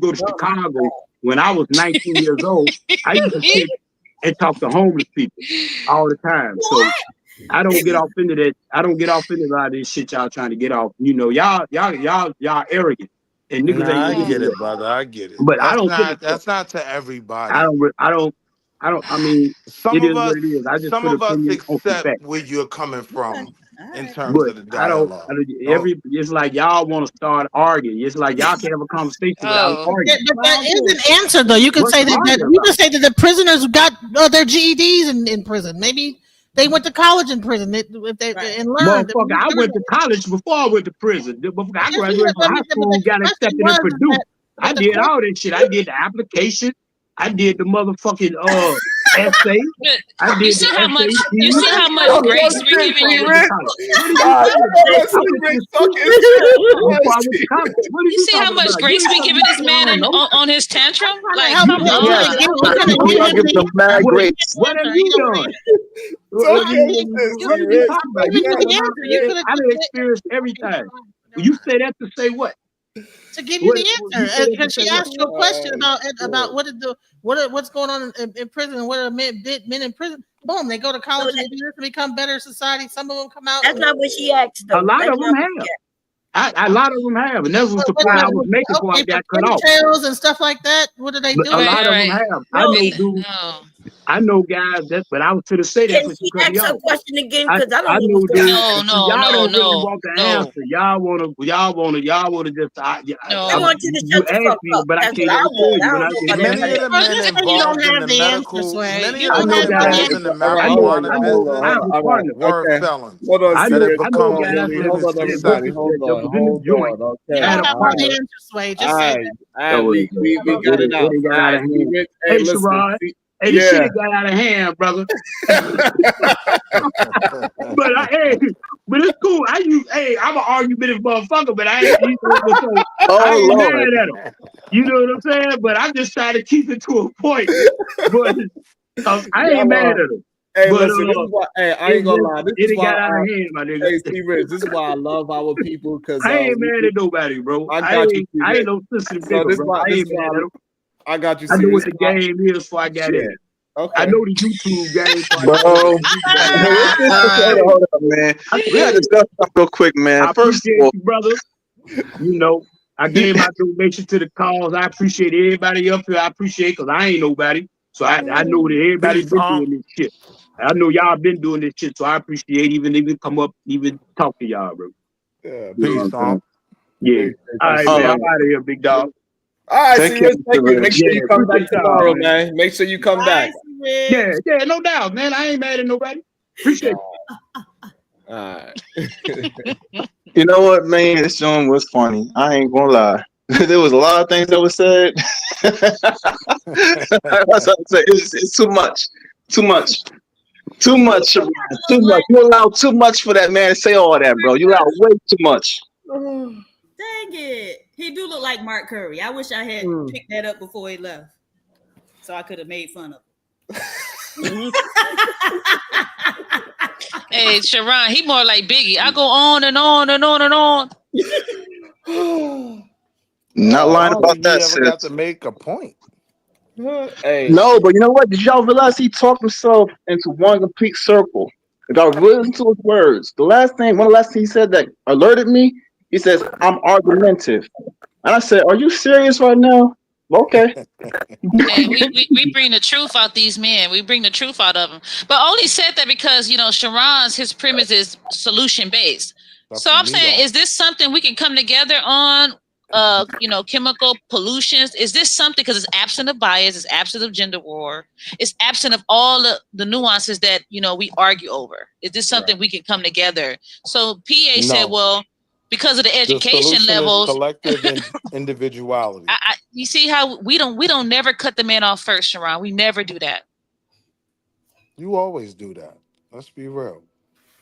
go to Chicago when I was 19 years old. I used to sit and talk to homeless people all the time. So I don't get off into that. I don't get off into a lot of this shit y'all trying to get off. You know, y'all arrogant. And niggas I get it, brother. I get it. But that's not to everybody. I mean, some it of is us, what it is. I just some of us accept where you're coming from in terms of the dialogue. It's like y'all want to start arguing. It's like y'all can have a conversation without arguing. But that is an answer, though. You can say that the prisoners got their GEDs in prison. Maybe they went to college in prison and learned. Motherfucker, I went to college before I went to prison. I graduated from high school, got accepted in Purdue. I did all this shit. I did the application. I did the motherfucking essay. You see how much grace we're giving you? You see how much grace we giving this man on his tantrum? Like, come on. What have you done? I done experienced everything. You say that to say what? To give you the answer, because she asked you a question about what's going on in prison and what are men in prison. Boom, they go to college and they do this to become better society. Some of them come out. That's not what she asked. Though. A lot of them have. A lot of them have, and that's what the point I was making before I got cut off. Trails and stuff like that. What do they do? A lot of them have. I know guys but I was to say that. Can she ask her question again? Because I know dude. Y'all don't really want the answer. Y'all want to just. I want you to shut the fuck up. But I can't tell you. Many of the men involved in the medical, many of the men involved in the marijuana business were felons. Hold on, I know guys. We got it out. Hey, Sherrod. Hey, the shit got out of hand, brother. But it's cool. I'm an argumentative motherfucker, but I ain't mad at him. You know what I'm saying? But I'm just trying to keep it to a point. But I ain't mad at him. Hey, listen, this is why, I ain't gonna lie. This is why got out of hand, my nigga. Hey, Steve Rich, this is why I love our people, because I ain't mad at nobody, bro. I ain't no sister, bro. I ain't mad at him. I got you. I know what the game is before I got in. Okay. I know the YouTube game. Bro, hold up, man. We had to discuss something real quick, man. I appreciate you, brother. You know, I gave my donation to the cause. I appreciate everybody up here. I appreciate because I ain't nobody. So I know that everybody's been doing this shit. I know y'all been doing this shit, so I appreciate even come up, even talk to y'all, bro. Yeah, peace, Tom. Yeah. All right, man. I'm out of here, big dog. All right, thank you. Make sure you come back tomorrow, man. Make sure you come back. Yeah, no doubt, man. I ain't mad at nobody. Appreciate it. All right. You know what, man? This joint was funny. I ain't gonna lie. There was a lot of things that were said. That's what I'm saying. It's too much. Too much. Too much. Too much. You allow too much for that man to say all that, bro. You allow way too much. Dang it. He do look like Mark Curry. I wish I had picked that up before he left. So I could have made fun of him. Hey, Sharon, he more like Biggie. I go on and on and on and on. Not lying about that, He ever got to make a point. Hey. No, but you know what? Did y'all realize he talked himself into one complete circle? If I really listen to his words, one of the last things he said that alerted me, he says, I'm argumentative. And I said, are you serious right now? Okay. Hey, we bring the truth out these men. We bring the truth out of them. But only said that because, Sharon's, his premise is solution based. So I'm saying, is this something we can come together on? Chemical pollutions. Is this something, because it's absent of bias, it's absent of gender war, it's absent of all the nuances that we argue over. Is this something we can come together? So PA said, well, because of the education levels, collective individuality. You see how we don't never cut the man off first, Sharon. We never do that. You always do that. Let's be real.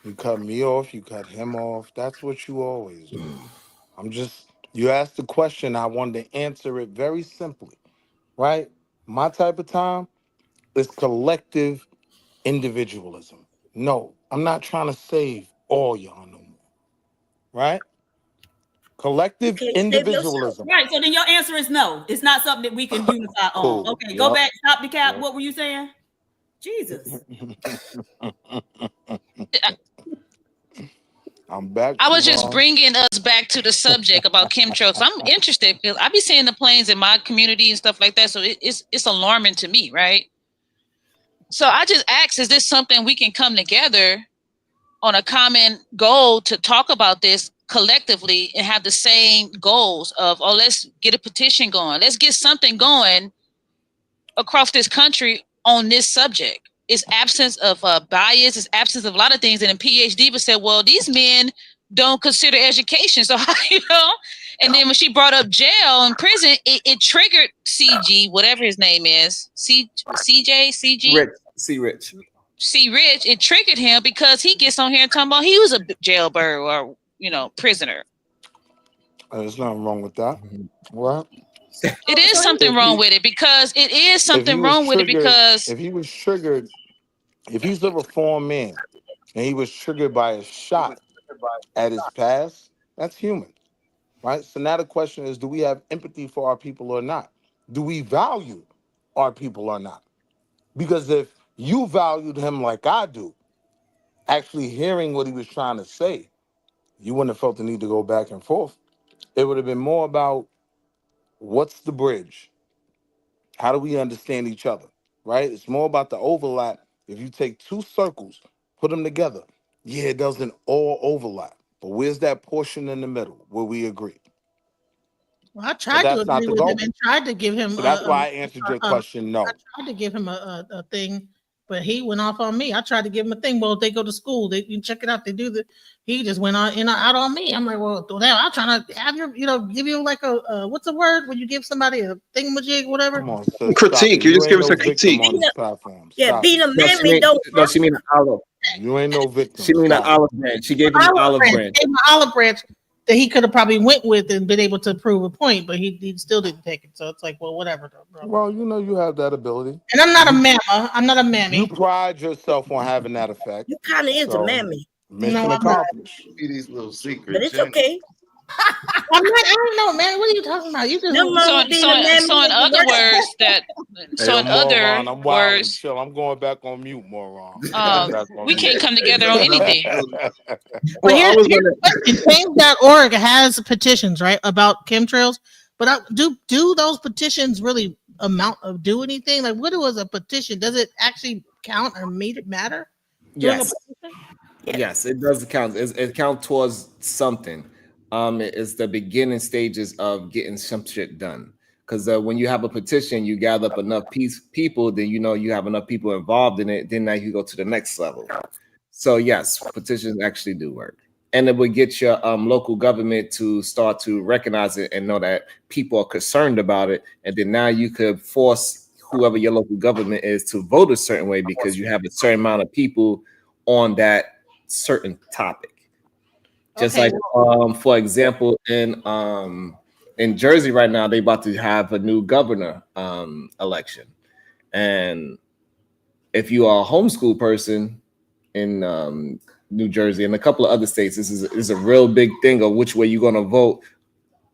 You cut me off, you cut him off. That's what you always do. You asked the question, I wanted to answer it very simply, right? My type of time is collective individualism. No, I'm not trying to save all y'all no more, right? Collective individualism. Right, so then your answer is no. It's not something that we can unify on. Okay, go back, stop the cap. What were you saying? Jesus. I'm back. I was just bringing us back to the subject about chemtrails. I'm interested because I be seeing the planes in my community and stuff like that. So it's alarming to me, right? So I just asked, is this something we can come together on a common goal to talk about this collectively and have the same goals of, let's get a petition going. Let's get something going across this country on this subject. It's absence of bias, it's absence of a lot of things. And then PhD would say, well, these men don't consider education. So, and then when she brought up jail and prison, it triggered CG, whatever his name is, C Rich. It triggered him because he gets on here and talking about he was a jailbird or, prisoner. There's nothing wrong with that. What? It is something wrong with it because it is something wrong with it because if he was triggered, if he's a reformed man and he was triggered by a shot at his past, that's human, right? So now the question is, do we have empathy for our people or not? Do we value our people or not? Because if you valued him like I do, actually hearing what he was trying to say, you wouldn't have felt the need to go back and forth. It would have been more about, what's the bridge? How do we understand each other, right? It's more about the overlap. If you take two circles, put them together, it doesn't all overlap. But where's that portion in the middle where we agree? Well, I tried to agree with him and tried to give him. So that's why I answered your question, no. I tried to give him a thing, but he went off on me. I tried to give him a thing. Well, they go to school. You can check it out. They do he just went on out on me. I'm like, well, I'm trying to have give you like a what's the word when you give somebody a thingamajig, whatever. Come on, critique. You just give us a critique. Yeah, being a man, we don't. No, she mean an olive. You ain't no victim. She mean an olive branch. She gave him an olive branch. Gave him an olive branch that he could have probably went with and been able to prove a point, but he still didn't take it. So it's like, well, whatever. Bro. Well, you have that ability. And I'm not a mama. I'm not a mammy. You pride yourself on having that effect. You kind of is a mammy. Mission accomplished. These little secrets. But it's okay. I don't know, man. What are you talking about? You just so in other words, I'm going back on mute, moron. We can't come together on anything. Well, here's Change.org has petitions, right, about chemtrails. But do those petitions really do anything? Like, what was a petition? Does it actually count or matter? Yes. Yes, it does count. It counts towards something. It's the beginning stages of getting some shit done. Because when you have a petition, you gather up enough people, then you have enough people involved in it. Then now you go to the next level. So yes, petitions actually do work. and it would get your local government to start to recognize it and know that people are concerned about it. And then now you could force whoever your local government is to vote a certain way because you have a certain amount of people on that certain topic. Just Okay, like, for example, in Jersey right now, they about to have a new governor election. And if you are a homeschool person in New Jersey and a couple of other states, this is a real big thing of which way you're going to vote,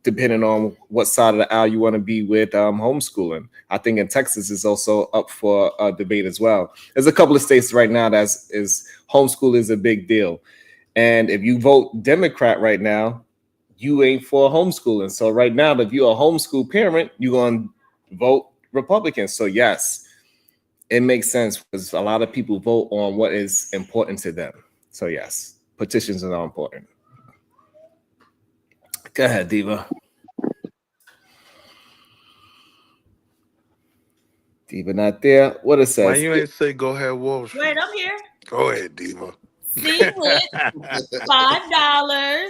depending on what side of the aisle you want to be with homeschooling. I think in Texas is also up for a debate as well. There's a couple of states right now homeschool is a big deal. And if you vote Democrat right now, you ain't for homeschooling. So right now, if you're a homeschool parent, you're going to vote Republican. So yes, it makes sense because a lot of people vote on what is important to them. So yes, petitions are important. Go ahead, Diva. Diva not there. What it says? Why you ain't say go ahead, Wall Street? Wait, I'm here. Go ahead, Diva. Secret, $5.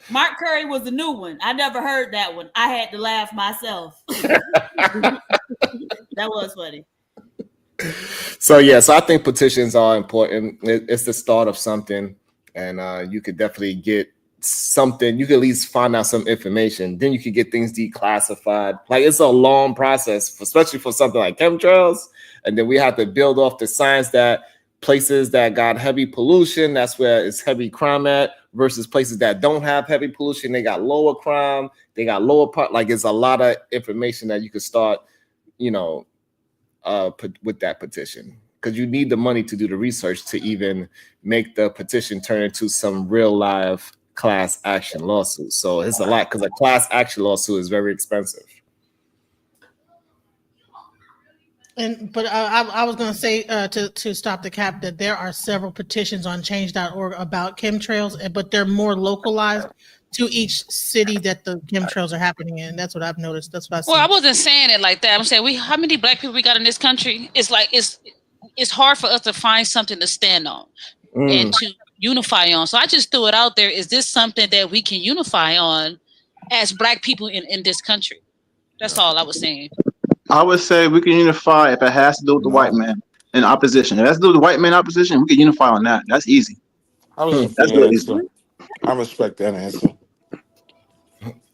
Mark Curry was a new one. I never heard that one. I had to laugh myself. That was funny. So I think petitions are important. It's the start of something, and you could definitely get something. You could at least find out some information. Then you could get things declassified. Like it's a long process, especially for something like chemtrails. And then we have to build off the science that places that got heavy pollution, that's where it's heavy crime at, versus places that don't have heavy pollution. They got lower crime. They got lower part. Like it's a lot of information that you could start, with that petition, because you need the money to do the research to even make the petition turn into some real live class action lawsuit. So it's a lot because a class action lawsuit is very expensive. But I was going to say to stop the cap that there are several petitions on change.org about chemtrails, but they're more localized to each city that the chemtrails are happening in. That's what I've noticed. That's what I see. Well, I wasn't saying it like that. I'm saying how many black people we got in this country? It's like it's hard for us to find something to stand on and to unify on. So I just threw it out there. Is this something that we can unify on as black people in this country? That's all I was saying. I would say we can unify if it has to do with the white man in opposition. If it has to do with the white man in opposition, we can unify on that. That's easy. That's really easy. I respect that answer.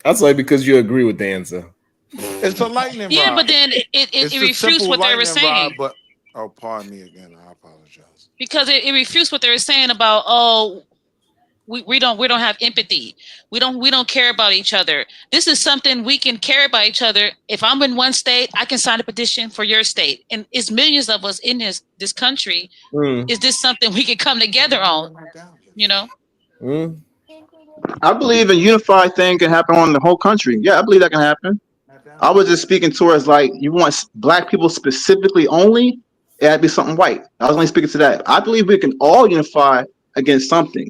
That's like because you agree with the answer. It's a lightning rod. Yeah, but then it refutes what they were saying. Pardon me again. I apologize. Because it refutes what they were saying about we don't have empathy. We don't care about each other. This is something we can care about each other. If I'm in one state, I can sign a petition for your state, and it's millions of us in this country. Is this something we can come together on? I believe a unified thing can happen on the whole country. Yeah, I believe that can happen. I was just speaking towards like you want black people specifically only. It had to be something white. I was only speaking to that. I believe we can all unify against something.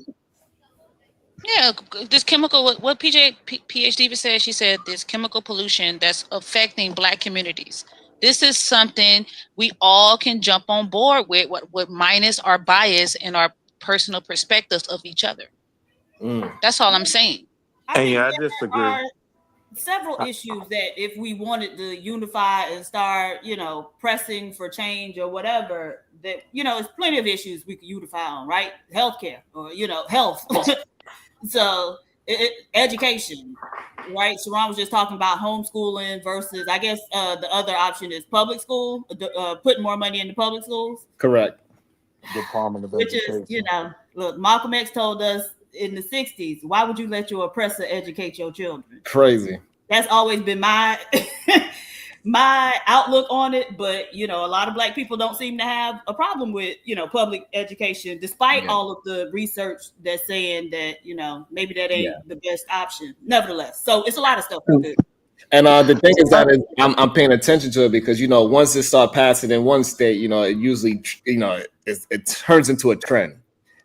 Yeah, this chemical, what PhD said, she said this chemical pollution that's affecting black communities. This is something we all can jump on board with, what minus our bias and our personal perspectives of each other. That's all I'm saying. I disagree. There are several issues that if we wanted to unify and start, pressing for change or whatever, that, there's plenty of issues we could unify on, right? Healthcare or, health. So education, right? Sharon was just talking about homeschooling versus, I guess the other option is public school, putting more money into public schools. Correct. Department of Which Education. is, look, Malcolm X told us in the 60s, why would you let your oppressor educate your children? Crazy. That's always been my my outlook on it. But, a lot of black people don't seem to have a problem with, public education, despite all of the research that's saying that, maybe that ain't the best option. Nevertheless, so it's a lot of stuff to do. And the thing is that I'm paying attention to it because, once it starts passing in one state, it usually, it turns into a trend.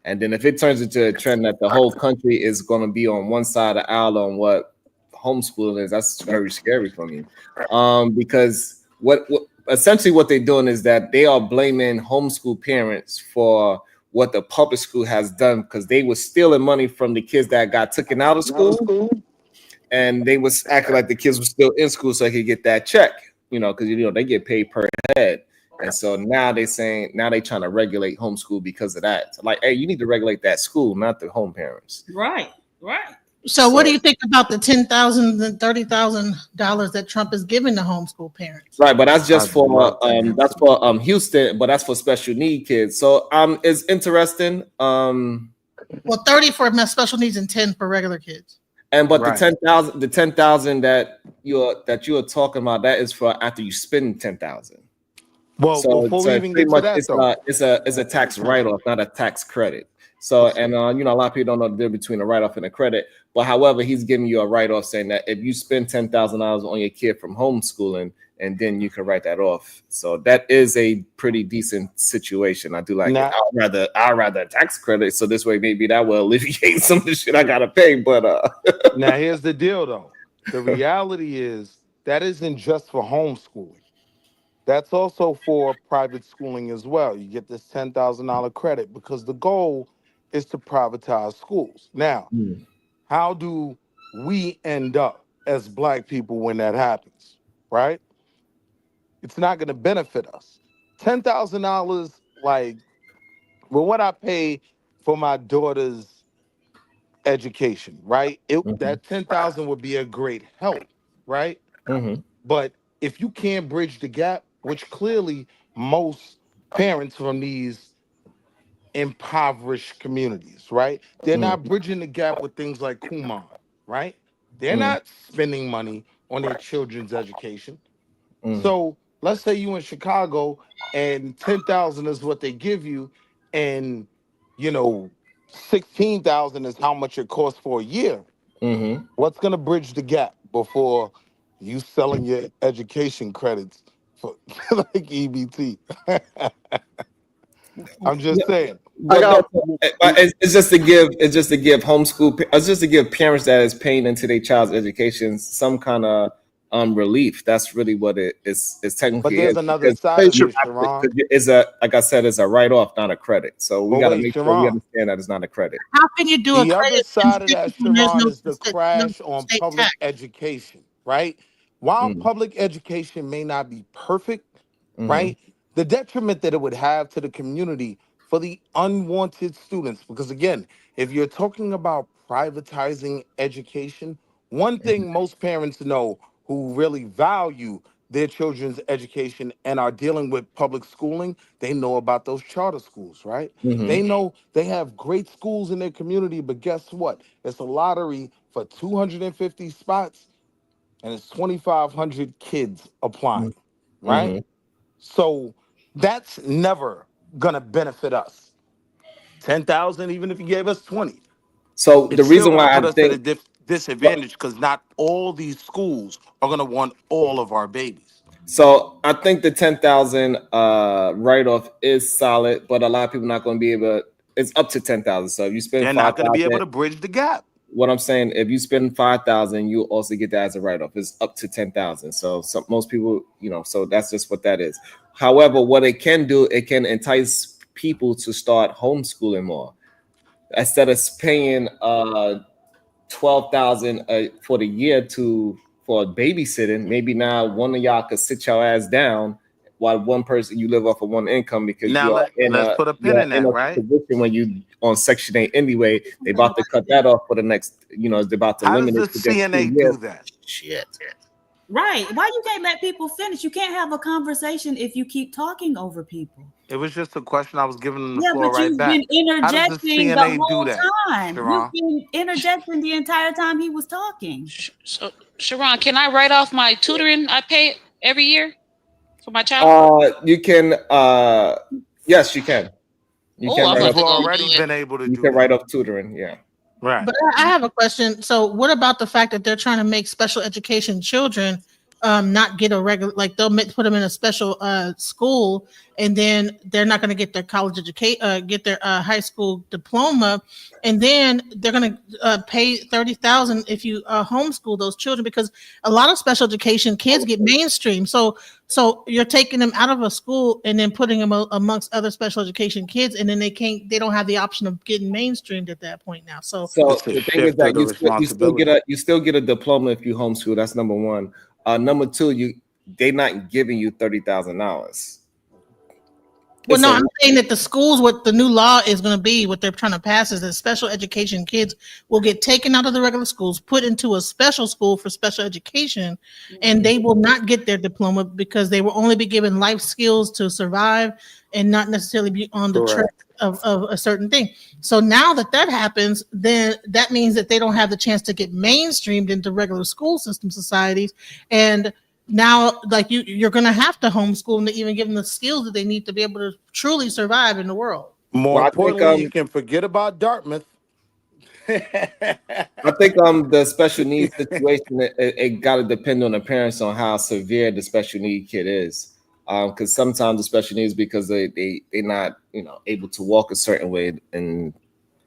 And then if it turns into a trend that the whole country is going to be on one side of the aisle on what homeschooling is, that's very scary for me. Because what essentially what they're doing is that they are blaming homeschool parents for what the public school has done, because they were stealing money from the kids that got taken out of school, and they was acting like the kids were still in school so they could get that check, because they get paid per head. And so now they trying to regulate homeschool because of that. So like, hey, you need to regulate that school, not the home parents. Right. So what do you think about the $10,000 and $30,000 that Trump is giving the homeschool parents? Right, but that's just for Houston, but that's for special need kids. So it's interesting. Well, 30 for special needs and 10 for regular kids. And but the 10,000 that you're talking about, that is for after you spend 10,000. Well, so, before we even get to that, it's a tax write-off, not a tax credit. So, and a lot of people don't know the difference between a write-off and a credit. But however, he's giving you a write-off saying that if you spend $10,000 on your kid from homeschooling, and then you can write that off. So that is a pretty decent situation. I do like it. I'd rather a tax credit. So this way, maybe that will alleviate some of the shit I gotta pay. But now here's the deal, though. The reality is that isn't just for homeschooling. That's also for private schooling as well. You get this $10,000 credit because the goal is to privatize schools. Now, how do we end up as Black people when that happens, right? It's not going to benefit us. $10,000, what I pay for my daughter's education, right? That $10,000 would be a great help, right? But if you can't bridge the gap, which clearly most parents from these impoverished communities, right? They're not bridging the gap with things like Kumon, right? They're not spending money on their children's education. So let's say you in Chicago and 10,000 is what they give you, and 16,000 is how much it costs for a year. What's gonna bridge the gap before you selling your education credits for like EBT? I'm just saying. It's just to give homeschool. It's just to give parents that is paying into their child's education some kind of relief. That's really what it is. It's technically. But there's another side of it, Sharon. It's like I said, it's a write-off, not a credit. So we got to make sure we understand that it's not a credit. How can you do the a credit? Other side of that, Sharon, is the crash on public education, right? While public education may not be perfect, right? The detriment that it would have to the community for the unwanted students, because again, if you're talking about privatizing education, one thing most parents know who really value their children's education and are dealing with public schooling, they know about those charter schools, right? They know they have great schools in their community, but guess what? It's a lottery for 250 spots and it's 2,500 kids applying, right? So that's never gonna benefit us. 10,000, even if you gave us 20. So the reason why I think at a disadvantage, because not all these schools are gonna want all of our babies. So I think the 10,000 write-off is solid, but a lot of people not going to be able. It's up to 10,000. So if you spend, they're not going to be able to bridge the gap. What I'm saying, if you spend 5,000, you also get that as a write-off. It's up to 10,000. So most people, so that's just what that is. However, what it can do, it can entice people to start homeschooling more instead of paying $12,000 for the year for babysitting. Maybe now one of y'all could sit your ass down while one person you live off of one income, because now let's put a pin in that, right? Position when you on Section 8 anyway, they about to cut that off for the next, they're about to eliminate. How does the CNA do that? Shit. Right. Why you can't let people finish? You can't have a conversation if you keep talking over people. It was just a question I was giving them the floor right back. Yeah, but you've been interjecting the whole time. Sharon? You've been interjecting the entire time he was talking. So, Sharon, can I write off my tutoring I pay every year for my child? You can. Yes, you can. You can. I've already been able to. You can write off tutoring. Yeah. Right. But I have a question. So what about the fact that they're trying to make special education children not get a regular, like they'll put them in a special school, and then they're not going to get their college education, get their high school diploma, and then they're going to pay $30,000 if you homeschool those children, because a lot of special education kids get mainstream. So you're taking them out of a school and then putting them amongst other special education kids, and then they don't have the option of getting mainstreamed at that point now. So the thing is that you still get a diploma if you homeschool. That's number one. Number two, they're not giving you $30,000. Well, no, I'm saying that the schools, what the new law is going to be, what they're trying to pass is that special education kids will get taken out of the regular schools, put into a special school for special education, and they will not get their diploma because they will only be given life skills to survive and not necessarily be on the track of a certain thing. So now that happens, then that means that they don't have the chance to get mainstreamed into regular school system societies. And now, like you're going to have to homeschool them to even give them the skills that they need to be able to truly survive in the world. More importantly, you can forget about Dartmouth. I think the special needs situation, it got to depend on the parents on how severe the special need kid is. Because sometimes the special needs, because they're not able to walk a certain way, and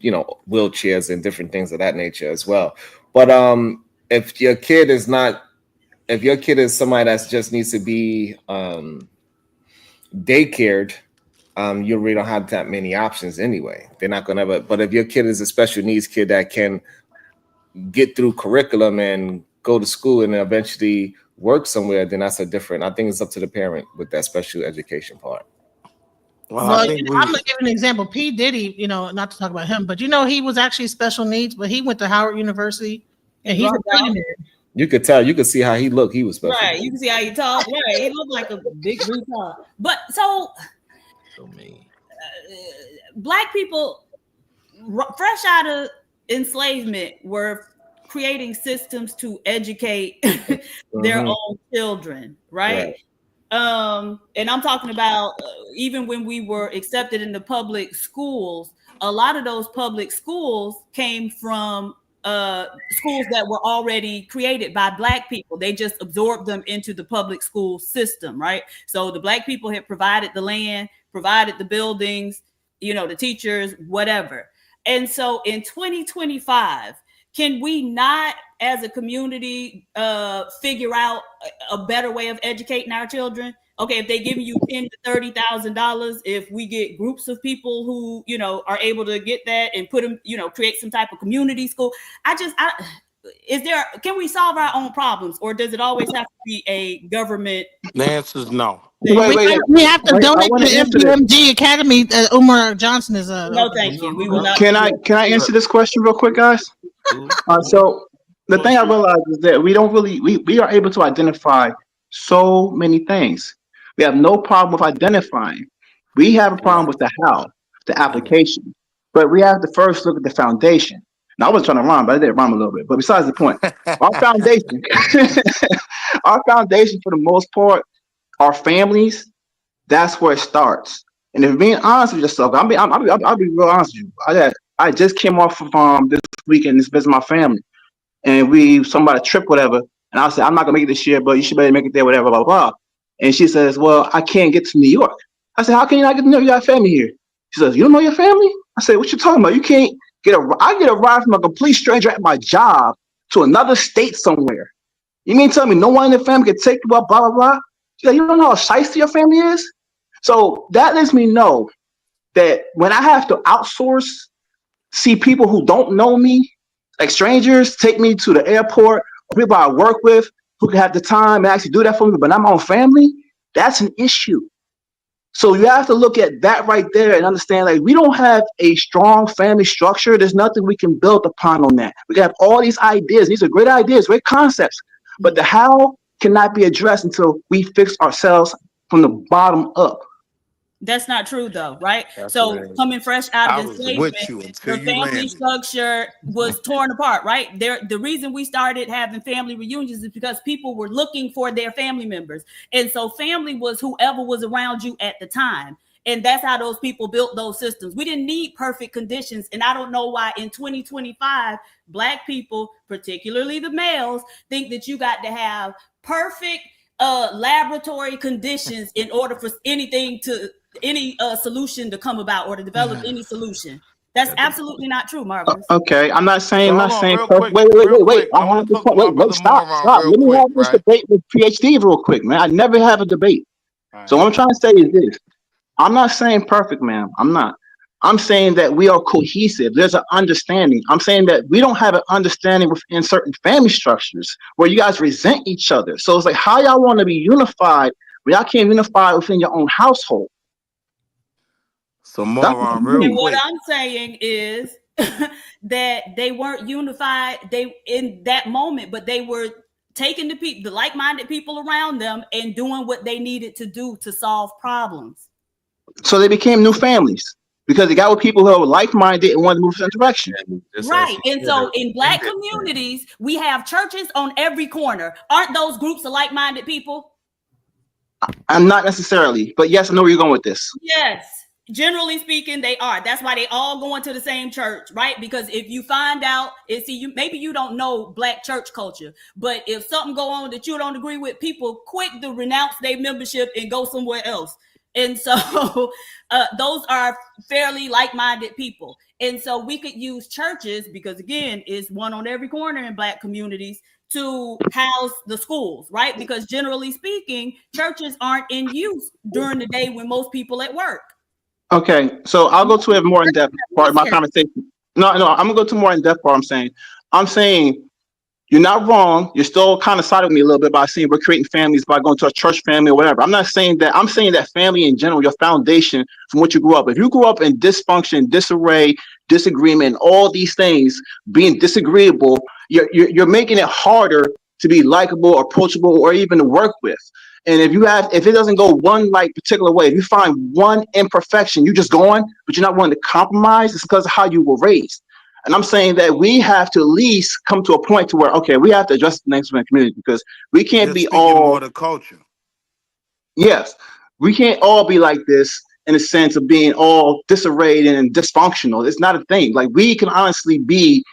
wheelchairs and different things of that nature as well. But if your kid is somebody that just needs to be daycared, you really don't have that many options anyway. They're not going to have but if your kid is a special needs kid that can get through curriculum and go to school and eventually work somewhere, then that's I think it's up to the parent with that special education part. Well, I'm gonna give an example. P. Diddy, not to talk about him, but he was actually special needs, but he went to Howard University, and he's a billionaire. You could tell. You could see how he looked. He was special. Right. You can see how he talked. Right. He looked like a big retard. But so mean. Black people, fresh out of enslavement, were creating systems to educate their own children. Right. And I'm talking about even when we were accepted into public schools, a lot of those public schools came from schools that were already created by Black people. They just absorbed them into the public school system, right? So the Black people had provided the land, provided the buildings, the teachers, whatever. And so in 2025, can we not, as a community, figure out a better way of educating our children? Okay, if they give you $10,000 to $30,000, if we get groups of people who are able to get that and put them, create some type of community school. Can we solve our own problems, or does it always have to be a government? The answer is no. We have to donate to the MPMG Academy. Umar Johnson is a. No, thank you. We will not. Can I answer this question real quick, guys? So the thing I realized is that we don't really we are able to identify so many things. We have no problem with identifying. We have a problem with the how, the application. But we have to first look at the foundation. Now, I was trying to rhyme, but I did rhyme a little bit. But besides the point, our foundation, for the most part, our families, that's where it starts. And if you're being honest with yourself, I'll be real honest with you. I just came off of this weekend, this visit my family, and we somebody trip, whatever. And I said, I'm not gonna make it this year, but you should better make it there, whatever, blah, blah, blah. And she says, well, I can't get to New York. I said, how can you not get to New York? You got family here. She says, you don't know your family? I said, what you talking about? You can't I get a ride from a complete stranger at my job to another state somewhere. You mean tell me no one in the family can take you up, blah, blah, blah? She's like, you don't know how shiesty your family is? So that lets me know that when I have to outsource, see people who don't know me, like strangers, take me to the airport, or people I work with who can have the time and actually do that for me, but I'm my own family, that's an issue. So you have to look at that right there and understand, like, we don't have a strong family structure. There's nothing we can build upon on that. We can have all these ideas. These are great ideas, great concepts, but the how cannot be addressed until we fix ourselves from the bottom up. That's not true, though, right? Coming fresh out of enslavement, the family structure was torn apart, right? The reason we started having family reunions is because people were looking for their family members. And so family was whoever was around you at the time. And that's how those people built those systems. We didn't need perfect conditions. And I don't know why in 2025, Black people, particularly the males, think that you got to have perfect laboratory conditions in order for any solution to come about or to develop any solution. That's absolutely not true, Marvelous. Okay, I'm not saying. So I'm hold not on, saying. real Perfect. quick, Wait. I want have to to talk to my wait. brother Stop. Moron real Let me quick, have this right? debate with PhD real quick, man. I never have a debate. So what I'm trying to say is this: I'm not saying perfect, man. I'm not. I'm saying that we are cohesive. There's an understanding. I'm saying that we don't have an understanding within certain family structures where you guys resent each other. So it's like, how y'all want to be unified when y'all can't unify within your own household? So Moron, real And what quick. I'm saying is that they weren't unified. They in that moment, but they were taking the like-minded people around them and doing what they needed to do to solve problems. So they became new families because they got with people who are like-minded and want to move in a direction. Right. And so in Black communities, we have churches on every corner. Aren't those groups of like-minded people? I'm not necessarily, but yes, I know where you're going with this. Yes. Generally speaking, they are. That's why they all going to the same church, right? Because if you find out, maybe you don't know Black church culture, but if something go on that you don't agree with, people quick to renounce their membership and go somewhere else. And so those are fairly like-minded people. And so we could use churches, because again, it's one on every corner in Black communities, to house the schools, right? Because generally speaking, churches aren't in use during the day when most people at work. Okay, so I'll go to a more in-depth part of my conversation. No, I'm gonna go to more in-depth part. I'm saying you're not wrong. You're still kind of siding with me a little bit by saying we're creating families by going to a church family or whatever. I'm not saying that. I'm saying that family in general, your foundation from what you grew up. If you grew up in dysfunction, disarray, disagreement, all these things, being disagreeable, you're making it harder to be likable, approachable, or even to work with. And if it doesn't go one like particular way, if you find one imperfection, you just going, but you're not willing to compromise, it's because of how you were raised. And I'm saying that we have to at least come to a point to where, okay, we have to address the next community because we can't be all more the culture. Yes, we can't all be like this in a sense of being all disarrayed and dysfunctional. It's not a thing. Like we can honestly be,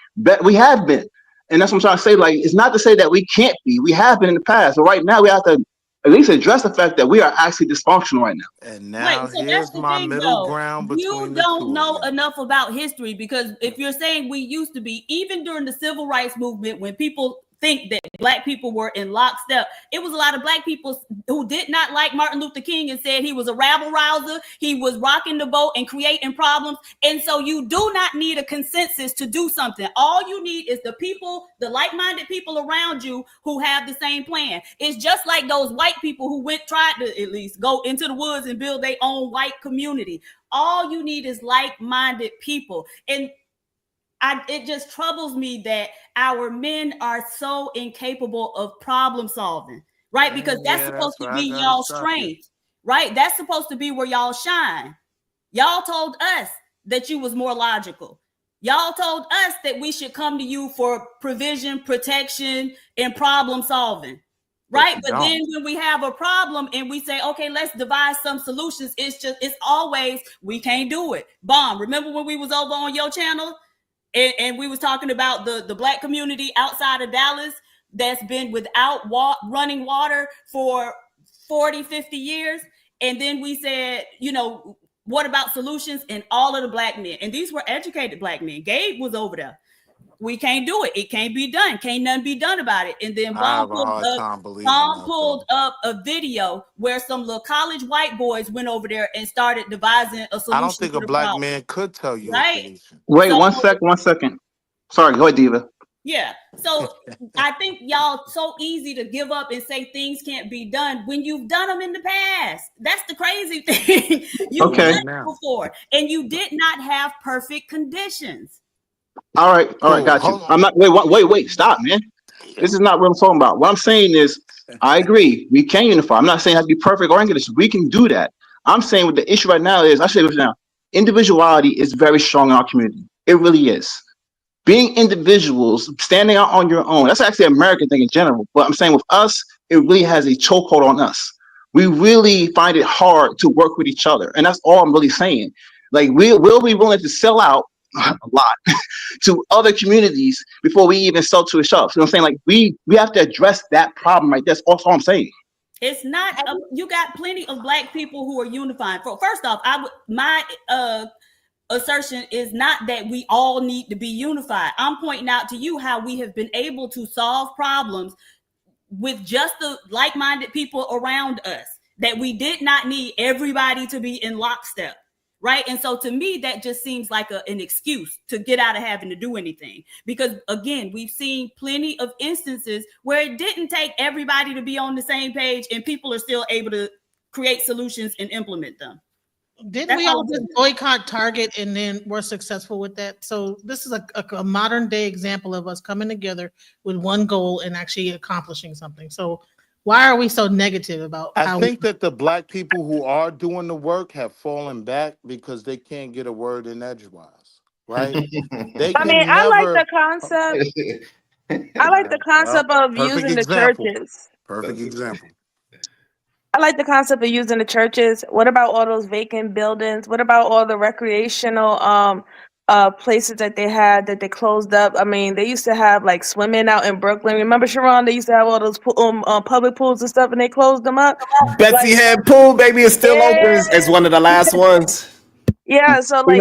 we have been. And that's what I'm trying to say. Like, it's not to say that we can't be. We have been in the past. But right now we have to at least address the fact that we are actually dysfunctional right now. And now here's my middle ground between you don't know enough about history, because if you're saying we used to be, even during the civil rights movement, when people think that Black people were in lockstep, it was a lot of Black people who did not like Martin Luther King and said he was a rabble rouser, he was rocking the boat and creating problems. And so you do not need a consensus to do something. All you need is the people, the like-minded people around you who have the same plan. It's just like those white people who tried to at least go into the woods and build their own white community. All you need is like-minded people. And it just troubles me that our men are so incapable of problem solving, right? Because that's supposed to be y'all's strength, right? That's supposed to be where y'all shine. Y'all told us that you was more logical. Y'all told us that we should come to you for provision, protection, and problem solving, right? But then when we have a problem and we say, okay, let's devise some solutions, it's always, we can't do it. Bomb. Remember when we was over on your channel? And we was talking about the Black community outside of Dallas that's been without running water for 40, 50 years. And then we said, what about solutions? And all of the Black men, and these were educated Black men. Gabe was over there. We can't do it. It can't be done. Can't nothing be done about it. And then Tom pulled up a video where some little college white boys went over there and started devising a solution. I don't think a Black man could tell you. Right? Wait, 1 second. Sorry, go ahead, Diva. Yeah. So I think y'all so easy to give up and say things can't be done when you've done them in the past. That's the crazy thing. You've done it before, and you did not have perfect conditions. All right, got you. I'm not. Wait, stop, man. This is not what I'm talking about. What I'm saying is, I agree. We can unify. I'm not saying it has to be perfect or unconditional. We can do that. I'm saying what the issue right now is, I say this now, individuality is very strong in our community. It really is. Being individuals, standing out on your own, that's actually an American thing in general. But I'm saying with us, it really has a chokehold on us. We really find it hard to work with each other. And that's all I'm really saying. Like, we'll be willing to sell out a lot to other communities before we even sell to the shops. You know what I'm saying? Like we have to address that problem right there. That's all I'm saying. It's not. You got plenty of Black people who are unifying. First off, my assertion is not that we all need to be unified. I'm pointing out to you how we have been able to solve problems with just the like-minded people around us, that we did not need everybody to be in lockstep, right? And so to me, that just seems like an excuse to get out of having to do anything. Because again, we've seen plenty of instances where it didn't take everybody to be on the same page and people are still able to create solutions and implement them. Didn't we all just boycott Target and then we're successful with that? So this is a modern day example of us coming together with one goal and actually accomplishing something. So why are we so negative about how I think that the Black people who are doing the work have fallen back because they can't get a word in edgewise, right? I like the concept. I like the concept of using the churches. Perfect example. I like the concept of using the churches. What about all those vacant buildings? What about all the recreational places that they had that they closed up? I mean, they used to have like swimming out in Brooklyn. Remember, Sharon? They used to have all those public pools and stuff, and they closed them up. Betsy Head Pool, baby, is still open. It's one of the last ones. Yeah, so like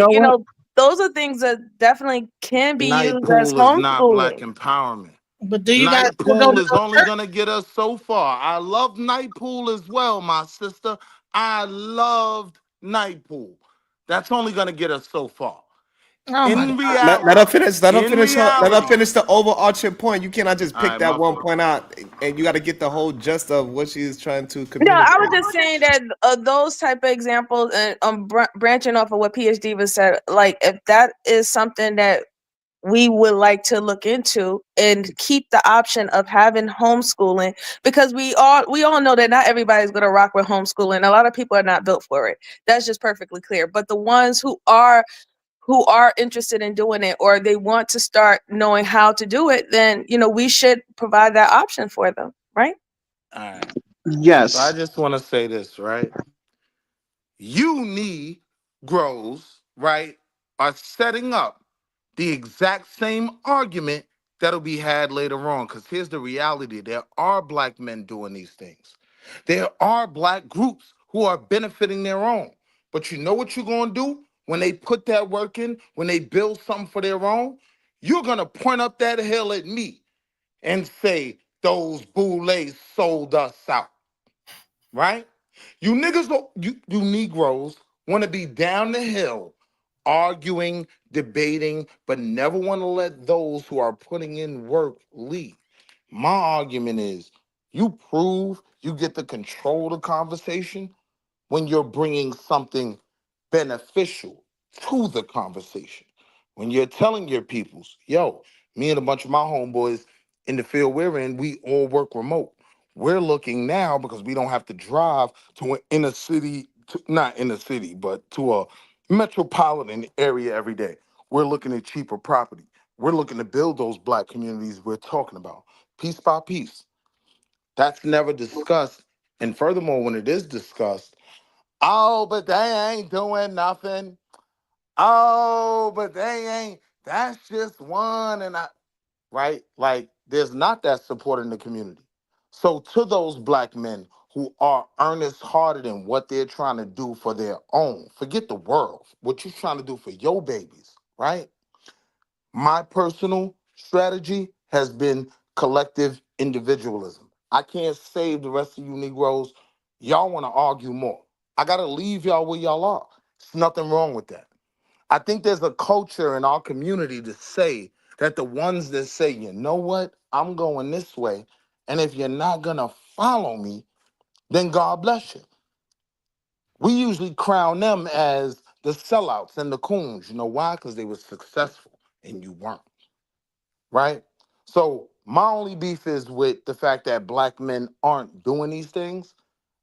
those are things that definitely can be used as Pool is not Black homeschooling. empowerment. But do you Night guys pool is only gonna get us so far. I love night pool as well, my sister. I loved night pool. That's only gonna get us so far. In reality, let her finish. Let her finish. Let her finish the overarching point. You cannot just pick that one point out, and you got to get the whole gist of what she is trying to communicate. No, I was just saying that those type of examples, and branching off of what PhD was said, like if that is something that we would like to look into and keep the option of having homeschooling, because we all know that not everybody's going to rock with homeschooling. A lot of people are not built for it. That's just perfectly clear. But the ones who are interested in doing it, or they want to start knowing how to do it, then we should provide that option for them, right? All right. Yes. So I just want to say this, right? You Negroes, right, are setting up the exact same argument that'll be had later on. Because here's the reality. There are Black men doing these things. There are Black groups who are benefiting their own. But you know what you're going to do? When they put that work in, when they build something for their own, you're going to point up that hill at me and say, those boulets sold us out. Right? You niggas, you Negroes want to be down the hill arguing, debating, but never want to let those who are putting in work lead. My argument is you prove you get to control the conversation when you're bringing something beneficial to the conversation. When you're telling your peoples, yo, me and a bunch of my homeboys in the field we're in, we all work remote. We're looking now because we don't have to drive to an inner city, not inner city, but to a metropolitan area every day. We're looking at cheaper property. We're looking to build those Black communities we're talking about, piece by piece. That's never discussed. And furthermore, when it is discussed, oh, but they ain't doing nothing. Oh, but they ain't, that's just one. And right? Like, there's not that support in the community. So to those Black men who are earnest-hearted in what they're trying to do for their own, forget the world, what you're trying to do for your babies, right? My personal strategy has been collective individualism. I can't save the rest of you Negroes. Y'all want to argue more. I got to leave y'all where y'all are. There's nothing wrong with that. I think there's a culture in our community to say that the ones that say, you know what, I'm going this way, and if you're not going to follow me, then God bless you. We usually crown them as the sellouts and the coons. You know why? Because they were successful and you weren't, right? So my only beef is with the fact that Black men aren't doing these things.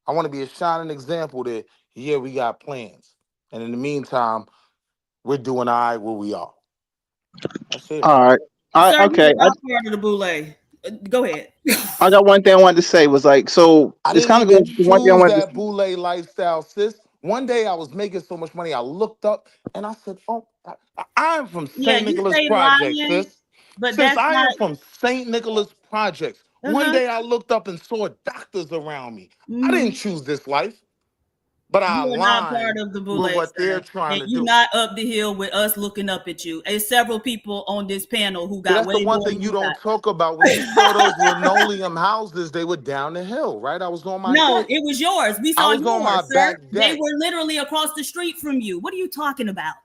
I want to be a shining example that, yeah, we got plans. And in the meantime, we're doing all right where we are. That's it. All right. Okay. Part of the boule. Go ahead. I got one thing I wanted to say was like, so it's kind of good. One thing I wanted that boule lifestyle, sis. One day I was making so much money, I looked up and I said, oh, I'm from Yeah, St. you Nicholas say Projects, lying, sis. but Sis, that's I am not. from St. Nicholas Projects. One day I looked up and saw doctors around me. I didn't choose this life, but I You are not part aligned of the with Boule what they're Center, trying and to you're do. not up the hill with us looking up at you. There's several people on this panel who See, got that's the way one more thing than you you don't got. talk about. When you saw those linoleum houses, they were down the hill, right? I was on my No, deck. it was yours. We I saw was on my yours, sir. back They deck. were literally across the street from you. What are you talking about?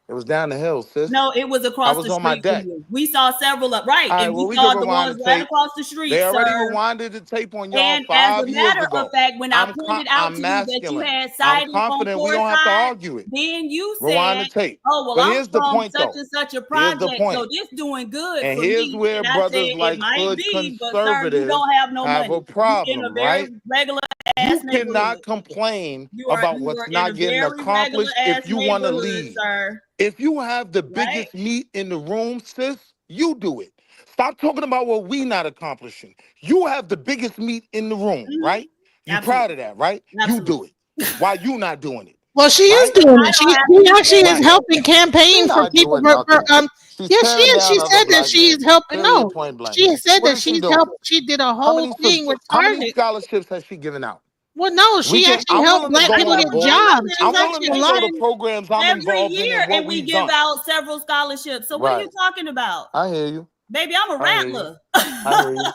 It was down the hill, sis. No, it was I across was the on my street from deck. you. We saw several up, right, All right, and well, we we can saw the rewind ones the right tape. across the street, They already sir. rewinded the tape on y'all And as a 5 years matter of ago. fact, when I pointed out I'm to you that you masculine. had I'm siding on confident we four don't have to sides, argue it. then you Rewind said, the tape. "Oh, well, But I'm here's the from point, such though. and such a Here's the project, point. so this doing good And for here's me." where And I said, brothers "It like might hood be, but sir, you conservatives don't have no have money. a You in a problem, very right? regular You ass cannot neighborhood. complain You are about what's in not a getting very regular accomplished ass if you want to neighborhood, lead. sir. If you have the Right? biggest meat in the room, sis, you do it. Stop talking about what we not accomplishing. You have the biggest meat in the room, right? You proud of that, right? You do it. Why you not doing it? Well, she is Right? doing it. She actually is Right. helping campaign She's for not people. doing nothing. She's Yeah, she tearing is. She down other said that black she's men. helping. Period, No, point blank. she said What that is she she's doing? helped. She did a whole thing with How many Target. scholarships has she given out? Well, no, she actually I'm helped willing to black go people on get board. jobs. I'm She's willing actually to a show lot. the programs I'm Every involved in year, and what and we we've give done. out several scholarships. So what are you talking about? I hear you. Baby, I'm a I hear you. rattler. I hear you.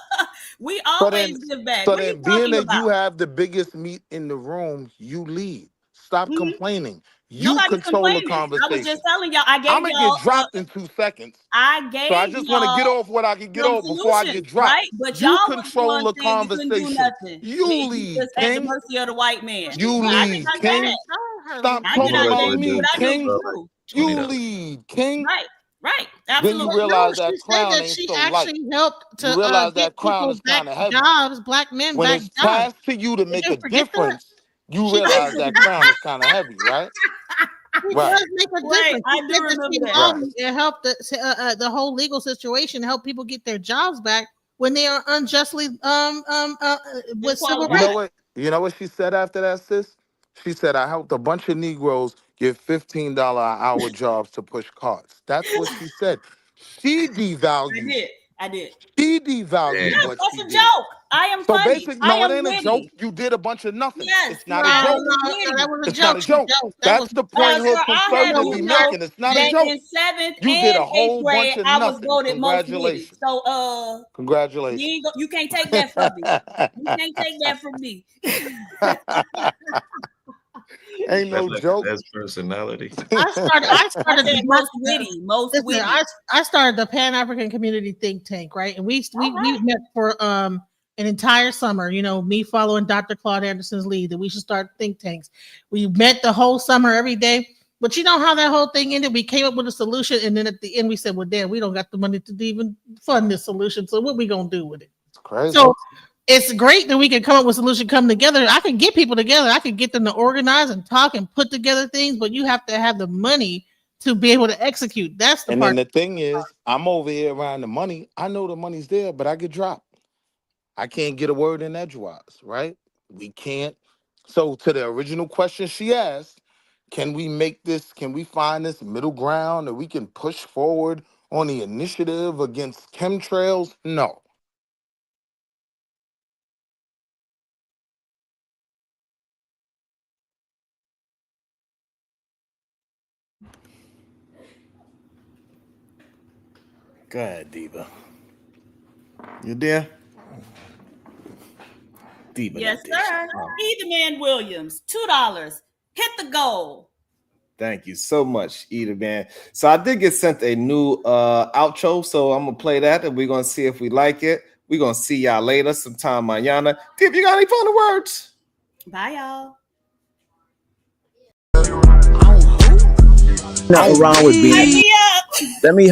We So then, always give back. so What are you then, being talking that you about? have the biggest meat in the room, you lead. Stop complaining. You Nobody's control the complaining. I was conversation. just telling y'all. I I'm gave gonna y'all. get dropped in 2 seconds. I So I gave just want to get y'all off what I can get some off before I get solutions, dropped. right? But You y'all was the control ones the saying we couldn't do conversation. nothing. You We lead, just at the King. mercy of the white man. You I lead, get King. that. Stop I talking get I about gave you me, what I knew King. too. You lead, King. Right, right, Then you absolutely. realize She that said crown that ain't she so light. actually helped to You realize get that crown people is back kind of heavy. jobs, black men When back it's jobs. tasked to you to Did make you a forget that? difference, you She realize that crown is kind of heavy, right? It Right. does make a Right, difference. I She do said that remember she that. Right. it helped the whole legal situation, help people get their jobs back when they are unjustly with civil You know rights. what? You know what she said after that, sis? She said, I helped a bunch of Negroes get $15 an hour jobs to push carts. That's what she said. She devalued. I did. She devalued Yes, what that's she a did. joke. I am So funny. basically, I no, it am ain't a joke. witty. You did a bunch of nothing. Yes, It's not I a am joke. witty. that was a It's not a joke. joke. That That's was the point Sir, hood I had conservative you be know making. It's not a that joke. in 7th You and did a 8th whole grade, bunch of I was nothing. voted most witty. Congratulations. So Congratulations. you can't take that from me. You can't take that from me. Ain't no joke. That's personality. I started said most witty, most listen, witty. I started the Pan African Community Think Tank, right? And we met for an entire summer. You know, me following Dr. Claude Anderson's lead that we should start think tanks. We met the whole summer every day. But you know how that whole thing ended? We came up with a solution, and then at the end we said, "Well, damn, we don't got the money to even fund this solution. So what we gonna do with it?" It's crazy. So it's great that we can come up with a solution, come together. I can get people together. I can get them to organize and talk and put together things, but you have to have the money to be able to execute. That's the And part. then the thing is, I'm over here around the money. I know the money's there, but I get dropped. I can't get a word in edgewise, right? We can't. So to the original question she asked, can we make this, can we find this middle ground that we can push forward on the initiative against chemtrails? No. Go ahead, Diva. You there? Diva. Yes, sir. Either Man Williams, $2. Hit the goal. Thank you so much, Eda Man. So I did get sent a new outro, so I'm gonna play that and we're gonna see if we like it. We're gonna see y'all later sometime mañana. If you got any final words. Bye, y'all. Nothing wrong with being. Hype me up. Let me